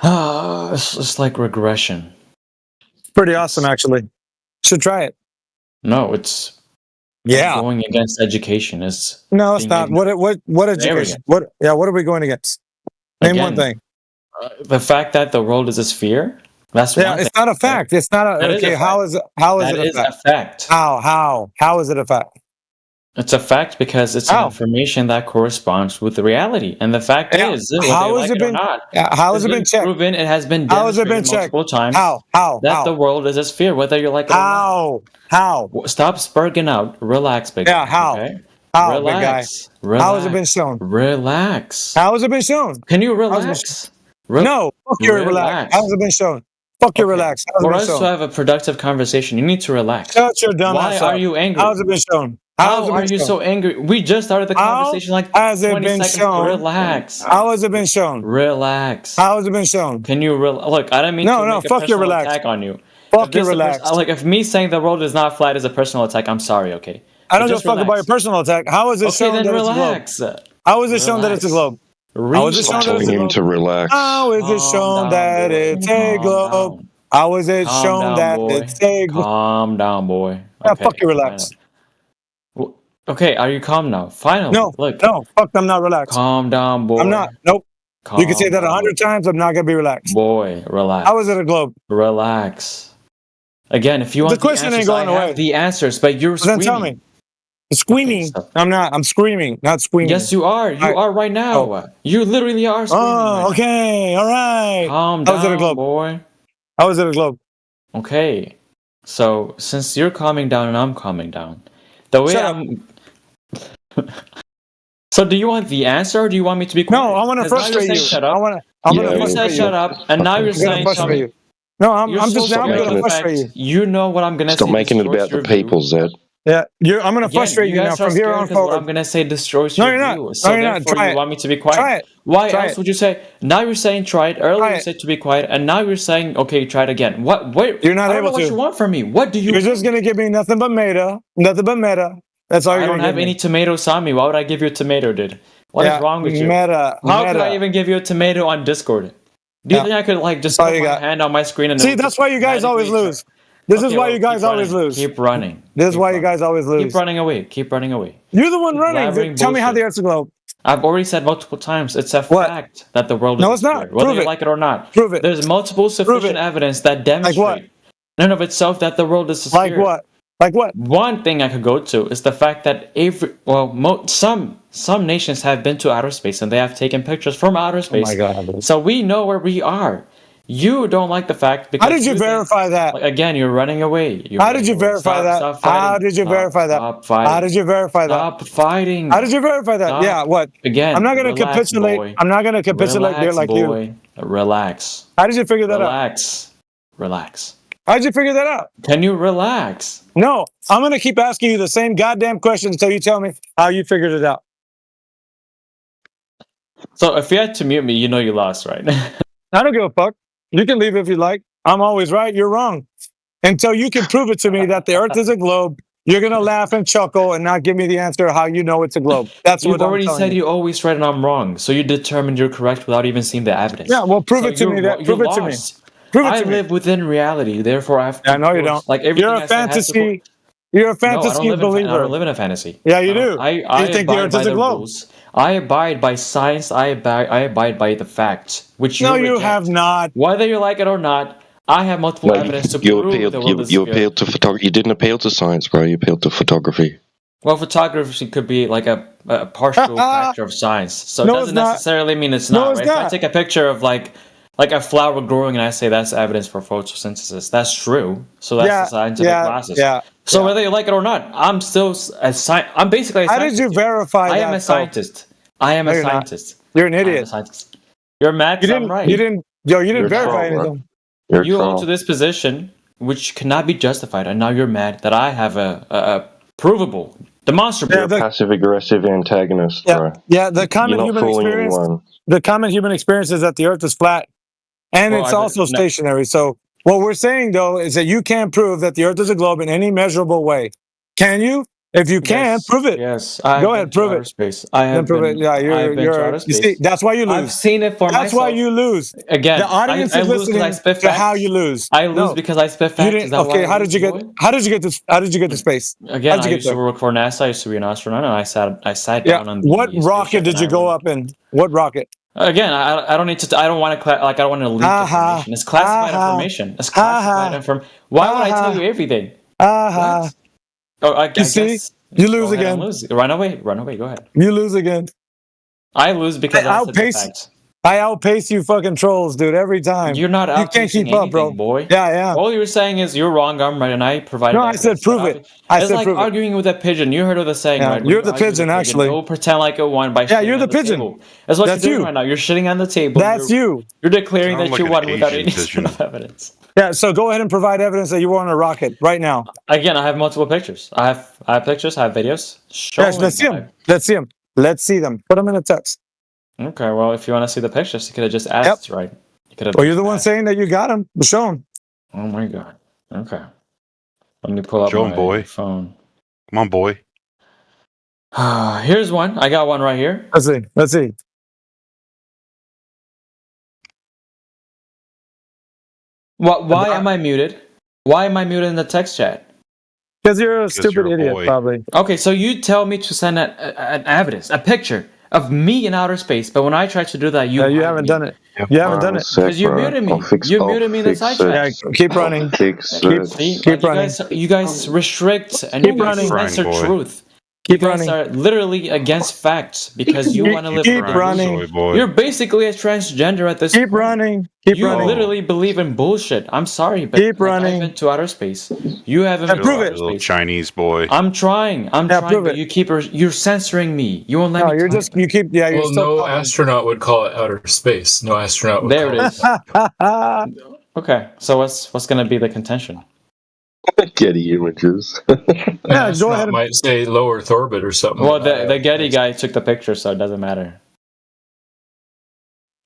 it's like regression. Pretty awesome, actually. Should try it. No, it's going against education. It's No, it's being not. What education? arrogant. What are we going against? Name one Again, thing. the fact that the world is a sphere. That's Yeah, one it's thing. not a fact. It's not a That is a okay. fact. How is it That a is a fact? fact. How is it a fact? It's a fact because it's an information that corresponds with the reality. And the fact is, whether How you has like it it or been? not, How has it's it been been checked? proven. It has been How has it been demonstrated checked? multiple times How? that the world is a sphere, whether you like it or not. How? Stop spurging out. Relax, big Yeah, guy. how? Okay? How, big guy? Relax. Relax. How has it been shown? Relax. How has it been shown? Can you How's it been relax? No, fuck your relax. How has it been shown? Fuck your relax. How's it For been us to shown? have a productive conversation, you need to relax. Shut your dumb Why ass are up. you angry? How has it been shown? How has it How are been you shown? so angry? We just started the How conversation like has it 20 been seconds. shown? Relax. How has it been shown? Relax. How has it been shown? Can you look? I don't mean No, to no, make a fuck your personal relax. attack on you. Fuck your relax. Like if me saying the world is not flat is a personal attack, I'm sorry. Okay. I don't But give a just fuck about your relax. personal attack. How is it Okay, shown then that it's a globe? relax. How is it shown that it's a globe? How is it shown Stop that it's telling a him globe? to relax. How is it shown that it's a globe? How is it Calm shown down, that boy. it's a globe? Calm down, boy. Yeah, Okay. fuck you, relax. Okay, are you calm now? Finally. No, Look. no, fuck, I'm not relaxed. Calm down, boy. I'm not. Nope. You can say Calm that down. 100 times. I'm not gonna be relaxed. Boy, relax. How is it a globe? Relax. Again, if you want The question ain't answers, going I away. have the answers, but you're Well, then screaming. tell me. Screaming. I'm not. I'm screaming, not screaming. Yes, you are. You are right now. You literally are screaming. Oh, okay. All right. Calm How is it a down, globe? boy. How is it a globe? Okay. So, since you're calming down and I'm calming down, the way Shut up. I'm. So, do you want the answer or do you want me to be quiet? No, I want to 'Cause now you're frustrate saying you. shut up. I'm gonna You frustrate said you. shut up, and now you're I'm gonna saying tell frustrate me. you. No, I'm You're just so now scared gonna of the frustrate fact you. you know what I'm gonna Stop say making it destroys about the your view. people, Zed. Yeah, I'm gonna Again, frustrate you now guys are from here scared on 'cause what I'm forward. gonna say destroys No, your you're not. view. No, So you're not. therefore, Try you it. want me to be quiet. Try it. Why Try else it. would you say? Now you're saying try it. Earlier Try you it. said to be quiet, and now you're saying okay, try it again. What? Wait, You're not I don't know able what to. you want from me. What do you? You're just gonna give me nothing but meta. Nothing but meta. That's all I you're don't gonna have give any me. tomatoes on me. Why would I give you a tomato, dude? What is Yeah, wrong with you? meta. How could I Meta. even give you a tomato on Discord? Do you Yeah. think I could like just That's all put you my got. hand on my screen and it See, would that's just why you guys always magically lose. This is Okay, why well, you guys keep always running. lose. Keep running. This is Keep why you running. guys always Keep lose. running away. Keep running away. You're the one Keep running. blabbering Tell me how the bullshit. Earth's a globe. I've already said multiple times. It's a What? fact that the world No, is it's a not. sphere, whether Prove you it. like it or not. Prove it. There's multiple sufficient evidence that demonstrate in and of itself that the world is a Like sphere. what? Like what? One thing I could go to is the fact that some nations have been to outer space and they have taken pictures from outer space. Oh my God. So we know where we are. You don't like the fact because How did you think- verify that? like, again, you're running away. You're How running did you away. verify Stop- that? stop fighting. How did you Stop- verify that? Stop fighting. How did you verify that? Stop fighting. How did you verify that? Stop. Yeah, what? Again, I'm not gonna relax, capitulate. boy. I'm not gonna capitulate there Relax, like boy. you. Relax. How did you figure that out? Relax. Relax. How did you figure that out? Can you relax? No, I'm gonna keep asking you the same goddamn question until you tell me how you figured it out. So if you had to mute me, you know you lost, right? I don't give a fuck. You can leave if you like. I'm always right. You're wrong. Until you can prove it to me that the Earth is a globe, you're gonna laugh and chuckle and not give me the answer how you know it's a globe. That's You've what I'm already telling said you. you always right and I'm wrong. So you determined you're correct without even seeing the evidence. Yeah, well, prove So it to me. you- That you prove it to me. lost. Prove it I to me. live within reality, therefore I have to. Yeah, no, you don't. Like everything You're I a say has to fantasy. You're a No, I fantasy don't live in. I believer. don't live in a fantasy. Yeah, you do. I You think the abide Earth by is a the globe? rules. I abide by science. I abide by the facts, which No, you you reject. have not. Whether you like it or not, I have multiple No, evidence to you prove appealed. the world is You sphere. appealed to photography. You didn't appeal to science, bro. You appealed to photography. Well, photography could be like a partial factor of science, so No, it it's doesn't not. necessarily mean it's No, not. it's Right? If I not. take a picture of like a flower growing and I say that's evidence for photosynthesis, that's true. So that's Yeah, the scientific yeah, process. yeah, So yeah. whether you like it or not, I'm still I'm basically a How scientist. did you verify I that? am a though? scientist. I am No, a you're not. scientist. You're an I am a idiot. scientist. You're mad You 'cause I'm didn't. right. You didn't. Yo, you didn't You're a verify troll, bro. anything. You're a You hold troll. to this position, which cannot be justified, and now you're mad that I have a provable, demonstrable. You're a passive aggressive antagonist, bro. Yeah, the common You're not human fooling experience. anyone. The common human experience is that the Earth is flat, and Well, it's I don't- also no. stationary. So what we're saying though is that you can't prove that the Earth is a globe in any measurable way. Can you? If you can, prove it. Yes. Go ahead, prove it. Space. I have Then prove been, it. Yeah, I've been to you're. outer You space. see, that's why you lose. I've seen it for That's myself. why you lose. Again, The audience I is lose because I listening spit to facts. how you lose. I lose No. because I spit You facts. didn't. Is that Okay, why I how did lose, you get? boy? How did you get this? How did you get to space? Again, How'd I you used get to there? work for NASA. I used to be an astronaut, and I sat Yeah. down on What the rocket spaceship did and you I go went. up in? What rocket? Again, I don't need to. I don't want to. I don't want to leak information. It's classified information. It's classified information. Why would I tell you everything? What? Oh, I You guess see, you go lose ahead and again. lose. Run away. Run away. Go ahead. You lose again. I lose because I said the outpace. facts. I outpace you, fucking trolls, dude. Every time. You're not You can't outpacing keep up, bro. anything, boy. Yeah, I am. All you're saying is you're wrong, I'm right, and I provided. No, I said evidence. prove it. I It's said like prove it. arguing with a pigeon. You heard of the saying, Yeah, right? When you're you the argue with a pigeon, actually. Don't pretend like it won by Yeah, shitting you're on the the pigeon. table. That's what That's you're doing you. right now. You're shitting on the table. That's you. You're declaring Sound that like you an won without Asian any pigeon. sort of evidence. Yeah, so go ahead and provide evidence that you were on a rocket right now. Again, I have multiple pictures. I have pictures. I have videos showing. Yes, let's see that them. Let's see them. Let's see them. Put them in a text. Okay, well, if you want to see the pictures, you could have just asked, right? You could have. Well, you're the one saying that you got them. Show them. Oh my god. Okay. Let me pull up Show 'em, my boy. phone. Come on, boy. Here's one. I got one right here. Let's see. Let's see. Why am I muted? Why am I muted in the text chat? Because you're a stupid you're a idiot, boy. probably. Okay, so you tell me to send an evidence, a picture of me in outer space, but when I try to do that, you haven't done it. You haven't done it. Because you muted me. You muted me in the side chat. Keep running. Keep running. You guys restrict and Keep you guys running. censor Boy. truth. Keep you guys running. are literally against facts because you want to live. Keep in running. delusion. Boy. You're basically a transgender at this Keep point. running. Keep You running. literally believe in bullshit. I'm sorry, but Keep running. I've been to outer space. You haven't been to prove outer it. Little space. Chinese boy. I'm trying. I'm trying, prove but it. you're censoring me. You won't let No, me. you're talk. just you keep you're Well, still no talking. astronaut would call it outer space. No astronaut would There call it is. Okay, so what's gonna be the contention? Getty images. An Yeah, go astronaut ahead and- might say low Earth orbit or something. Well, like the Getty guy took the picture, so it doesn't matter.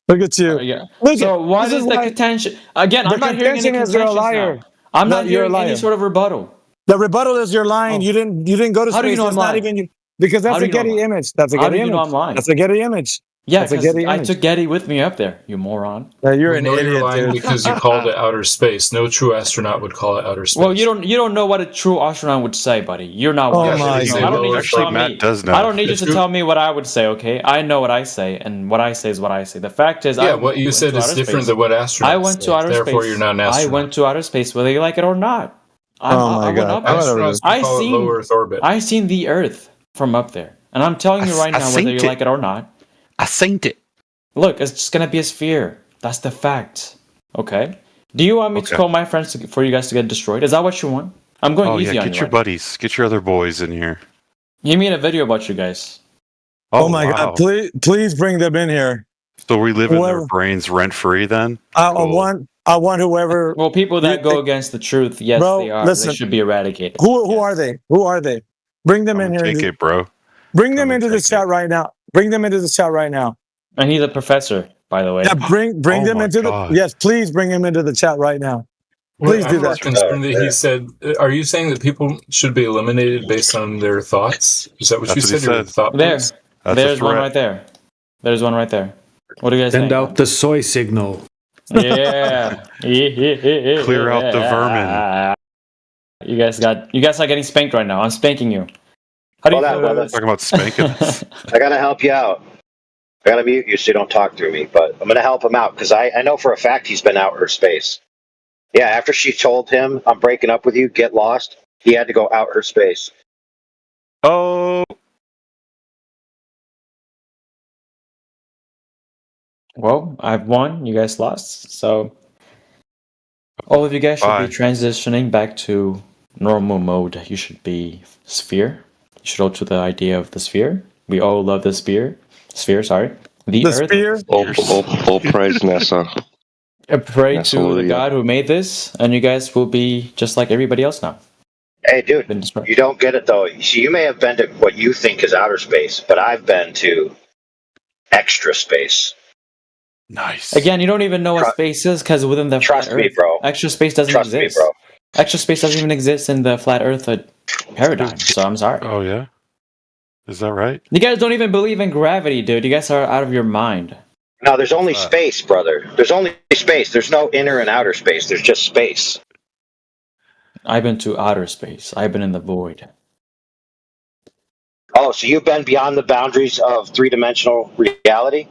Look at you. Yeah. Look So at, what this is the why- contention? Again, The I'm not hearing any contention is you're a contentions liar. now. I'm No, not you're a hearing any liar. sort of rebuttal. The rebuttal is you're lying. Oh. You didn't go to space. How do you know That's I'm not lying? even you because How that's do a you know I'm Getty lying? image. That's a How Getty do you image. know I'm lying? That's a Getty image. Yeah, That's a because Getty I image. took Getty with me up there. You moron. You're We an know you're idiot, lying dude. because you called it outer space. No true astronaut would call it outer space. Well, you don't know what a true astronaut would say, buddy. You're not. Oh one. my Actually, God. I don't need you to Actually, tell Matt me. does know. I don't need you The to truth- tell me what I would say. Okay, I know what I say, and what I say is what I say. The fact is, yeah, I what you went said to is outer different space. than what astronauts I went say. to outer Therefore, space. you're not an I astronaut. went to outer space, whether you like it or not. Oh my I went God. up there. Astronauts I call it seen low Earth orbit. I seen the Earth from up there, and I'm telling you right I now, whether seen you it. like it or not. I seen it. Look, it's just gonna be a sphere. That's the fact. Okay. Do you want me to Okay. call my friends for you guys to get destroyed? Is that what you want? I'm going Oh easy yeah, on get you. your Right now. buddies, get your other boys in here. You made a video about you guys. Oh my wow. God! Please bring them in here. So we live in Whoever- their brains rent free then? I Cool. want whoever. Well, people that You- go against the truth, yes, Bro, they are. listen. They should be eradicated. Who are they? Who are they? Bring them in here. Take it, bro. Bring them Come into and the take chat right now. Bring them into the chat right now. And he's a professor, by the way. Yeah, bring Oh them my into God. the. Yes, please bring him into the chat right now. Please I'm do more that. concerned that he said. Are you saying that people should be eliminated based on their thoughts? Is that what That's you what he said? Your said. thought There. was? That's There's a one threat. right there. There's one right there. What do you guys Send think? out the soy signal. Yeah. Clear out the vermin. You guys are getting spanked right now. I'm spanking you. How do you Hold on, feel brother. about this? Talking about spanking us. I gotta help you out. I gotta mute you so you don't talk through me, but I'm gonna help him out because I know for a fact he's been outer space. Yeah, after she told him, I'm breaking up with you, get lost, he had to go outer space. Oh, Well, I've won. You guys lost. So all of you guys should Bye. be transitioning back to normal mode. You should be sphere. You should go to the idea of the sphere. We all love the sphere. Sphere, sorry. The Earth. spear. All praise NASA. Pray to Absolutely, the yeah. God who made this, and you guys will be just like everybody else now. Hey, dude, Been destroyed. you don't get it though. See, you may have been to what you think is outer space, but I've been to extra space. nice. Again, you don't even know what Tru- space is because within the Trust flat me, Earth, bro. extra space doesn't Trust me, exist. bro. Extra space doesn't even exist in the flat Earth paradigm. So I'm sorry. Oh yeah, is that right? You guys don't even believe in gravity, dude. You guys are out of your mind. No, there's only space, brother. There's only space. There's no inner and outer space. There's just space. I've been to outer space. I've been in the void. Oh, so you've been beyond the boundaries of three-dimensional reality?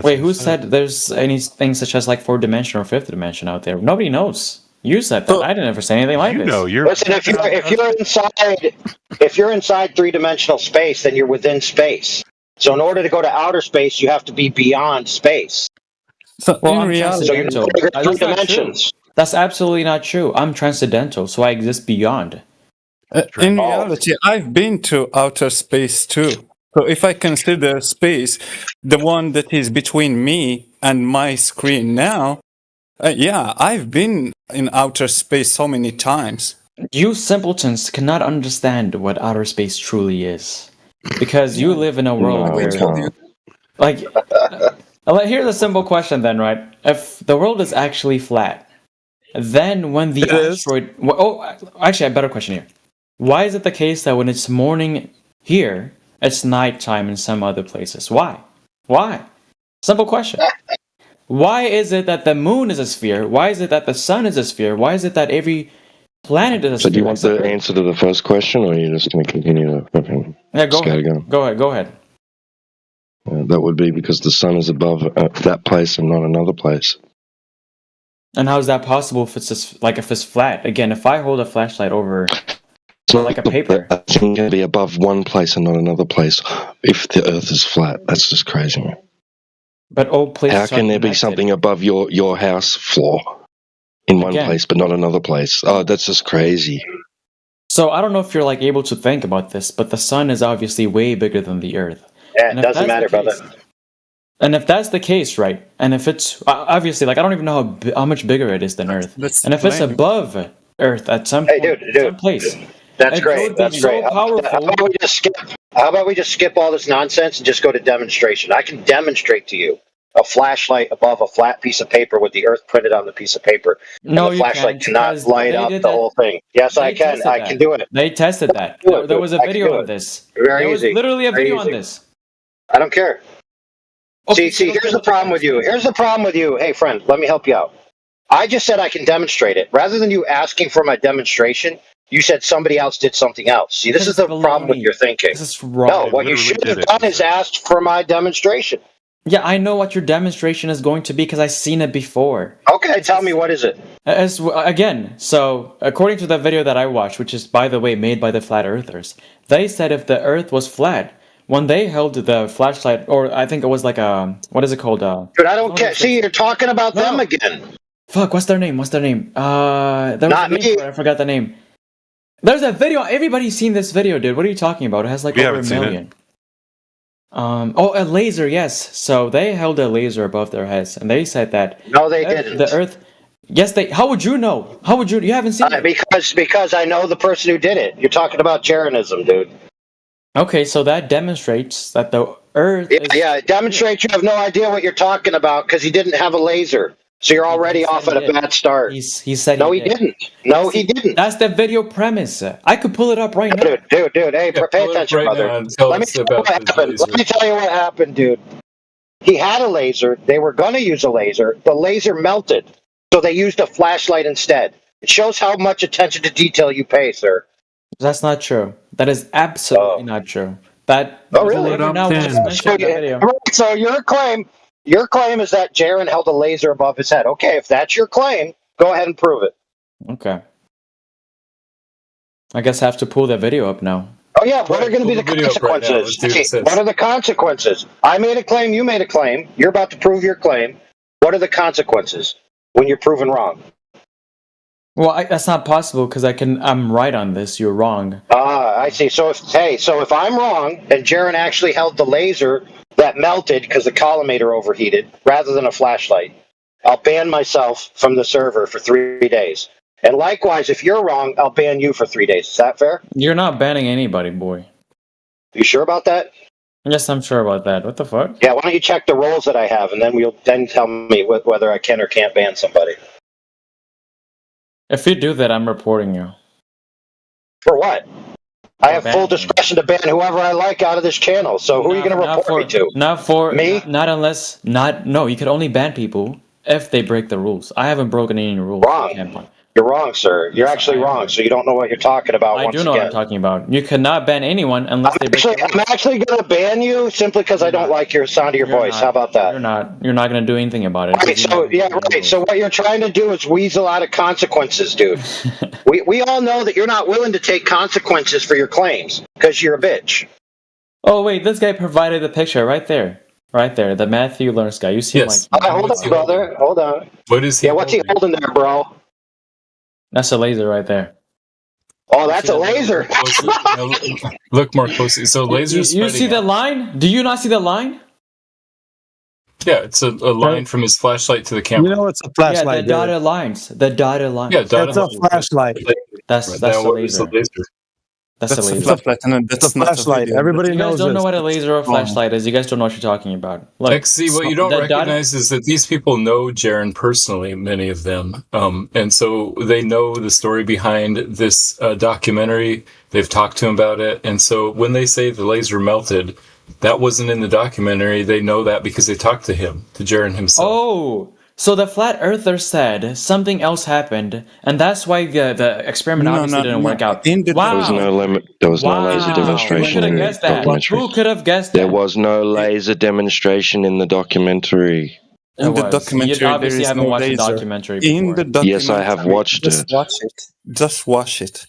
Wait, who said there's anything such as like 4th dimension or 5th dimension out there? Nobody knows. You said that. I didn't ever say anything like this. Listen, if you're inside three-dimensional space, then you're within space. So in order to go to outer space, you have to be beyond space. So Well, in I'm reality, transcendental. you're That's three not true. dimensions. That's absolutely not true. I'm transcendental, so I exist beyond. in reality, I've been to outer space too. So if I consider space the one that is between me and my screen now, yeah, I've been in outer space so many times. You simpletons cannot understand what outer space truly is. Because you live in a world No, where... we can't. Like, here's a simple question then, right? If the world is actually flat, then when the asteroid... Oh, actually, a better question here. Why is it the case that when it's morning here, it's nighttime in some other places? Why? Why? Simple question. Why is it that the moon is a sphere? Why is it that the sun is a sphere? Why is it that every planet is a So sphere? do you want the answer to the first question, or are you just going to continue to fucking Yeah, go ahead. scattergun? Go ahead. That would be because the sun is above that place and not another place. And how is that possible if it's just, like if it's flat? Again, if I hold a flashlight over It's not like a paper. A thing can be above one place and not another place if the Earth is flat. That's just crazy, man. But all places How can are there be connected. something above your house floor in one Again. place but not another place? Oh, that's just crazy. So I don't know if you're like able to think about this, but the sun is obviously way bigger than the Earth. Yeah, And it if doesn't that's matter, the case- brother. And if that's the case, right? And if it's obviously like I don't even know how much bigger it is than Earth. And if it's above Earth at some point, some place, That's it great. would be That's so great. powerful. How about we just skip all this nonsense and just go to demonstration? I can demonstrate to you a flashlight above a flat piece of paper with the Earth printed on the piece of paper. No, and the you flashlight can't, cannot because light they up did the that. whole thing. Yes, I They can. tested I that. can do it. They tested that. do it, There dude. was a I can video do on it. this. Very There was easy. literally a Very video on easy. this. I don't care. Okay, See, here's the problem with you. Here's the problem with you. Hey, friend, let me help you out. I just said I can demonstrate it. Rather than you asking for my demonstration, you said somebody else did something else. See, this is the problem with your thinking. This is wrong. No, what you should have done is asked for my demonstration. Yeah, I know what your demonstration is going to be because I've seen it before. Okay, tell me, what is it? Again, so according to the video that I watched, which is by the way made by the flat earthers, they said if the Earth was flat, when they held the flashlight, or I think it was like a what is it called? Dude, I don't care. See, you're talking about them again. Fuck, what's their name? There was Not a name me. for it, I forgot the name. There's a video. Everybody's seen this video, dude. What are you talking about? It has like We over haven't a seen it. million. A laser, yes. So they held a laser above their heads, and they said that. No, they if didn't. The Earth. Yes, they. How would you know? How would you? You haven't seen it. Because I know the person who did it. You're talking about Jeranism, dude. Okay, so that demonstrates that the Earth. Yeah, it demonstrates you have no idea what you're talking about because he didn't have a laser. So you're already off at a bad start. He said no, he he did. didn't. No, he didn't. That's the video premise. I could pull it up right now. Dude, hey, pay attention, brother. Let me tell you what happened. Let me tell you what happened, dude. He had a laser. They were going to use a laser. The laser melted, so they used a flashlight instead. It shows how much attention to detail you pay, sir. That's not true. That is absolutely not true. That. Oh, really? Every now and then it's mentioned in the video. So your claim is that Jaren held a laser above his head. Okay, if that's your claim, go ahead and prove it. Okay. I guess I have to pull that video up now. Oh yeah, what are going to be the consequences? What are the consequences? I made a claim, you made a claim. You're about to prove your claim. What are the consequences when you're proven wrong? Well, that's not possible because I'm right on this. You're wrong. I see. So if I'm wrong and Jaren actually held the laser that melted because the collimator overheated rather than a flashlight, I'll ban myself from the server for 3 days. And likewise, if you're wrong, I'll ban you for 3 days. Is that fair? You're not banning anybody, boy. You sure about that? Yes, I'm sure about that. What the fuck? Yeah, why don't you check the roles that I have, and then tell me whether I can or can't ban somebody. If you do that, I'm reporting you. For what? I have full discretion to ban whoever I like out of this channel. So who are you going to report me to? Me? Not unless no. You could only ban people if they break the rules. I haven't broken any rules. Wrong. You're wrong, sir. You're actually wrong. So you don't know what you're talking about. I do know what I'm talking about. You cannot ban anyone unless they break the rules. I'm actually going to ban you simply because I don't like your sound of your voice. How about that? You're not going to do anything about it. Right, so what you're trying to do is weasel out of consequences, dude. we all know that you're not willing to take consequences for your claims because you're a bitch. Oh wait, this guy provided the picture right there. Right there, the Matthew Lawrence guy. You see him like... hold on, brother. Hold on. What is he what's he holding there, bro? That's a laser right there. Oh, that's a laser. Look more closely. So lasers. You see the line? Do you not see the line? Yeah, it's a line from his flashlight to the camera. You know it's a flashlight. Yeah, the dotted lines. The dotted lines. Yeah, dotted That's a flashlight. That's a laser. That's a laser. That's a flashlight. Everybody you guys knows don't this. know what a laser or flashlight is. You guys don't know what you're talking about. Look, XZ, what you don't recognize is that these people know Jaren personally, many of them. And so they know the story behind this documentary. They've talked to him about it. And so when they say the laser melted, that wasn't in the documentary. They know that because they talked to him, to Jaren himself. Oh, so the flat earther said something else happened, and that's why the experiment obviously didn't work out. There was no limit. There was no laser demonstration in the documentary. Who could have guessed that? There was no laser demonstration in the documentary. In the documentary, you obviously there is haven't no watched laser. the documentary before. In the documentary, Yes, I have watched just it. Watch it. Just watch it.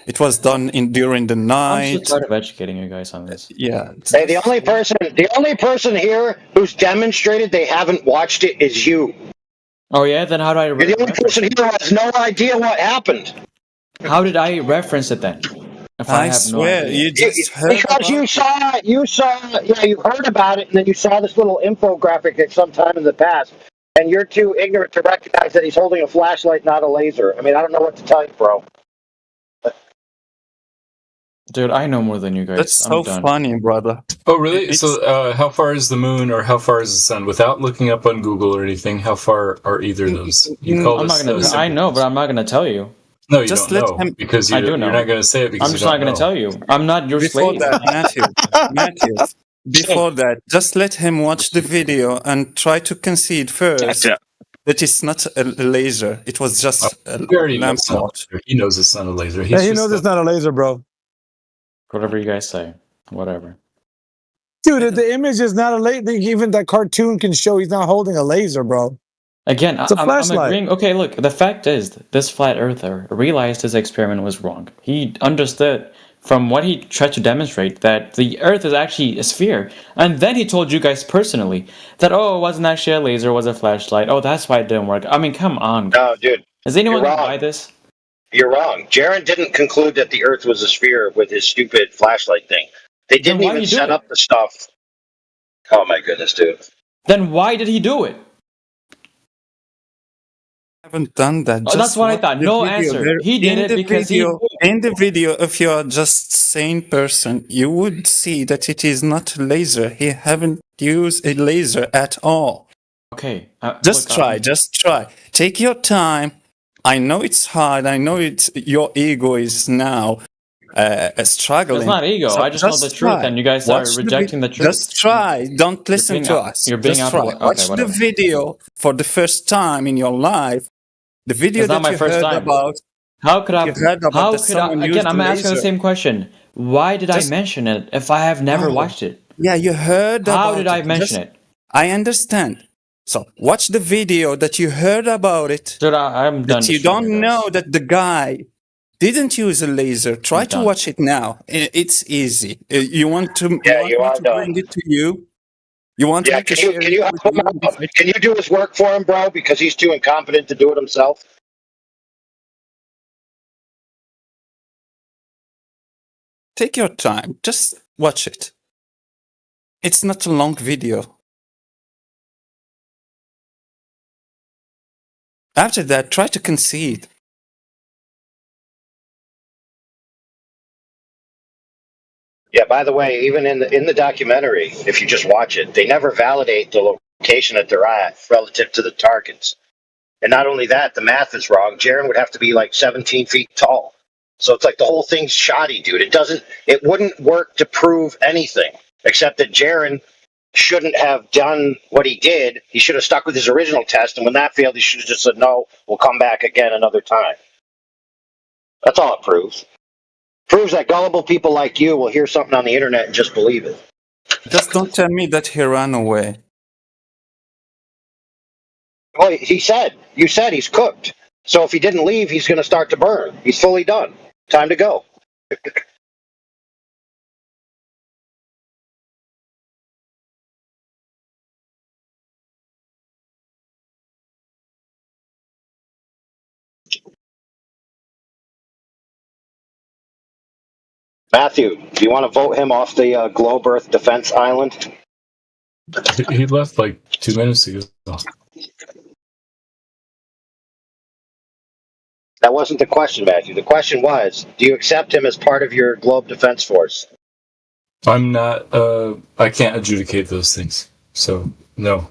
It was done during the night. I'm so tired of educating you guys on this. Yeah. Hey, the only person here who's demonstrated they haven't watched it is you. Oh yeah, then how do I? You're the only person here who has no idea what happened. How did I reference it then? If I have swear, no idea. you just heard Because you heard about it, and then you saw this little infographic at some time in the past, and you're too ignorant to recognize that he's holding a flashlight, not a laser. I mean, I don't know what to tell you, bro. Dude, I know more than you guys. That's so funny, brother. Oh, really? So, how far is the moon, or how far is the sun? Without looking up on Google or anything, how far are either of those? You call I'm this? not gonna. I know, but I'm not gonna tell you. No, you Just don't let know him- because I you're, do know. you're not going to say it because I'm you just not don't gonna know. tell you. I'm not your Before slave. that, Matthew, before that, just let him watch the video and try to concede first that it's not a laser. It was just a He already knows lamp it's not a mod. laser. He knows it's not a laser. Yeah, he just knows it's not a laser, bro. Whatever you guys say. Whatever. Dude, the image is not a laser. Even that cartoon can show he's not holding a laser, bro. Again, It's a I'm flashlight. agreeing. Okay, look, the fact is, this flat earther realized his experiment was wrong. He understood from what he tried to demonstrate that the Earth is actually a sphere. And then he told you guys personally that, oh, it wasn't actually a laser, it was a flashlight. Oh, that's why it didn't work. I mean, come on. No, dude. Is anyone you're going to wrong. buy this? You're wrong. Jaren didn't conclude that the Earth was a sphere with his stupid flashlight thing. They didn't why even you do set it? up the stuff. Oh my goodness, dude. Then why did he do it? Haven't done that. Oh, that's what I thought. No answer. He did it because in the video, if you are just sane person, you would see that it is not a laser. He haven't used a laser at all. Okay. Just try. Take your time. I know it's hard. I know it's your ego is now struggling. It's not ego. So I just know the truth, try. and you guys Watch are rejecting the truth. Just try. Don't listen to us. You're being just out try. of okay, Watch the whatever. video for the first time in your life. The video It's not that my you first heard time. about. How could I? You heard about How that could I? someone Again, used I'm asking the laser. same question. Why did I mention it if I have never No. watched it? Yeah, you heard How about did I it. mention it? I understand. So watch the video that you heard about it. Dude, I'm done. That you don't know that the guy didn't use a laser. Try to watch it now. It's easy. You want to? Yeah, you want me to bring it to you? You want Yeah, me to can you share can you it help with him out? Can you do his work for him, bro? Because he's too incompetent to do it himself. Take your time. Just watch it. It's not a long video. After that, try to concede. Yeah. By the way, even in the documentary, if you just watch it, they never validate the location that they're at relative to the targets. And not only that, the math is wrong. Jaren would have to be like 17 feet tall. So it's like the whole thing's shoddy, dude. It wouldn't work to prove anything except that Jaren shouldn't have done what he did. He should have stuck with his original test, and when that failed, he should have just said, no, we'll come back again another time. That's all it proves. Proves that gullible people like you will hear something on the internet and just believe it. Just don't tell me that he ran away. Well, you said he's cooked. So if he didn't leave, he's going to start to burn. He's fully done. Time to go. Matthew, do you want to vote him off the Globe Earth Defense Island? He left like 2 minutes ago. That wasn't the question, Matthew. The question was, do you accept him as part of your Globe Defense Force? I'm not. I can't adjudicate those things. So no.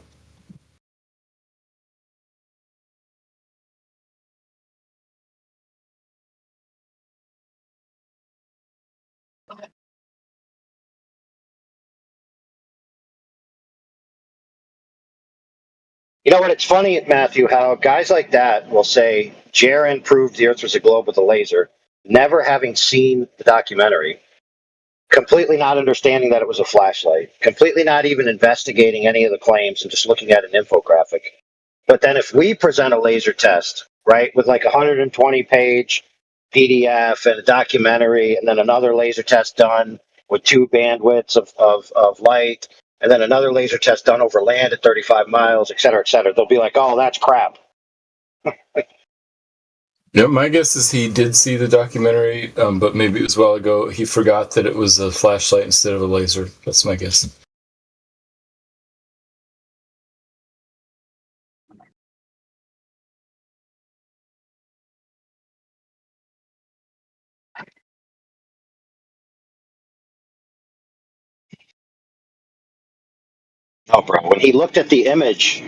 You know what? It's funny, Matthew, how guys like that will say Jaren proved the Earth was a globe with a laser, never having seen the documentary, completely not understanding that it was a flashlight, completely not even investigating any of the claims and just looking at an infographic. But then if we present a laser test, right, with like a 120-page PDF and a documentary, and then another laser test done with 2 bandwidths of light, and then another laser test done over land at 35 miles, et cetera, they'll be like, oh, that's crap. Yeah, my guess is he did see the documentary, but maybe it was a while ago. He forgot that it was a flashlight instead of a laser. That's my guess. Oh, bro, when he looked at the image,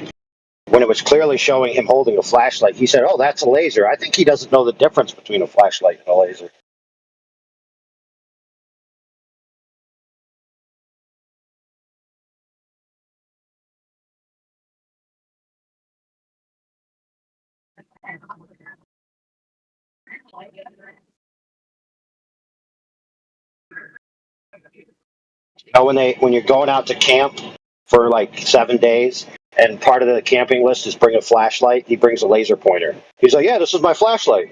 when it was clearly showing him holding a flashlight, he said, oh, that's a laser. I think he doesn't know the difference between a flashlight and a laser. You know, when you're going out to camp for like 7 days, and part of the camping list is bring a flashlight, he brings a laser pointer. He's like, yeah, this is my flashlight.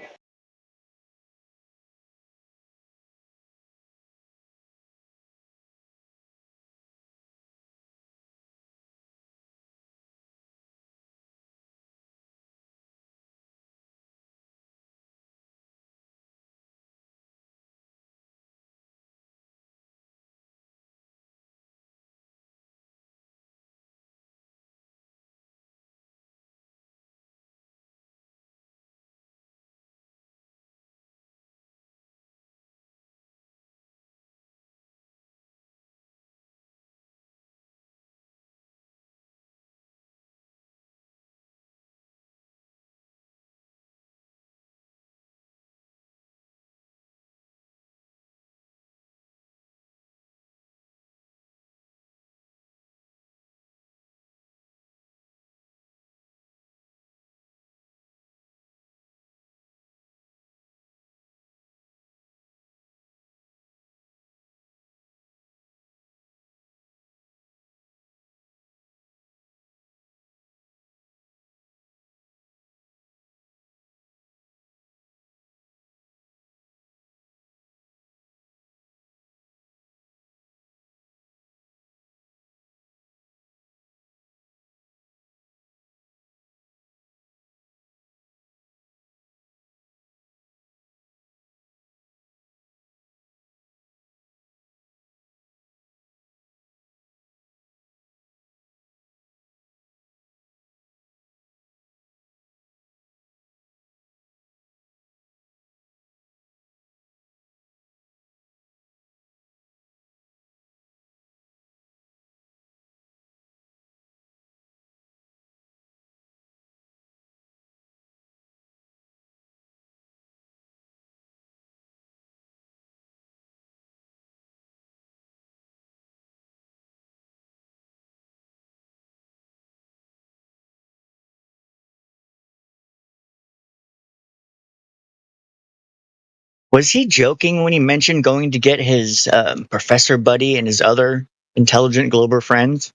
Was he joking when he mentioned going to get his professor buddy and his other intelligent Glober friends?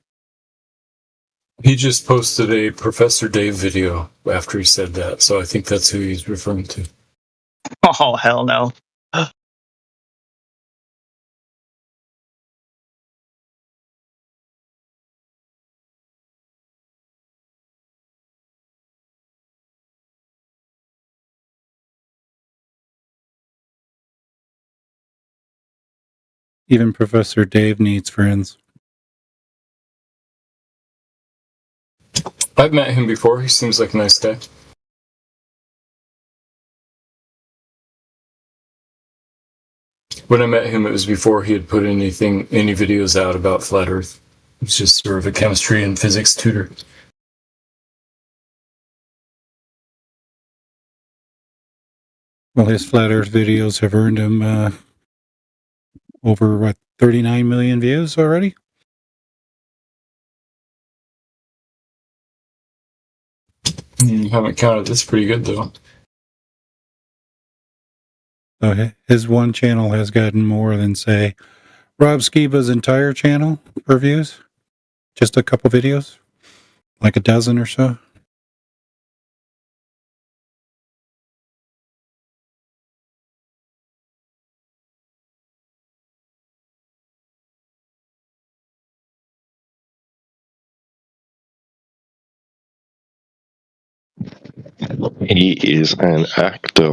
He just posted a Professor Dave video after he said that, so I think that's who he's referring to. Oh, hell no. Even Professor Dave needs friends. I've met him before. He seems like a nice guy. When I met him, it was before he had put any videos out about Flat Earth. He was just sort of a chemistry and physics tutor. Well, his Flat Earth videos have earned him over, 39 million views already? Haven't counted. That's pretty good, though. So his one channel has gotten more than, say, Rob Skiba's entire channel for views. Just a couple videos, like a dozen or so. He is an actor.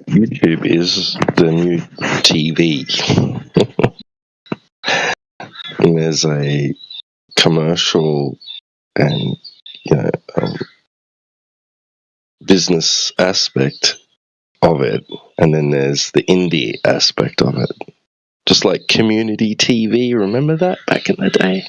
YouTube is the new TV. And there's a commercial and business aspect of it, and then there's the indie aspect of it. Just like community TV, remember that back in the day?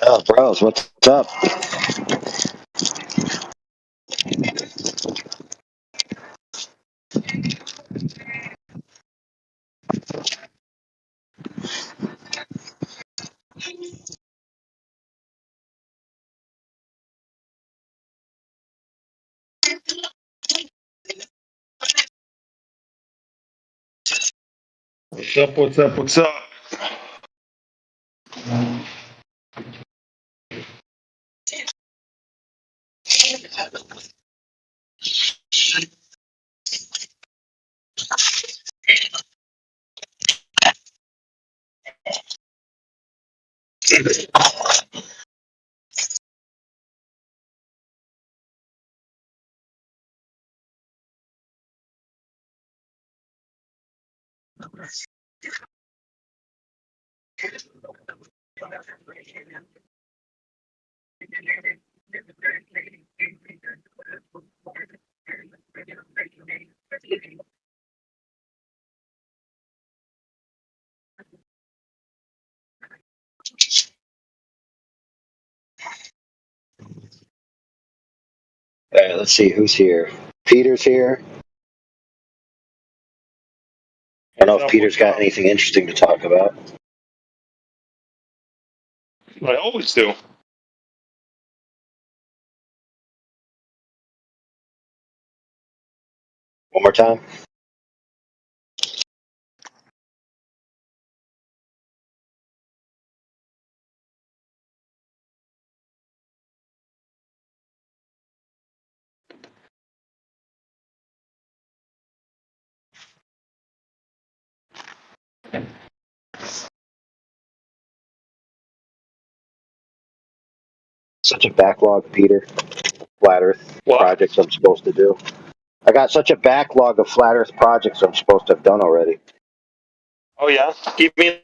Oh, bros, what's up? What's up? What's up? What's up? All right, let's see who's here. Peter's here. I don't know if Peter's got anything interesting to talk about. I always do. One more time. Such a backlog, Peter. Flat Earth projects I'm supposed to do. I got such a backlog of Flat Earth projects I'm supposed to have done already. Oh yeah, give me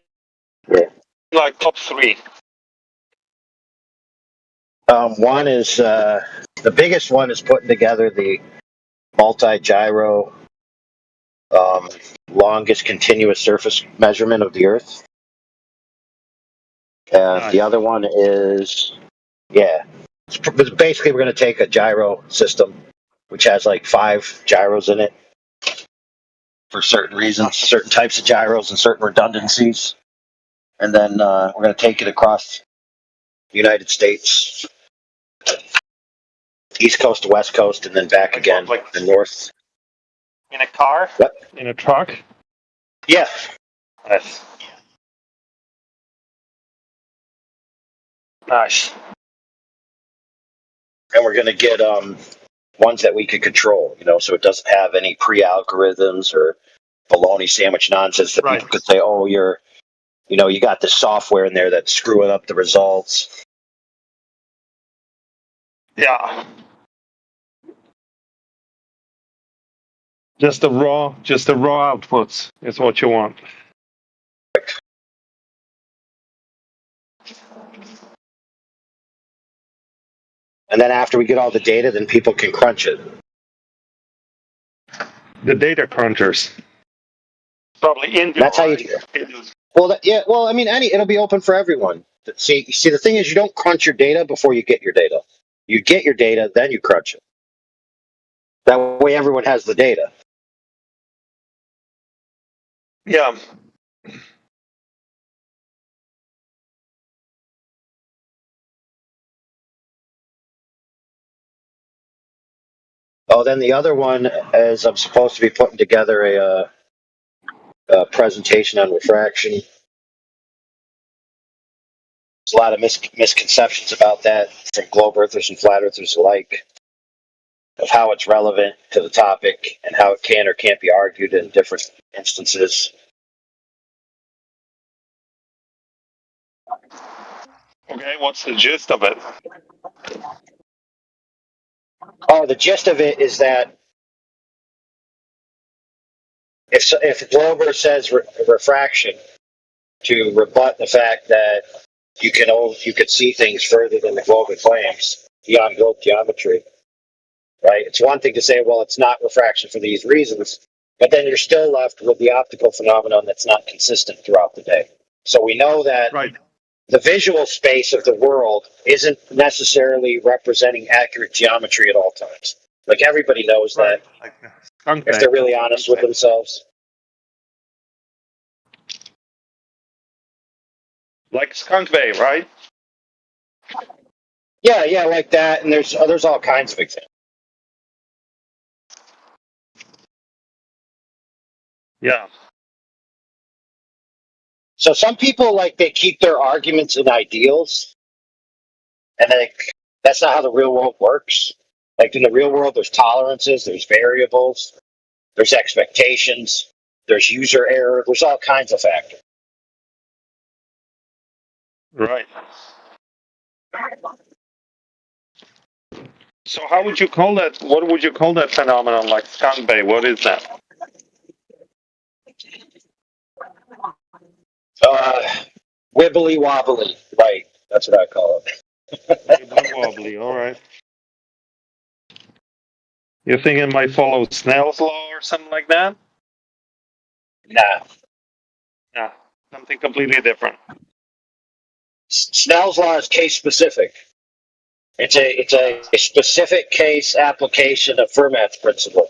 like top 3. One is the biggest one is putting together the multi-gyro longest continuous surface measurement of the Earth. And the other one is, basically we're going to take a gyro system, which has like 5 gyros in it for certain reasons, certain types of gyros and certain redundancies. And then we're going to take it across the United States, East Coast to West Coast, and then back again, and north. In a car? What? In a truck? Yeah. Nice. Nice. And we're going to get ones that we can control, so it doesn't have any pre-algorithms or baloney sandwich nonsense that people could say, oh, you got this software in there that's screwing up the results. Yeah. Just the raw outputs is what you want. And then after we get all the data, then people can crunch it. The data crunchers. Probably in. That's how you do it. Well, Well, I mean, it'll be open for everyone. See, the thing is, you don't crunch your data before you get your data. You get your data, then you crunch it. That way, everyone has the data. Yeah. Oh, then the other one is I'm supposed to be putting together a presentation on refraction. There's a lot of misconceptions about that from globe earthers and flat earthers alike, of how it's relevant to the topic and how it can or can't be argued in different instances. Okay, what's the gist of it? Oh, the gist of it is that if Glober says refraction to rebut the fact that you could see things further than the globe claims beyond globe geometry, right? It's one thing to say, well, it's not refraction for these reasons, but then you're still left with the optical phenomenon that's not consistent throughout the day. So we know that the visual space of the world isn't necessarily representing accurate geometry at all times. Like everybody knows that. If they're really honest with themselves. Like Skunk Bay, right? Yeah, like that. And there's all kinds of examples. Yeah. So some people they keep their arguments and ideals, and that's not how the real world works. Like in the real world, there's tolerances, there's variables, there's expectations, there's user error, there's all kinds of factors. Right. So how would you call that? What would you call that phenomenon like Skunk Bay? What is that? Wibbly wobbly, right? That's what I call it. Wibbly wobbly, all right. You think it might follow Snell's law or something like that? Nah, something completely different. Snell's law is case specific. It's a specific case application of Fermat's principle.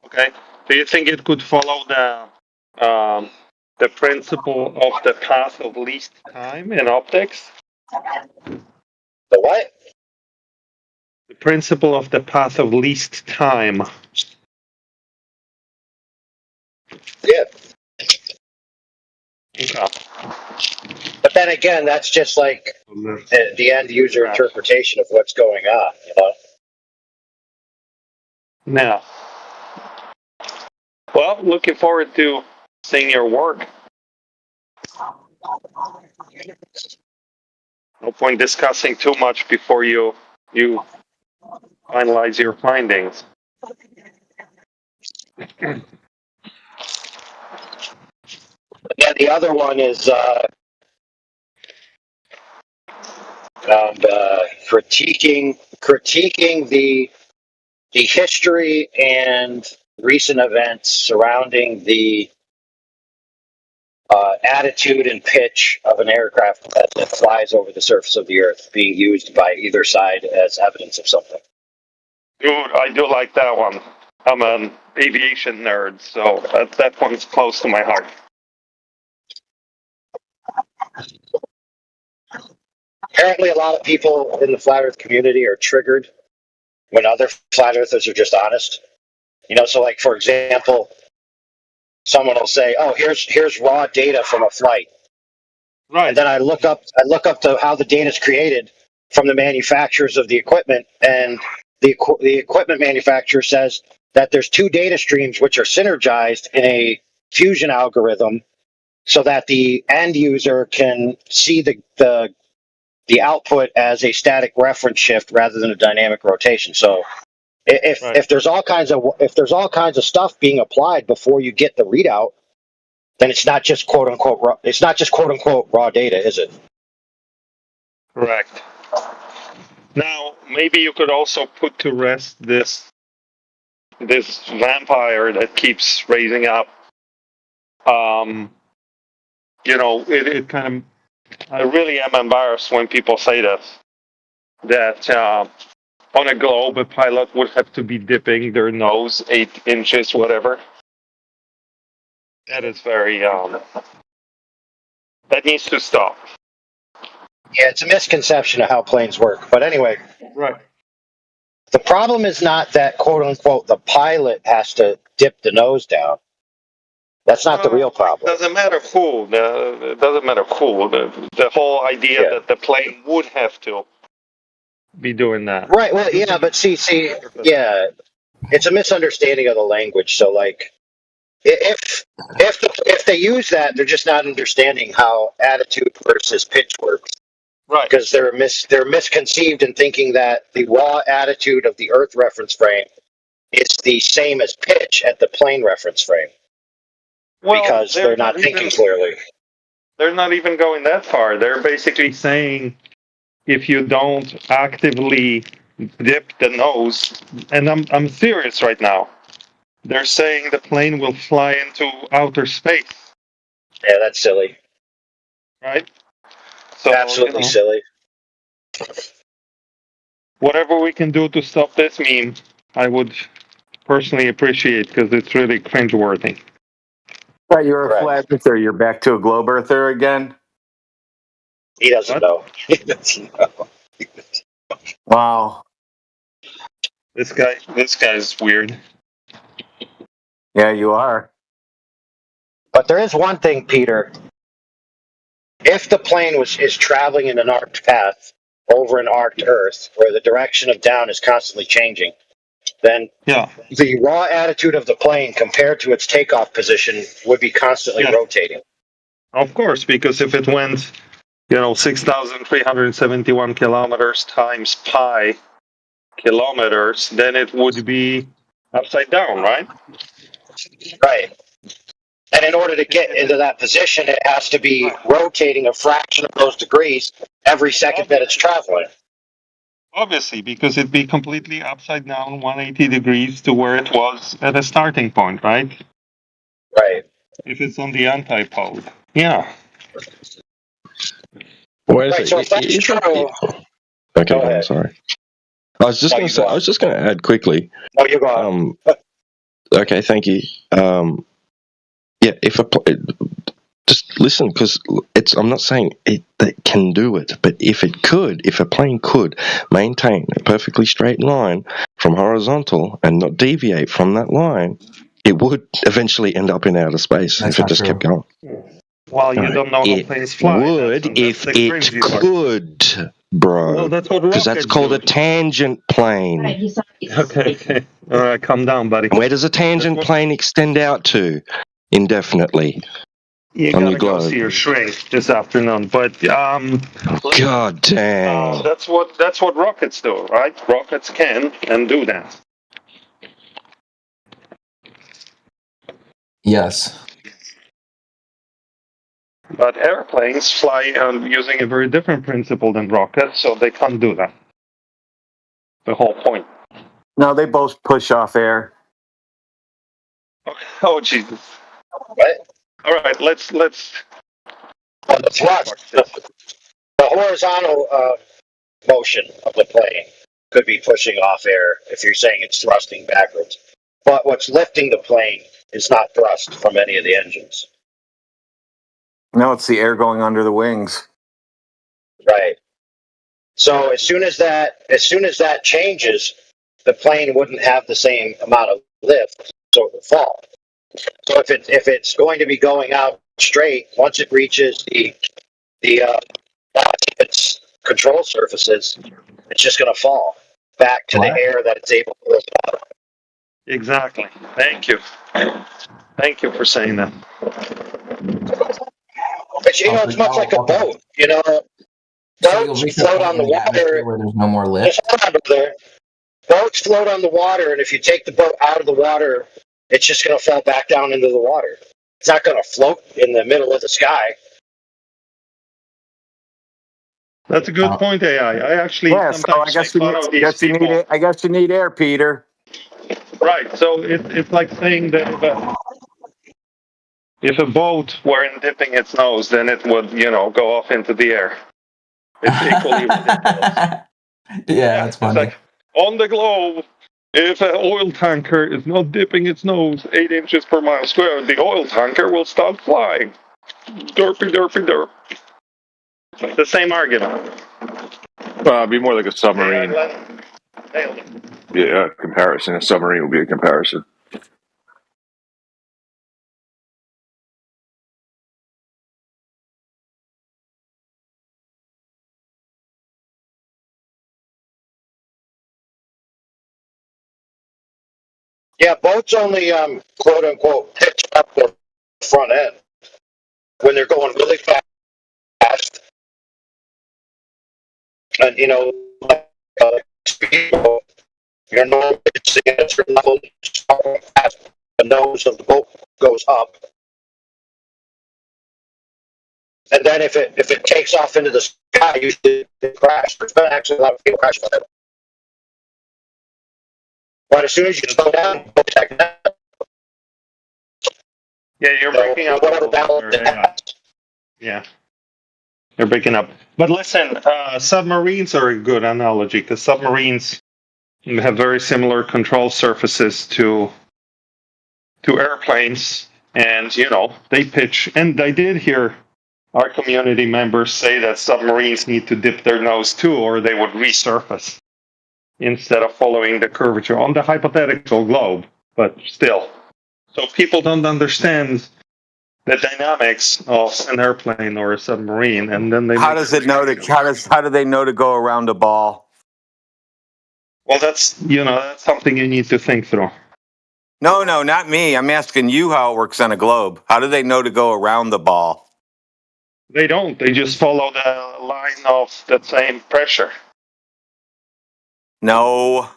Okay. Do you think it could follow the principle of the path of least time in optics? The what? The principle of the path of least time. Yeah. Okay. But then again, that's just like the end user interpretation of what's going on, you know? Now, well, looking forward to seeing your work. No point discussing too much before you finalize your findings. Yeah, the other one is critiquing the history and recent events surrounding the attitude and pitch of an aircraft that flies over the surface of the Earth being used by either side as evidence of something. Dude, I do like that one. I'm an aviation nerd, so that one's close to my heart. Apparently, a lot of people in the flat Earth community are triggered when other flat Earthers are just honest. You know, so like for example, someone will say, "Oh, here's raw data from a flight." Right. And then I look up to how the data is created from the manufacturers of the equipment, and the equipment manufacturer says that there's two data streams which are synergized in a fusion algorithm, so that the end user can see the output as a static reference shift rather than a dynamic rotation. So if there's all kinds of stuff being applied before you get the readout, then it's not just quote unquote raw data, is it? Correct. Now, maybe you could also put to rest this vampire that keeps raising up. You know, it kind of. I really am embarrassed when people say this. That on a globe, a pilot would have to be dipping their nose 8 inches, whatever. That is very. That needs to stop. Yeah, it's a misconception of how planes work. But anyway, right. The problem is not that quote unquote the pilot has to dip the nose down. That's not the real problem. Doesn't matter who. It doesn't matter who. The whole idea that the plane would have to be doing that. Right. Well, yeah, but see, yeah, it's a misunderstanding of the language. So, like, if they use that, they're just not understanding how attitude versus pitch works. Right. Because they're misconceived in thinking that the raw attitude of the Earth reference frame is the same as pitch at the plane reference frame. Well, because they're not thinking clearly. They're not even going that far. They're basically saying if you don't actively dip the nose, and I'm serious right now, they're saying the plane will fly into outer space. Yeah, that's silly. right? So Absolutely silly. Whatever we can do to stop this meme, I would personally appreciate because it's really cringeworthy. But you're a flat earther. You're back to a globe earther again. He doesn't know. He doesn't know. Wow. This guy's weird. Yeah, you are. But there is one thing, Peter. If the plane is traveling in an arced path over an arced Earth, where the direction of down is constantly changing, then the raw attitude of the plane compared to its takeoff position would be constantly rotating. Of course, because if it went, 6,371 kilometers times pi kilometers, then it would be upside down, right? Right. And in order to get into that position, it has to be rotating a fraction of those degrees every second that it's traveling. Obviously, because it'd be completely upside down 180 degrees to where it was at a starting point, right? Right. If it's on the antipode. Yeah. Wait a Right, so if that's true... Okay, I'm sorry. I was just going to add quickly. Oh, you go on. Okay, thank you. Yeah, just listen, because I'm not saying it can do it, but if a plane could maintain a perfectly straight line from horizontal and not deviate from that line, it would eventually end up in outer space if it just kept going. Well, you don't know how planes fly. Would if it could, bro. Well, that's what because that's called a tangent plane. Okay. All right, calm down, buddy. Where does a tangent plane extend out to? Indefinitely. You on gotta your go globe. see your shrink this afternoon, but God damn. that's what rockets do, right? Rockets can and do that. Yes. But airplanes fly using a very different principle than rockets, so they can't do that. The whole point. No, they both push off air. Oh Jesus! What? All right, let's. The thrust, the horizontal motion of the plane could be pushing off air if you're saying it's thrusting backwards. But what's lifting the plane is not thrust from any of the engines. No, it's the air going under the wings. Right. So as soon as that changes, the plane wouldn't have the same amount of lift, so it would fall. So if it's going to be going out straight, once it reaches its control surfaces, it's just going to fall back to the air that it's able to lift out. Exactly. Thank you. Thank you for saying that. But it's much like a boat. Boats float on the water. Where there's no more lift. Just hold on there. Boats float on the water, and if you take the boat out of the water, it's just going to fall back down into the water. It's not going to float in the middle of the sky. That's a good point, AI. I actually sometimes I guess you need air, Peter. Right. So it's like saying that if a boat weren't dipping its nose, then it would, go off into the air. It's equally ridiculous. Yeah, that's funny. It's like on the globe, if an oil tanker is not dipping its nose 8 inches per mile square, the oil tanker will stop flying. Derpy, derpy, derp. The same argument. Well, it'd be more like a submarine. Yeah, comparison. A submarine would be a comparison. Yeah, boats only quote unquote pitch up their front end when they're going really fast. And speedboat, you're normally pitching at a certain level, fast, the nose of the boat goes up. And then if it takes off into the sky, usually it crashes. There's been actually a lot of people crash with it. But as soon as you slow down, yeah, you're breaking up. Whatever balance it has. Yeah. They're breaking up. But listen, submarines are a good analogy because submarines have very similar control surfaces to airplanes, and they pitch. And I did hear our community members say that submarines need to dip their nose too, or they would resurface instead of following the curvature on the hypothetical globe. But still, so people don't understand the dynamics of an airplane or a submarine, and then they. How does it know to? How do they know to go around a ball? Well, that's that's something you need to think through. No, not me. I'm asking you how it works on a globe. How do they know to go around the ball? They don't. They just follow the line of the same pressure. No.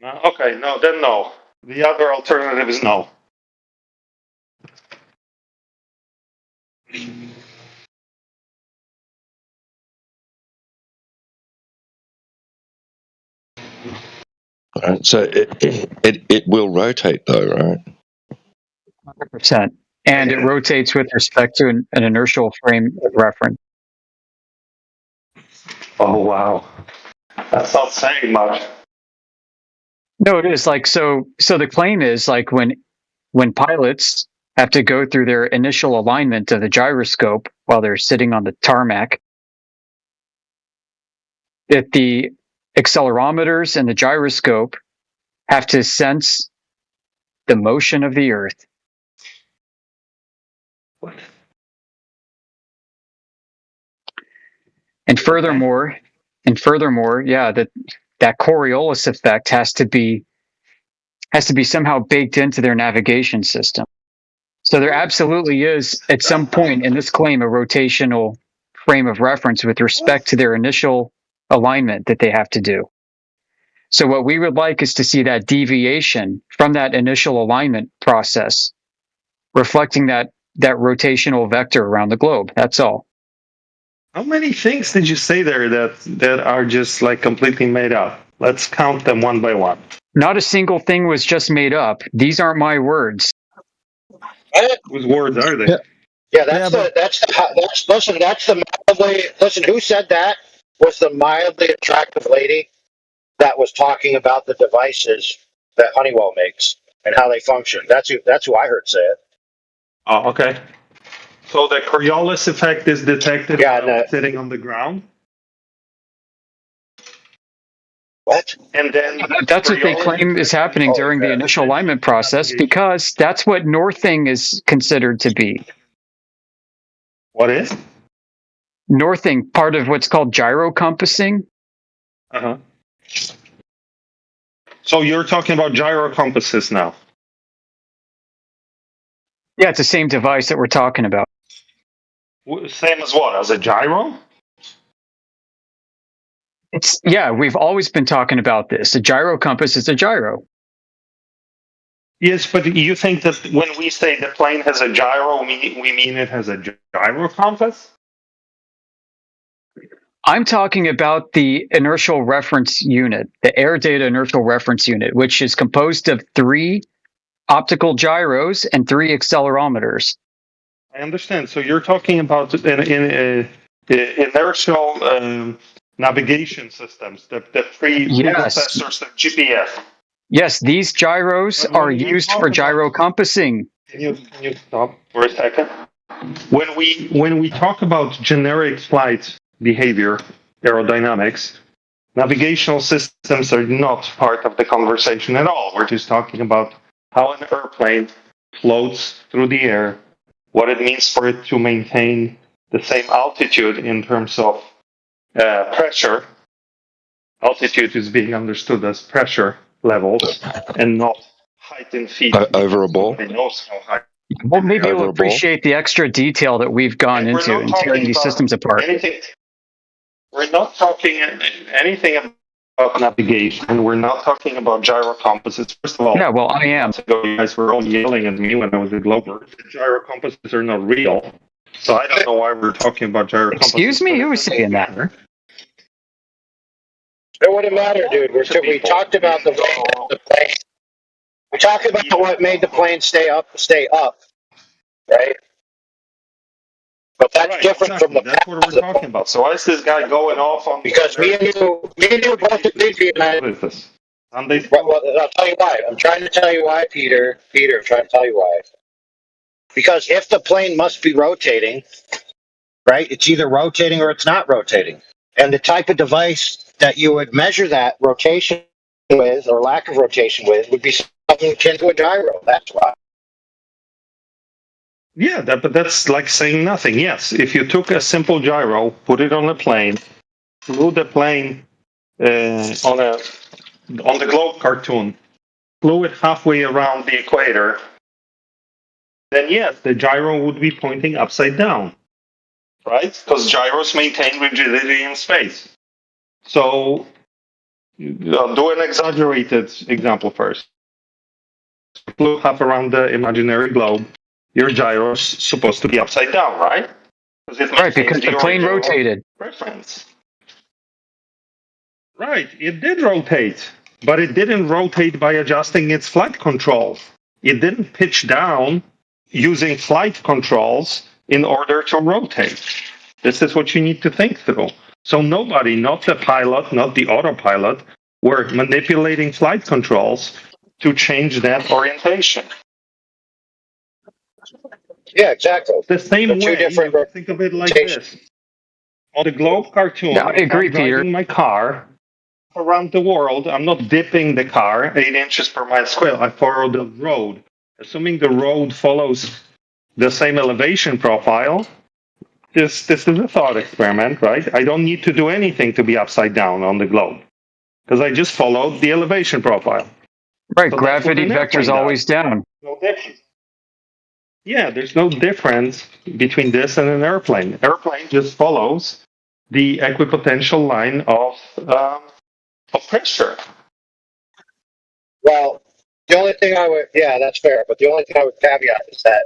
Okay, no, then no. The other alternative is no. Right, so it will rotate though, right? 100%. And it rotates with respect to an inertial frame of reference. Oh, wow. That's not saying much. No, it is like so the claim is like when pilots have to go through their initial alignment of the gyroscope while they're sitting on the tarmac, that the accelerometers and the gyroscope have to sense the motion of the Earth. What? And furthermore, yeah, that Coriolis effect has to be somehow baked into their navigation system. So there absolutely is, at some point in this claim, a rotational frame of reference with respect to their initial alignment that they have to do. So what we would like is to see that deviation from that initial alignment process, reflecting that rotational vector around the globe. That's all. How many things did you say there that are just like completely made up? Let's count them one by one. Not a single thing was just made up. These aren't my words. Whose words are they? Yeah, that's the mildly, listen, who said that was the mildly attractive lady that was talking about the devices that Honeywell makes and how they function. That's who I heard say it. Oh, okay. So the Coriolis effect is detected while sitting on the ground? What? And then that's what they claim is happening during the initial alignment process, because that's what northing is considered to be. What is? Northing, part of what's called gyrocompassing. Uh-huh. So you're talking about gyrocompasses now? Yeah, it's the same device that we're talking about. Same as what? As a gyro? We've always been talking about this. A gyro compass is a gyro. Yes, but you think that when we say the plane has a gyro, we mean it has a gyro compass? I'm talking about the inertial reference unit, the air data inertial reference unit, which is composed of 3 optical gyros and 3 accelerometers. I understand. So you're talking about inertial navigation systems, the 3 processors, the GPS. Yes, these gyros are used for gyrocompassing. Can you stop for a second? When we talk about generic flight behavior, aerodynamics, navigational systems are not part of the conversation at all. We're just talking about how an airplane floats through the air, what it means for it to maintain the same altitude in terms of pressure. Altitude is being understood as pressure levels and not height in feet. Over a ball? Nobody knows how high. Well, maybe you'll appreciate the extra detail that we've gone into in tearing these systems apart. We're not talking anything about navigation. We're not talking about gyrocompasses. First of all, yeah, well, I am. You guys were all yelling at me when I was at Glober. Gyrocompasses are not real. So I don't know why we're talking about gyrocompasses. Excuse me? Who was saying that? It wouldn't matter, dude. We talked about the plane. We talked about what made the plane stay up, right? But That's different from the. That's what we're talking about. So why is this guy going off on? Because me and you both agreed, Peter. What is this? Well, I'll tell you why. I'm trying to tell you why, Peter. Peter, I'm trying to tell you why. Because if the plane must be rotating, right, it's either rotating or it's not rotating. And the type of device that you would measure that rotation with or lack of rotation with would be something akin to a gyro. That's why. Yeah, but that's like saying nothing. Yes, if you took a simple gyro, put it on a plane, flew the plane on the globe cartoon, flew it halfway around the equator, then yes, the gyro would be pointing upside down, right? Because gyros maintain rigidity in space. So, do an exaggerated example first. Flew half around the imaginary globe. Your gyro's supposed to be upside down, right? Right, because the plane rotated. Reference. Right, it did rotate, but it didn't rotate by adjusting its flight controls. It didn't pitch down using flight controls in order to rotate. This is what you need to think through. So nobody, not the pilot, not the autopilot, were manipulating flight controls to change that orientation. Yeah, exactly. The same way, think of it like this. On the globe cartoon, No, I agree, I'm driving Peter. my car around the world. I'm not dipping the car 8 inches per mile square. I follow the road. Assuming the road follows the same elevation profile, this is a thought experiment, right? I don't need to do anything to be upside down on the globe because I just followed the elevation profile. Right, So gravity that's what an vector's airplane always down. No difference. Yeah, there's no difference between this and an airplane. Airplane just follows the equipotential line of pressure. Well, the only thing that's fair, but the only thing I would caveat is that,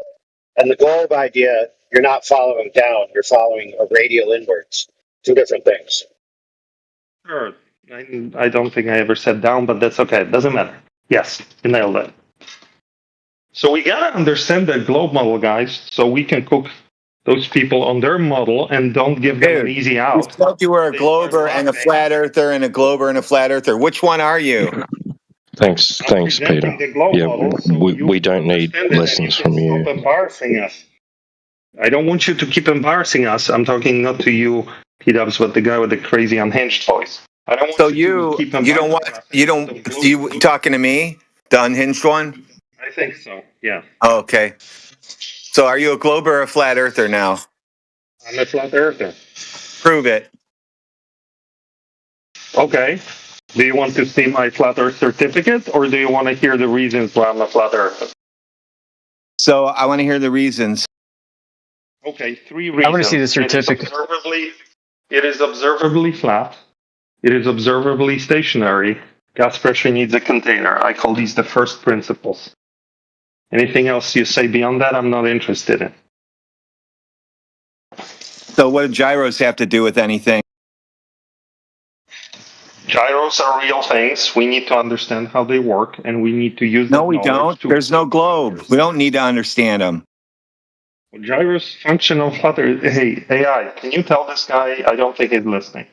and the globe idea, you're not following down, you're following a radial inwards. Two different things. Sure. I don't think I ever said down, but that's okay. It doesn't matter. Yes, you nailed it. So we gotta understand the globe model, guys, so we can cook those people on their model and don't give them an easy You out. said you were a glober and a flat earther and a glober and a flat earther. Which one are you? Thanks, Peter. Yeah, we don't need lessons from you. Stop embarrassing us. I don't want you to keep embarrassing us. I'm talking not to you, P-Dubs, but the guy with the crazy unhinged voice. I don't want So you to keep embarrassing you talking to me, the unhinged one? I think so, yeah. Oh, okay. So are you a glober or a flat earther now? I'm a flat earther. Prove it. Okay. Do you want to see my flat earth certificate, or do you want to hear the reasons why I'm a flat earther? So I want to hear the reasons. Okay, 3 reasons. I want to see the certificate. It is observably flat. It is observably stationary. Gas pressure needs a container. I call these the first principles. Anything else you say beyond that, I'm not interested in. So what do gyros have to do with anything? Gyros are real things. We need to understand how they work, and we need to use. No, we don't. There's no globe. We don't need to understand them. Gyros function on Flutter. Hey, AI, can you tell this guy? I don't think he's listening.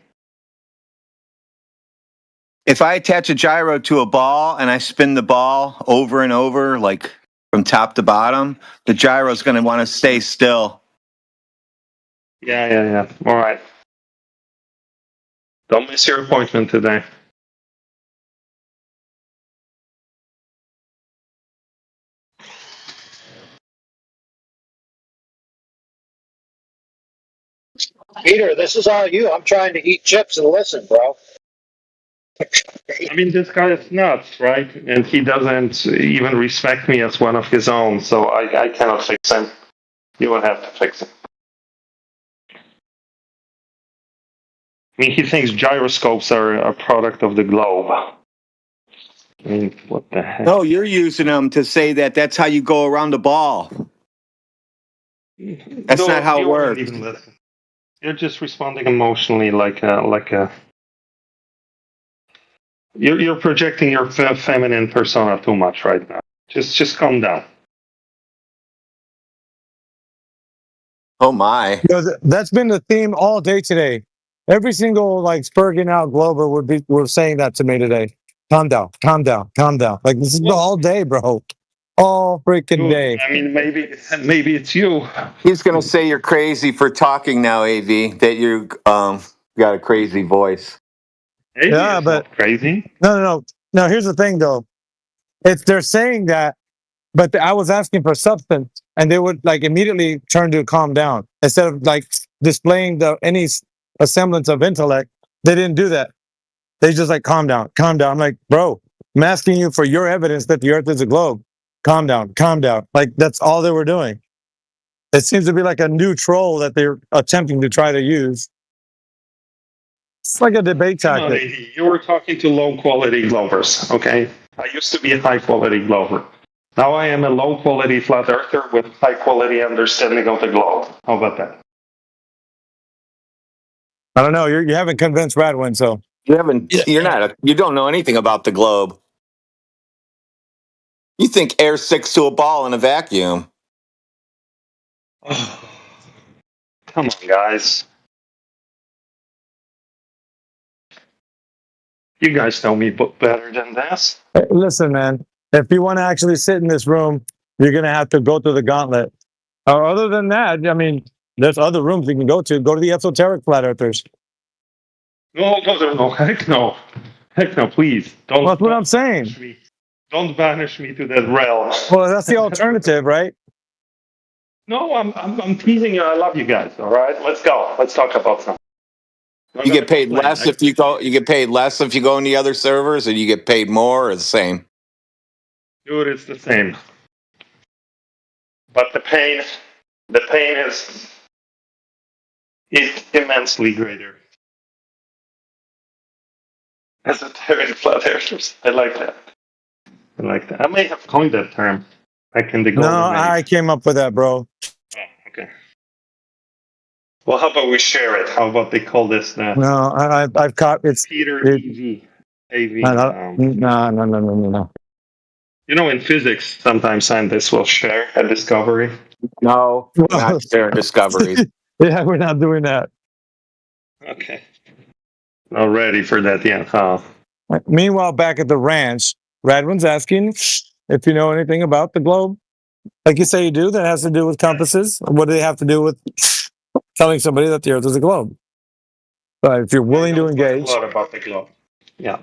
If I attach a gyro to a ball and I spin the ball over and over, like from top to bottom, the gyro is going to want to stay still. Yeah. All right. Don't miss your appointment today. Peter, this is all you. I'm trying to eat chips and listen, bro. I mean, this guy is nuts, right? And he doesn't even respect me as one of his own, so I cannot fix him. You will have to fix him. I mean, he thinks gyroscopes are a product of the globe. I mean, what the heck? No, you're using them to say that that's how you go around the ball. That's not how it works. Even listen. You're just responding emotionally, like a. You're projecting your feminine persona too much right now. Just calm down. Oh my! That's been the theme all day today. Every single like spurging out Glober were saying that to me today. Calm down, calm down, calm down. Like this is all day, bro. All freaking day. I mean, maybe it's you. He's gonna say you're crazy for talking now, AV. That you got a crazy voice. Yeah, but crazy. No. Here's the thing, though. They're saying that, but I was asking for substance, and they would like immediately turn to calm down instead of like displaying any semblance of intellect. They didn't do that. They just like calm down, calm down. I'm like, bro, I'm asking you for your evidence that the Earth is a globe. Calm down, calm down. Like that's all they were doing. It seems to be like a new troll that they're attempting to try to use. It's like a debate Come on, tactic. AD, you were talking to low quality Glovers, okay? I used to be a high quality Glover. Now I am a low quality flat earther with high quality understanding of the globe. How about that? I don't know. You haven't convinced Radwin, so You haven't. You're not. You don't know anything about the globe. You think air sticks to a ball in a vacuum. Come on, guys. You guys know me better than this. Hey, listen, man. If you want to actually sit in this room, you're gonna have to go through the gauntlet. Or other than that, I mean, there's other rooms you can go to. Go to the esoteric flat earthers. No, heck no. Heck no, please. Don't. That's what I'm saying. Don't banish me to that realm. Well, that's the alternative, right? No, I'm teasing you. I love you guys. All right, let's go. Let's talk about something. You get paid less if you go. You get paid less if you go in the other servers, or you get paid more, or the same. Dude, it's the same. But the pain is immensely greater. Esoteric flat earthers. I like that. I may have coined that term back in the golden age. I came up with that, bro. Okay. Well, how about we share it? How about they call this the No, I've caught it's Peter AV. No. You know, in physics, sometimes scientists will share a discovery. No, not share discoveries. Yeah, we're not doing that. Okay. Not ready for that yet, huh? Meanwhile, back at the ranch, Radwin's asking if you know anything about the globe. Like you say you do, that has to do with compasses. What do they have to do with telling somebody that the Earth is a globe? If you're willing to engage. A lot about the globe. Yeah.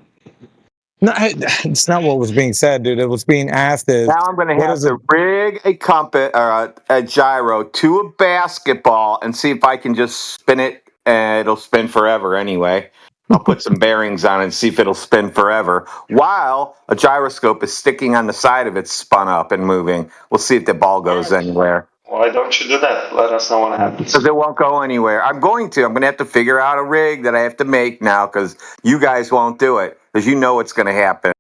No, it's not what was being said, dude. It was being asked is. Now I'm going to have to rig a compass or a gyro to a basketball and see if I can just spin it, and it'll spin forever anyway. I'll put some bearings on it and see if it'll spin forever, while a gyroscope is sticking on the side of it, spun up and moving. We'll see if the ball goes anywhere. Why don't you do that? Let us know what happens. Because it won't go anywhere. I'm going to have to figure out a rig that I have to make now, because you guys won't do it, because you know what's going to happen.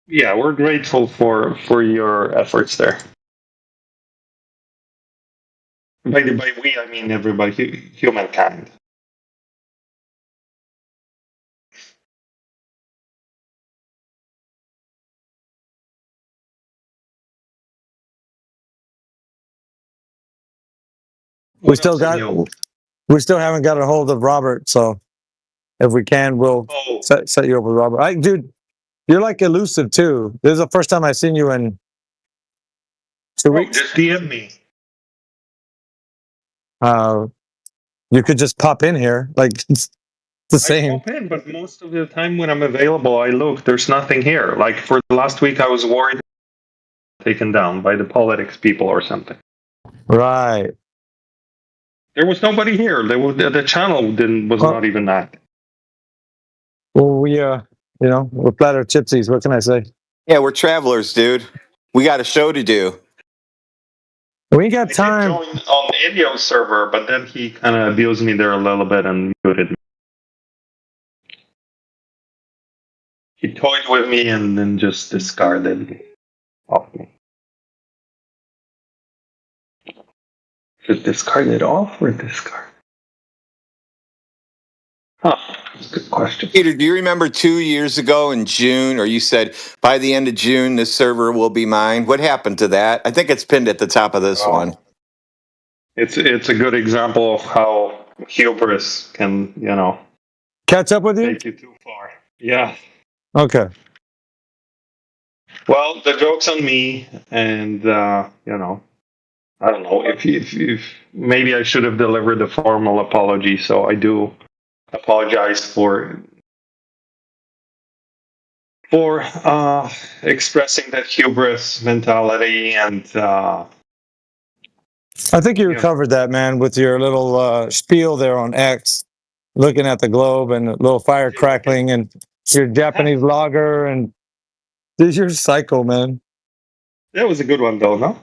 Yeah, we're grateful for your efforts there. By we, I mean everybody, humankind. We still haven't got a hold of Robert, so if we can, we'll set you up with Robert. Dude, you're like elusive too. This is the first time I've seen you in 2 weeks. Just DM me. You could just pop in here, like it's the same. I pop in, but most of the time when I'm available, I look. There's nothing here. Like for the last week, I was worried taken down by the politics people or something. Right. There was nobody here. The channel was not even that. Well, we're flat earth gypsies. What can I say? Yeah, we're travelers, dude. We got a show to do. We got time. I did join on the Indio server, but then he kind of abused me there a little bit and muted me. He toyed with me and then just discarded me off me. Should discard it off or discard? Huh. Good question. Peter, do you remember 2 years ago in June, or you said by the end of June this server will be mine? What happened to that? I think it's pinned at the top of this one. It's a good example of how hubris can, Catch up with you? take you too far. Yeah. Okay. Well, the joke's on me, and I don't know if maybe I should have delivered a formal apology. So I do apologize for expressing that hubris mentality, and I think you recovered that, man, with your little spiel there on X, looking at the globe and a little fire crackling and your Japanese lager. And dude, you're psycho, man. that was a good one, though, no?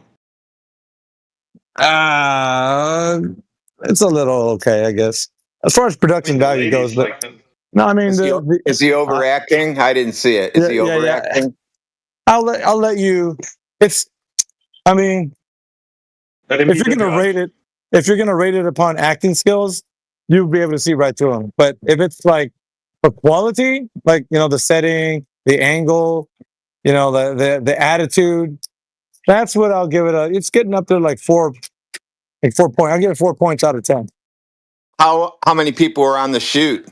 It's a little okay, I guess. As far as production value goes, but no, I mean, Is he overacting? I didn't see it. Is he overacting? I'll let you. I mean, if you're gonna rate it upon acting skills, you'll be able to see right through him. But if it's like for quality, like the setting, the angle, the attitude, that's what I'll give it it's getting up there like 4 points. I'll give it 4 points out of 10. How many people were on the shoot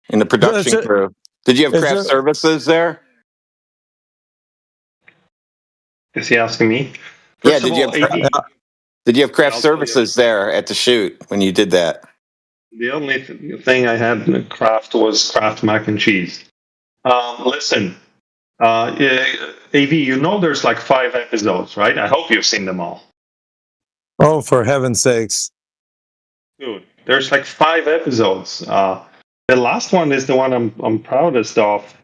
in the production crew? Did you have craft services there? Is he asking me? Yeah. Did you have craft services there at the shoot when you did that? The only thing I had in Kraft was Kraft mac and cheese. Listen, AV, there's like 5 episodes, right? I hope you've seen them all. Oh, for heaven's sakes. Dude, there's like 5 episodes. The last one is the one I'm proudest of,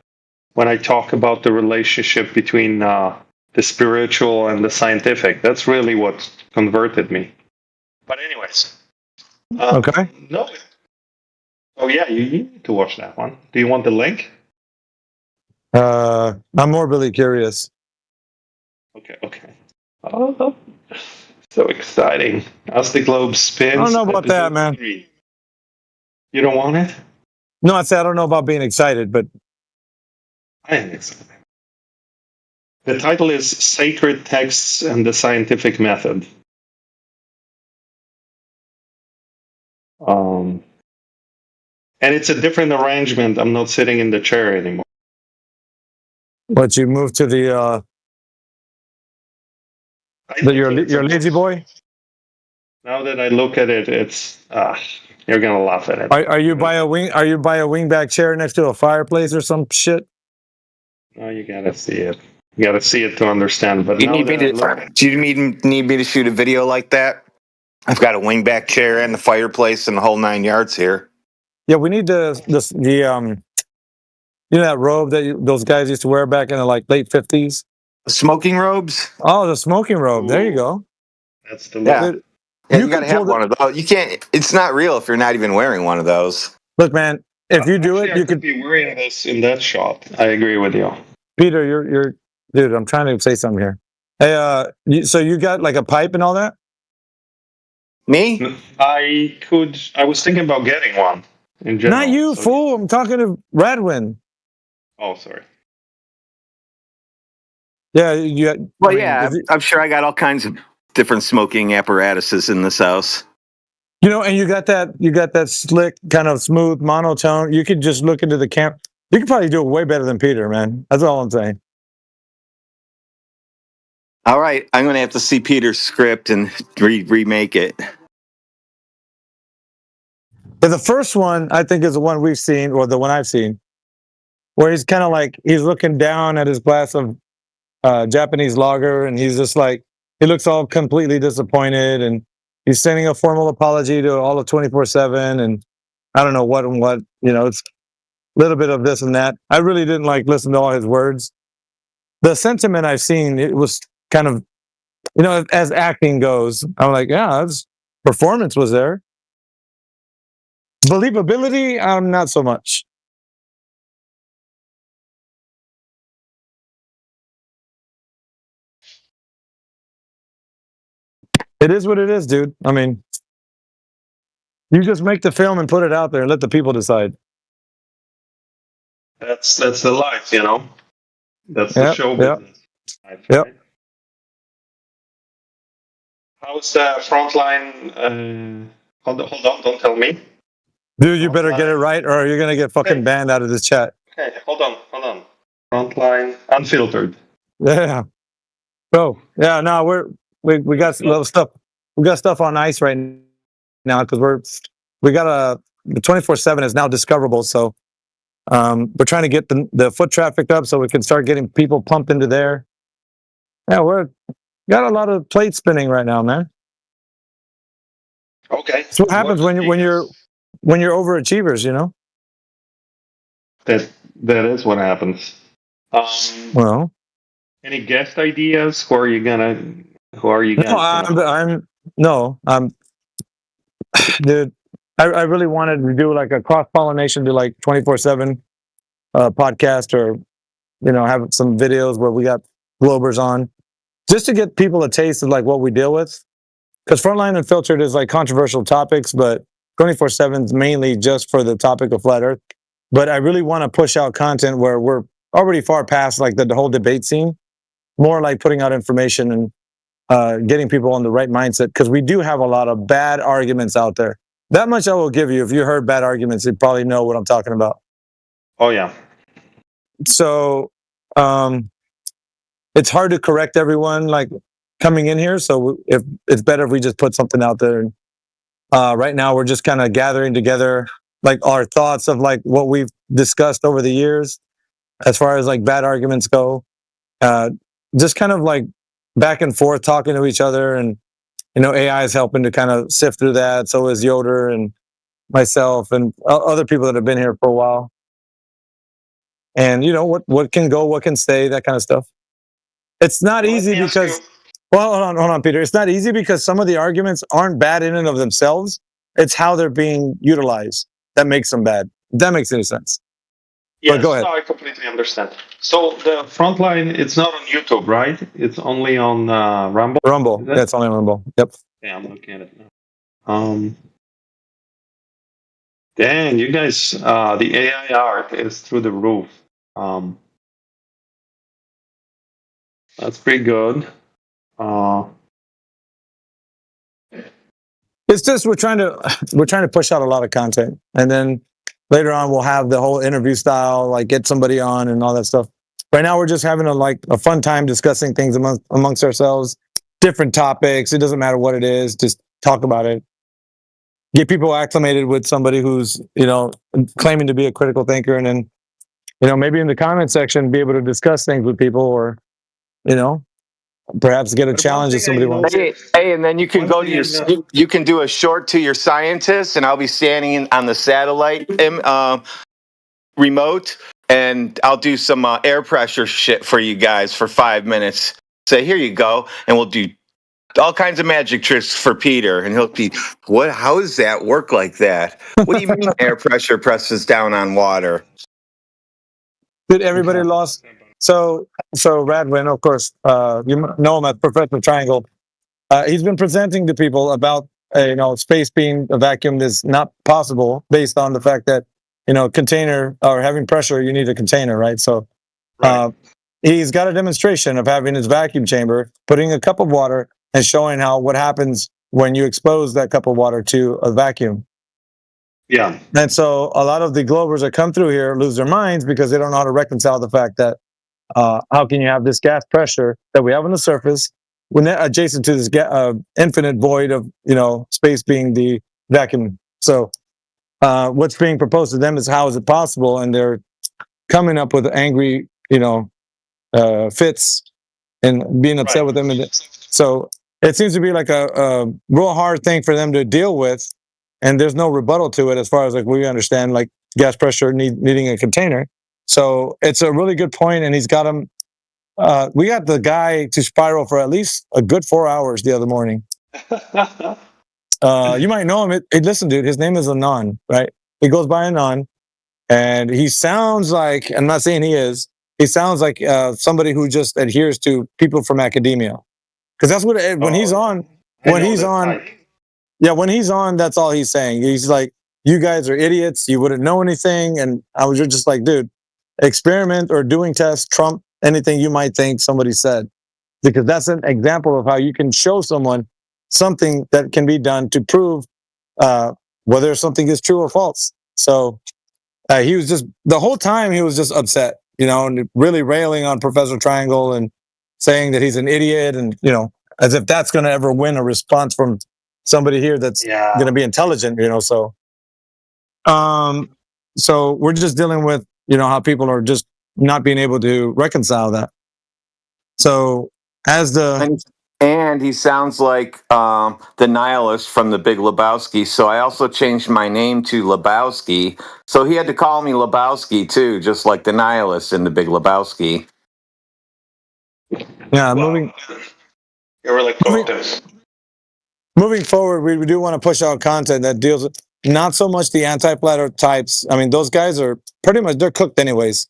when I talk about the relationship between the spiritual and the scientific. That's really what converted me. But anyways. Okay. No. Oh yeah, you need to watch that one. Do you want the link? I'm morbidly curious. Okay. Oh, so exciting. As the globe spins. I don't know about that, man. 3. You don't want it? No, I don't know about being excited, but I am excited. The title is Sacred Texts and the Scientific Method. And it's a different arrangement. I'm not sitting in the chair anymore. But you moved to the your lazy boy? Now that I look at it, it's you're gonna laugh at it. Are you by a wingback chair next to a fireplace or some shit? No, you gotta see it. You gotta see it to understand. But Do you need me to shoot a video like that? I've got a wingback chair and the fireplace and the whole 9 yards here. Yeah, we need the that robe that those guys used to wear back in the late 50s. Smoking robes? Oh, the smoking robe. There you go. That's the you gotta have one of those. You can't. It's not real if you're not even wearing one of those. Look, man. If you do it, you could be wearing this in that shot. I agree with you, Peter. You're dude. I'm trying to say something here. Hey, so you got like a pipe and all that? Me? I was thinking about getting one. In general. Not you, fool. I'm talking to Radwin. Oh, sorry. Yeah, you. I'm sure I got all kinds of different smoking apparatuses in this house. And you got that slick, kind of smooth monotone. You could just look into the camp. You could probably do it way better than Peter, man. That's all I'm saying. All right, I'm going to have to see Peter's script and remake it. Yeah, the first one, I think, is the one we've seen, or the one I've seen, where he's kind of like, he's looking down at his glass of Japanese lager, and he's just like, he looks all completely disappointed, and he's sending a formal apology to all of 24/7, and I don't know what and what, it's a little bit of this and that. I really didn't listen to all his words. The sentiment I've seen, it was kind of, as acting goes, I'm like, yeah, performance was there. Believability, not so much. It is what it is, dude. I mean, you just make the film and put it out there and let the people decide. That's the life, That's the show business. Yep. How's the front line? Hold on, don't tell me. Dude, you better get it right, or you're gonna get fucking banned out of this chat. Okay, hold on. Frontline unfiltered. Yeah. So yeah, no, we got a little stuff. We got stuff on ice right now because we got the 24/7 is now discoverable. So we're trying to get the foot traffic up so we can start getting people pumped into there. Yeah, we're got a lot of plate spinning right now, man. Okay. That's what happens when you're overachievers, you know. That is what happens. Well, any guest ideas? Who are you gonna? Dude, I really wanted to do like a cross pollination to like 24/7 podcast, or have some videos where we got Globers on, just to get people a taste of like what we deal with. Because Frontline Unfiltered is like controversial topics, but 24/7 is mainly just for the topic of flat Earth. But I really want to push out content where we're already far past like the whole debate scene, more like putting out information and getting people on the right mindset, because we do have a lot of bad arguments out there. That much I will give you. If you heard bad arguments, you probably know what I'm talking about. Oh yeah. So it's hard to correct everyone like coming in here. So if it's better if we just put something out there. Right now we're just kind of gathering together like our thoughts of like what we've discussed over the years as far as like bad arguments go. Just kind of like back and forth talking to each other, and AI is helping to kind of sift through that. So is Yoder and myself and other people that have been here for a while. And what can go, what can stay, that kind of stuff. It's not easy because, well, hold on, Peter. It's not easy because some of the arguments aren't bad in and of themselves. It's how they're being utilized that makes them bad. If that makes any sense. Yes, go ahead. no, I completely understand. So the Frontline, it's not on YouTube, right? It's only on Rumble. Rumble. Yeah, it's only on Rumble. Yep. Yeah, I'm looking at it now. Dang, you guys, the AI art is through the roof. That's pretty good. It's just we're trying to push out a lot of content, and then later on we'll have the whole interview style, like get somebody on and all that stuff. Right now we're just having a fun time discussing things amongst ourselves, different topics. It doesn't matter what it is, just talk about it. Get people acclimated with somebody who's claiming to be a critical thinker, and then maybe in the comment section be able to discuss things with people, or perhaps get a challenge if somebody wants. Hey, and then you can go to you can do a short to your scientists, and I'll be standing on the satellite remote, and I'll do some air pressure shit for you guys for 5 minutes. Say, here you go, and we'll do all kinds of magic tricks for Peter, and he'll be, what? How does that work like that? What do you mean air pressure presses down on water? Did everybody lost? So Radwin, of course, you know him as Professor Triangle. He's been presenting to people about space being a vacuum is not possible based on the fact that container or having pressure, you need a container, right? So he's got a demonstration of having his vacuum chamber, putting a cup of water, and showing what happens when you expose that cup of water to a vacuum. Yeah. And so a lot of the Globers that come through here lose their minds because they don't know how to reconcile the fact that how can you have this gas pressure that we have on the surface when they're adjacent to this infinite void of space being the vacuum. So what's being proposed to them is how is it possible, and they're coming up with angry fits and being upset with them. So it seems to be like a real hard thing for them to deal with, and there's no rebuttal to it as far as like we understand, like gas pressure needing a container. So it's a really good point, and he's got him. We got the guy to spiral for at least a good 4 hours the other morning. You might know him. Listen, dude, his name is Anon, right? He goes by Anon, and he sounds like, I'm not saying he is, he sounds like somebody who just adheres to people from academia. Because that's what, when he's on, that's all he's saying. He's like, you guys are idiots. You wouldn't know anything. And I was just like, dude, experiment or doing tests trump anything you might think somebody said. Because that's an example of how you can show someone something that can be done to prove whether something is true or false. So he was just the whole time he was just upset, and really railing on Professor Triangle and saying that he's an idiot, and as if that's going to ever win a response from somebody here that's going to be intelligent. So we're just dealing with how people are just not being able to reconcile that. So as and he sounds like the nihilist from The Big Lebowski. So I also changed my name to Lebowski. So he had to call me Lebowski too, just like the nihilist in The Big Lebowski. Yeah, You're really focused. Moving forward, we do want to push out content that deals with not so much the anti-flat earth types. I mean, those guys are pretty much, they're cooked anyways.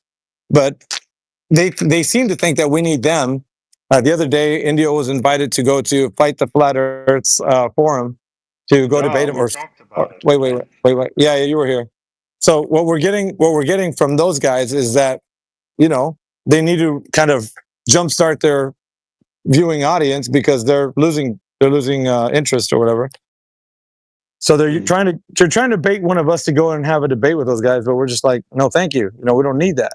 But they seem to think that we need them. The other day, India was invited to go to Fight the Flat Earth's forum to go debate them. Wait. Yeah, you were here. So what we're getting from those guys is that they need to kind of jumpstart their viewing audience because they're losing interest or whatever. So they're trying to bait one of us to go and have a debate with those guys, but we're just like, no, thank you. We don't need that.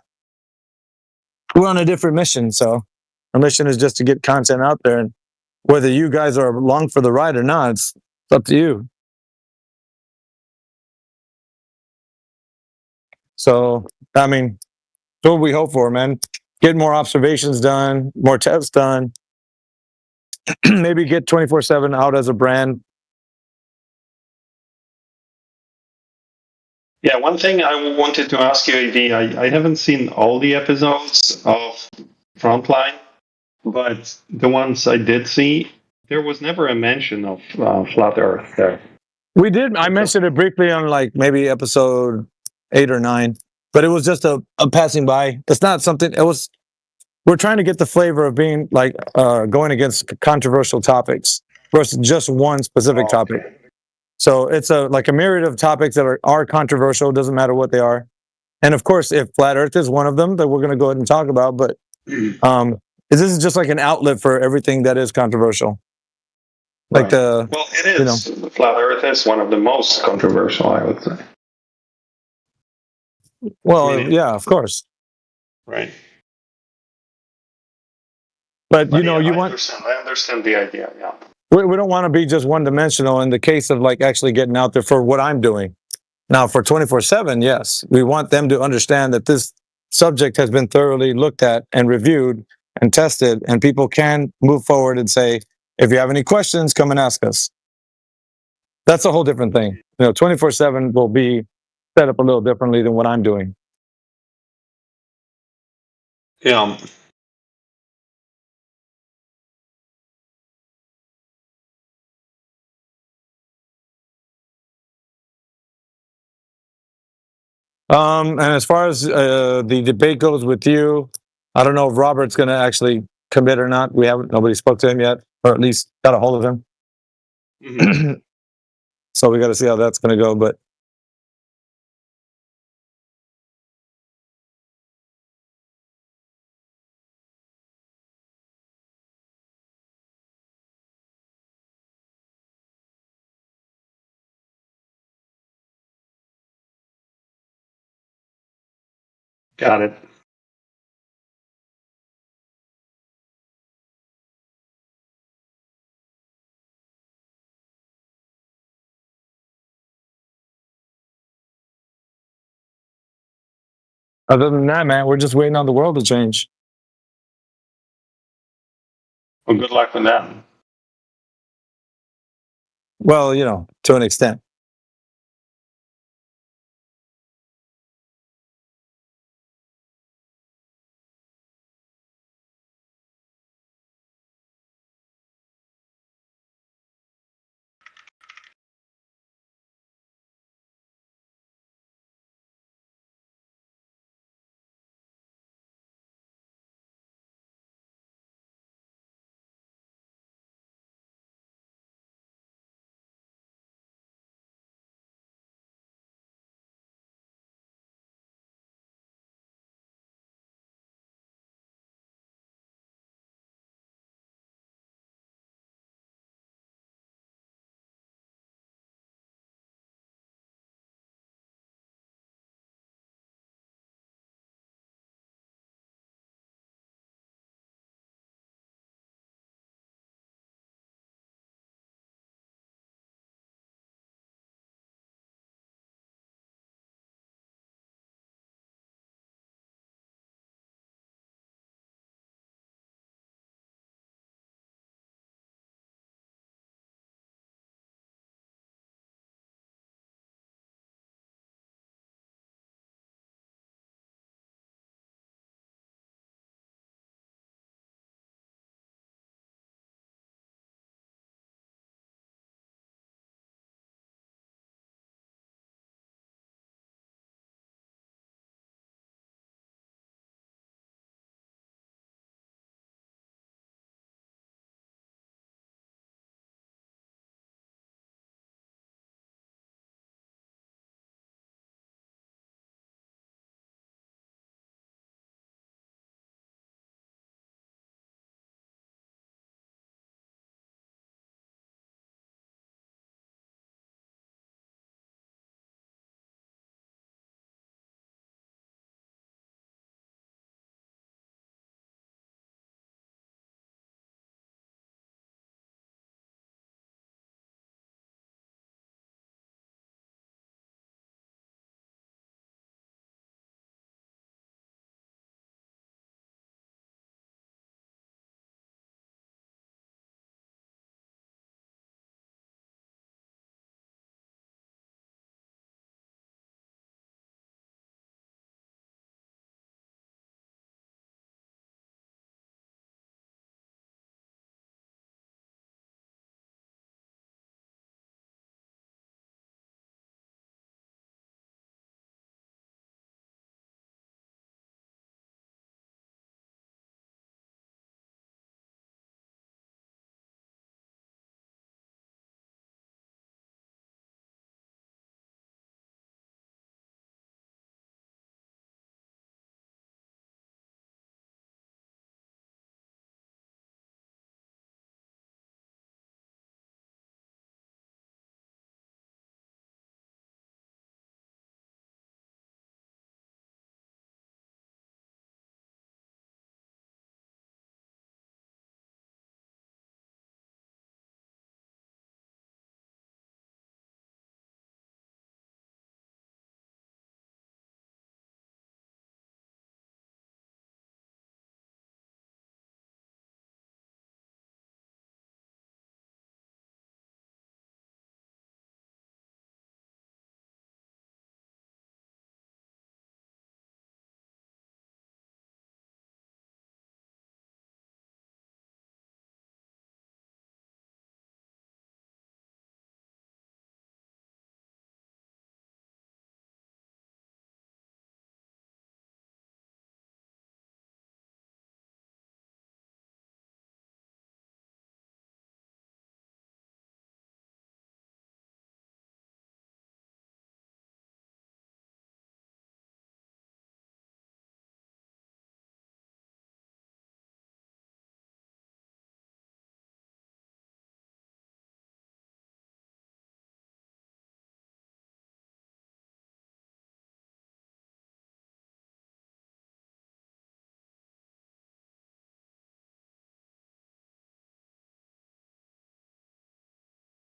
We're on a different mission. So our mission is just to get content out there, and whether you guys are along for the ride or not, it's up to you. So I mean, that's what we hope for, man. Get more observations done, more tests done. Maybe get 24/7 out as a brand. Yeah, one thing I wanted to ask you, AV, I haven't seen all the episodes of Frontline, but the ones I did see, there was never a mention of Flat Earth there. We did. I mentioned it briefly on like maybe episode 8 or 9, but it was just a passing by. It's not something. We're trying to get the flavor of being like going against controversial topics versus just one specific topic. So it's like a myriad of topics that are controversial. Doesn't matter what they are, and of course, if flat Earth is one of them, that we're going to go ahead and talk about. But this is just like an outlet for everything that is controversial. Like Well, it is. Flat Earth is one of the most controversial, I would say. Well, yeah, of course. Right. But I want. understand the idea. Yeah. We don't want to be just one dimensional in the case of like actually getting out there for what I'm doing. Now for 24/7, yes, we want them to understand that this subject has been thoroughly looked at and reviewed and tested, and people can move forward and say, if you have any questions, come and ask us. That's a whole different thing. 24/7 will be set up a little differently than what I'm doing. Yeah. And as far as the debate goes with you, I don't know if Robert's going to actually commit or not. Nobody spoke to him yet, or at least got a hold of him. Mm-hmm. So we got to see how that's going to go. But Got it. other than that, man, we're just waiting on the world to change. Well, good luck with that. Well, to an extent.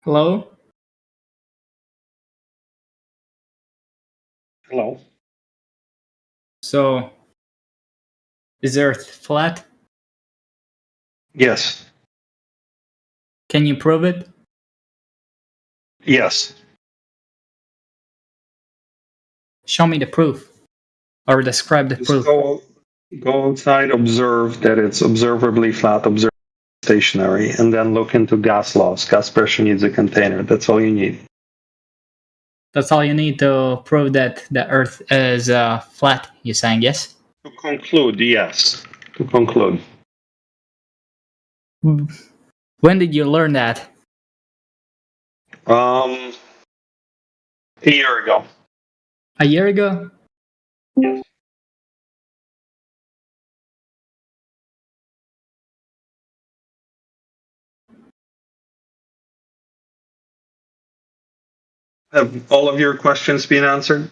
Hello? Hello. So, is Earth flat? Yes. Can you prove it? Yes. Show me the proof. Or describe the proof. Go outside, observe that it's observably flat, observe stationary, and then look into gas laws. Gas pressure needs a container. That's all you need. That's all you need to prove that the Earth is flat, you're saying, yes? To conclude, yes. To conclude. When did you learn that? A year ago. A year ago? Yes. Have all of your questions been answered?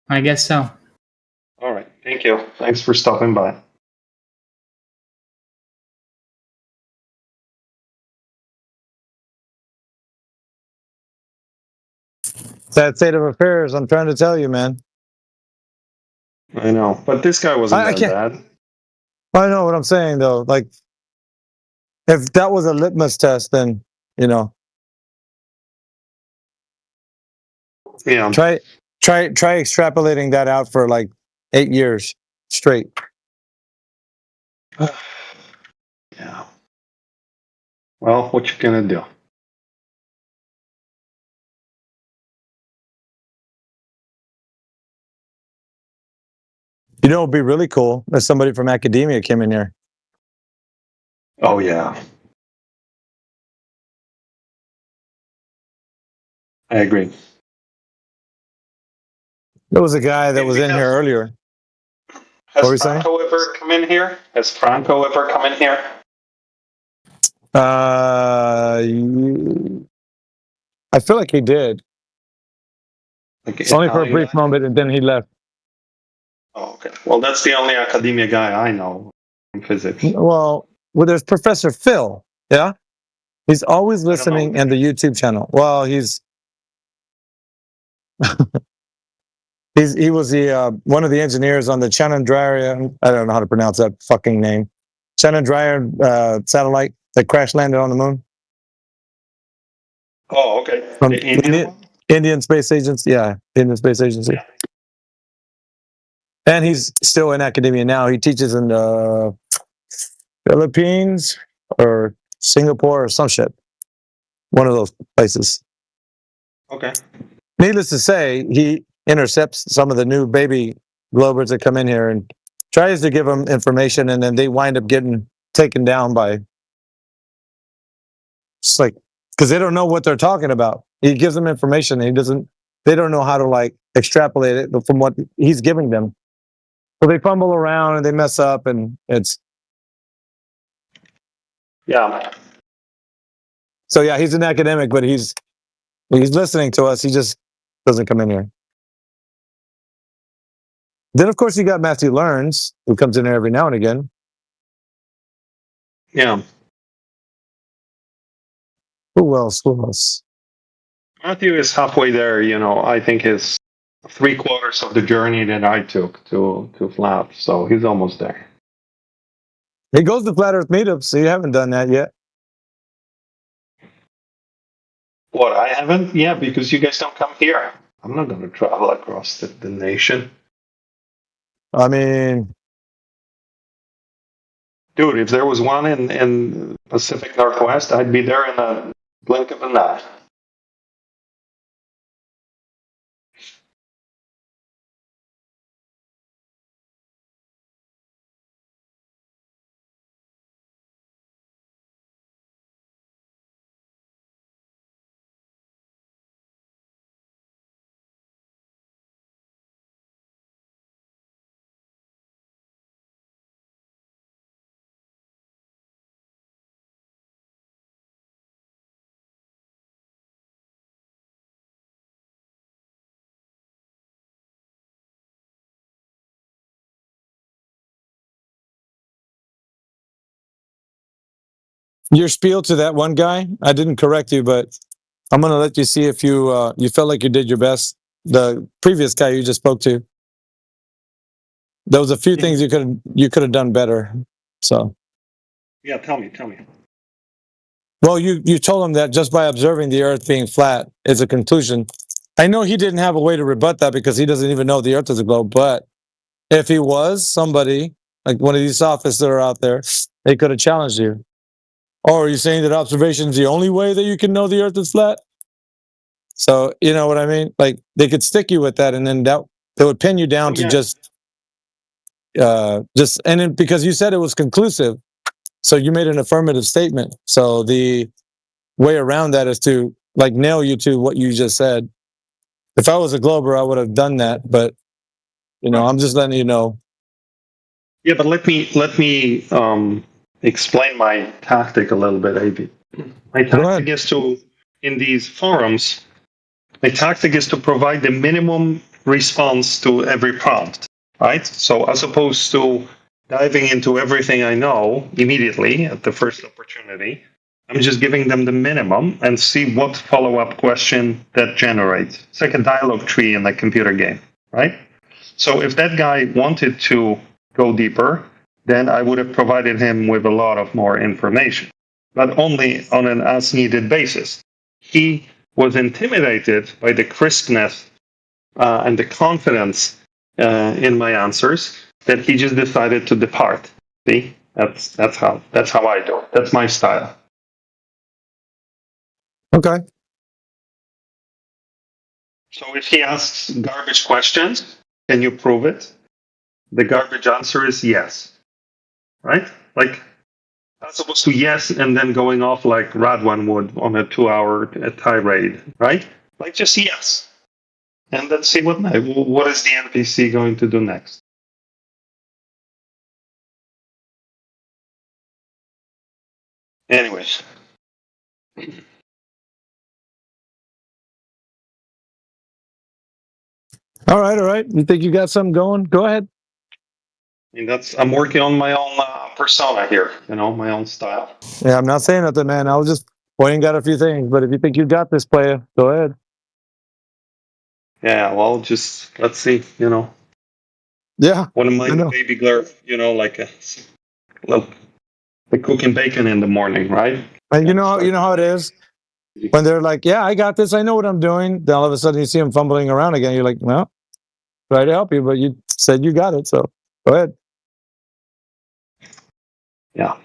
I guess so. All right. Thank you. Thanks for stopping by. Sad state of affairs. I'm trying to tell you, man. I know, but this guy wasn't I that can't. bad. I know what I'm saying, though. Like, if that was a litmus test, then you know, Yeah. try extrapolating that out for like 8 years straight. Yeah. Well, what you gonna do? You know, it'd be really cool if somebody from academia came in here. Oh yeah. I agree. There was a guy that was in here earlier. What Has were you saying? Franco ever come in here? Has Franco ever come in here? I feel like he did. Like It's only for a Italian brief guy? moment, and then he left. Oh, okay. Well, that's the only academia guy I know in physics. Well, there's Professor Phil. Yeah, he's always listening in the YouTube channel. Well, he was the one of the engineers on the Chandrayaan. I don't know how to pronounce that fucking name. Chandrayaan satellite that crash landed on the moon. Oh, okay. From The Indian one? Indian Space Agency. Yeah, Indian Space Agency. And he's still in academia now. He teaches in the Philippines or Singapore or some shit. One of those places. Okay. Needless to say, he intercepts some of the new baby Globers that come in here and tries to give them information, and then they wind up getting taken down by. It's like, because they don't know what they're talking about. He gives them information. They don't know how to like extrapolate it from what he's giving them. So they fumble around and they mess up, and it's. Yeah. So yeah, he's an academic, but he's listening to us. He just doesn't come in here. Then of course you got Matthew Learns, who comes in here every now and again. Yeah. Who else? Matthew is halfway there. You know, I think he's 3/4 of the journey that I took to flat. So he's almost there. He goes to Flat Earth meetups, so you haven't done that yet. What, I haven't? Yeah, because you guys don't come here. I'm not going to travel across the nation. I mean, dude, if there was one in Pacific Northwest, I'd be there in a blink of an eye. your spiel to that one guy. I didn't correct you, but I'm gonna let you see if you you felt like you did your best. The previous guy you just spoke to, there was a few things you could have done better. So, Yeah, tell me. well, you told him that just by observing the Earth being flat is a conclusion. I know he didn't have a way to rebut that because he doesn't even know the Earth is a globe. But if he was somebody like one of these sophists that are out there, they could have challenged you. Or are you saying that observation is the only way that you can know the Earth is flat? So you know what I mean? Like they could stick you with that, and then that they would pin you down to just and then, because you said it was conclusive, so you made an affirmative statement. So the way around that is to like nail you to what you just said. If I was a Glober, I would have done that, but you know, I'm just letting you know. Yeah, but let me explain my tactic a little bit, AB. My tactic is to, in these forums, my tactic is to provide the minimum response to every prompt, right? So as opposed to diving into everything I know immediately at the first opportunity, I'm just giving them the minimum and see what follow-up question that generates. It's like a dialogue tree in a computer game, right? So if that guy wanted to go deeper, then I would have provided him with a lot of more information, but only on an as-needed basis. He was intimidated by the crispness and the confidence in my answers that he just decided to depart. See, that's how I do it. That's my style. Okay. So if he asks garbage questions, can you prove it? The garbage answer is yes, right? Like as opposed to yes and then going off like Radwan would on a 2-hour tirade, right? Like just yes. And then see what is the NPC going to do next. Anyways. All right. You think you got something going? Go ahead. I mean, I'm working on my own persona here, my own style. Yeah, I'm not saying nothing, man. I was just pointing out a few things. But if you think you got this, player, go ahead. Yeah, well, just let's see, Yeah. One of my baby glurf, like the cooking bacon in the morning, right? And you know how it is when they're like, "Yeah, I got this. I know what I'm doing." Then all of a sudden, you see them fumbling around again. You're like, "Well, try to help you, but you said you got it, so go ahead." Yeah.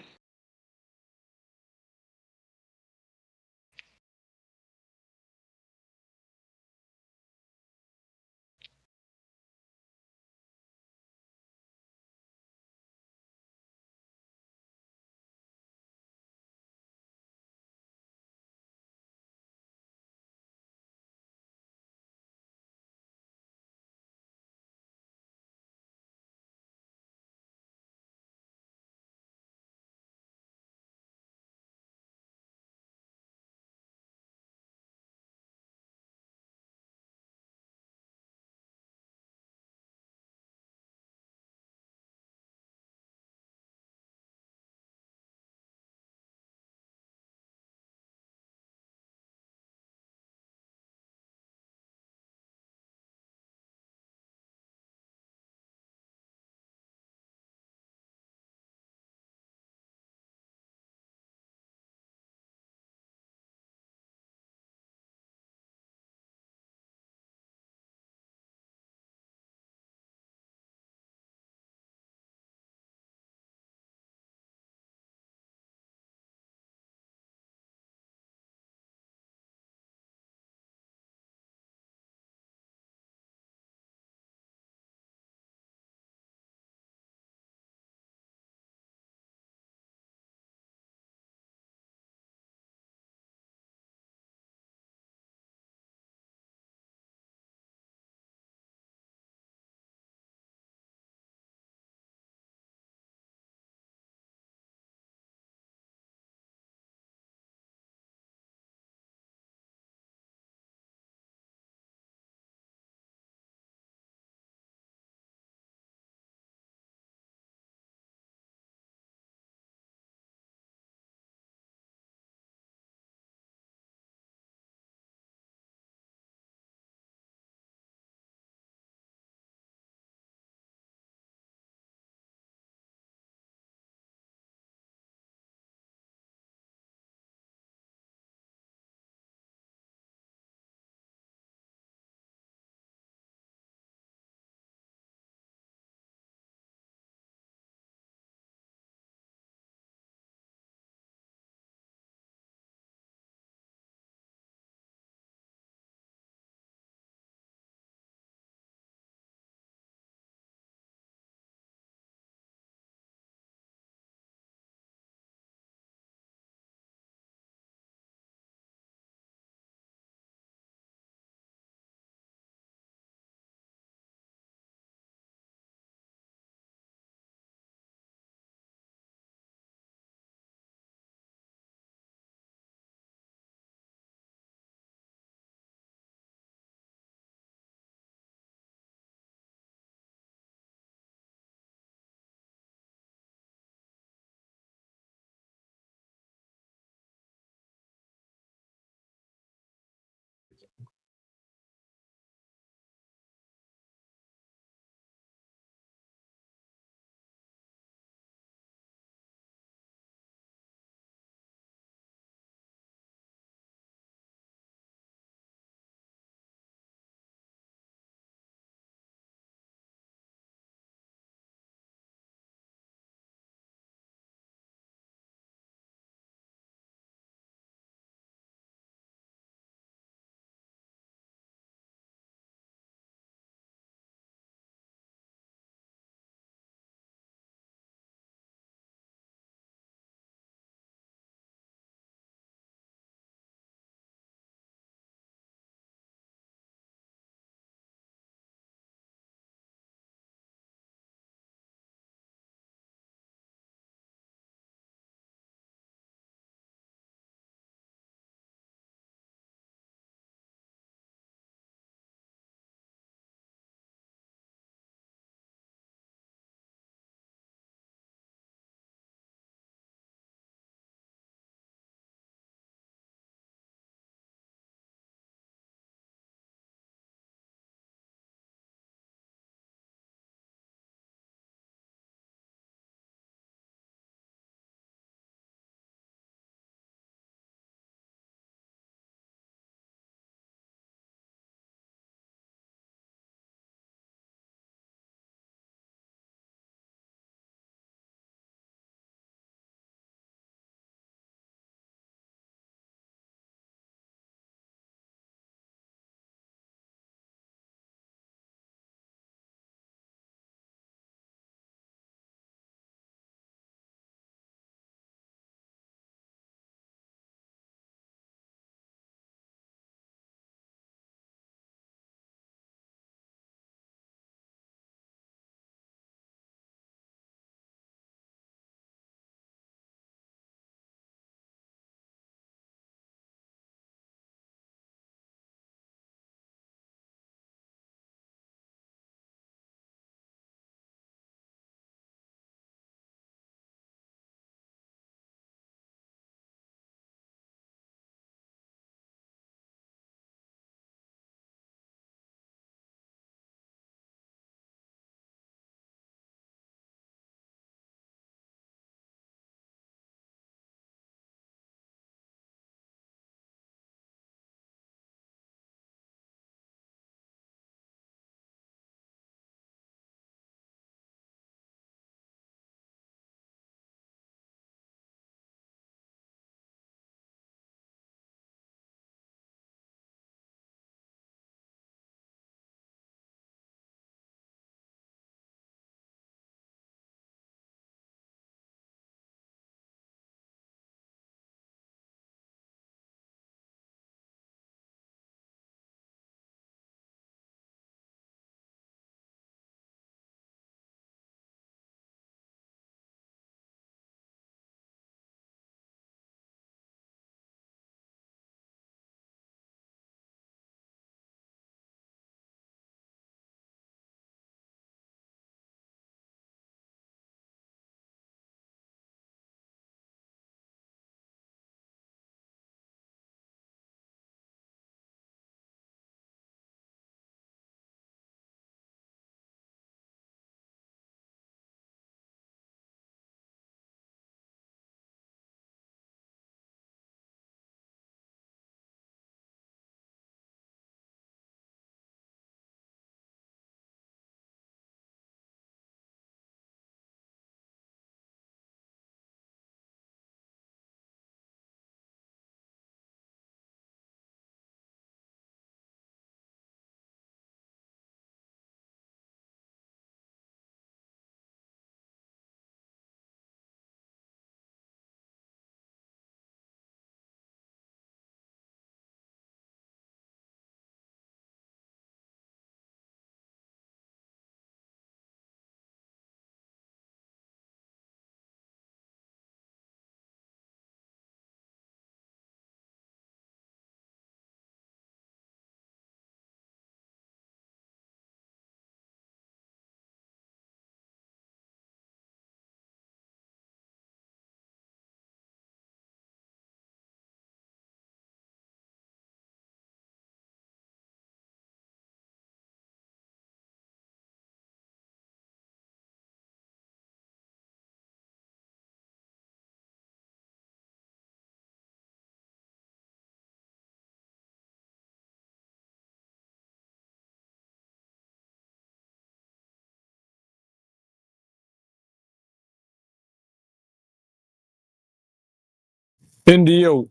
Indio.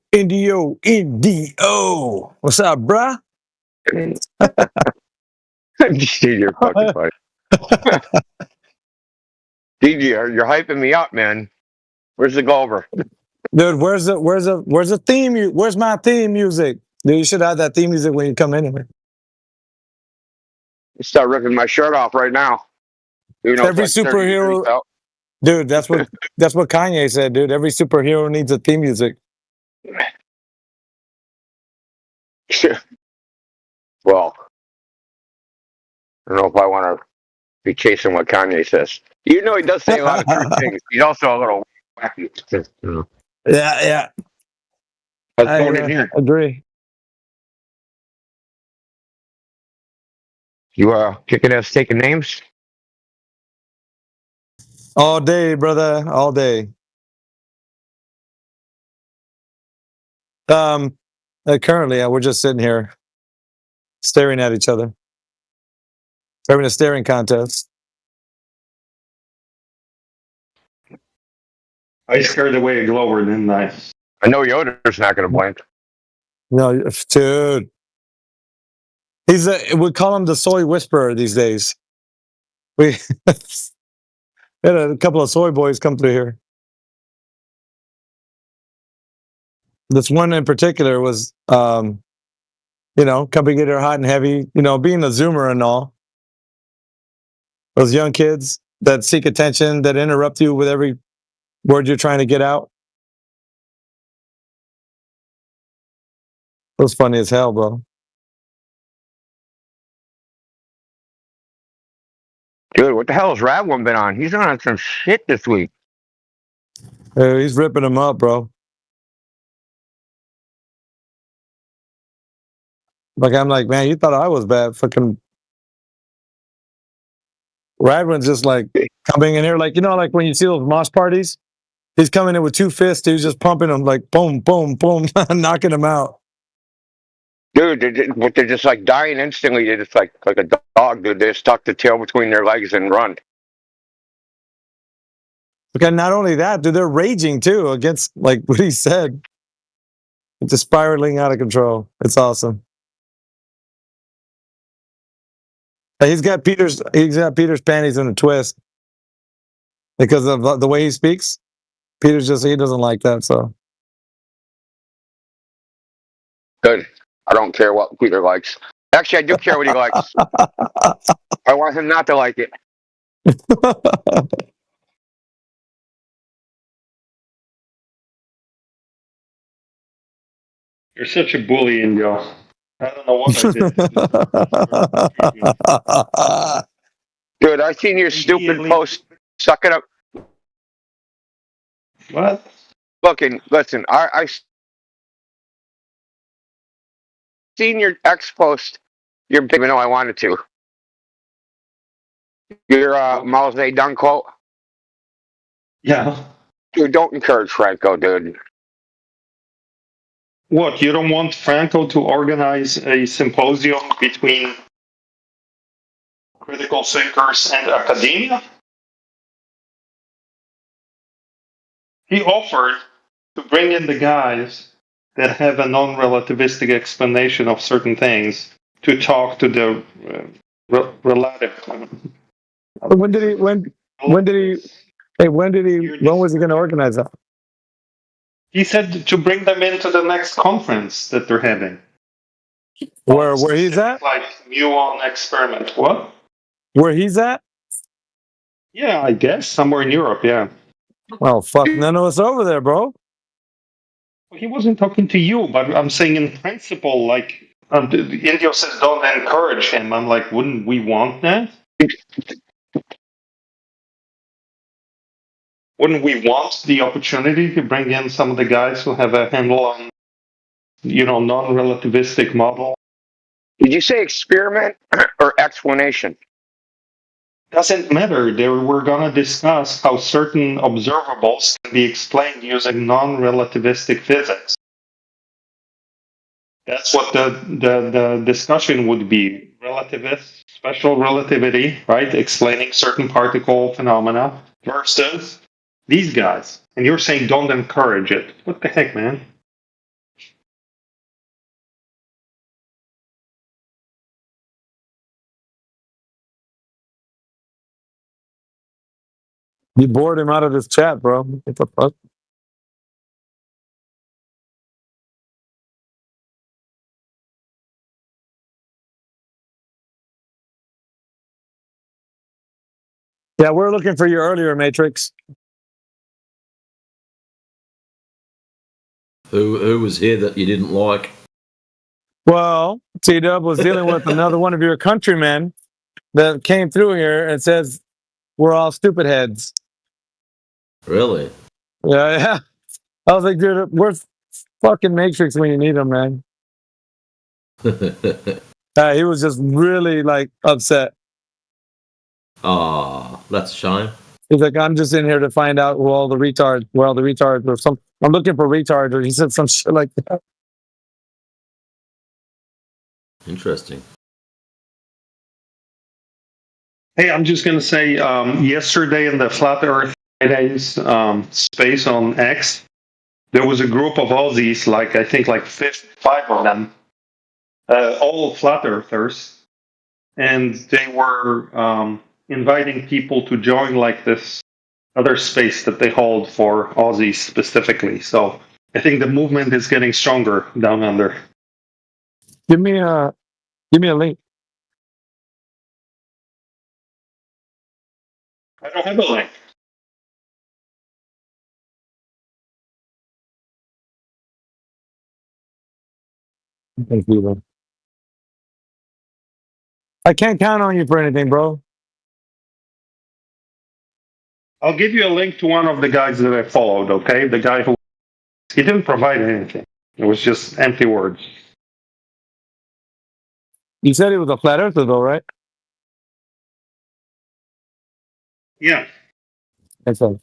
What's up, bruh? Dude, you're fucking funny. DJ, you're hyping me up, man. Where's the Glover? Dude, where's the theme? Where's my theme music? Dude, you should have that theme music when you come in here. You start ripping my shirt off right now. You know, Every it's like 30 superhero, degrees out. dude. That's what Kanye said, dude. Every superhero needs a theme music. Well, I don't know if I want to be chasing what Kanye says. You know, he does say a lot of true things. He's also a little wacky. Yeah. Let's go in here. Agree. You kicking ass, taking names? All day, brother. All day. Currently, we're just sitting here staring at each other. Having a staring contest. I scared away a Glover, didn't I? I know Yoder's not going to blink. No, dude. We call him the soy whisperer these days. We had a couple of soy boys come through here. This one in particular was, coming get her hot and heavy, being a Zoomer and all. Those young kids that seek attention, that interrupt you with every word you're trying to get out. It was funny as hell, bro. Dude, what the hell has Radwin been on? He's on some shit this week. He's ripping him up, bro. I'm like, man, you thought I was bad. Fucking Radwin's just like coming in here, like when you see those mosh parties, he's coming in with 2 fists. He's just pumping them like boom, boom, boom, knocking them out. Dude, they're just like dying instantly. They're just like a dog, dude. They just tuck the tail between their legs and run. Okay, not only that, dude, they're raging too against like what he said. It's just spiraling out of control. It's awesome. He's got Peter's panties in a twist because of the way he speaks. Peter's he doesn't like that, so. Good. I don't care what Peter likes. Actually, I do care what he likes. I want him not to like it. You're such a bully, Indio. I don't know what I did. Dude, I seen your stupid post. Suck it up. What? Listen, I seen your ex post. Even though I wanted to. Your Mao Zedong quote. Yeah. Dude, don't encourage Franco, dude. What, you don't want Franco to organize a symposium between critical thinkers and academia? He offered to bring in the guys that have a non-relativistic explanation of certain things to talk to the relative. When was he going to organize that? He said to bring them into the next conference that they're having. Where he's at? Like muon experiment. What? Where he's at? Yeah, I guess somewhere in Europe. Yeah. Oh fuck! None of us over there, bro. He wasn't talking to you, but I'm saying in principle, like Indio says, don't encourage him. I'm like, wouldn't we want that? Wouldn't we want the opportunity to bring in some of the guys who have a handle on, non-relativistic model? Did you say experiment or explanation? Doesn't matter. We're going to discuss how certain observables can be explained using non-relativistic physics. That's what the discussion would be. Relativist, special relativity, right? Explaining certain particle phenomena versus These guys. And you're saying don't encourage it. What the heck, man? You bored him out of this chat, bro. What the fuck? Yeah, we're looking for you earlier, Matrix. Who was here that you didn't like? Well, T-Dub was dealing with another one of your countrymen that came through here and says, we're all stupid heads. Really? Yeah. I was like, dude, where's fucking Matrix when you need him, man? He was just really, like, upset. Oh, that's a shame. He's like, I'm just in here to find out where all the retards or some. I'm looking for retards, or he said some shit like that. Interesting. Hey, I'm just going to say, yesterday in the Flat Earth Fridays space on X, there was a group of Aussies, I think 5 of them, all flat earthers, and they were inviting people to join this other space that they hold for Aussies specifically. So I think the movement is getting stronger down under. Give me a link. I don't have a link. Thank you, bro. I can't count on you for anything, bro. I'll give you a link to one of the guys that I followed, okay? The guy he didn't provide anything. It was just empty words. You said he was a flat earther, though, right? Yeah. Excellent.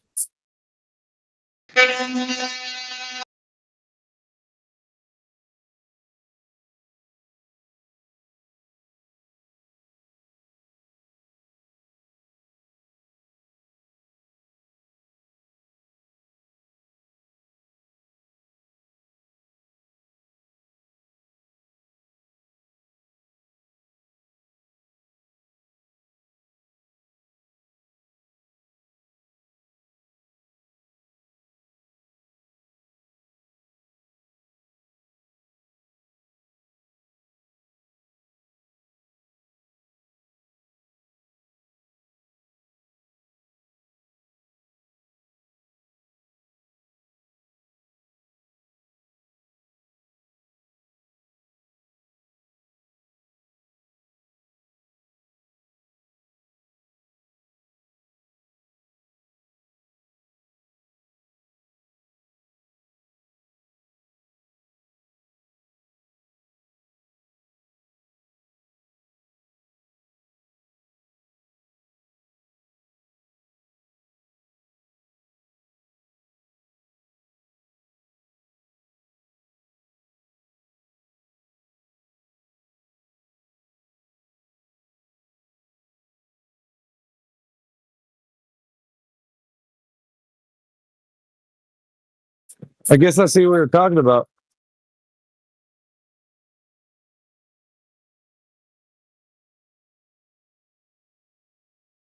I guess I see what you're talking about.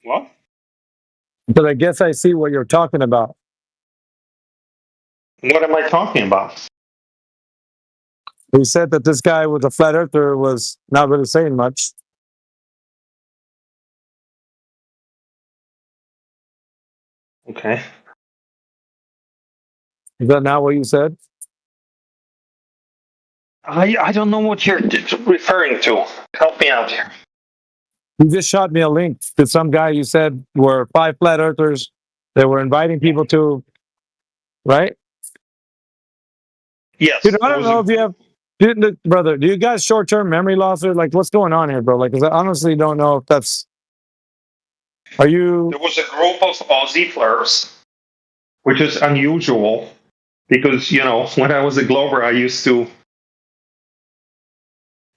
What? But I guess I see what you're talking about. What am I talking about? He said that this guy with a flat earther was not really saying much. Okay. Is that not what you said? I don't know what you're referring to. Help me out here. You just shot me a link to some guy you said were 5 flat earthers that were inviting people to, right? Yes. Dude, I don't know if you have, brother, do you guys short-term memory loss or what's going on here, bro? 'Cause I honestly don't know if that's, are you? There was a group of Aussie flares, which is unusual because, when I was a Glober, I used to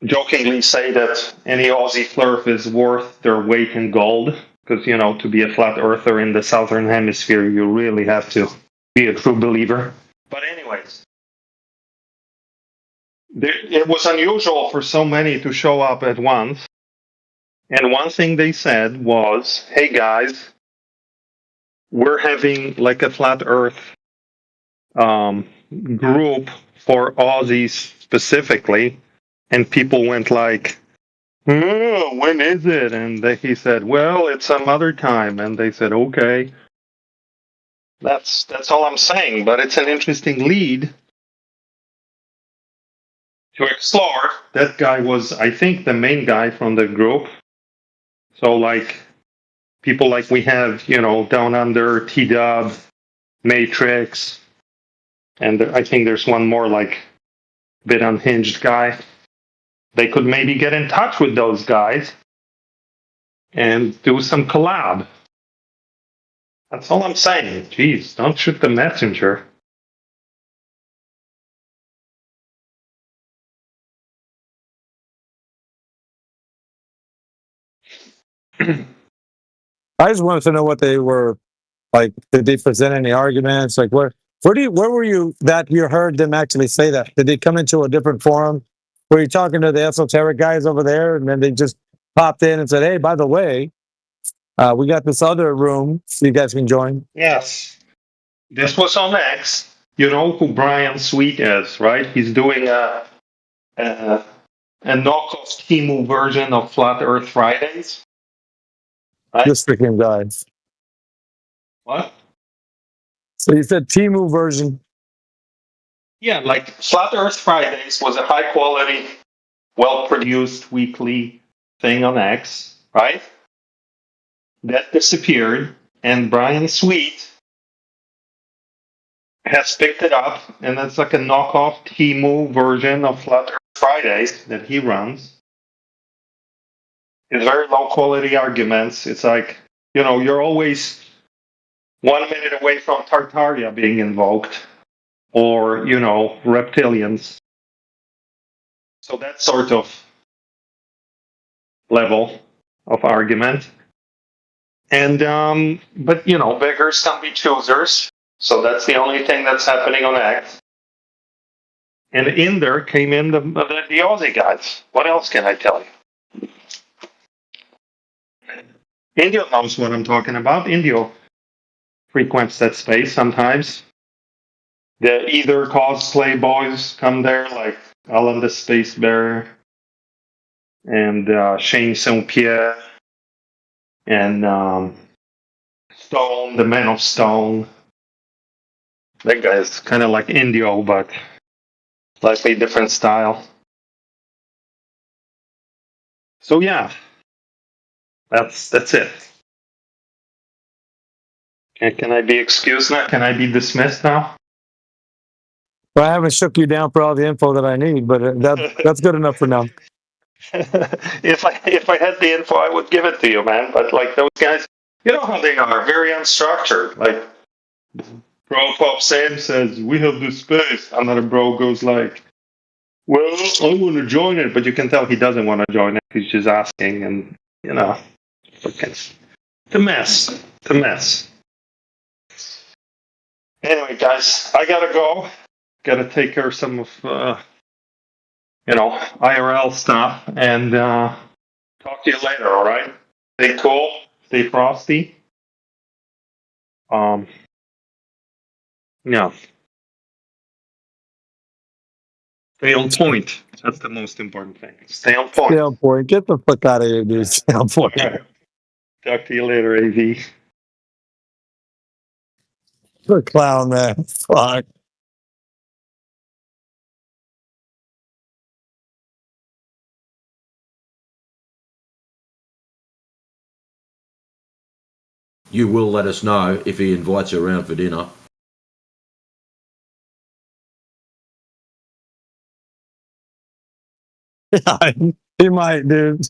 jokingly say that any Aussie flurf is worth their weight in gold. because to be a flat earther in the southern hemisphere, you really have to be a true believer. But anyways, it was unusual for so many to show up at once. And one thing they said was, "Hey guys, we're having like a flat Earth group for Aussies specifically," and people went like, "Oh, when is it?" And he said, "Well, it's some other time." And they said, "Okay." That's all I'm saying. But it's an interesting lead to explore. That guy was, I think, the main guy from the group. So like people like we have, Down Under, T-Dub, Matrix, and I think there's one more like bit unhinged guy. They could maybe get in touch with those guys and do some collab. That's all I'm saying. Jeez, don't shoot the messenger. I just wanted to know what they were like. Did they present any arguments? Like where were you that you heard them actually say that? Did they come into a different forum? Were you talking to the esoteric guys over there, and then they just popped in and said, "Hey, by the way, we got this other room, so you guys can join." Yes. This was on X. You know who Brian Sweet is, right? He's doing a knockoff Timu version of Flat Earth Fridays. Right? This freaking guys. What? So you said Timu version. Yeah, like Flat Earth Fridays was a high quality, well produced weekly thing on X, right? That disappeared, and Brian Sweet has picked it up, and it's like a knockoff Timu version of Flat Earth Fridays that he runs. It's very low quality arguments. It's like, you're always 1 minute away from Tartaria being invoked, or, reptilians. So that sort of level of argument. And, but, beggars can be choosers. So that's the only thing that's happening on X. And in there came in the Aussie guys. What else can I tell you? Indio knows what I'm talking about. Indio frequents that space sometimes. The either cosplay boys come there, like Alan the Space Bearer and Shane St. Pierre and Stone, the Man of Stone. That guy is kind of like Indio, but slightly different style. So yeah, that's it. Can I be excused now? Can I be dismissed now? Well, I haven't shook you down for all the info that I need, but that's good enough for now. If I had the info, I would give it to you, man. But like those guys, you know how they are, very unstructured. Like Bro Pop Sam says, "We have this space." Another bro goes like, "Well, I want to join it," but you can tell he doesn't want to join it. He's just asking, and it's a mess. It's a mess. Anyway, guys, I gotta go. Gotta take care of some of IRL stuff, and talk to you later. All right? Stay cool. Stay frosty. Yeah. Stay on point. That's the most important thing. Stay on point. Stay on point. Get the fuck out of here, dude. Stay on point. All right. Talk to you later, AV. The clown, man. Fuck. You will let us know if he invites you around for dinner. Yeah, he might, dude.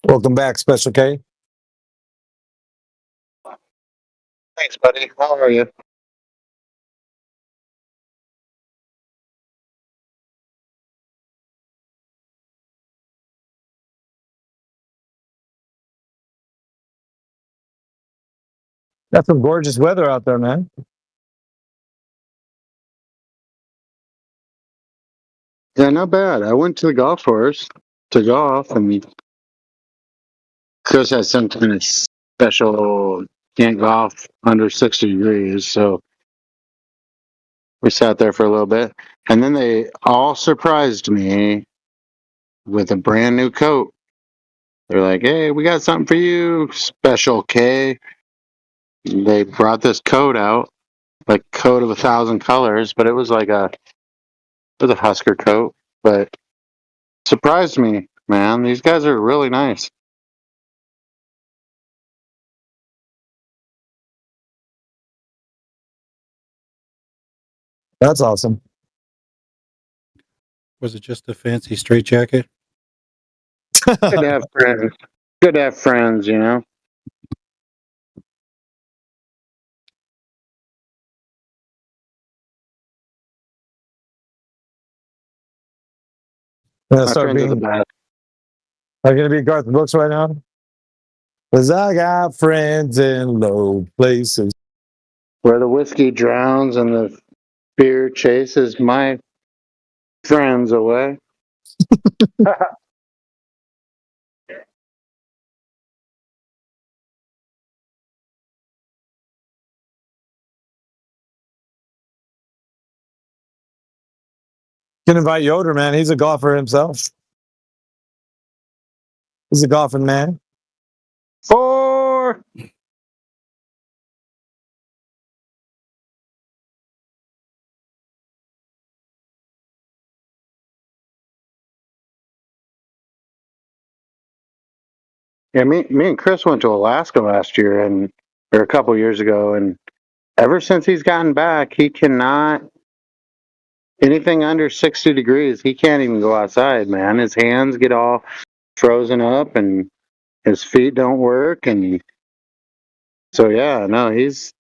Welcome back, Special K. Thanks, buddy. How are you? That's some gorgeous weather out there, man. Yeah, not bad. I went to the golf course to golf, and Chris has some kind of special can't golf under 60 degrees. So we sat there for a little bit, and then they all surprised me with a brand new coat. They're like, "Hey, we got something for you, Special K." They brought this coat out, like coat of 1,000 colors, but it was a Husker coat, but surprised me, man. These guys are really nice. That's awesome. Was it just a fancy straitjacket? Good to have friends. Good to have friends, you know. I'm gonna My start friends are the being. best. I'm gonna be Garth Brooks right now. Cause I got friends in low places. Where the whiskey drowns and the beer chases my friends away. Can invite Yoder, man. He's a golfer himself. He's a golfing man. 4. Yeah, me and Chris went to Alaska last year or a couple years ago, and ever since he's gotten back, he cannot anything under 60 degrees. He can't even go outside, man. His hands get all frozen up, and his feet don't work, and so yeah, no, he's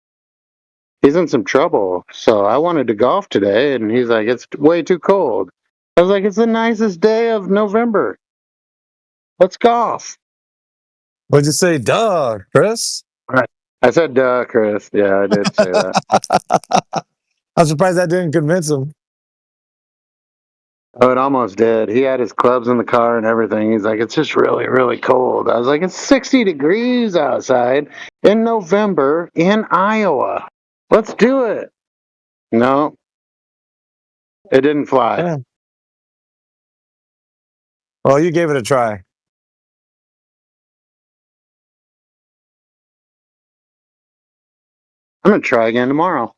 in some trouble. So I wanted to golf today, and he's like, it's way too cold. I was like, it's the nicest day of November. Let's golf. What'd you say? Duh, Chris. Right. I said, duh, Chris. Yeah, I did say that. I'm surprised that didn't convince him. Oh, it almost did. He had his clubs in the car and everything. He's like, it's just really, really cold. I was like, it's 60 degrees outside in November in Iowa. Let's do it. No, it didn't fly. Yeah. Well, you gave it a try. I'm going to try again tomorrow.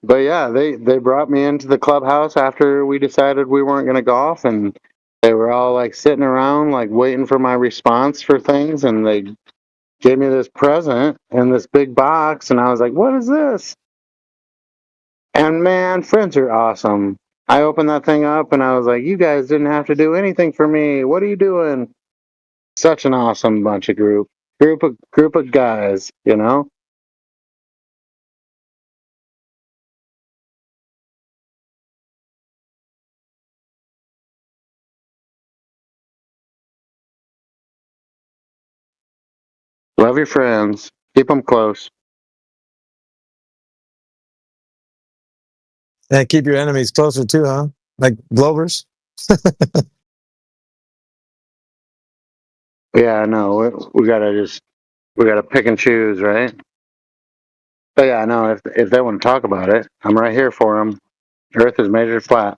But yeah, they brought me into the clubhouse after we decided we weren't going to golf, and they were all like sitting around like waiting for my response for things, and they gave me this present in this big box, and I was like, what is this? And man, friends are awesome. I opened that thing up and I was like, you guys didn't have to do anything for me. What are you doing? Such an awesome bunch of group of guys, you know? Love your friends. Keep them close. And keep your enemies closer too, huh? Like Glovers. Yeah, no, we gotta pick and choose, right? But yeah, no, if they want to talk about it, I'm right here for them. Earth is measured flat.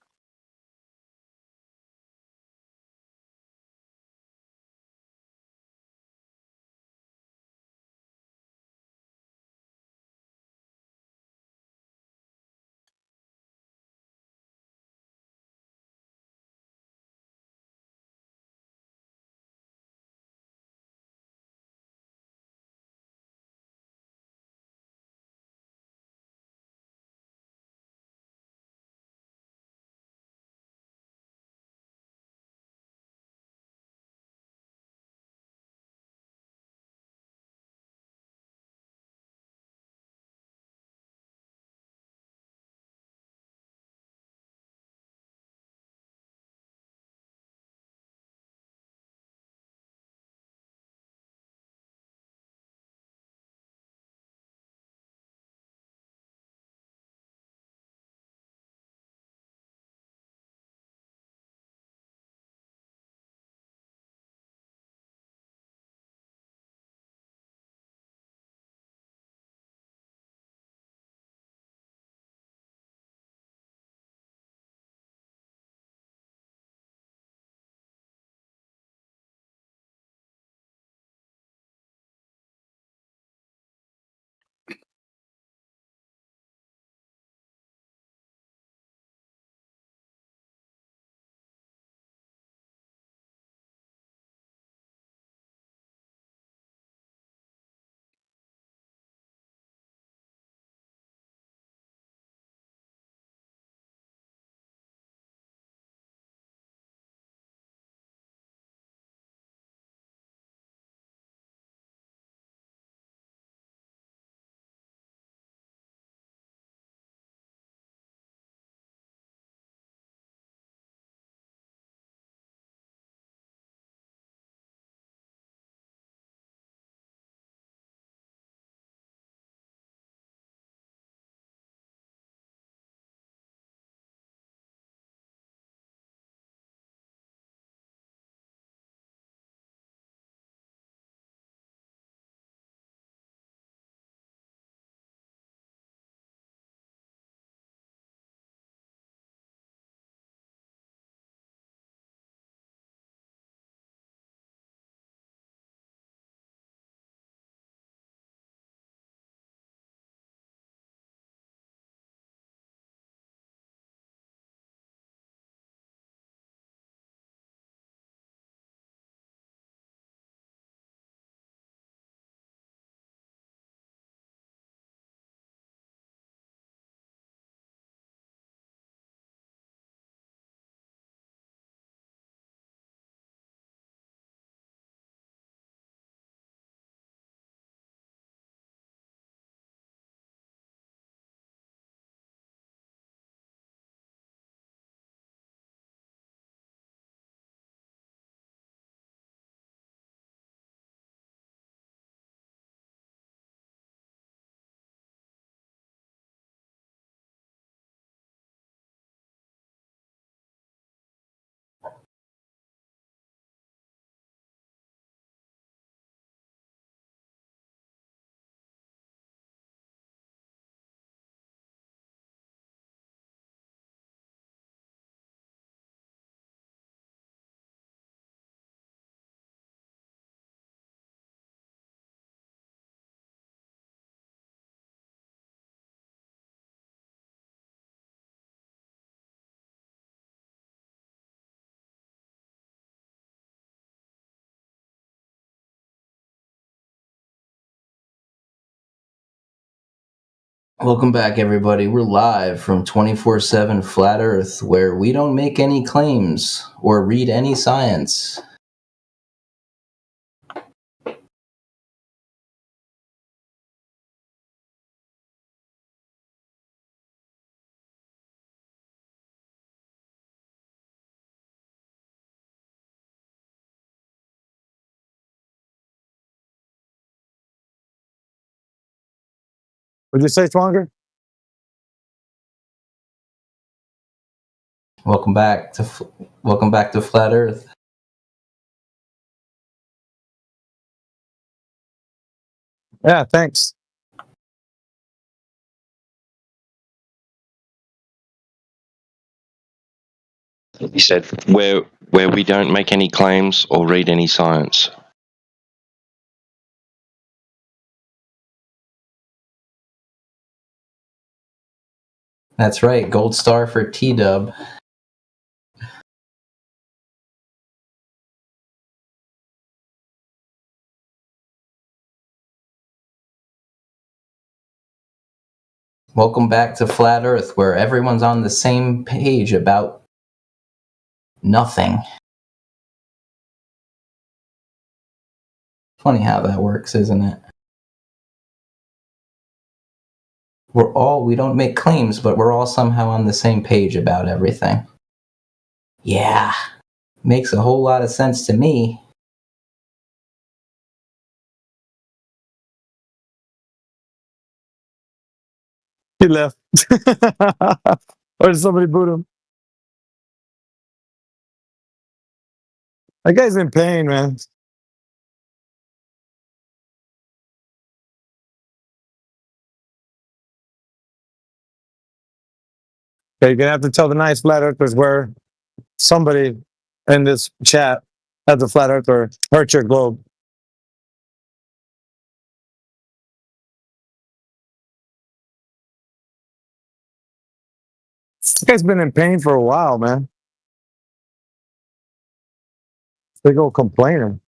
Welcome back, everybody. We're live from 24/7 Flat Earth, where we don't make any claims or read any science. Would you say stronger? Welcome back to Flat Earth. Yeah, thanks. He said, where we don't make any claims or read any science. That's right, gold star for T-Dub. Welcome back to Flat Earth, where everyone's on the same page about nothing. Funny how that works, isn't it? We don't make claims, but we're all somehow on the same page about everything. Yeah, makes a whole lot of sense to me. He left. Or did somebody boot him? That guy's in pain, man. Okay, you're gonna have to tell the nice flat earthers where somebody in this chat has a flat earther hurt your globe. This guy's been in pain for a while, man. They go complaining.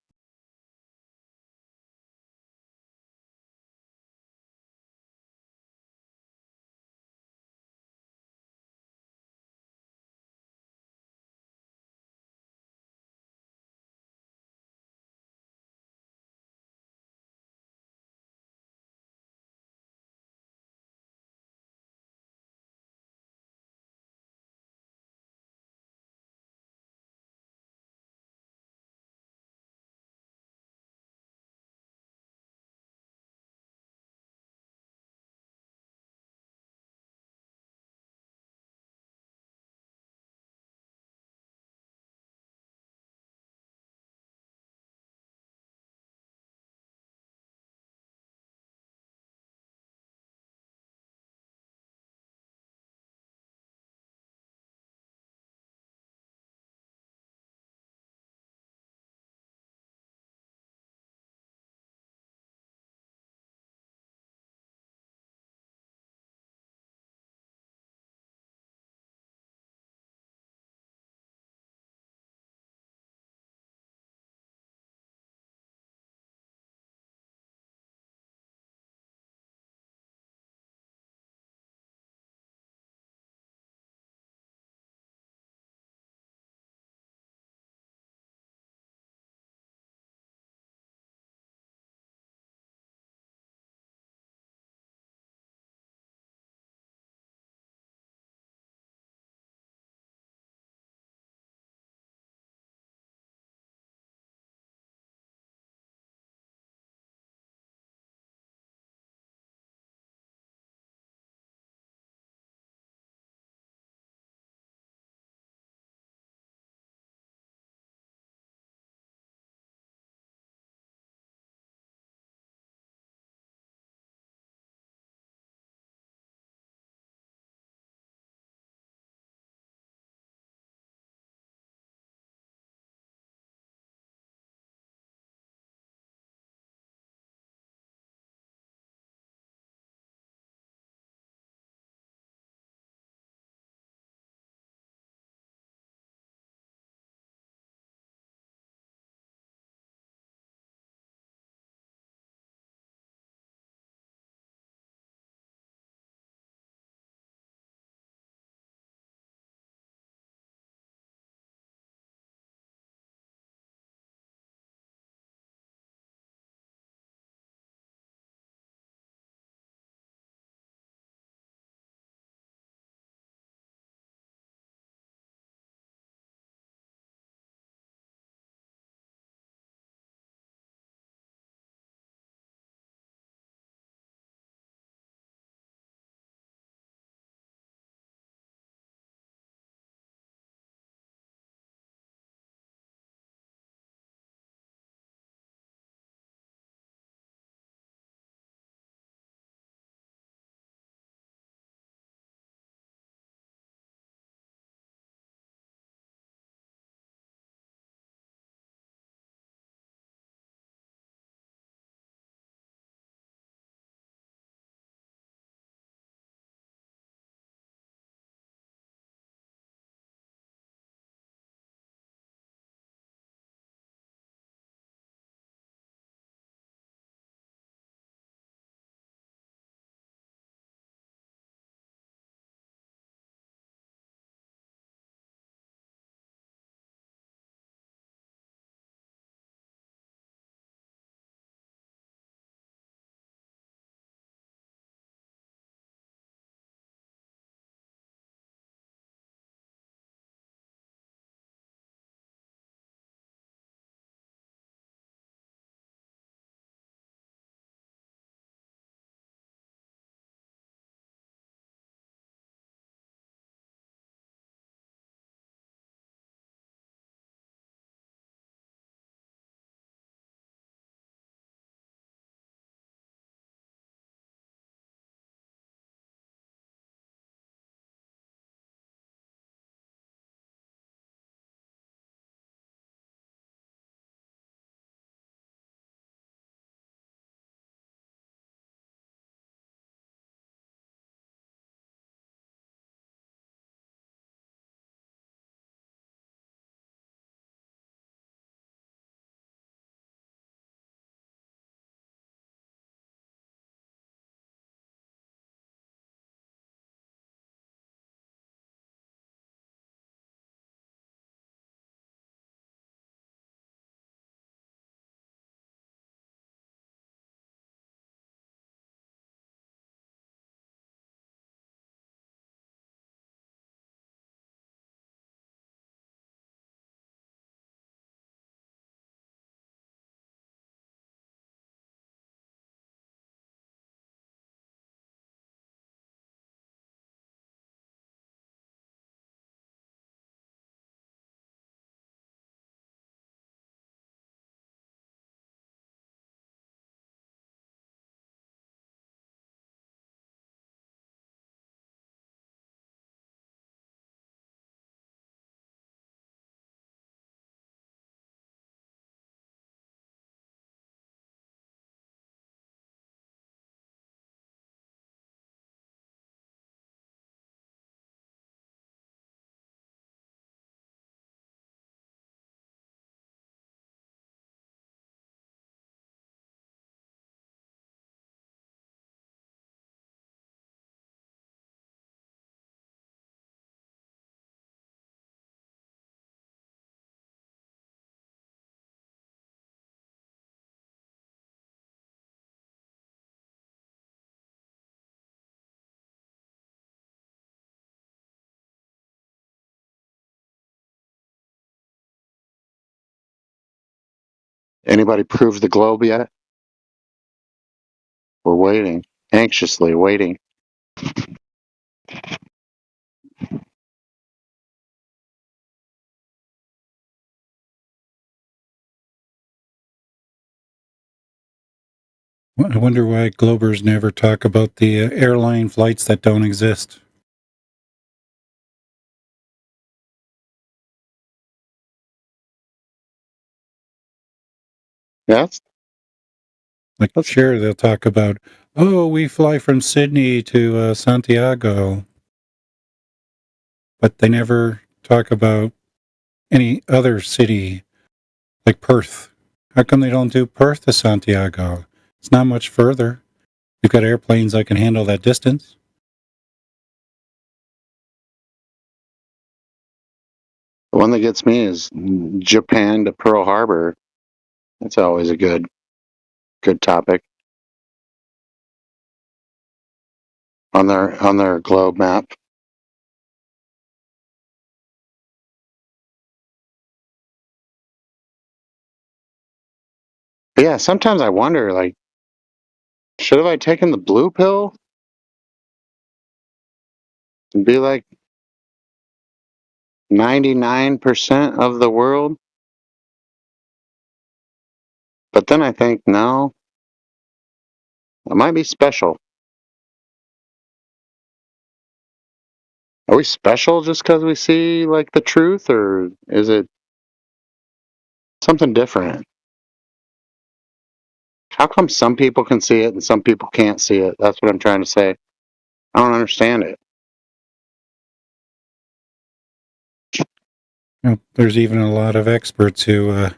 Anybody prove the globe yet? We're waiting, anxiously waiting. I wonder why Globers never talk about the airline flights that don't exist. Yes. Like, sure, they'll talk about, oh, we fly from Sydney to Santiago. But they never talk about any other city, like Perth. How come they don't do Perth to Santiago? It's not much further. You've got airplanes that can handle that distance. The one that gets me is Japan to Pearl Harbor. That's always a good topic on their globe map. But yeah, sometimes I wonder, like, should have I taken the blue pill and be like 99% of the world? But then I think, no, it might be special. Are we special just because we see, like, the truth, or is it something different? How come some people can see it and some people can't see it? That's what I'm trying to say. I don't understand it. Well, there's even a lot of experts who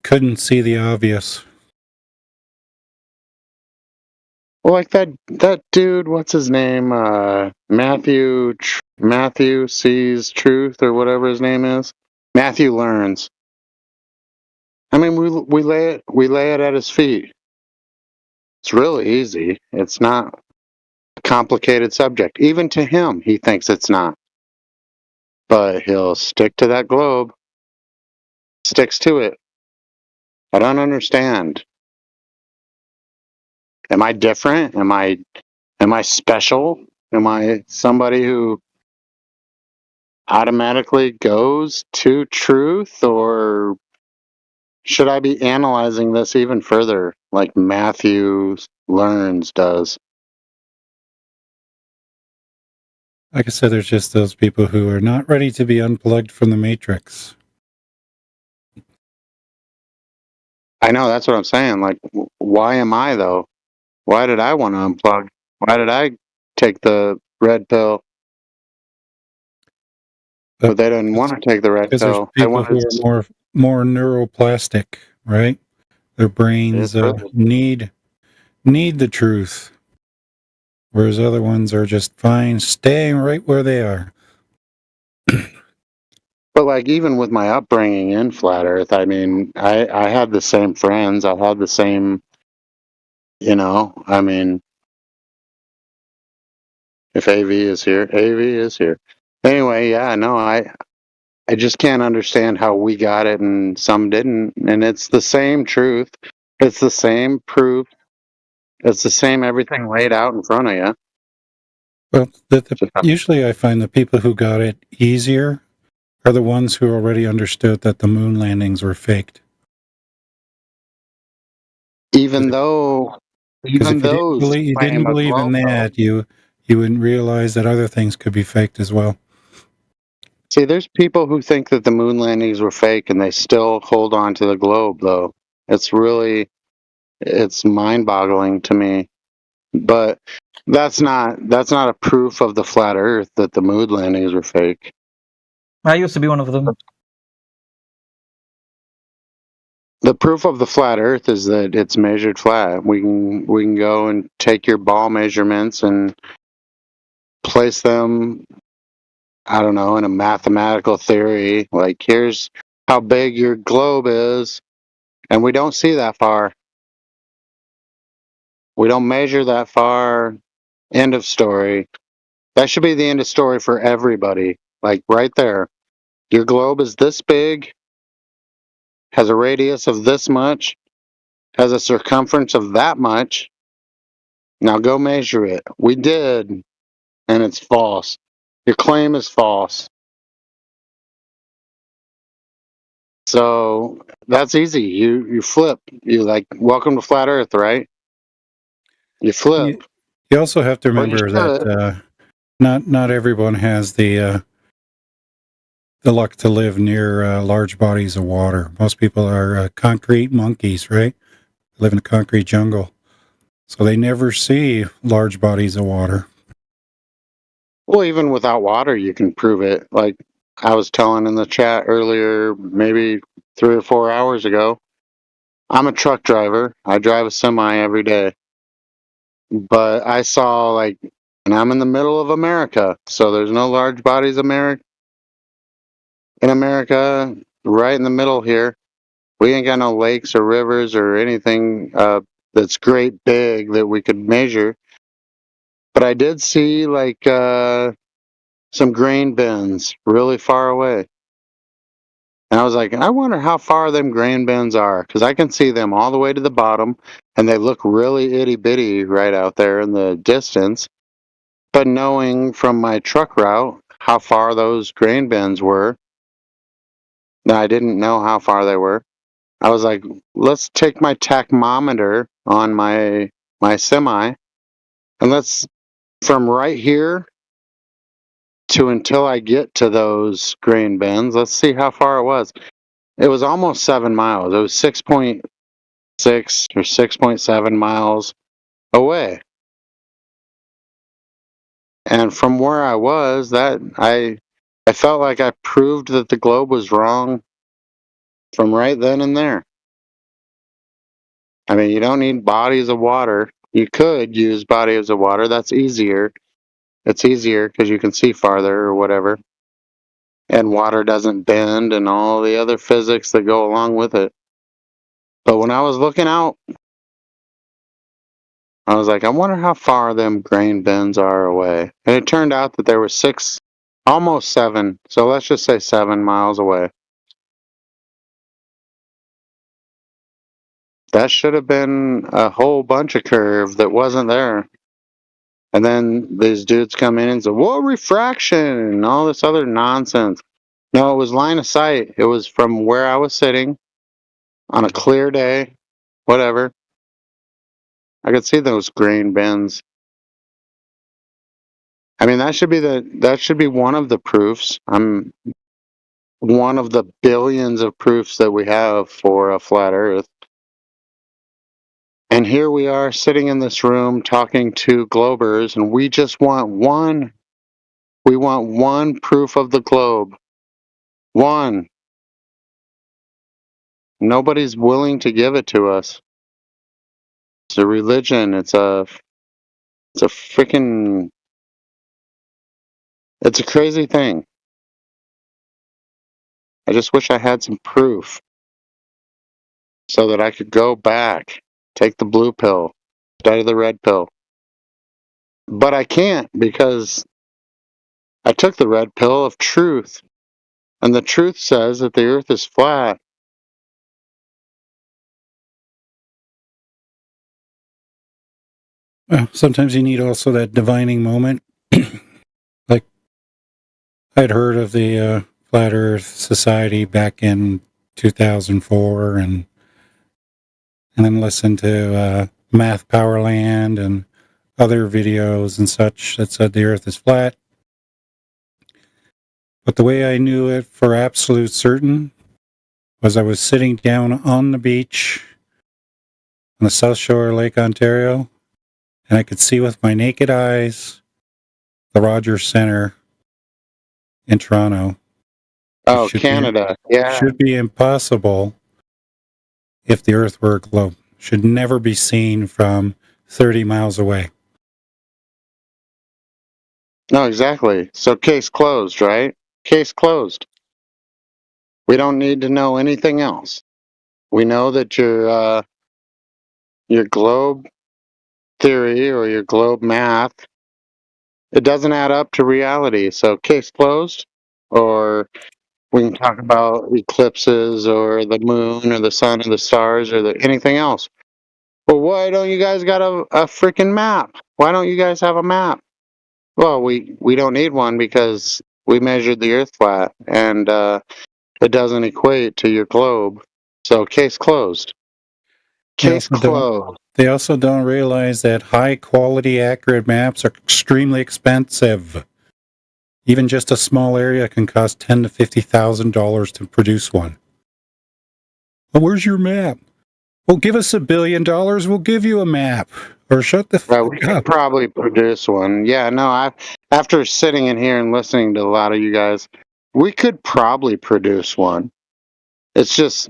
couldn't see the obvious. Well, like that dude, what's his name? Matthew sees truth, or whatever his name is. Matthew learns. I mean, we lay it at his feet. It's really easy. It's not a complicated subject. Even to him, he thinks it's not. But he'll stick to that globe. Sticks to it. I don't understand. Am I different? Am I special? Am I somebody who automatically goes to truth, or should I be analyzing this even further, like Matthew learns does? Like I said, there's just those people who are not ready to be unplugged from the matrix. I know, that's what I'm saying. Like, why am I, though? Why did I want to unplug? Why did I take the red pill? But they didn't want to take the red Because there's pill. people who are more neuroplastic, right? Their brains need the truth, whereas other ones are just fine staying right where they are. But like, even with my upbringing in flat Earth, I mean, I had the same friends. I had the same, I mean, if AV is here, AV is here. Anyway, yeah, no, I just can't understand how we got it and some didn't. And it's the same truth. It's the same proof. It's the same everything laid out in front of you. Well, usually I find the people who got it easier are the ones who already understood that the moon landings were faked. Even though you didn't believe in that, you wouldn't realize that other things could be faked as well. See, there's people who think that the moon landings were fake and they still hold on to the globe, though. It's mind-boggling to me. But that's not a proof of the flat Earth that the moon landings were fake. I used to be one of them. The proof of the flat Earth is that it's measured flat. We can go and take your ball measurements and place them, I don't know, in a mathematical theory. Like, here's how big your globe is, and we don't see that far. We don't measure that far. End of story. That should be the end of story for everybody. Like, right there. Your globe is this big. has a radius of this much, has a circumference of that much. Now go measure it. We did, and it's false. Your claim is false. So that's easy. You flip. You like welcome to flat Earth, right? You flip. You also have to Or you remember should. that not everyone has the luck to live near large bodies of water. Most people are concrete monkeys, right? Live in a concrete jungle, so they never see large bodies of water. Well, even without water, you can prove it. Like I was telling in the chat earlier, maybe 3 or 4 hours ago, I'm a truck driver. I drive a semi every day. But I saw and I'm in the middle of America, so there's no large bodies in America, right in the middle here. We ain't got no lakes or rivers or anything that's great big that we could measure. But I did see some grain bins really far away. And I was like, I wonder how far them grain bins are, because I can see them all the way to the bottom, and they look really itty bitty right out there in the distance. But knowing from my truck route how far those grain bins were, I didn't know how far they were. I was like, let's take my tachometer on my semi, and let's from right here to until I get to those grain bins, let's see how far it was. It was almost 7 miles. It was 6.6 or 6.7 miles away. And from where I was, that I felt like I proved that the globe was wrong from right then and there. I mean, you don't need bodies of water. You could use bodies of water. That's easier. It's easier because you can see farther or whatever. And water doesn't bend and all the other physics that go along with it. But when I was looking out, I was like, I wonder how far them grain bins are away. And it turned out that there were 6, almost 7. So let's just say 7 miles away. That should have been a whole bunch of curve that wasn't there. And then these dudes come in and say, "Whoa, refraction," and all this other nonsense. No, it was line of sight. It was from where I was sitting on a clear day, whatever. I could see those grain bins. I mean, that should be one of the proofs. I'm one of the billions of proofs that we have for a flat Earth. And here we are sitting in this room talking to globers, and we just want one. We want one proof of the globe. One. Nobody's willing to give it to us. It's a religion. It's a freaking. It's a crazy thing. I just wish I had some proof so that I could go back, take the blue pill instead of the red pill. But I can't because I took the red pill of truth. And the truth says that the earth is flat. Sometimes you need also that divining moment. Like, I'd heard of the Flat Earth Society back in 2004 and then listened to Math Powerland and other videos and such that said the earth is flat. But the way I knew it for absolute certain was I was sitting down on the beach on the South Shore of Lake Ontario, and I could see with my naked eyes the Rogers Centre in Toronto. Oh, Canada. Yeah. Should be impossible if the Earth were a globe. Should never be seen from 30 miles away. No, exactly. So case closed, right? Case closed. We don't need to know anything else. We know that your globe theory or your globe math, it doesn't add up to reality. So case closed, or We can talk about eclipses or the moon or the sun or the stars or anything else. Well, why don't you guys got a freaking map? Why don't you guys have a map? Well, we don't need one because we measured the Earth flat and it doesn't equate to your globe. So case closed. Case closed. They also don't realize that high quality, accurate maps are extremely expensive. Even just a small area can cost $10,000 to $50,000 to produce one. Well, where's your map? Well, give us $1 billion, we'll give you a map. Or shut the fuck We could probably produce one. Yeah, no, after sitting in here and listening to a lot of you guys, we could probably produce one. It's just,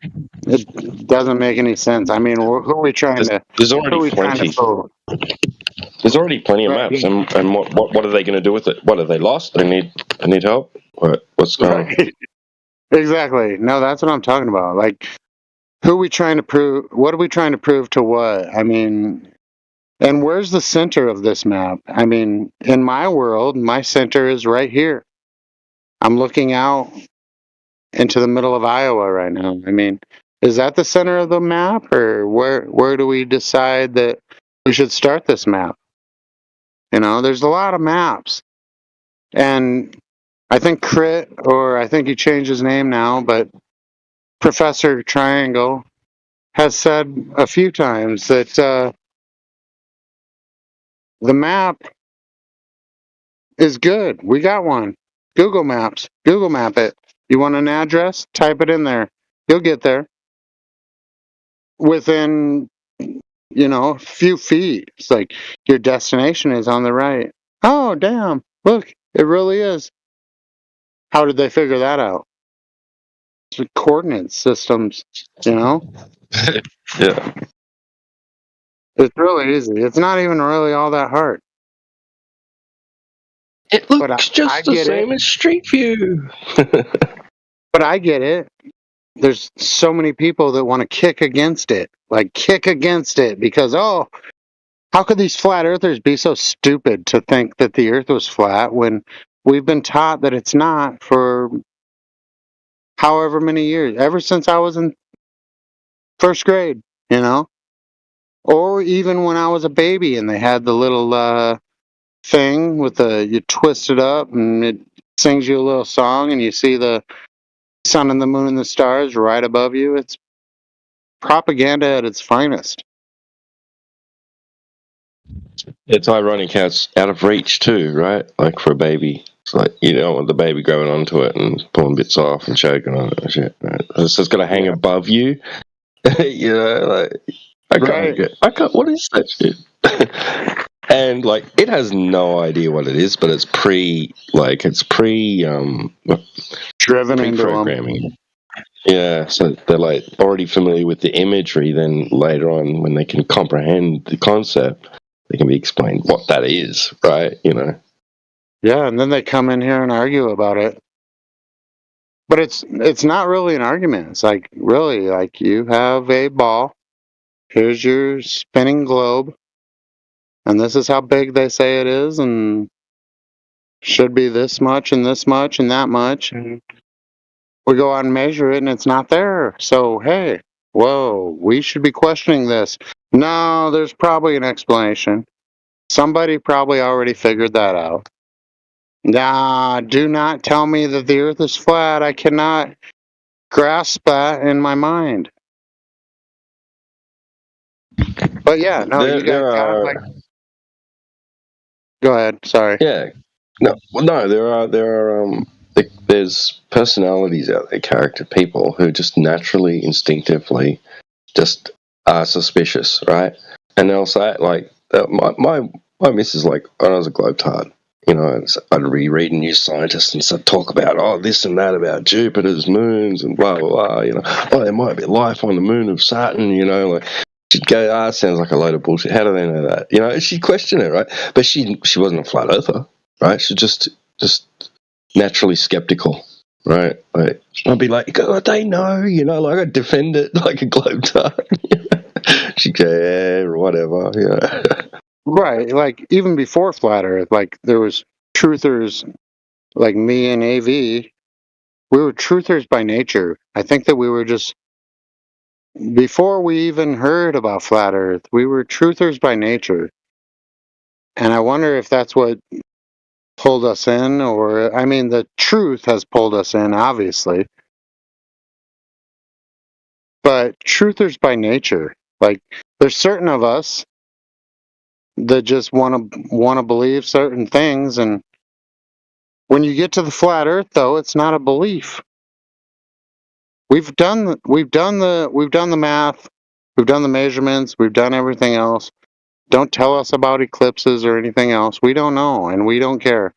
it doesn't make any sense. I mean, who are we trying to? There's who are already we trying plenty. to fool? There's already plenty of maps, and what are they going to do with it? What, are they lost? They need help. What's going on? Exactly. No, that's what I'm talking about. Like, who are we trying to prove? What are we trying to prove to what? I mean, and where's the center of this map? I mean, in my world, my center is right here. I'm looking out into the middle of Iowa right now. I mean, is that the center of the map, or where do we decide that we should start this map? You know, there's a lot of maps, and I think Crit, or I think he changed his name now, but Professor Triangle has said a few times that the map is good. We got one. Google Maps. Google Map it. You want an address? Type it in there. You'll get there within, a few feet. It's like your destination is on the right. Oh, damn. Look, it really is. How did they figure that out? It's with coordinate systems, Yeah. It's really easy. It's not even really all that hard. It looks just the same as Street View. But I get it. There's so many people that want to kick against it. Like, kick against it because, how could these flat earthers be so stupid to think that the earth was flat when we've been taught that it's not for however many years, ever since I was in first grade, or even when I was a baby and they had the little thing with you twist it up and it sings you a little song and you see the sun and the moon and the stars right above you. It's propaganda at its finest. It's ironic how it's out of reach too, right? Like for a baby. It's like you don't want the baby grabbing onto it and pulling bits off and choking on it and shit. Right? It's just got to hang above you. Like I can't. What is that shit? And like it has no idea what it is, but it's driven into programming. Yeah, so they're like already familiar with the imagery. Then later on, when they can comprehend the concept, they can be explained what that is, right? Yeah, and then they come in here and argue about it. But it's not really an argument. It's like really like you have a ball. Here's your spinning globe, and this is how big they say it is, and should be this much and this much and that much, and we go out and measure it, and it's not there. So hey, whoa, we should be questioning this. No, there's probably an explanation. Somebody probably already figured that out. Nah, do not tell me that the earth is flat. I cannot grasp that in my mind. But yeah, no, you guys got go ahead, sorry. Yeah. No, there's personalities out there, character people who just naturally, instinctively just are suspicious, right? And they'll say like my missus, like when I was a globetard, I'd reread New Scientist and so talk about this and that about Jupiter's moons and blah blah blah. There might be life on the moon of Saturn. Like she'd go, sounds like a load of bullshit. How do they know that? She'd question it, right? But she wasn't a flat earther, right? She's just naturally skeptical, right? Like I'd be like, they know, like I'd defend it like a globetard. She'd go, yeah, whatever, Right, like even before Flat Earth, like there was truthers like me and AV we were truthers by nature. I think that we were just, before we even heard about flat Earth, we were truthers by nature. And I wonder if that's what pulled us in, or, I mean, the truth has pulled us in, obviously. But truthers by nature, like, there's certain of us that just want to believe certain things, and when you get to the flat Earth, though, it's not a belief. We've done the math, we've done the measurements, we've done everything else. Don't tell us about eclipses or anything else. We don't know, and we don't care.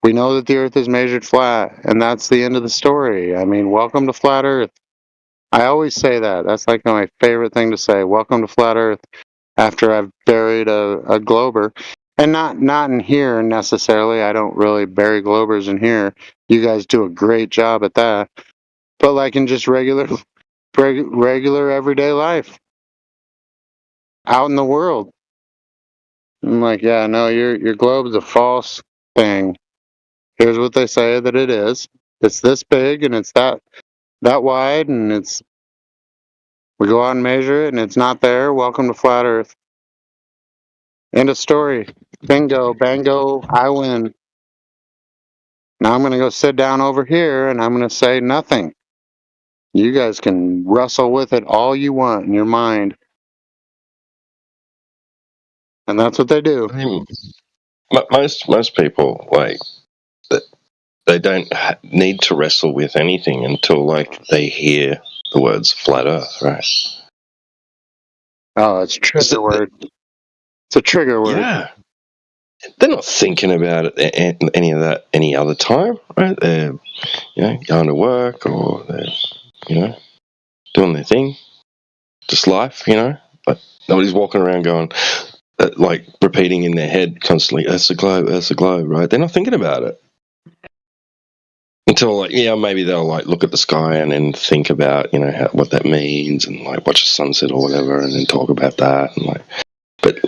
We know that the Earth is measured flat, and that's the end of the story. I mean, welcome to flat Earth. I always say that. That's like my favorite thing to say. Welcome to flat Earth. After I've buried a glober, and not in here necessarily. I don't really bury globers in here. You guys do a great job at that. But like in just regular everyday life, out in the world, I'm like, yeah, no, your globe's a false thing. Here's what they say that it is. It's this big and it's that wide, and we go out and measure it and it's not there. Welcome to flat Earth. End of story. Bingo, bango, I win. Now I'm going to go sit down over here and I'm going to say nothing. You guys can wrestle with it all you want in your mind. And that's what they do. I mean, most people, like, they don't need to wrestle with anything until, like, they hear the words flat Earth, right? Oh, it's a trigger word. It's a trigger word. Yeah. They're not thinking about it any of that any other time, right? They're, going to work, or they're, doing their thing, just life, Like, nobody's walking around going, like, repeating in their head constantly, Earth's a globe, right? They're not thinking about it. Until, like, maybe they'll, like, look at the sky and then think about, what that means, and, like, watch a sunset or whatever, and then talk about that, and, like, but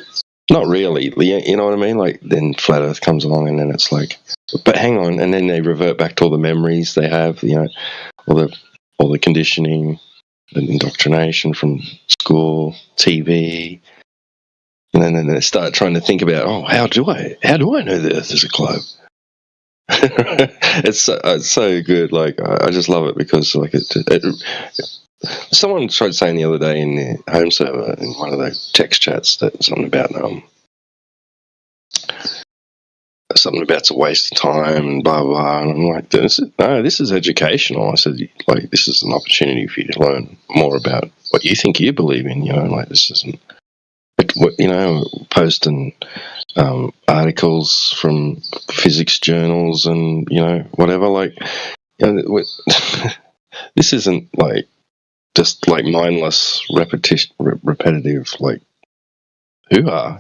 not really, you know what I mean? Like, then flat Earth comes along, and then it's like, but hang on, and then they revert back to all the memories they have, all the conditioning and indoctrination from school, TV, and then they start trying to think about, how do I know the Earth is a globe? It's so good. Like, I just love it because, like, someone tried saying the other day in the home server in one of the text chats that something about it's a waste of time and blah blah. And I'm like, this is educational. I said, like, this is an opportunity for you to learn more about what you think you believe in. Like, this isn't, posting articles from physics journals and whatever. Like, this isn't, like, just, like, mindless repetitive, like, hoo-ha,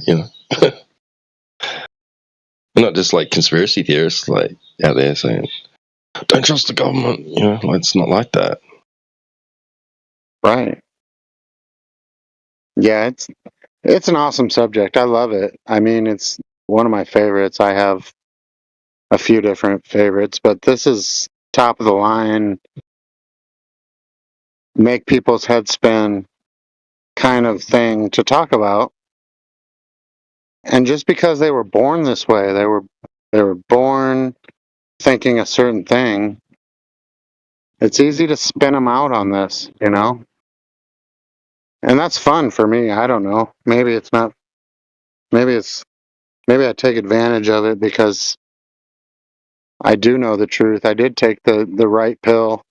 We're not just, like, conspiracy theorists, like, out there saying, don't trust the government, like, it's not like that. Right. Yeah, it's an awesome subject. I love it. I mean, it's one of my favorites. I have a few different favorites, but this is top of the line, make people's head spin kind of thing to talk about. And just because they were born this way, they were born thinking a certain thing, it's easy to spin them out on this, And that's fun for me. I don't know. Maybe it's not. Maybe I take advantage of it because I do know the truth. I did take the right pill.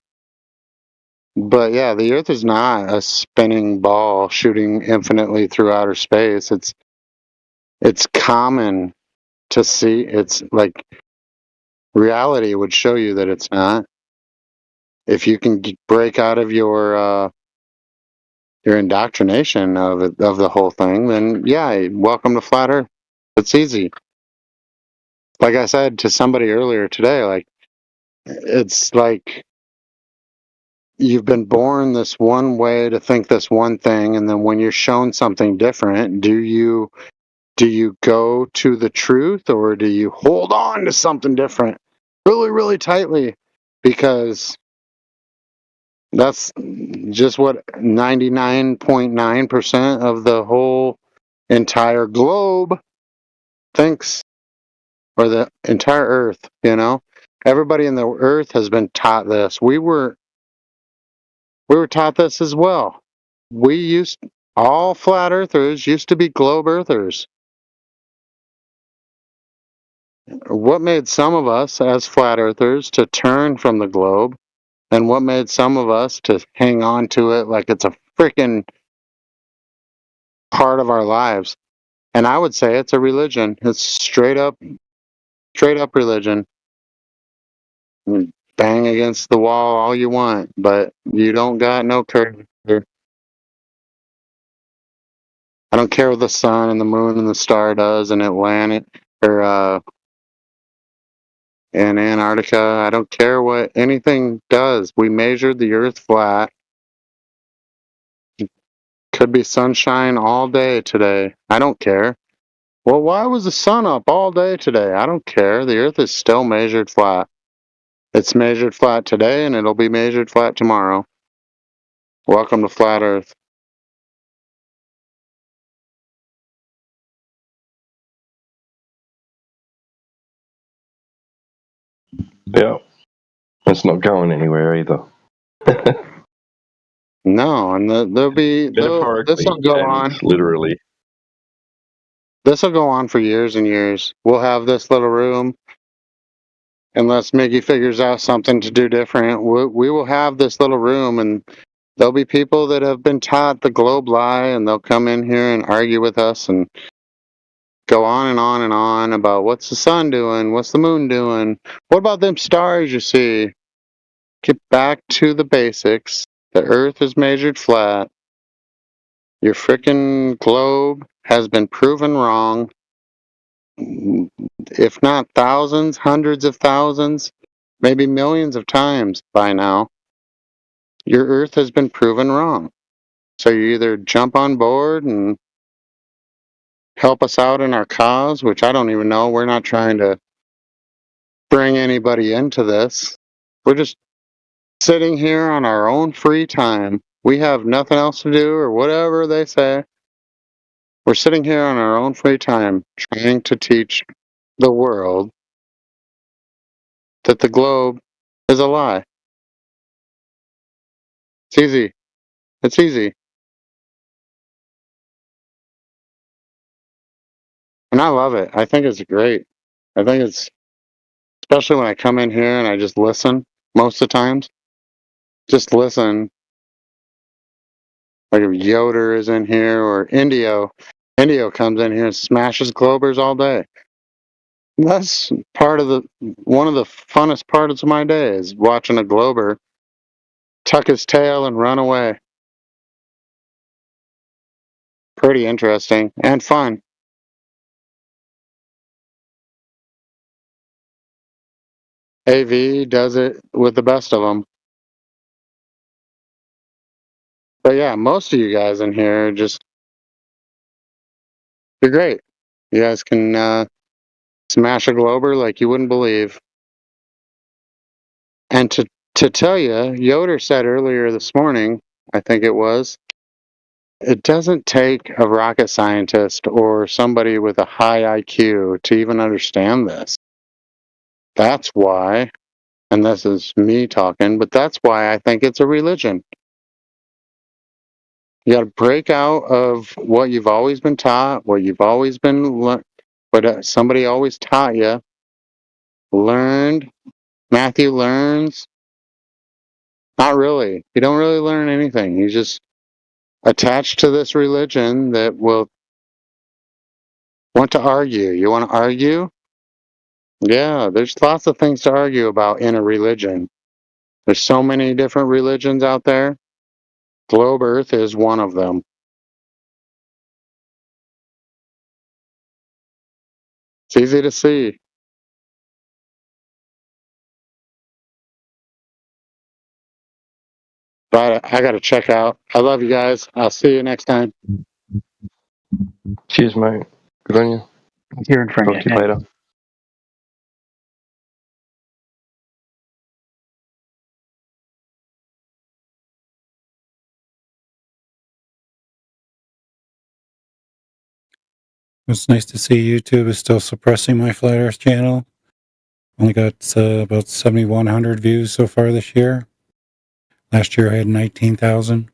But yeah, the Earth is not a spinning ball shooting infinitely through outer space. It's common to see. It's like, reality would show you that it's not. If you can break out of your indoctrination of the whole thing, then yeah, welcome to flat Earth. It's easy. Like I said to somebody earlier today, like, it's like you've been born this one way to think this one thing, and then when you're shown something different, do you go to the truth, or do you hold on to something different really, really tightly because that's just what 99.9% of the whole entire globe thinks, or the entire earth, everybody in the earth has been taught this. We were taught this as well. All flat earthers used to be globe earthers. What made some of us as flat earthers to turn from the globe, and what made some of us to hang on to it like it's a freaking part of our lives? And I would say it's a religion. It's straight up religion. Bang against the wall all you want, but you don't got no courage. I don't care what the sun and the moon and the star does in Atlantic or in Antarctica. I don't care what anything does. We measured the Earth flat. Could be sunshine all day today. I don't care. Well, why was the sun up all day today? I don't care. The Earth is still measured flat. It's measured flat today, and it'll be measured flat tomorrow. Welcome to Flat Earth. Yeah. It's not going anywhere either. No, and there'll be this will go on. Literally. This will go on for years and years. We'll have this little room, unless Miggy figures out something to do different. We will have this little room, and there'll be people that have been taught the globe lie, and they'll come in here and argue with us and go on and on and on about what's the sun doing, what's the moon doing, what about them stars you see? Get back to the basics. The Earth is measured flat. Your frickin' globe has been proven wrong, if not thousands, hundreds of thousands, maybe millions of times by now. Your Earth has been proven wrong. So you either jump on board and help us out in our cause, which I don't even know. We're not trying to bring anybody into this. We're just sitting here on our own free time. We have nothing else to do, or whatever they say. We're sitting here on our own free time trying to teach the world that the globe is a lie. It's easy. It's easy. And I love it. I think it's great. I think it's, especially when I come in here and I just listen most of the times. Just listen. Like if Yoder is in here or Indio comes in here and smashes Globers all day. That's one of the funnest parts of my day is watching a Glober tuck his tail and run away. Pretty interesting and fun. AV does it with the best of them. But yeah, most of you guys in here you're great. You guys can smash a Glober like you wouldn't believe. And to tell you, Yoder said earlier this morning, I think it was, it doesn't take a rocket scientist or somebody with a high IQ to even understand this. That's why, and this is me talking, but that's why I think it's a religion. You got to break out of what you've always been taught, what you've always been, what somebody always taught you. Learned. Matthew learns. Not really. You don't really learn anything. You just attached to this religion that will want to argue. You want to argue? Yeah, there's lots of things to argue about in a religion. There's so many different religions out there. Globe Earth is one of them. It's easy to see. But I got to check out. I love you guys. I'll see you next time. Cheers, mate. Good on you. Hearing from Talk to you later. It's nice to see YouTube is still suppressing my Flat Earth channel. Only got about 7,100 views so far this year. Last year I had 19,000.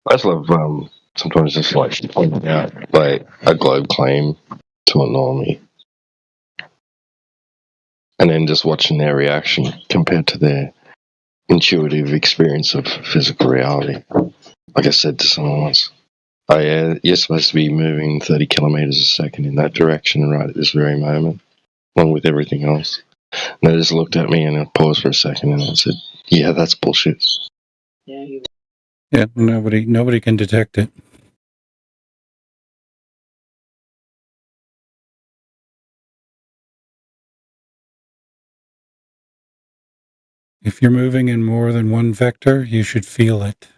I just love sometimes just like pointing out like a globe claim to annoy me, and then just watching their reaction compared to their intuitive experience of physical reality. Like I said to someone once, "Oh yeah, you're supposed to be moving 30 kilometers a second in that direction right at this very moment, along with everything else." And they just looked at me and I paused for a second and I said, "Yeah, that's bullshit." Yeah, nobody can detect it. If you're moving in more than one vector, you should feel it.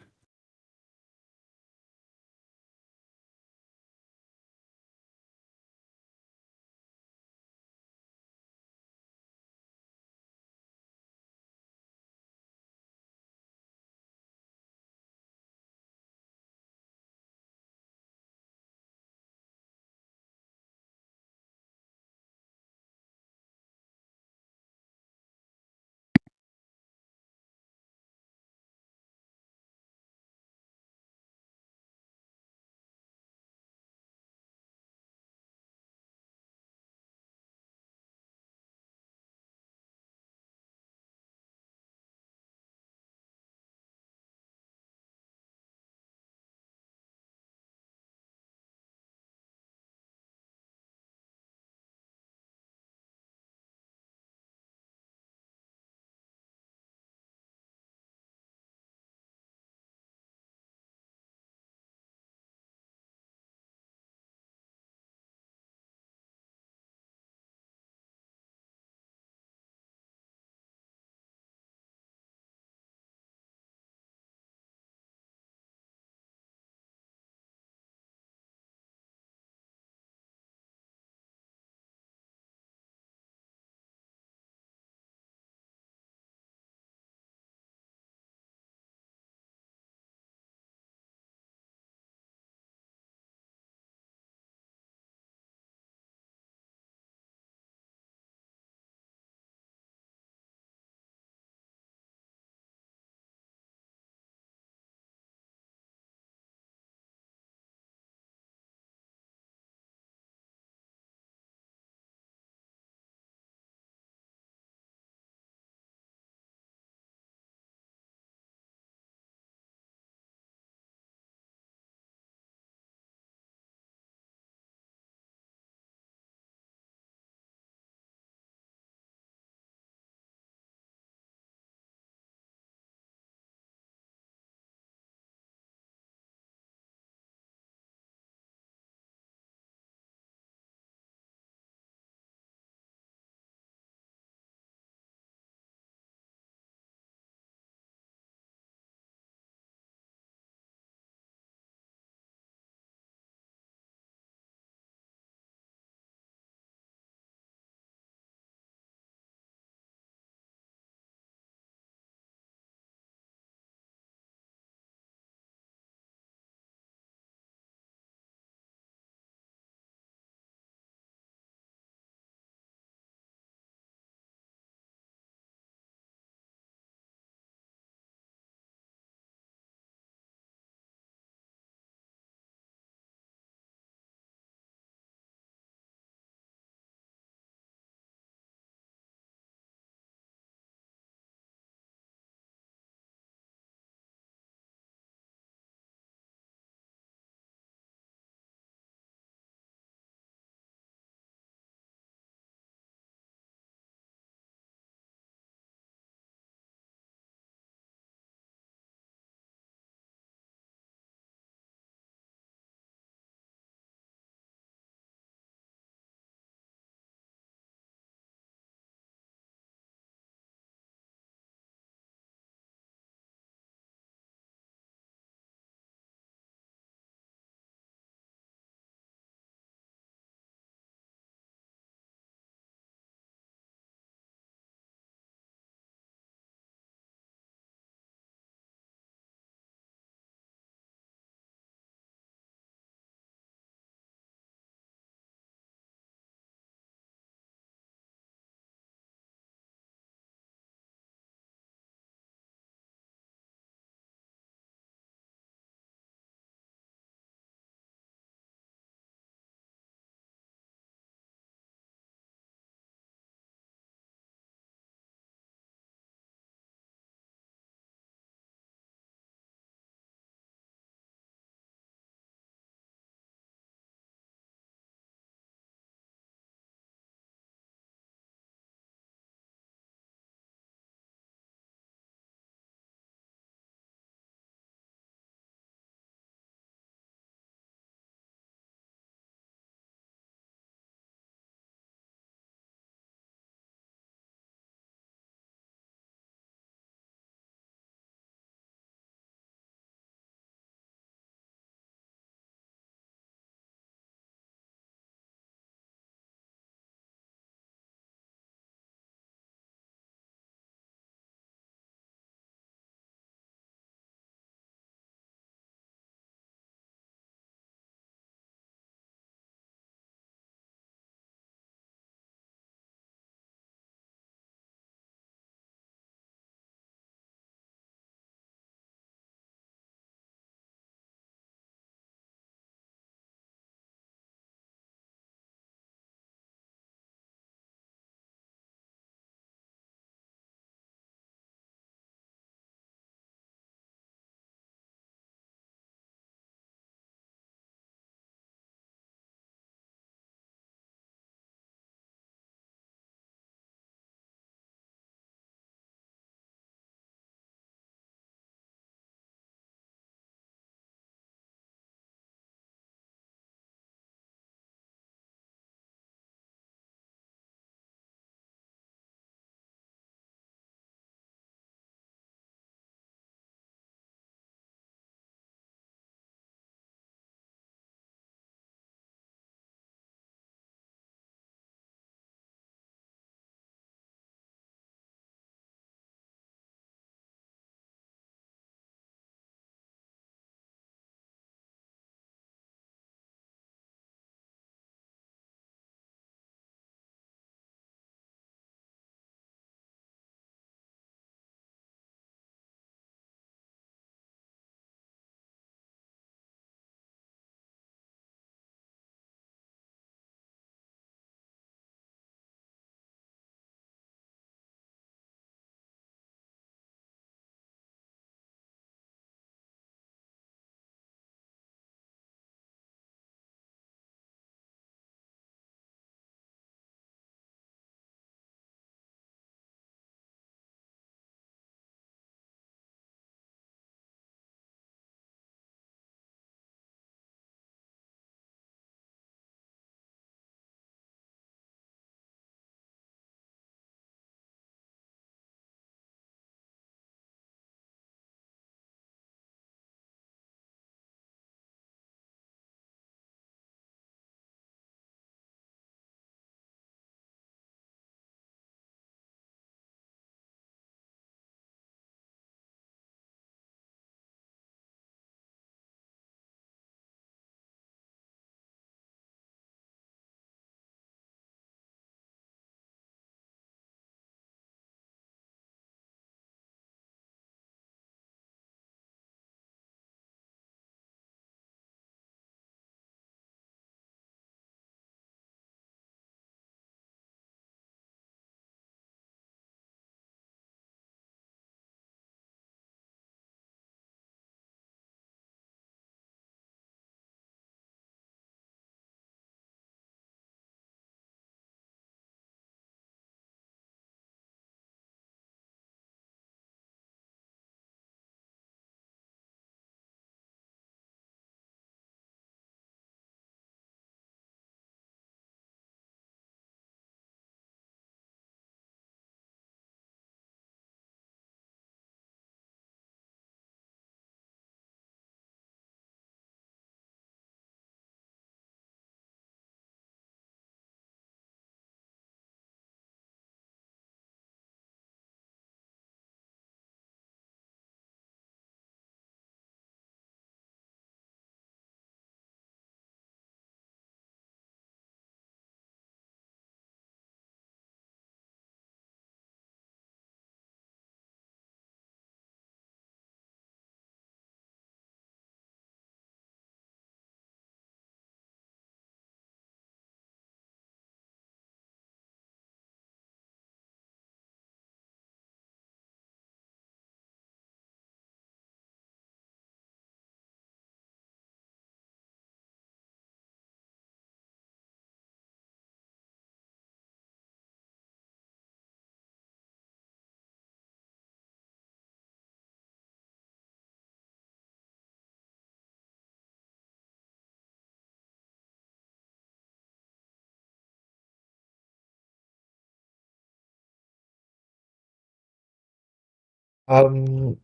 Um,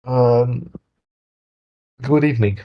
um, good evening.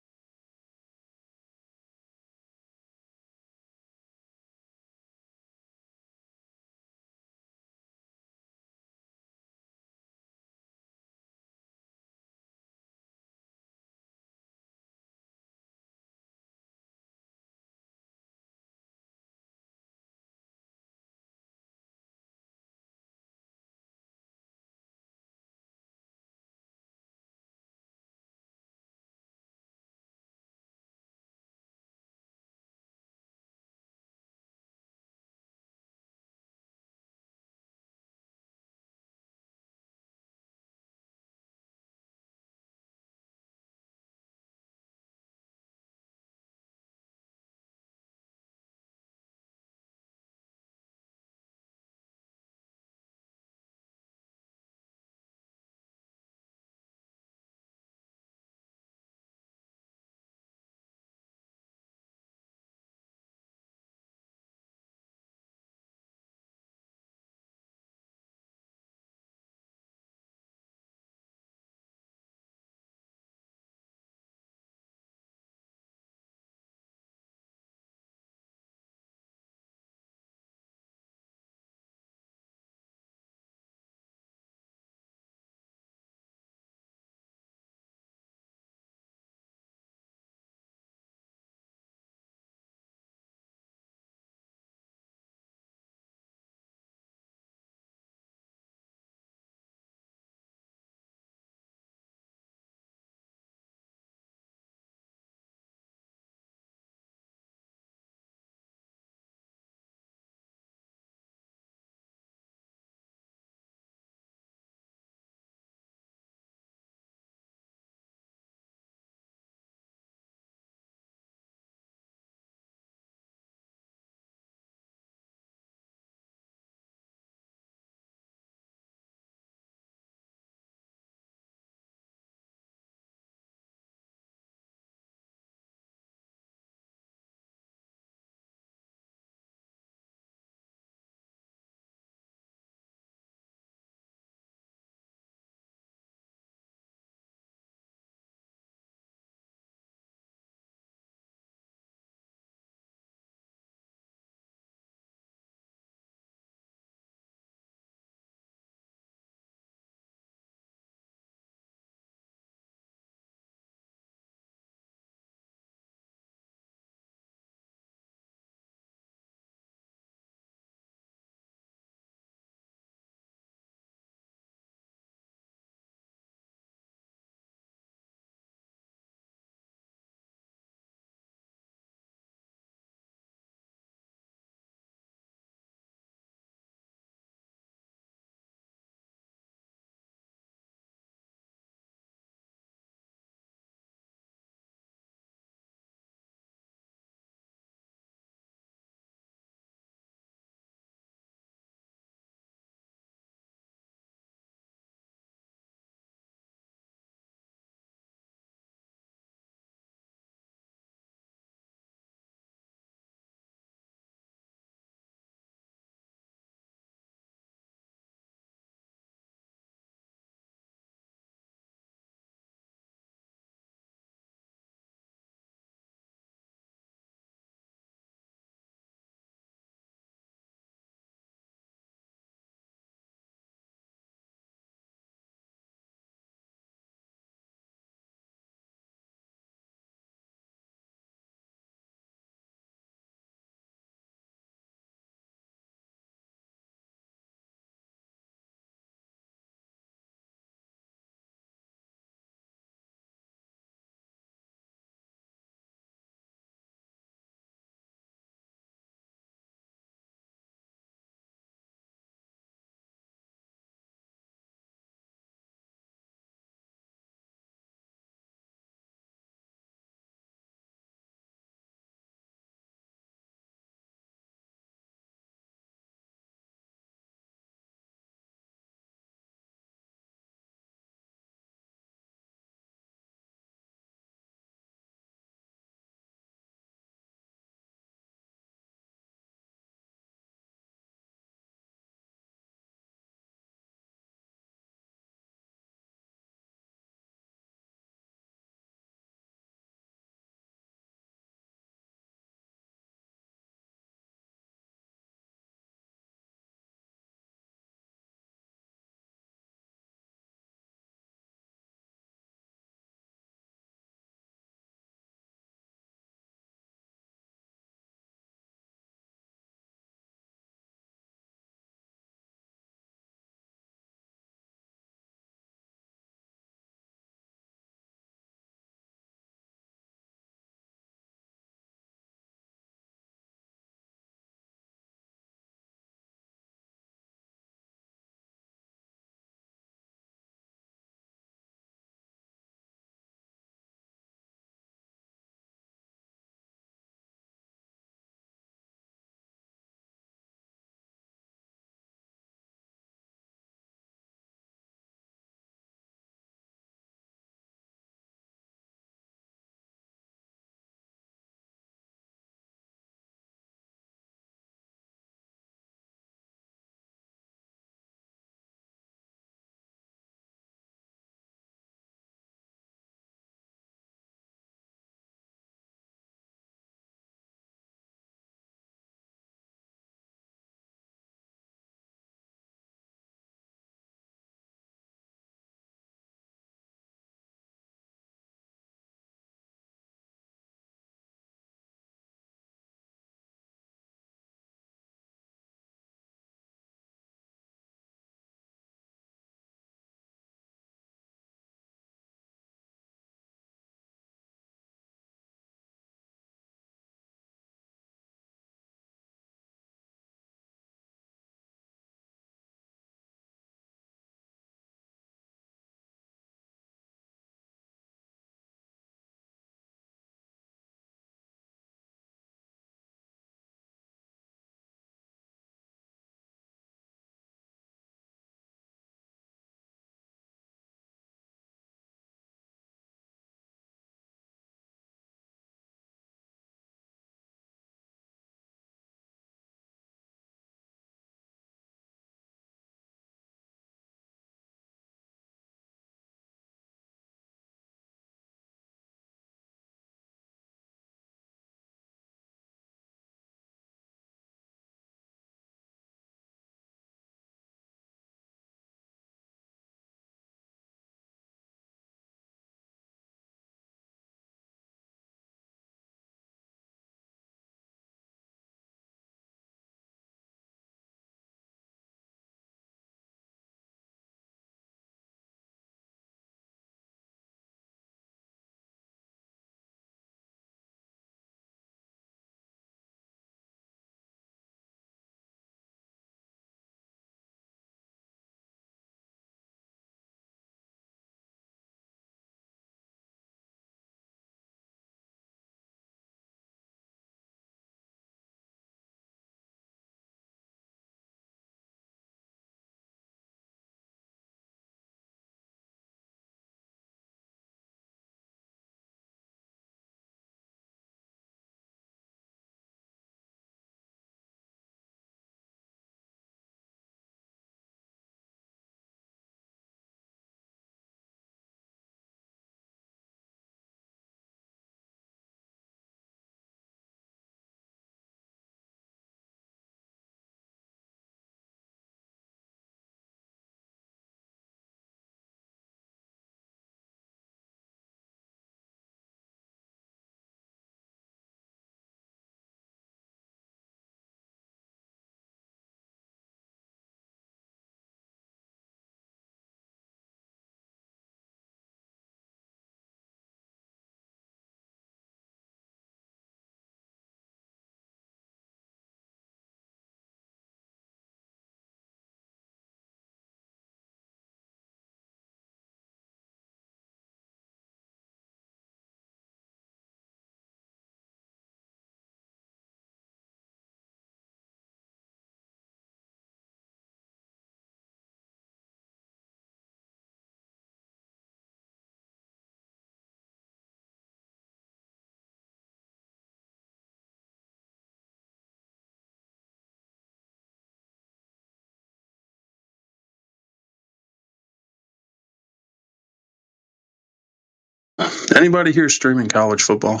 Anybody here streaming college football?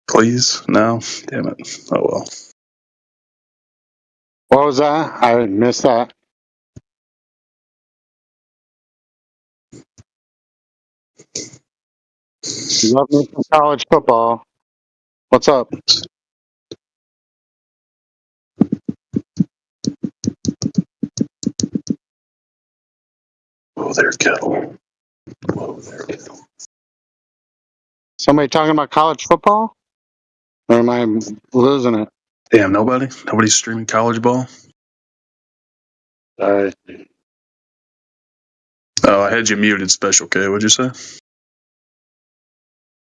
Please? No? Damn it. Oh well. What was that? I missed that. Love me some college football. What's up? Oh, there, kettle. Oh, there, kettle. Somebody talking about college football? Or am I losing it? Damn, nobody? Nobody's streaming college ball? Sorry. Oh, I had you muted, Special K. What'd you say?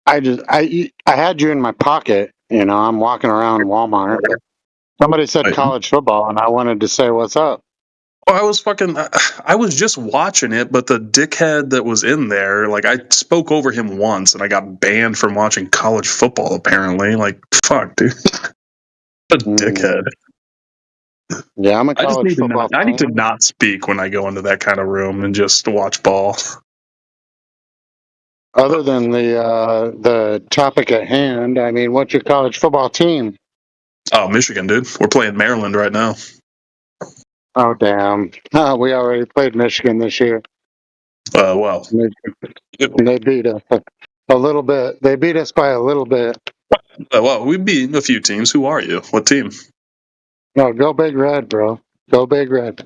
I had you in my pocket. You know, I'm walking around Walmart. Somebody said college football, and I wanted to say what's up. Oh, I was just watching it, but the dickhead that was in there, like, I spoke over him once, and I got banned from watching college football, apparently. Like, fuck, dude. A dickhead. Yeah, I'm a I just college need to football not, I need to fan. not speak when I go into that kind of room and just watch ball. Other than the topic at hand, I mean, what's your college football team? Oh, Michigan, dude. We're playing Maryland right now. Oh, damn. We already played Michigan this year. Well. They beat us a little bit. They beat us by a little bit. Well, we beat a few teams. Who are you? What team? No, go Big Red, bro. Go Big Red.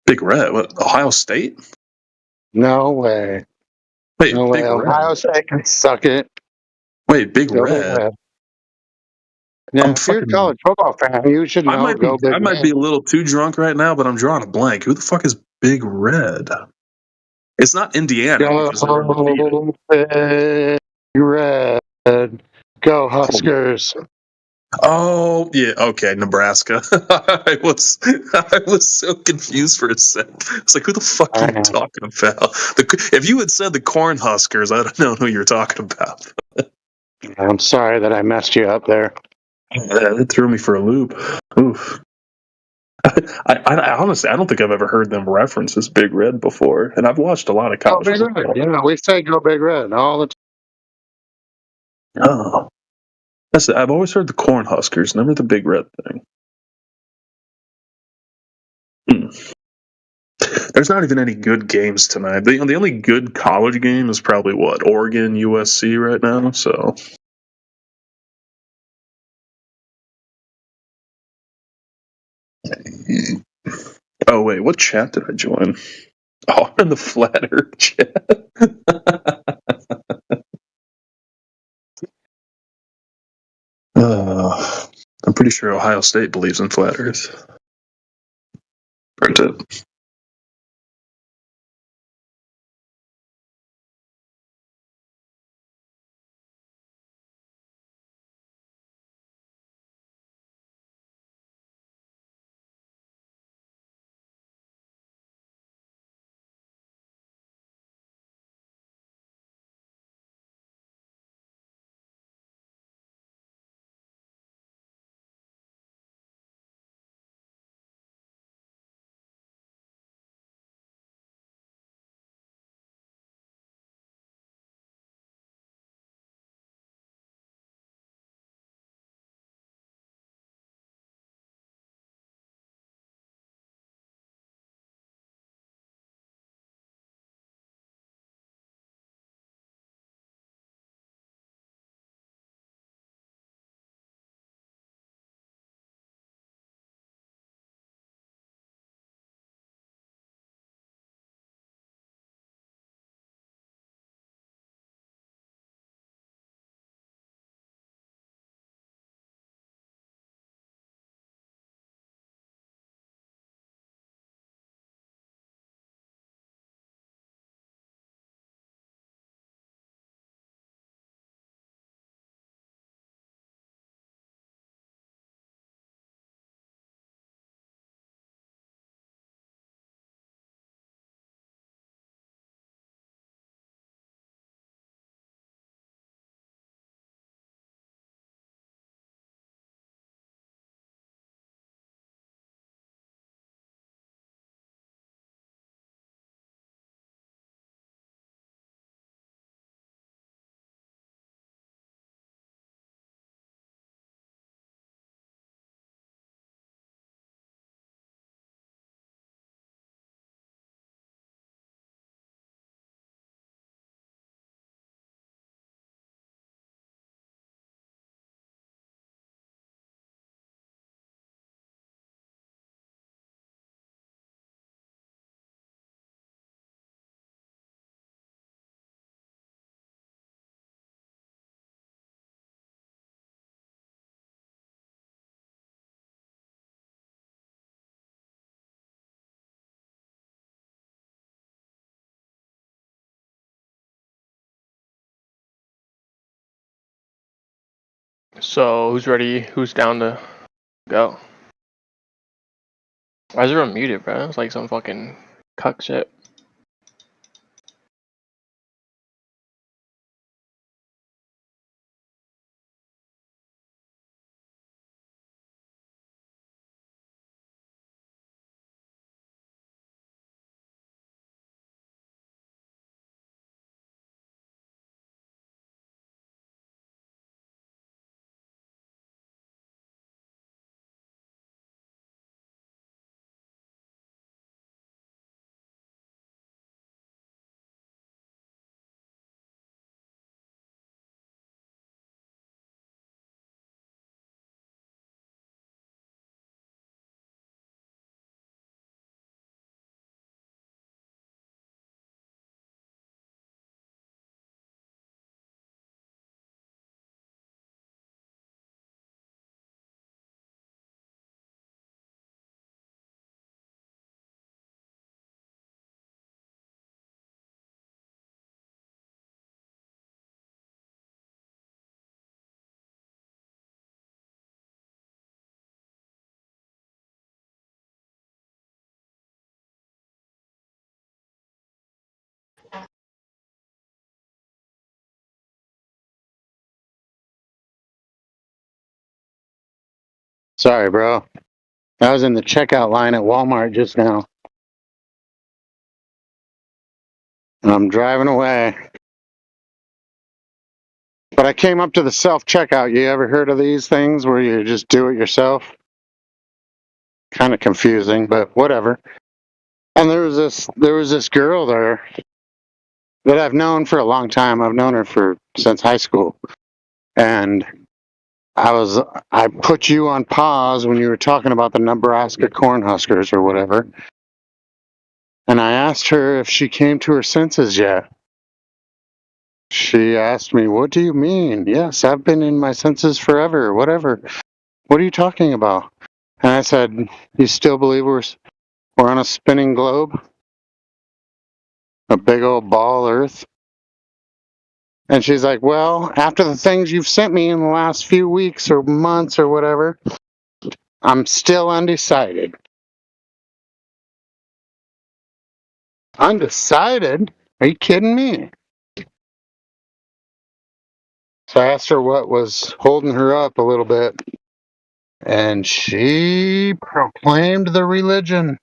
Big Red? What? Ohio State? No way. Wait, no way. Big Red? Ohio State can suck it. Wait, Big Go Big Red? Red. Yeah, I'm if you're a fucking. college football fan, you should I know. might be. Go Big I might Red. be a little too drunk right now, but I'm drawing a blank. Who the fuck is Big Red? It's not Indiana. Because they're undefeated. Go Big Red. Go Huskers. Oh yeah, okay, Nebraska. I was so confused for a second. It's like, who the fuck are you talking about? If you had said the Cornhuskers, I'd have known who you're talking about. I'm sorry that I messed you up there. It threw me for a loop. Oof. I honestly, I don't think I've ever heard them reference this Big Red before, and I've watched a lot of Go college Big football. Red. Yeah, we say Go Big Red all the time. Oh, I've always heard the Cornhuskers, never the Big Red thing. There's not even any good games tonight. The only good college game is probably what, Oregon, USC right now. So. Oh wait, what chat did I join? Oh, I'm in the Flat Earth chat. I'm pretty sure Ohio State believes in Flat Earth. Print it. So who's ready? Who's down to go? Why is everyone muted, bro? It's like some fucking cuck shit. Sorry, bro. I was in the checkout line at Walmart just now. I'm driving away. But I came up to the self checkout. You ever heard of these things where you just do it yourself? Kind of confusing, but whatever. And there was this girl there that I've known for a long time. I've known her since high school. And I put you on pause when you were talking about the Nebraska Cornhuskers or whatever. And I asked her if she came to her senses yet. She asked me, "What do you mean?" "Yes, I've been in my senses forever, whatever. What are you talking about?" And I said, "You still believe we're on a spinning globe? A big old ball Earth?" And she's like, "Well, after the things you've sent me in the last few weeks or months or whatever, I'm still undecided." Undecided? Are you kidding me? So I asked her what was holding her up a little bit, and she proclaimed the religion.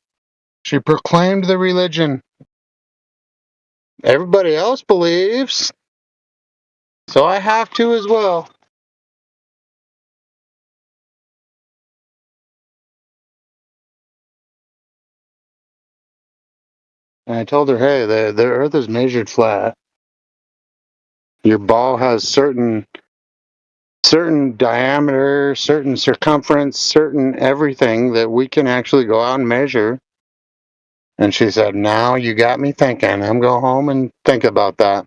She proclaimed the religion. Everybody else believes, so I have to as well. And I told her, "Hey, the Earth is measured flat. Your ball has certain diameter, certain circumference, certain everything that we can actually go out and measure." And she said, "Now you got me thinking. I'm going home and think about that,"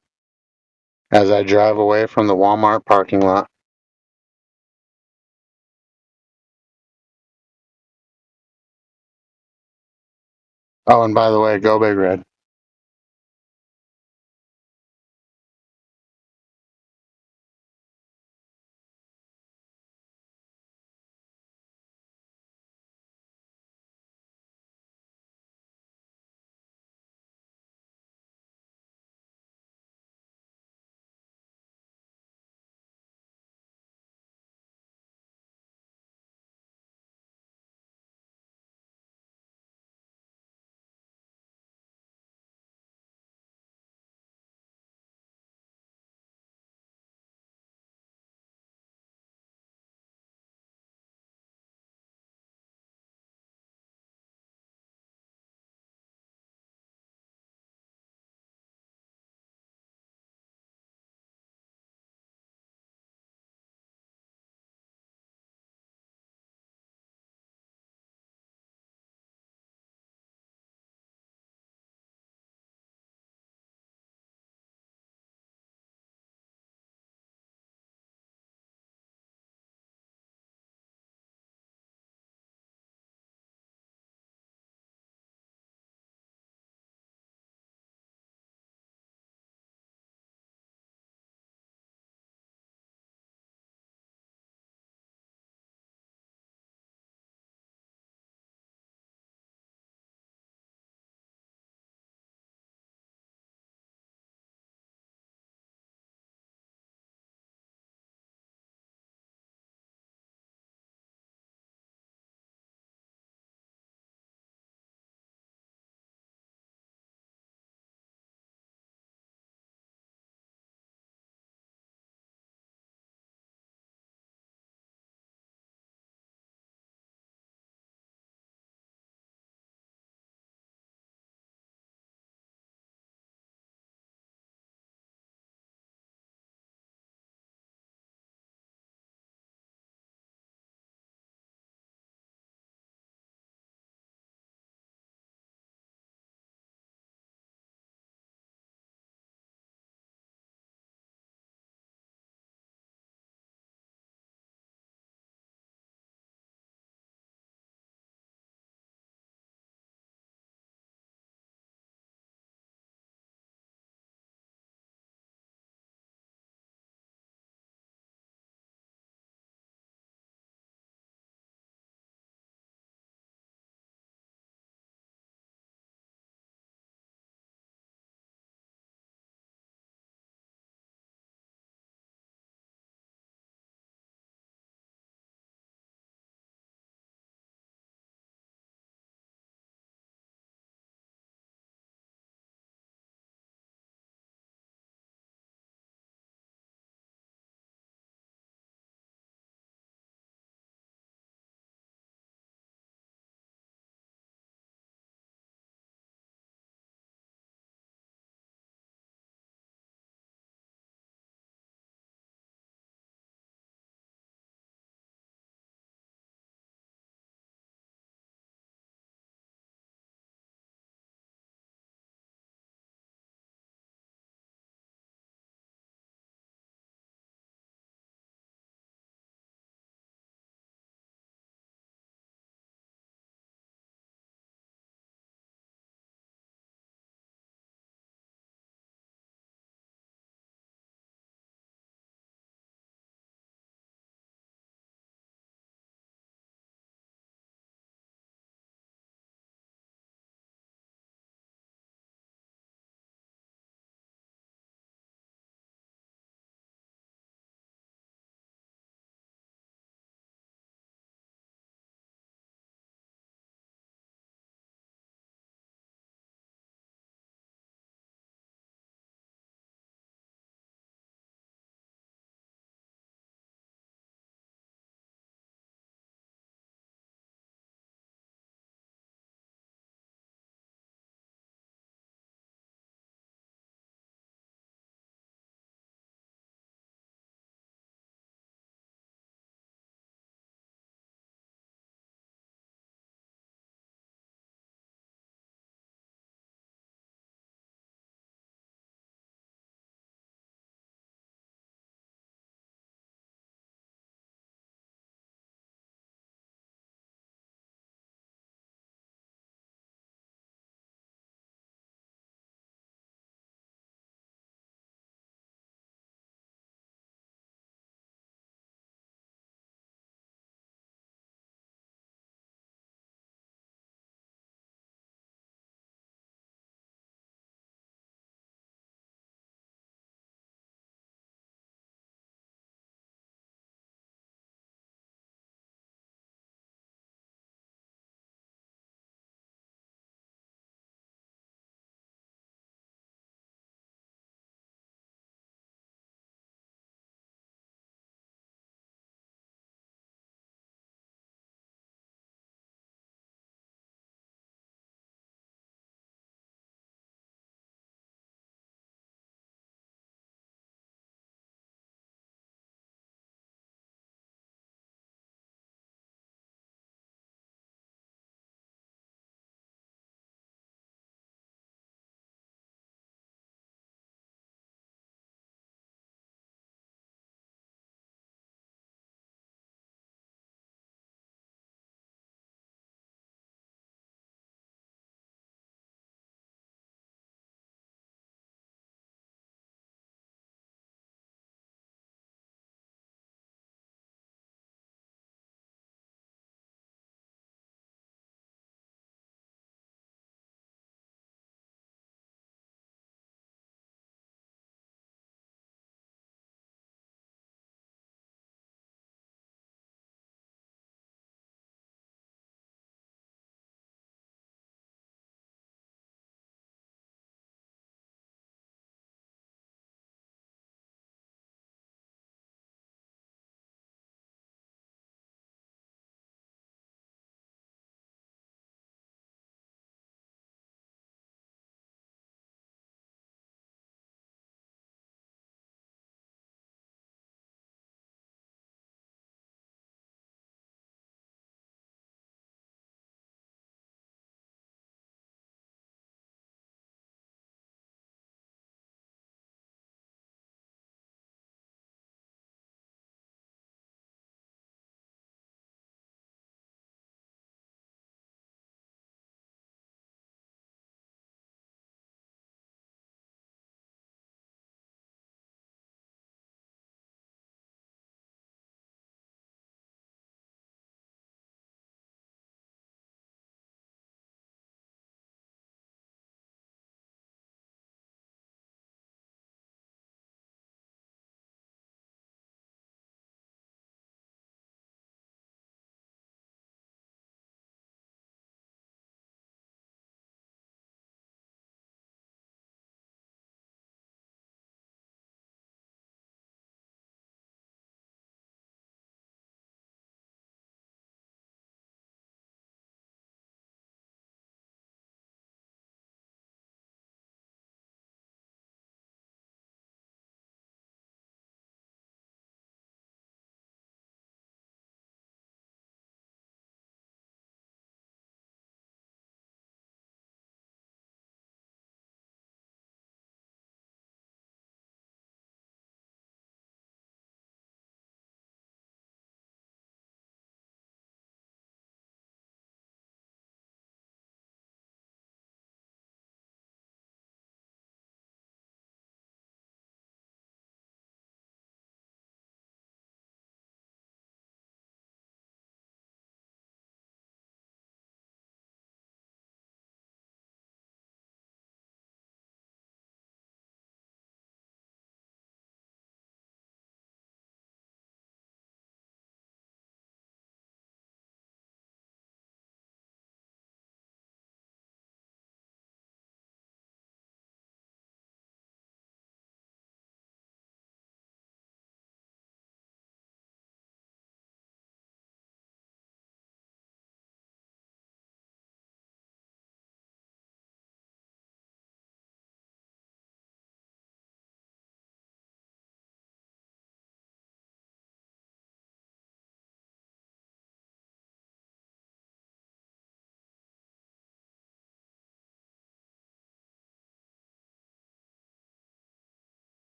as I drive away from the Walmart parking lot. Oh, and by the way, go Big Red.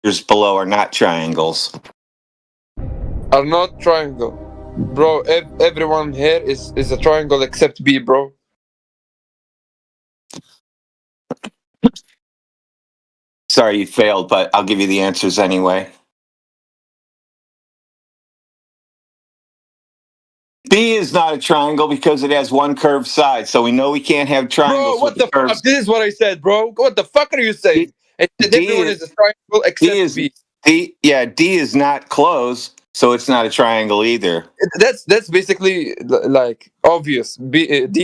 figures below are not triangles. Are not triangle, bro. Everyone here is a triangle except B, bro. Sorry you failed, but I'll give you the answers anyway. B is not a triangle because it has one curved side, so we know we can't have triangles Bro, what with the curves. fuck? This is what I said, bro. What the fuck are you saying? I said everyone is a triangle except B. D is not closed, so it's not a triangle either. That's basically like obvious. D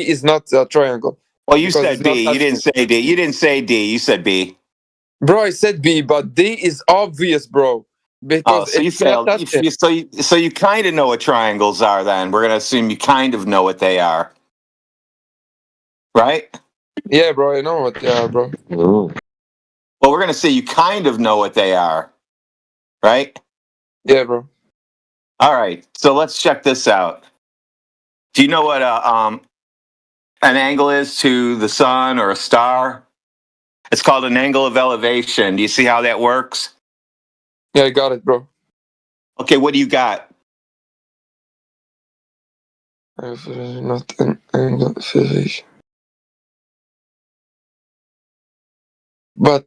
is not a triangle. Well, you because said it's not B. You didn't touching. say D. You didn't say D. You said B. Bro, I said B, but D is obvious, bro. Because Oh, so you it's not failed. touching. So you kind of know what triangles are. Then we're gonna assume you kind of know what they are, right? Yeah, bro, I know what they are, bro. Well, we're gonna say you kind of know what they are, right? Yeah, bro. All right. So let's check this out. Do you know what an angle is to the sun or a star? It's called an angle of elevation. Do you see how that works? Yeah, I got it, bro. Okay, what do you got? Not an angle of elevation. But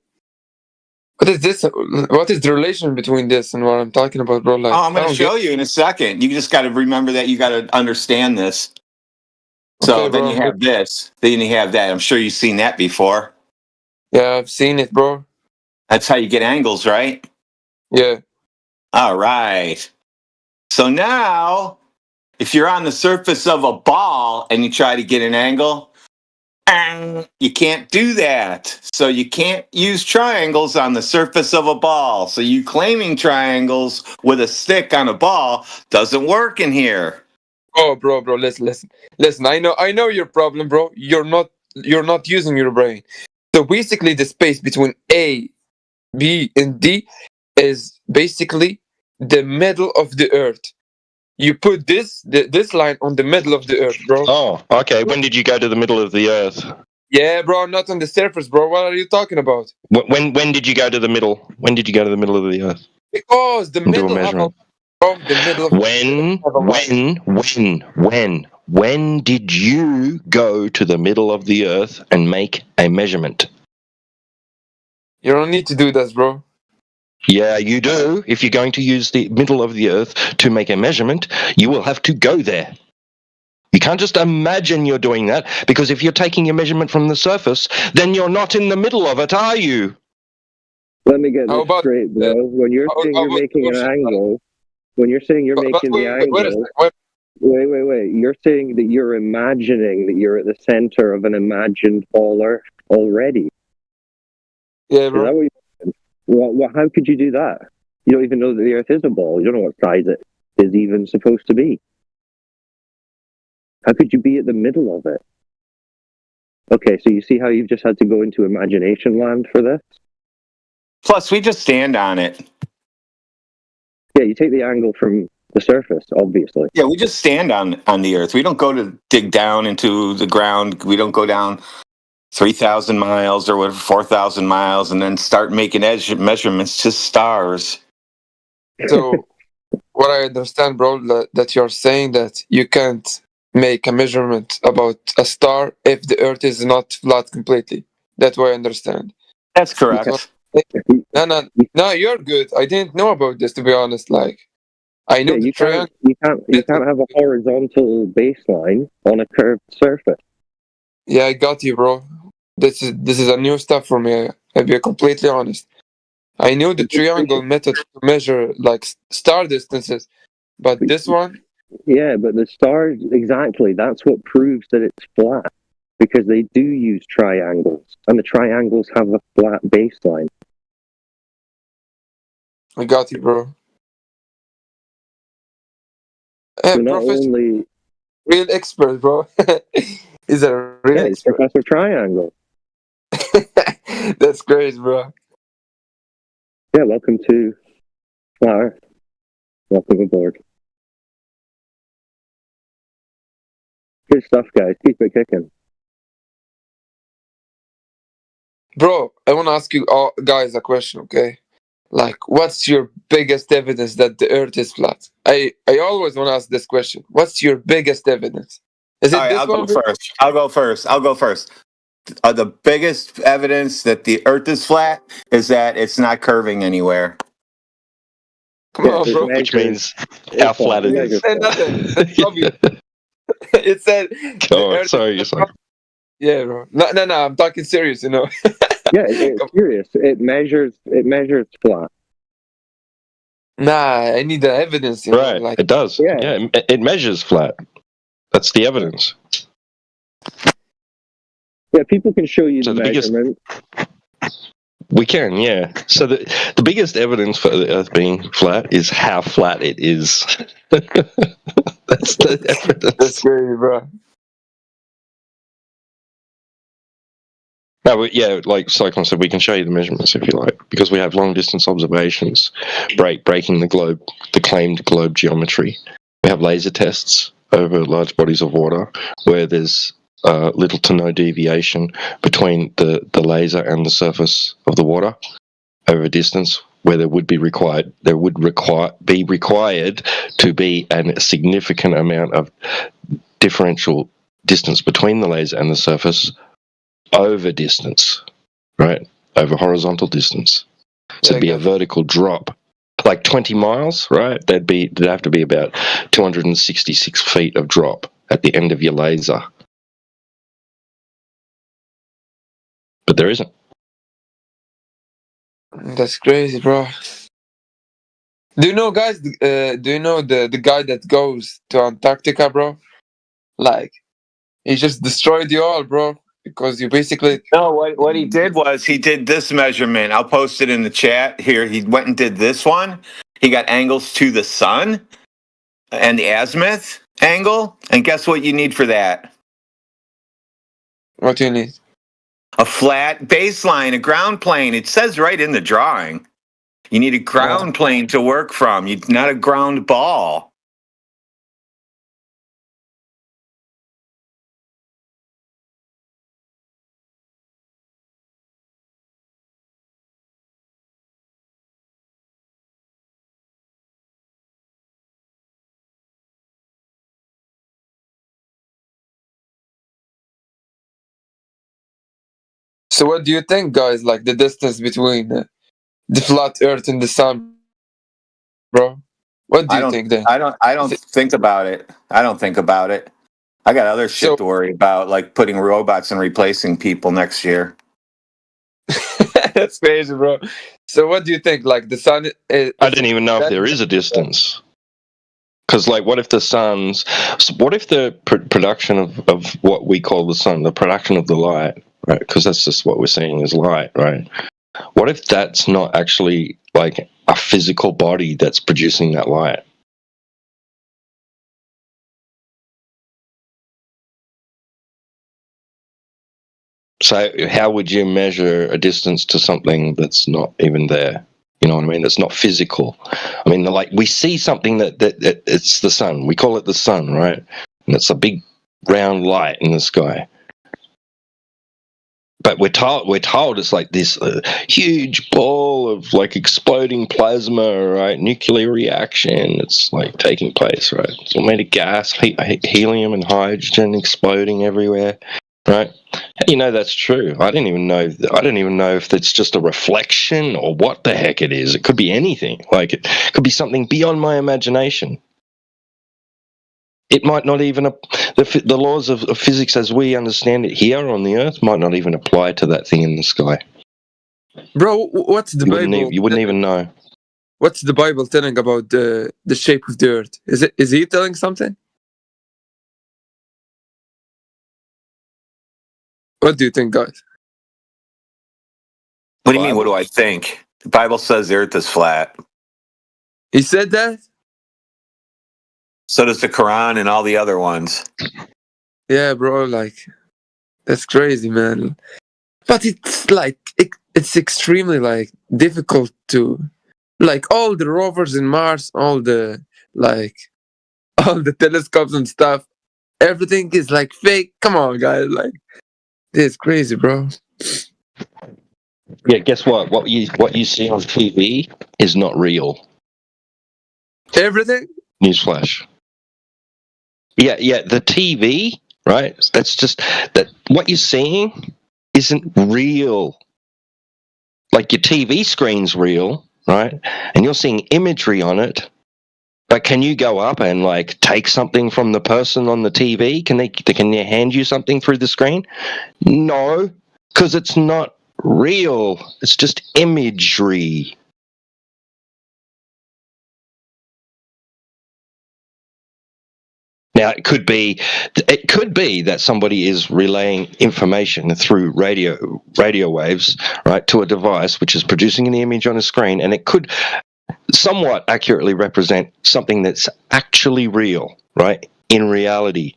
what is this? What is the relation between this and what I'm talking about, bro? Like, Oh, I'm going I to don't show you in a second. You just got to remember that you got to understand this. So Okay, then bro, you I'm have this. Then you have that. I'm sure you've seen that before. Yeah, I've seen it, bro. That's how you get angles, right? Yeah. All right. So now, if you're on the surface of a ball and you try to get an angle, you can't do that. So you can't use triangles on the surface of a ball. So you claiming triangles with a stick on a ball doesn't work in here. Oh, bro, listen. I know your problem, bro. You're not using your brain. So basically, the space between A, B, and D is basically the middle of the earth. You put this line on the middle of the earth, bro. Oh, okay. When did you go to the middle of the earth? Yeah, bro, not on the surface, bro. What are you talking about? When did you go to the middle? When did you go to the middle of the earth? Because the And do a middle have a measurement. bro, the middle of When did you go to the middle of the earth and make a measurement? You don't need to do this, bro. Yeah, you do. If you're going to use the middle of the earth to make a measurement, you will have to go there. You can't just imagine you're doing that, because if you're taking your measurement from the surface, then you're not in the middle of it, are you? Let me get this straight, bro. When you're saying you're making an angle, when you're saying you're making the angle, wait. You're saying that you're imagining that you're at the center of an imagined ball Earth already. Yeah, bro. Is that what you, how could you do that? You don't even know that the Earth is a ball. You don't know what size it is even supposed to be. How could you be at the middle of it? Okay, so you see how you've just had to go into imagination land for this? Plus, we just stand on it. Yeah, you take the angle from the surface, obviously. Yeah, we just stand on the earth. We don't go to dig down into the ground. We don't go down 3,000 miles or whatever, 4,000 miles, and then start making measurements to stars. So, what I understand, bro, that you're saying that you can't make a measurement about a star if the Earth is not flat completely. That's what I understand. That's correct. No, you're good. I didn't know about this, to be honest. Like, I know you can't have a horizontal baseline on a curved surface. Yeah, I got you, bro. This is a new stuff for me. I'll be completely honest. I knew the triangle method to measure like star distances, but this one. Yeah, but the stars, exactly. That's what proves that it's flat, because they do use triangles, and the triangles have a flat baseline. I got you, bro. So not only real expert, bro. He's a real expert. Professor Triangle. That's great, bro. Yeah, welcome to Flat Earth. Welcome aboard. Good stuff, guys. Keep it kicking. Bro, I want to ask you all guys a question, okay? Like, what's your biggest evidence that the Earth is flat? I always want to ask this question. What's your biggest evidence? Is it All right, this I'll one? go first. The biggest evidence that the Earth is flat is that it's not curving anywhere. Come on, bro. Which means how flat it is. It said nothing. That's obvious. It said. Go on. Sorry, you're sorry. Yeah, bro. No. I'm talking serious. You know. Yeah, it's serious. It measures flat. Nah, I need the evidence. You Right, know, like, it does. Yeah, it measures flat. That's the evidence. Yeah, people can show you So the the biggest- measurement. We can, yeah. So the biggest evidence for the Earth being flat is how flat it is. That's the evidence. That's crazy, bro. No, but yeah, like Cyclone said, we can show you the measurements if you like, because we have long distance observations breaking the claimed globe geometry. We have laser tests over large bodies of water where there's little to no deviation between the laser and the surface of the water over a distance where there would be required to be a significant amount of differential distance between the laser and the surface over distance, right? Over horizontal distance. So it'd be a vertical drop. Like 20 miles, right? There'd have to be about 266 feet of drop at the end of your laser. But there isn't. That's crazy, bro. Do you know, guys? Do you know the guy that goes to Antarctica, bro? Like, he just destroyed you all, bro. Because you basically No, what he did was he did this measurement. I'll post it in the chat here. He went and did this one. He got angles to the sun and the azimuth angle. And guess what you need for that? What do you need? A flat baseline, a ground plane. It says right in the drawing. You need a ground plane to work from. Not a ground ball. So what do you think, guys? Like the distance between the flat Earth and the sun, bro? What do you think then? I don't think about it. I don't think about it. I got other shit to worry about, like putting robots and replacing people next year. That's crazy, bro. So what do you think? Like the sun is... I don't even know if there is a distance. Because, like, what if the production of what we call the sun, the production of the light, right? Because that's just what we're seeing as light, right? What if that's not actually like a physical body that's producing that light? So how would you measure a distance to something that's not even there? You know what I mean? That's not physical. I mean, like we see something that it's the sun. We call it the sun, right? And it's a big round light in the sky. But we're told it's like this huge ball of like exploding plasma, right? Nuclear reaction. It's like taking place, right? It's all made of gas, helium and hydrogen exploding everywhere, right? You know that's true. I don't even know if it's just a reflection or what the heck it is. It could be anything. Like it could be something beyond my imagination. It might not even the laws of physics as we understand it here on the Earth might not even apply to that thing in the sky. Bro, what's the Bible? You wouldn't even know. What's the Bible telling about the shape of the Earth? Is he telling something? What do you think, guys? What do you mean? What do I think? The Bible says the Earth is flat. He said that? So does the Quran and all the other ones. Yeah, bro, like that's crazy, man. But it's like it's extremely like difficult to like all the rovers in Mars, all the telescopes and stuff. Everything is like fake. Come on, guys, like this is crazy, bro. Yeah, guess what? What you see on TV is not real. Everything? Newsflash. Yeah, the TV, right? That's just that what you're seeing isn't real. Like your TV screen's real, right? And you're seeing imagery on it. But can you go up and like take something from the person on the TV? Can they hand you something through the screen? No, because it's not real. It's just imagery. Now it could be that somebody is relaying information through radio waves, right, to a device which is producing an image on a screen, and it could somewhat accurately represent something that's actually real, right, in reality.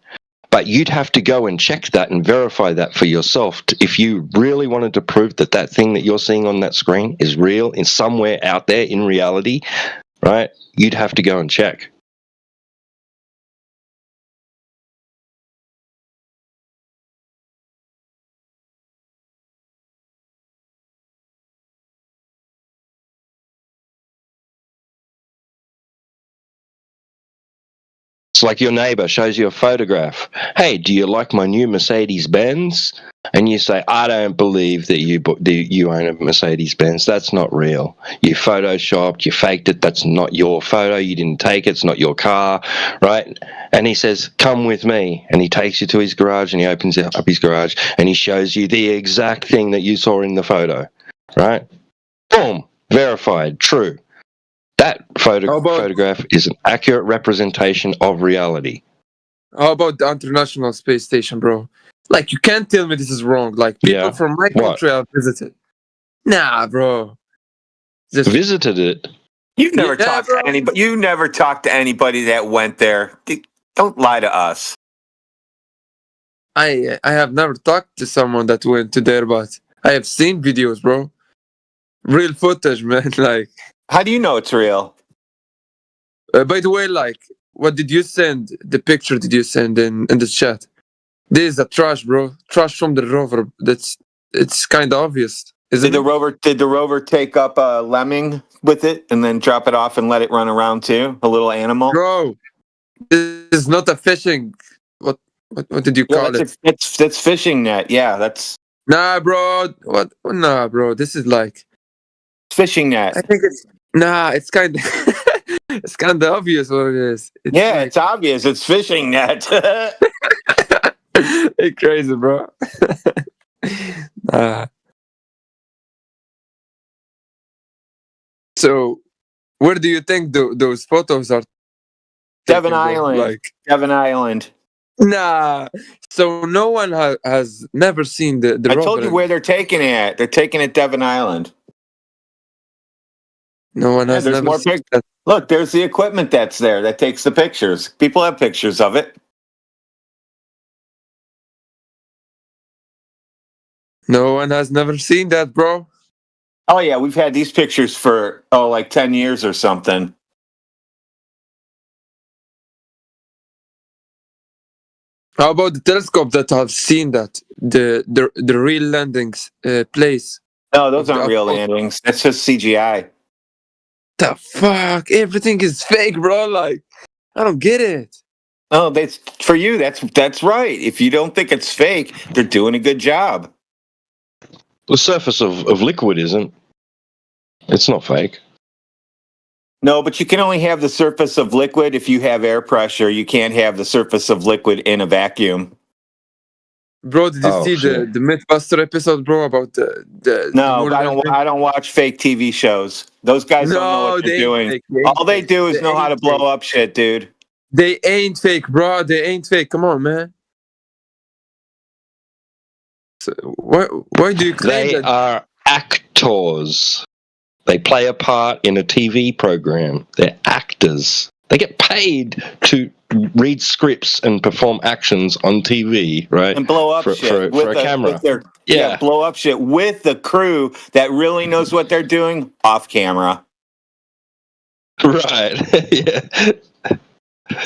But you'd have to go and check that and verify that for yourself if you really wanted to prove that that thing that you're seeing on that screen is real in somewhere out there in reality, right? You'd have to go and check. It's like your neighbor shows you a photograph. Hey, do you like my new Mercedes-Benz? And you say, I don't believe that you own a Mercedes-Benz. That's not real. You photoshopped, you faked it. That's not your photo. You didn't take it. It's not your car, right? And he says, come with me. And he takes you to his garage and he opens up his garage and he shows you the exact thing that you saw in the photo, right? Boom, verified, true. That photograph is an accurate representation of reality. How about the International Space Station, bro? Like, you can't tell me this is wrong. Like, people from my country have visited. Nah, bro. Just visited it. You've never talked to anybody. You never talked to anybody that went there. Don't lie to us. I have never talked to someone that went to there, but I have seen videos, bro. Real footage, man. Like, how do you know it's real? By the way, like, what did you send? The picture did you send in the chat? This is a trash, bro. Trash from the rover. It's kind of obvious. Did the rover take up a lemming with it and then drop it off and let it run around too? A little animal? Bro, this is not a fishing. What did you call it? That's fishing net. Yeah, that's. Nah, bro. What? Nah, bro. This is like fishing net. I think it's it's kind of it's kind of obvious what it is. It's obvious. It's fishing net. It's crazy, bro. So, where do you think those photos are? Devon Island. Like Devon Island. Nah. So no one has never seen the I told you where they're taking it at. They're taking it Devon Island. No one has never seen that. Look, there's the equipment that's there that takes the pictures. People have pictures of it. No one has never seen that, bro. Oh, yeah, we've had these pictures for, like 10 years or something. How about the telescope that have seen that? The real landings place? No, those aren't real landings. That's just CGI. The fuck? Everything is fake, bro. Like, I don't get it. Oh, that's for you. That's right. If you don't think it's fake, they're doing a good job. The surface of liquid isn't. It's not fake. No, but you can only have the surface of liquid if you have air pressure. You can't have the surface of liquid in a vacuum. Bro, did you see the Mythbuster episode, bro, about the No, I don't watch fake TV shows. Those guys don't know what they're doing. All they do is know how to blow up shit, dude. They ain't fake, bro. They ain't fake. Come on, man. So why do you claim they are actors? They play a part in a TV program. They're actors. They get paid to read scripts and perform actions on TV, right? And blow up shit for a camera. Blow up shit with the crew that really knows what they're doing off camera. Right.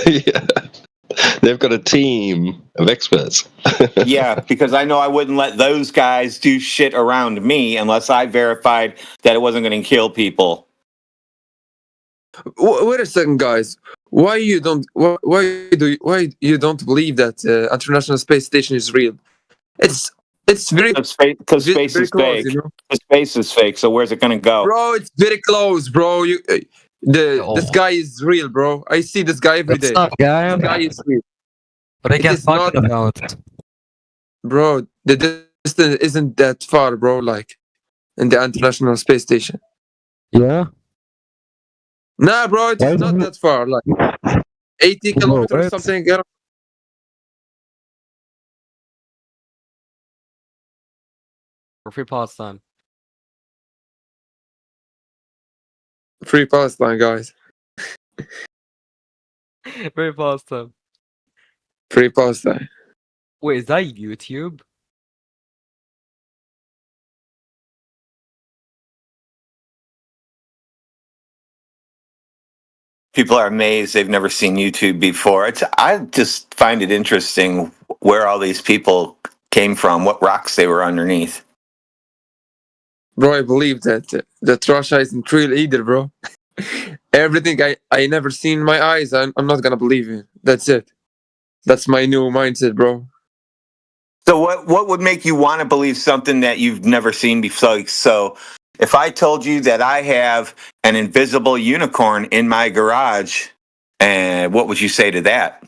Yeah. They've got a team of experts. Yeah, because I know I wouldn't let those guys do shit around me unless I verified that it wasn't going to kill people. Wait a second, guys. Why you don't believe that International Space Station is real? It's very because space is close, fake. you know. The space is fake. So where's it going to go? Bro, it's very close, bro. This guy is real, bro. I see this guy every day. Not guy. This guy is real. What are It you is not, talking about? bro. The distance isn't that far, bro. Like in the International Space Station. Yeah. Nah, bro. It is not that far. Like 80 kilometers or what? something. For free Palestine. Free Palestine, guys. Free Palestine. Free Palestine. Wait, is that YouTube? People are amazed they've never seen YouTube before. I just find it interesting where all these people came from, what rocks they were underneath. Bro, I believe that Russia isn't real either, bro. Everything I never seen in my eyes, I'm not gonna believe it. That's it. That's my new mindset, bro. So what would make you want to believe something that you've never seen before? So if I told you that I have an invisible unicorn in my garage, and what would you say to that?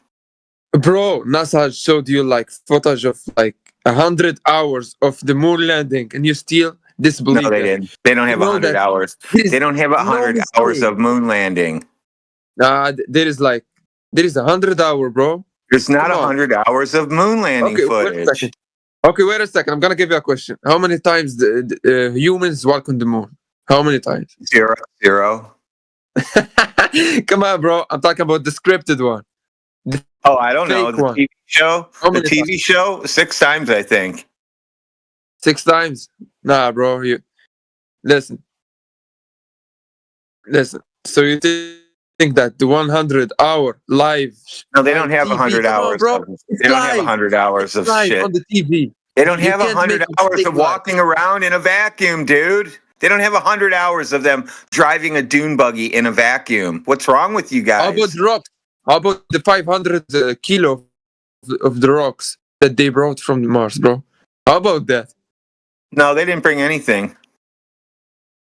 Bro, NASA showed you like footage of like 100 hours of the moon landing, and you still disbelieve. No, they didn't. They don't have 100 hours. They don't have 100 hours of moon landing. Nah, there is 100 hour, bro. There's not 100 hours of moon landing footage. Wait a second. I'm gonna give you a question. How many times the humans walk on the moon? How many times? Zero. Come on, bro. I'm talking about the scripted one. I don't know. The TV show? The TV show? 6 times, I think. 6 times? Nah, bro. Listen. So you think that the 100-hour live? No, they don't have 100 hours. They don't have 100 hours of shit on the TV. They don't have 100 hours of walking around in a vacuum, dude. They don't have 100 hours of them driving a dune buggy in a vacuum. What's wrong with you guys? How about the rocks? How about the 500 kilo of the rocks that they brought from Mars, bro? How about that? No, they didn't bring anything.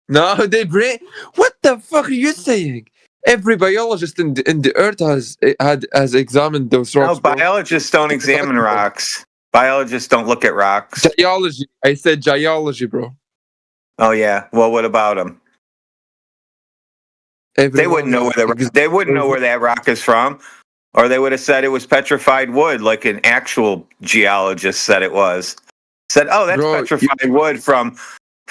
No, they bring. What the fuck are you saying? Every biologist in the Earth has examined those rocks. No, biologists don't examine rocks. Biologists don't look at rocks. Geology. I said geology, bro. Oh yeah. Well, what about them? They wouldn't know where that rock is from, or they would have said it was petrified wood, like an actual geologist said it was. Said, "Oh, that's petrified wood from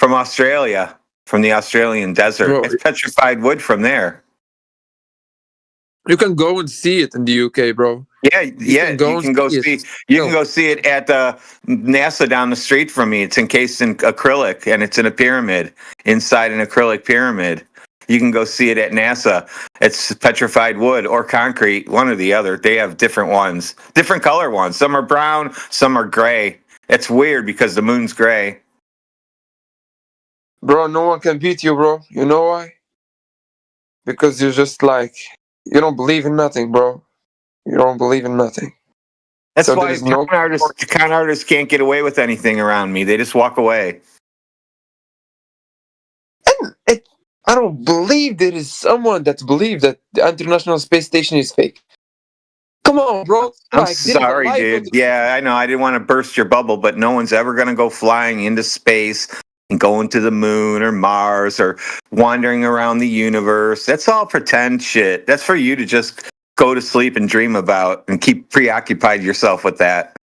Australia, from the Australian desert. It's petrified wood from there." You can go and see it in the UK, bro. Yeah, you can go see it at the NASA down the street from me. It's encased in acrylic, and it's in a pyramid inside an acrylic pyramid. You can go see it at NASA. It's petrified wood or concrete, one or the other. They have different ones, different color ones. Some are brown, some are gray. It's weird because the moon's gray. Bro, no one can beat you, bro. You know why? Because you're just like, you don't believe in nothing, bro. You don't believe in nothing. That's why con artists can't get away with anything around me. They just walk away. And I don't believe there is someone that believes that the International Space Station is fake. Come on, bro. I'm sorry, dude. Yeah, I know. I didn't want to burst your bubble, but no one's ever going to go flying into space and going to the moon or Mars or wandering around the universe. That's all pretend shit. That's for you to just go to sleep and dream about and keep preoccupied yourself with that.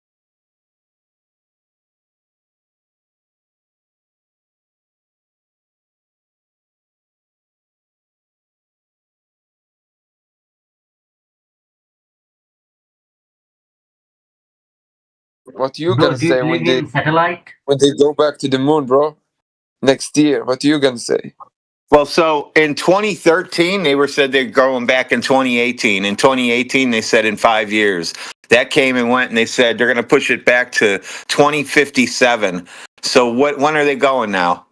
What you gonna say when they go back to the moon, bro? Next year, what you gonna say? Well, so in 2013, they said they're going back in 2018. In 2018, they said in 5 years. That came and went, and they said they're going to push it back to 2057. So when are they going now?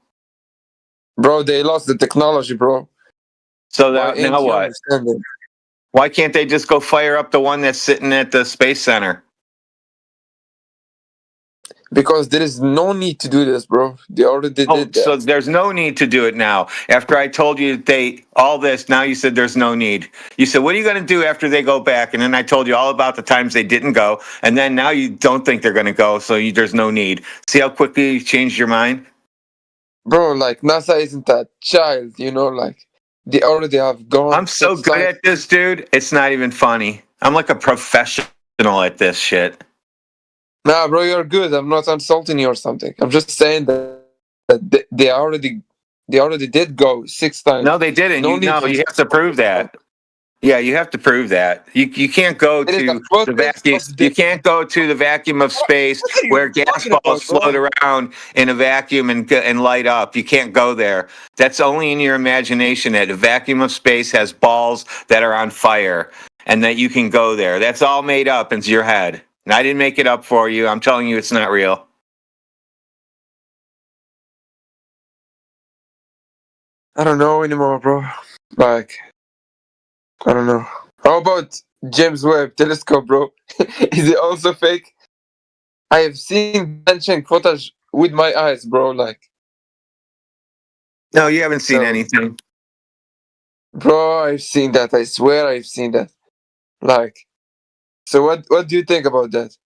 Bro, they lost the technology, bro. So Why that, ain't now you what? understanding? Why can't they just go fire up the one that's sitting at the Space Center? Because there is no need to do this, bro. They already did that. So there's no need to do it now. After I told you all this, now you said there's no need. You said, what are you going to do after they go back? And then I told you all about the times they didn't go. And then now you don't think they're going to go, so there's no need. See how quickly you changed your mind? Bro, like NASA isn't a child, you know, like they already have gone. I'm so good at this, dude. It's not even funny. I'm like a professional at this shit. Nah, bro, you're good. I'm not insulting you or something. I'm just saying that they already did go 6 times. No, they didn't. You have to prove that. Yeah, you have to prove that. You can't go to the vacuum. You can't go to the vacuum of space where gas balls float around in a vacuum and light up. You can't go there. That's only in your imagination. That a vacuum of space has balls that are on fire, and that you can go there. That's all made up into your head. And I didn't make it up for you. I'm telling you, it's not real. I don't know anymore, bro. Like, I don't know. How about James Webb Telescope, bro? Is it also fake? I have seen benching footage with my eyes, bro. Like, no, you haven't seen anything, bro. I've seen that. I swear, I've seen that. Like, so what do you think about that?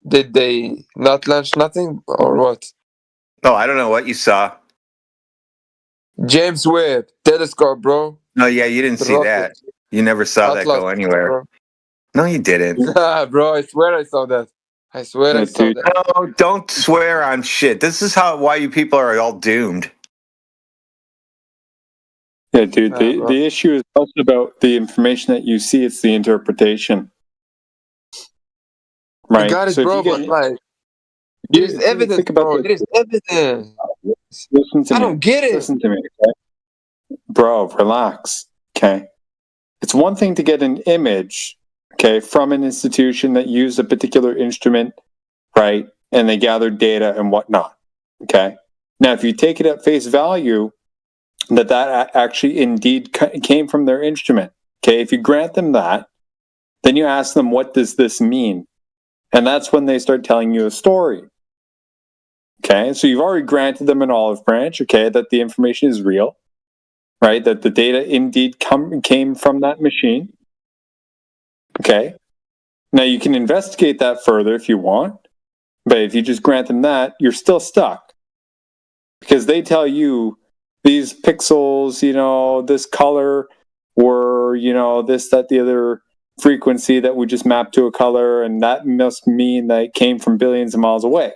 Did they not launch nothing or what? Oh, I don't know what you saw. James Webb Telescope, bro. No, yeah, you didn't see that. You never saw that go anywhere. Bro. No, you didn't. Nah, bro, I swear I saw that. I swear I saw that. No, don't swear on shit. This is why you people are all doomed. Yeah, dude, the issue is also about the information that you see, it's the interpretation. Right. I got it, so bro, but like, there's evidence, bro. There's evidence. Listen to me. I don't get it. Listen to me, okay? Bro, relax, okay? It's one thing to get an image, okay, from an institution that used a particular instrument, right, and they gathered data and whatnot, okay? Now, if you take it at face value, that actually indeed came from their instrument, okay? If you grant them that, then you ask them, what does this mean? And that's when they start telling you a story. Okay, so you've already granted them an olive branch, okay, that the information is real, right? That the data indeed came from that machine. Okay. Now you can investigate that further if you want, but if you just grant them that, you're still stuck. Because they tell you these pixels, you know, this color, or, you know, this, that, the other frequency that we just mapped to a color, and that must mean that it came from billions of miles away.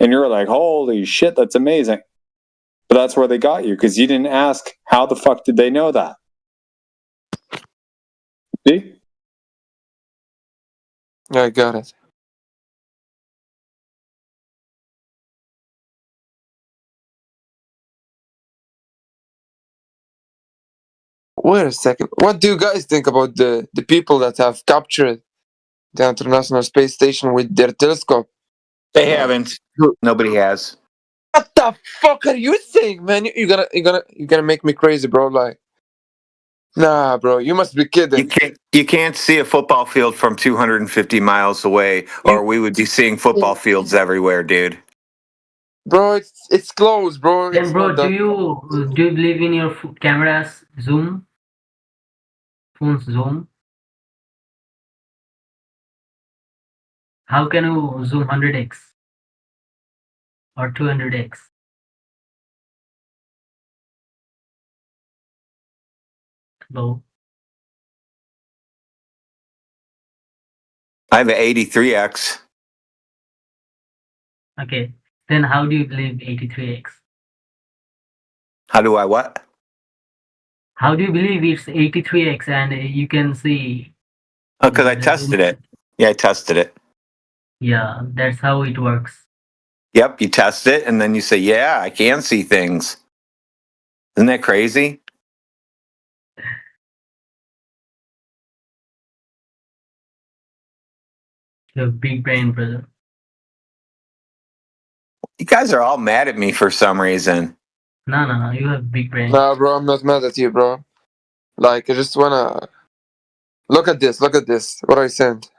And you're like, holy shit, that's amazing. But that's where they got you, because you didn't ask, how the fuck did they know that? See? I got it. Wait a second. What do you guys think about the people that have captured the International Space Station with their telescope? They haven't. Nobody has. What the fuck are you saying, man? You're gonna make me crazy, bro. Like, nah, bro. You must be kidding. You can't see a football field from 250 miles away, or we would be seeing football fields everywhere, dude. Bro, it's close, bro. Then, bro, do you believe in your camera's zoom? Phone's zoom? How can you zoom 100x or 200x? Hello. I have an 83x. Okay. Then how do you believe 83x? How do I what? How do you believe it's 83x and you can see? Oh, because I tested it. Yeah, I tested it. Yeah, that's how it works. Yep, you test it, and then you say, yeah, I can see things. Isn't that crazy? You have big brain, brother. You guys are all mad at me for some reason. No. You have big brain. Nah, bro, I'm not mad at you, bro. Like, I just wanna look at this. Look at this. What I sent.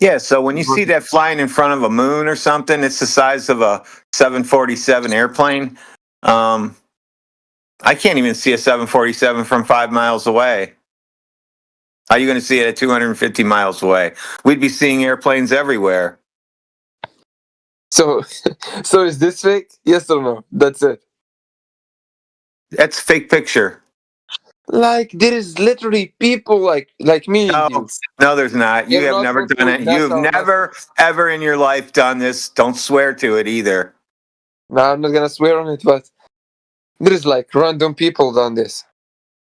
Yeah, so when you see that flying in front of a moon or something, it's the size of a 747 airplane. I can't even see a 747 from 5 miles away. How are you going to see it at 250 miles away? We'd be seeing airplanes everywhere. So, so is this fake? Yes or no? That's it. That's a fake picture. Like, there is literally people like me and you. No, there's not. You They're have not never going done to it. You've NASA or never, ever in your life done this. Don't swear to it either. No, I'm not gonna swear on it, but there is like random people done this.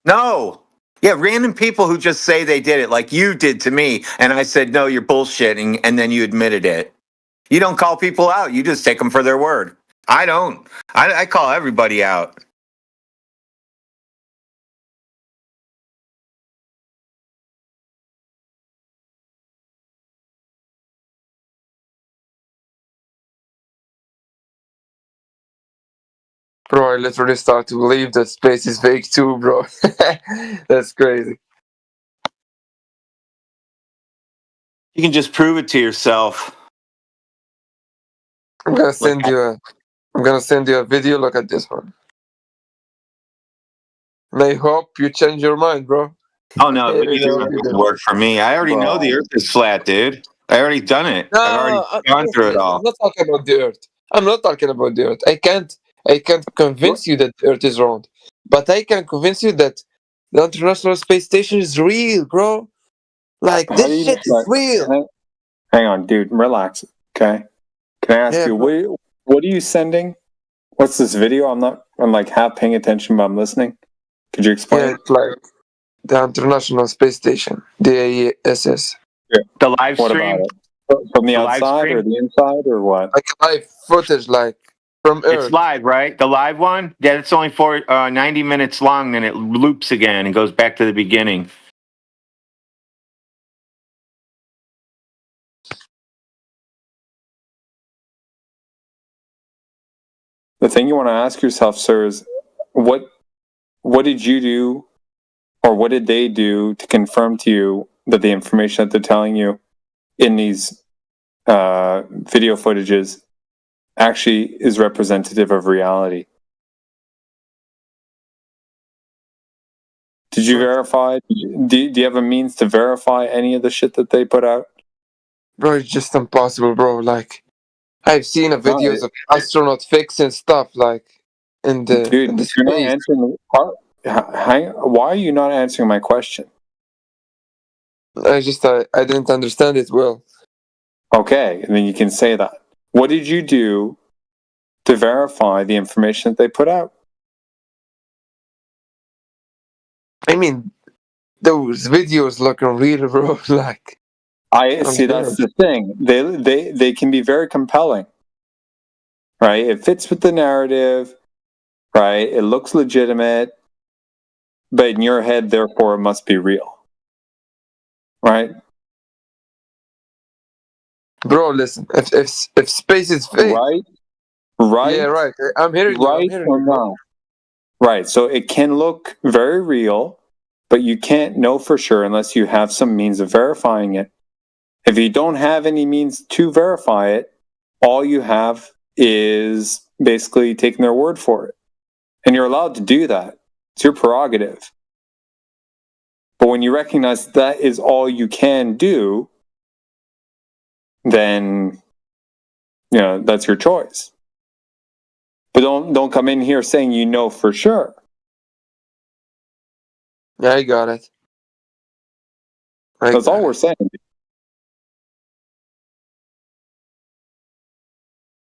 No. Yeah, random people who just say they did it, like you did to me. And I said, no, you're bullshitting. And then you admitted it. You don't call people out. You just take them for their word. I don't. I call everybody out. Bro, I literally start to believe that space is fake too, bro. That's crazy. You can just prove it to yourself. I'm gonna send you a video. Look at this one. And I hope you change your mind, bro. Oh, no, it doesn't work for me. I already know the earth is flat, dude. I already done it. No, I've already gone through it all. I'm not talking about the Earth. I'm not talking about the Earth. I can't convince you that the Earth is round, but I can convince you that the International Space Station is real, bro. Like How do this you shit is real. Hang on, dude. Relax. Okay. Can I ask you what are you sending? What's this video? I'm like half paying attention, but I'm listening. Could you explain? Yeah, it's like the International Space Station, the ISS. Yeah. The live What stream? about it? From the outside or the inside or what? Like live footage, like from Earth. It's live, right? The live one? Yeah, it's only 90 minutes long, then it loops again and goes back to the beginning. The thing you want to ask yourself, sir, is what did you do or what did they do to confirm to you that the information that they're telling you in these video footages actually is representative of reality? Did you verify? Do you have a means to verify any of the shit that they put out? Bro, it's just impossible, bro. Like, I've seen videos of astronaut fixing stuff, like in the Dude, you're not answering. Why are you not answering my question? I didn't understand it well. Okay, and then you can say that. What did you do to verify the information that they put out? I mean, those videos look unreal, bro. Like, I see. That's the thing. They can be very compelling, right? It fits with the narrative, right? It looks legitimate, but in your head, therefore, it must be real, right? Bro, listen. If space is fake, right, yeah, right. I'm hearing you. I'm hearing you, bro. Right. So it can look very real, but you can't know for sure unless you have some means of verifying it. If you don't have any means to verify it, all you have is basically taking their word for it. And you're allowed to do that. It's your prerogative. But when you recognize that is all you can do, then that's your choice. But don't come in here saying you know for sure. Yeah, I got it. That's all we're saying.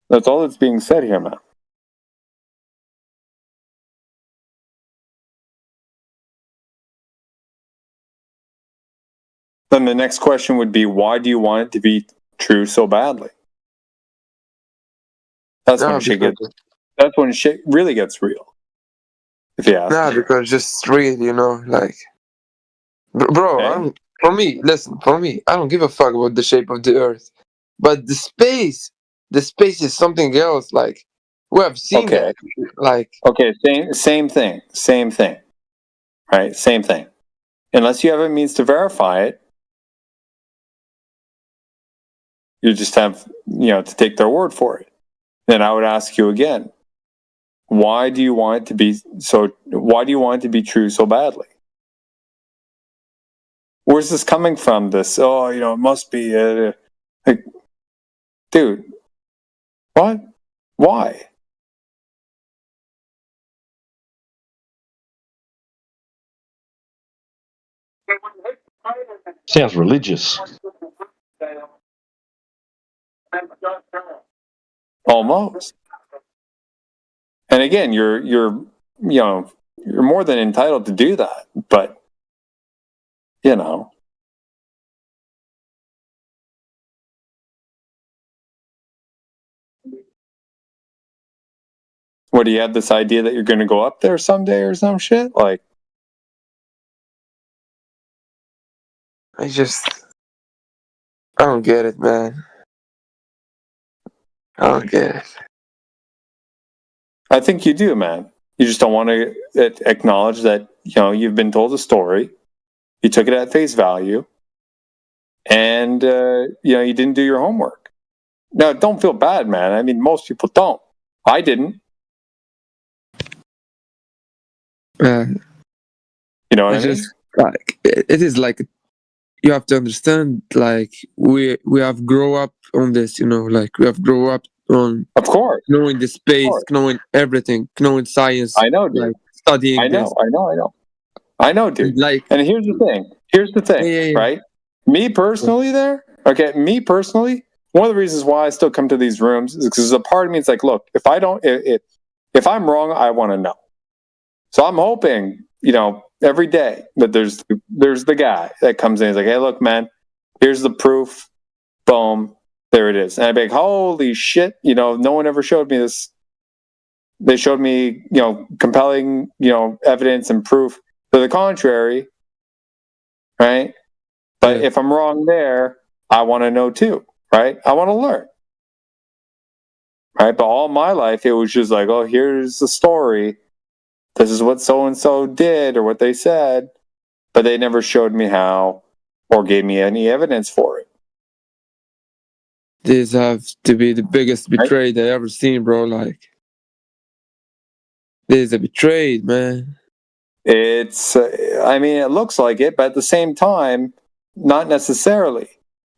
That's all that's being said here, man. Then the next question would be, why do you want it to be true so badly? That's Nah, when shit because, gets. That's when shit really gets real. If you ask nah, me. because just real, you know, like, bro. Okay. For me, listen. For me, I don't give a fuck about the shape of the Earth, but the space is something else. Like, we have seen Okay. that. Like, Okay. Same thing. Same thing. Right. Same thing. Unless you have a means to verify it, you just have to take their word for it. Then I would ask you again, why do you want it to be so? Why do you want it to be true so badly? Where's this coming from? This, it must be, like, dude, what? Why? Sounds religious. Almost. And again, you're more than entitled to do that, but what, do you have this idea that you're going to go up there someday or some shit? Like, I don't get it, man. I don't get it. I think you do, man. You just don't want to acknowledge that, you've been told a story. You took it at face value. And, you didn't do your homework. Now, don't feel bad, man. I mean, most people don't. I didn't. You know what I mean? Just like it is like you have to understand. Like we have grown up on this, like we have grown up on, of course, knowing the space, knowing everything, knowing science. I know, dude. Like studying I know, this. I know, dude. Like, and here's the thing, right? Me personally, one of the reasons why I still come to these rooms is because a part of me is like, look, if I'm wrong, I want to know. So I'm hoping, every day that there's the guy that comes in. He's like, hey, look, man, here's the proof. Boom, there it is. And I'd be like, holy shit, no one ever showed me this. They showed me, compelling, evidence and proof to the contrary, right? But if I'm wrong there, I want to know too, right? I want to learn, right? But all my life, it was just like, oh, here's the story. This is what so-and-so did or what they said, but they never showed me how or gave me any evidence for it. These have to be the biggest betrayal I ever seen, bro. Like, this is a betrayal, man. It's, it looks like it, but at the same time, not necessarily.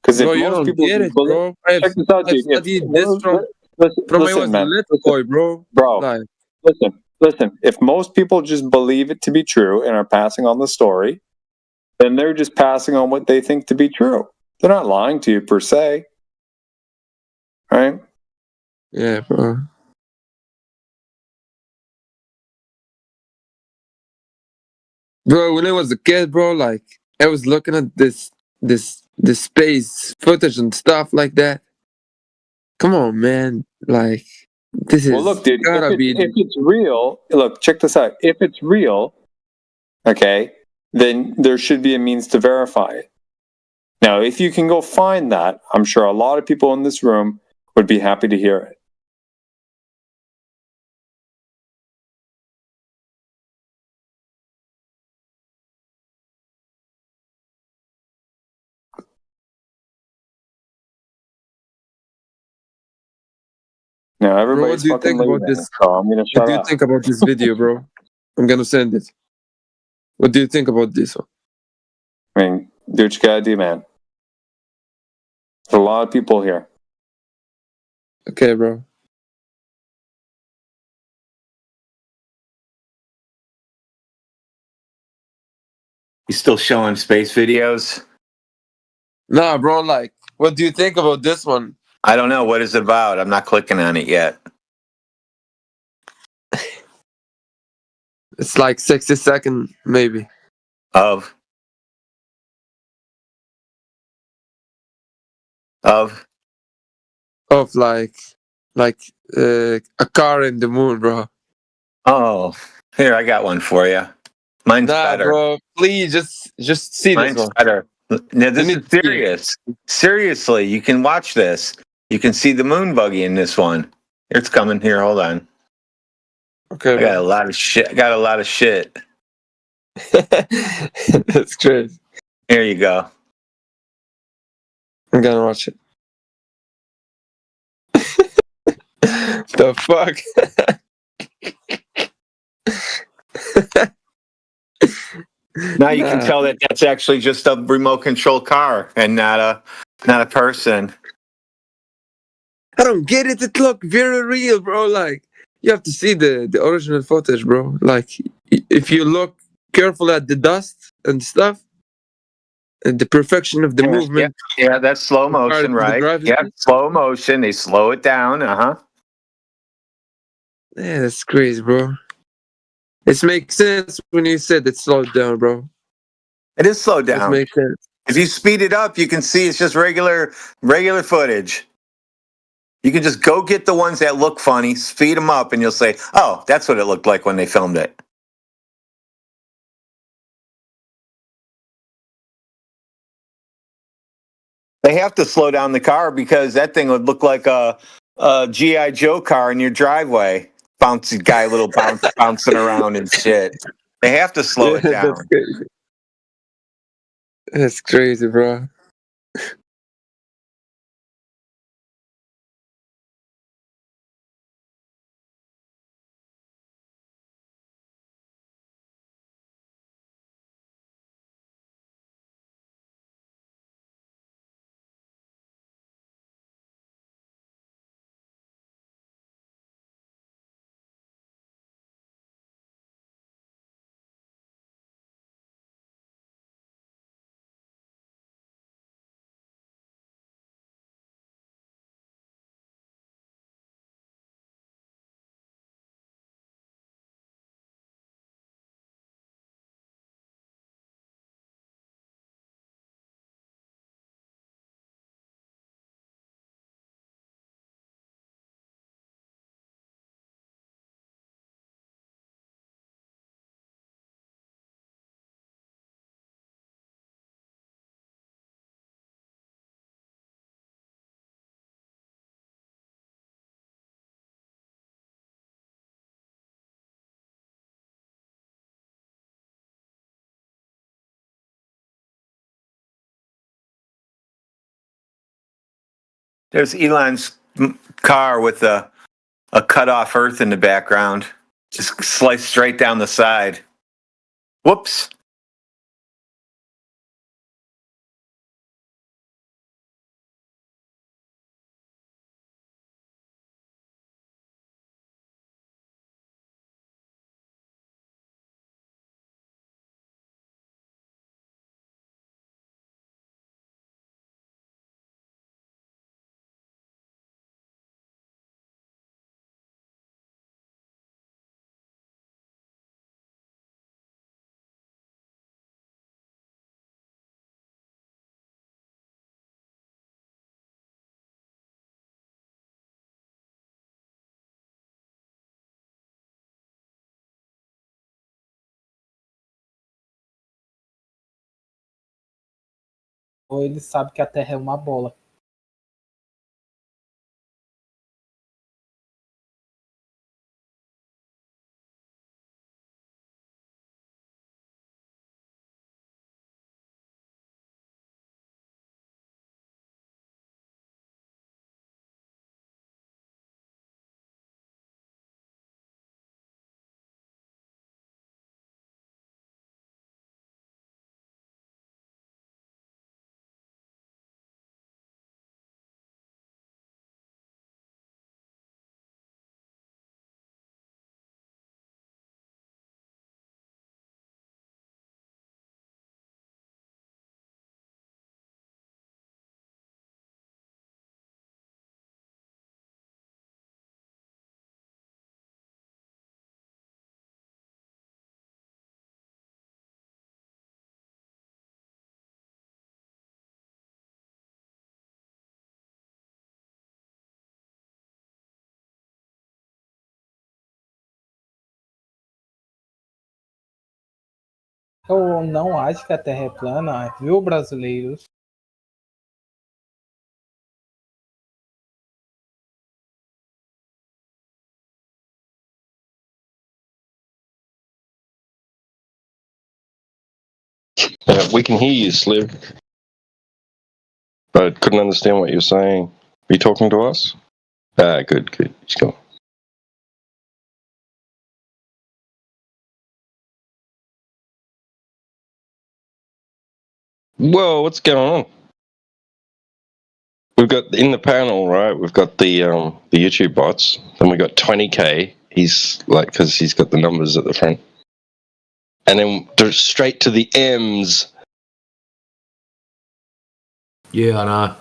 Because if Bro, you most don't people get it, bro. check this out, dude. Studied this from I was a little boy, bro. Like, Listen. If most people just believe it to be true and are passing on the story, then they're just passing on what they think to be true. They're not lying to you per se, right? Yeah, bro. Bro, when I was a kid, bro, like I was looking at this space footage and stuff like that. Come on, man. Like, this is look, dude. gotta be. If it's real, look, check this out. If it's real, okay, then there should be a means to verify it. Now, if you can go find that, I'm sure a lot of people in this room would be happy to hear it. Now, everybody's bro, what do you think about this? So I'm gonna shut What do you up. think about this video, bro? I'm gonna send it. What do you think about this one? I mean, do what you gotta do, man. There's a lot of people here. Okay, bro. You still showing space videos? Nah, bro, like, what do you think about this one? I don't know. What is it about? I'm not clicking on it yet. It's like 60 seconds, maybe. Of like like a car in the moon, bro. Oh, here I got one for you. Mine's better. Bro. Please, just see Mine's this one. better. Now this need is to see it. serious. Seriously, you can watch this. You can see the moon buggy in this one. It's coming here. Hold on. Okay, I got a lot of shit. I got a lot of shit. That's crazy. Here you go. I'm gonna watch it. The fuck? Now you can tell that that's actually just a remote control car and not a person. I don't get it. It look very real, bro. Like you have to see the original footage, bro. Like if you look careful at the dust and stuff, and the perfection of the movement. Yeah, that's slow motion, right? Yeah, slow motion. They slow it down. Yeah, that's crazy, bro. It makes sense when you said it slowed down, bro. It is slowed down. It makes sense. If you speed it up, you can see it's just regular footage. You can just go get the ones that look funny, speed them up, and you'll say, "Oh, that's what it looked like when they filmed it." They have to slow down the car because that thing would look like a GI Joe car in your driveway. Bouncy guy, little bouncing around and shit. They have to slow it down. That's crazy. That's crazy, bro. There's Elon's car with a cut off earth in the background, just sliced straight down the side. Whoops. Ou ele sabe que a Terra é uma bola. Eu não acho que a Terra é plana, viu, brasileiros? We can hear you, Sliv. But couldn't understand what you're saying. Are you talking to us? Ah, good. He's gone. Whoa, what's going on? We've got in the panel, right? We've got the YouTube bots. Then we got 20K. He's like, because he's got the numbers at the front. And then straight to the M's. Yeah, I know.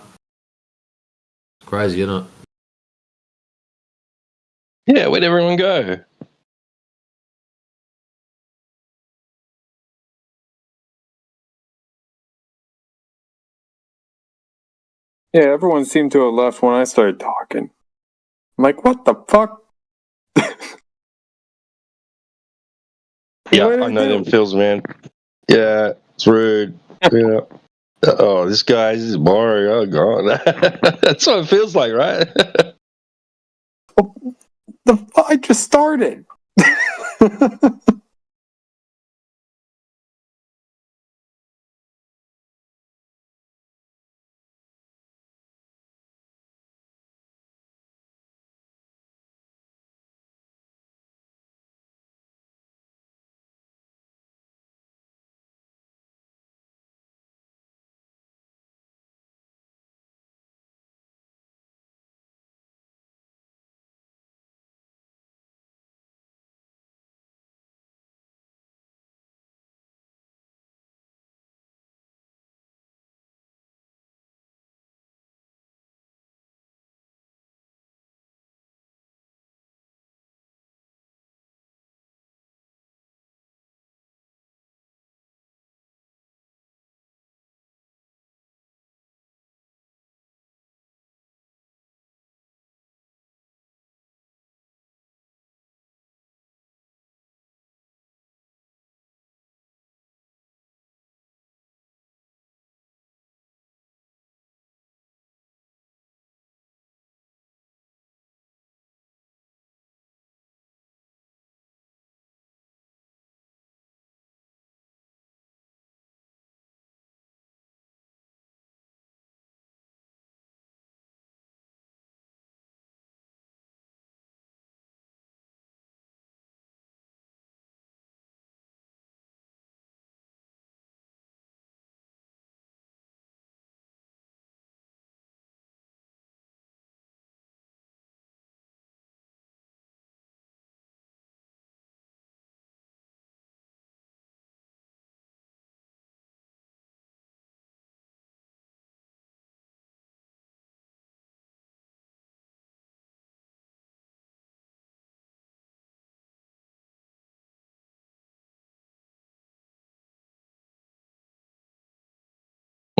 It's crazy, isn't it? Yeah, where'd everyone go? Yeah, everyone seemed to have left when I started talking. I'm like, what the fuck? Yeah, I know them feels, man. Yeah, it's rude. Yeah. Oh, this is boring. Oh, God. That's what it feels like, right? I just started.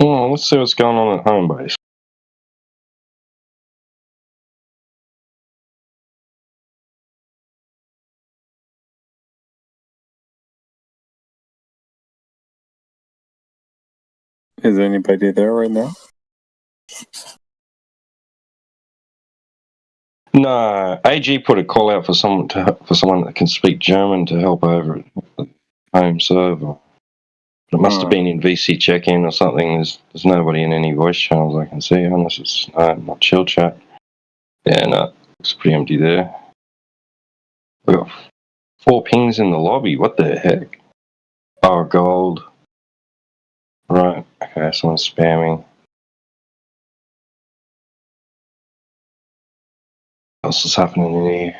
Oh, let's see what's going on at home base. Is anybody there right now? No, AG put a call out for someone that can speak German to help over at the home server. It must have been in VC check-in or something. There's nobody in any voice channels I can see, unless it's not chill chat. Yeah, no, it's pretty empty there. We got 4 pings in the lobby. What the heck? Oh, gold. Right. Okay, someone's spamming. What else is happening in here?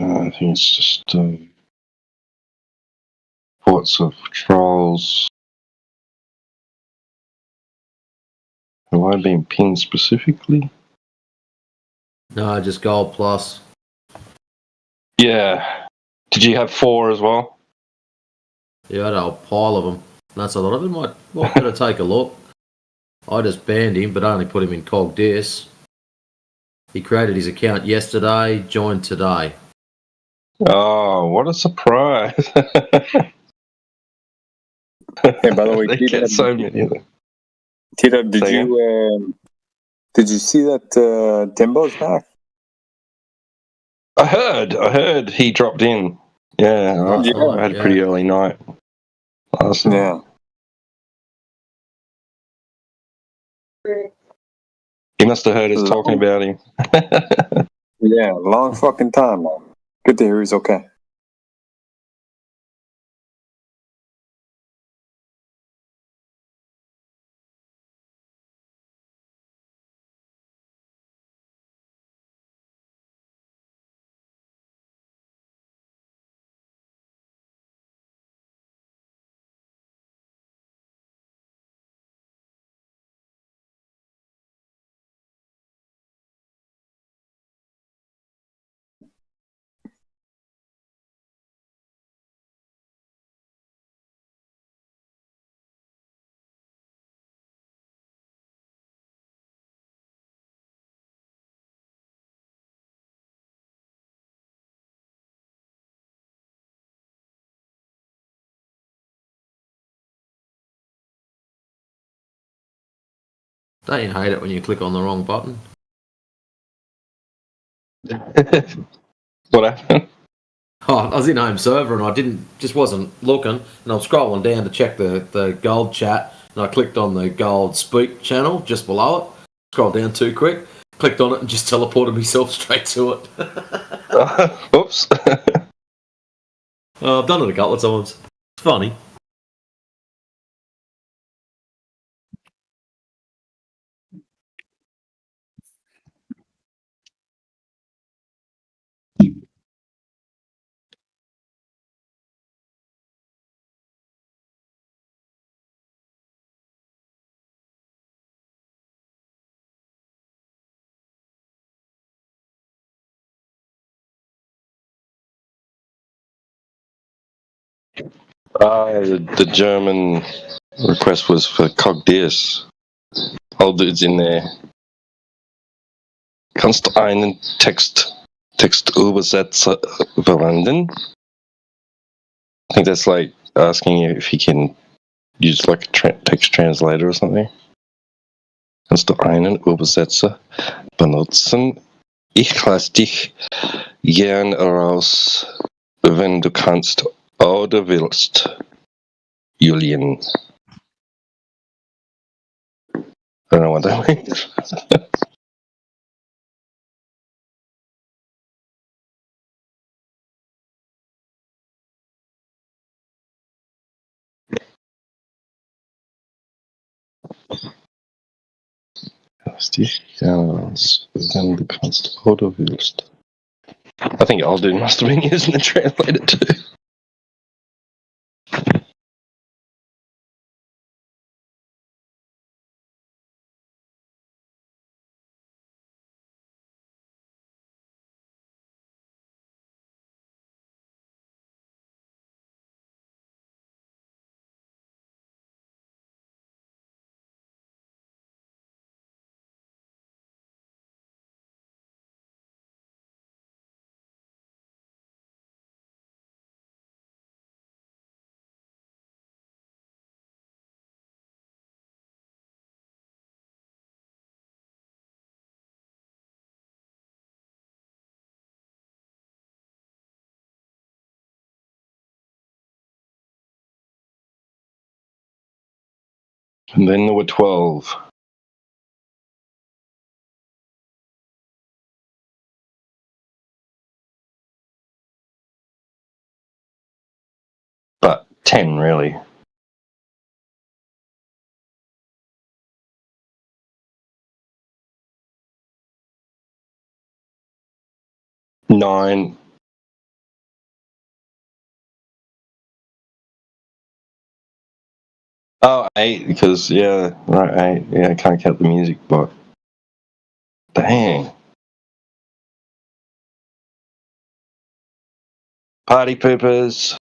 I think it's just reports of trolls. Have I been pinged specifically? No, just gold plus. Yeah. Did you have 4 as well? Yeah, I had a whole pile of them. That's a lot of them. Might better take a look. I just banned him, but only put him in cog dis. He created his account yesterday, joined today. Oh, what a surprise! Hey, by the way, they get so many of them. T-Dub, Say again? did you see that Timbo's back? I heard he dropped in. Yeah, I had a pretty early night last night. He must have heard us talking about him. Yeah, long fucking time, man. Good to hear he's okay. Don't you hate it when you click on the wrong button? What happened? Oh, I was in home server and I just wasn't looking, and I'm scrolling down to check the gold chat, and I clicked on the gold speak channel just below it. Scrolled down too quick, clicked on it, and just teleported myself straight to it. Oops. I've done it a couple of times. It's funny. The German request was for Cogdius. Old dude's in there. Kannst du einen Textübersetzer verwenden? I think that's like asking you if you can use like a text translator or something. Kannst du einen Übersetzer benutzen? Ich lass dich gern raus, wenn du kannst oder willst. Julian. I don't know what that means. Lass dich gern raus, wenn du kannst oder willst. I think old dude must have been using the translator too. And then there were 12. But 10 really. Nine. Oh, 8, because, yeah, right, 8. Yeah, I can't count the music, but. Dang. Party poopers.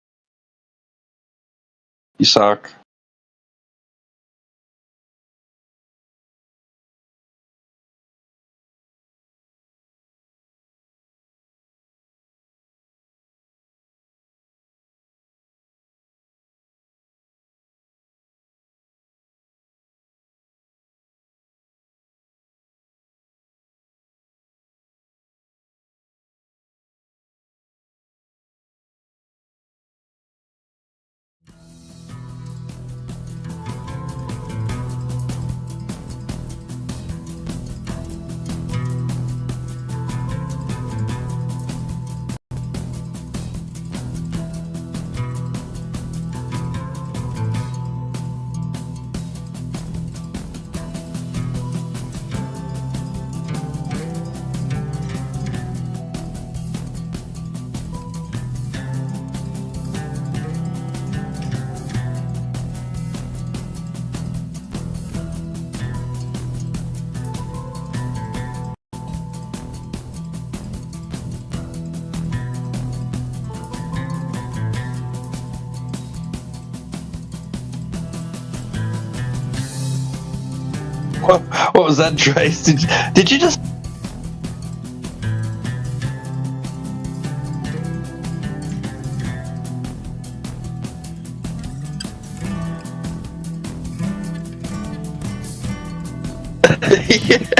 You suck. What was that, Trace? Did you just? Yeah.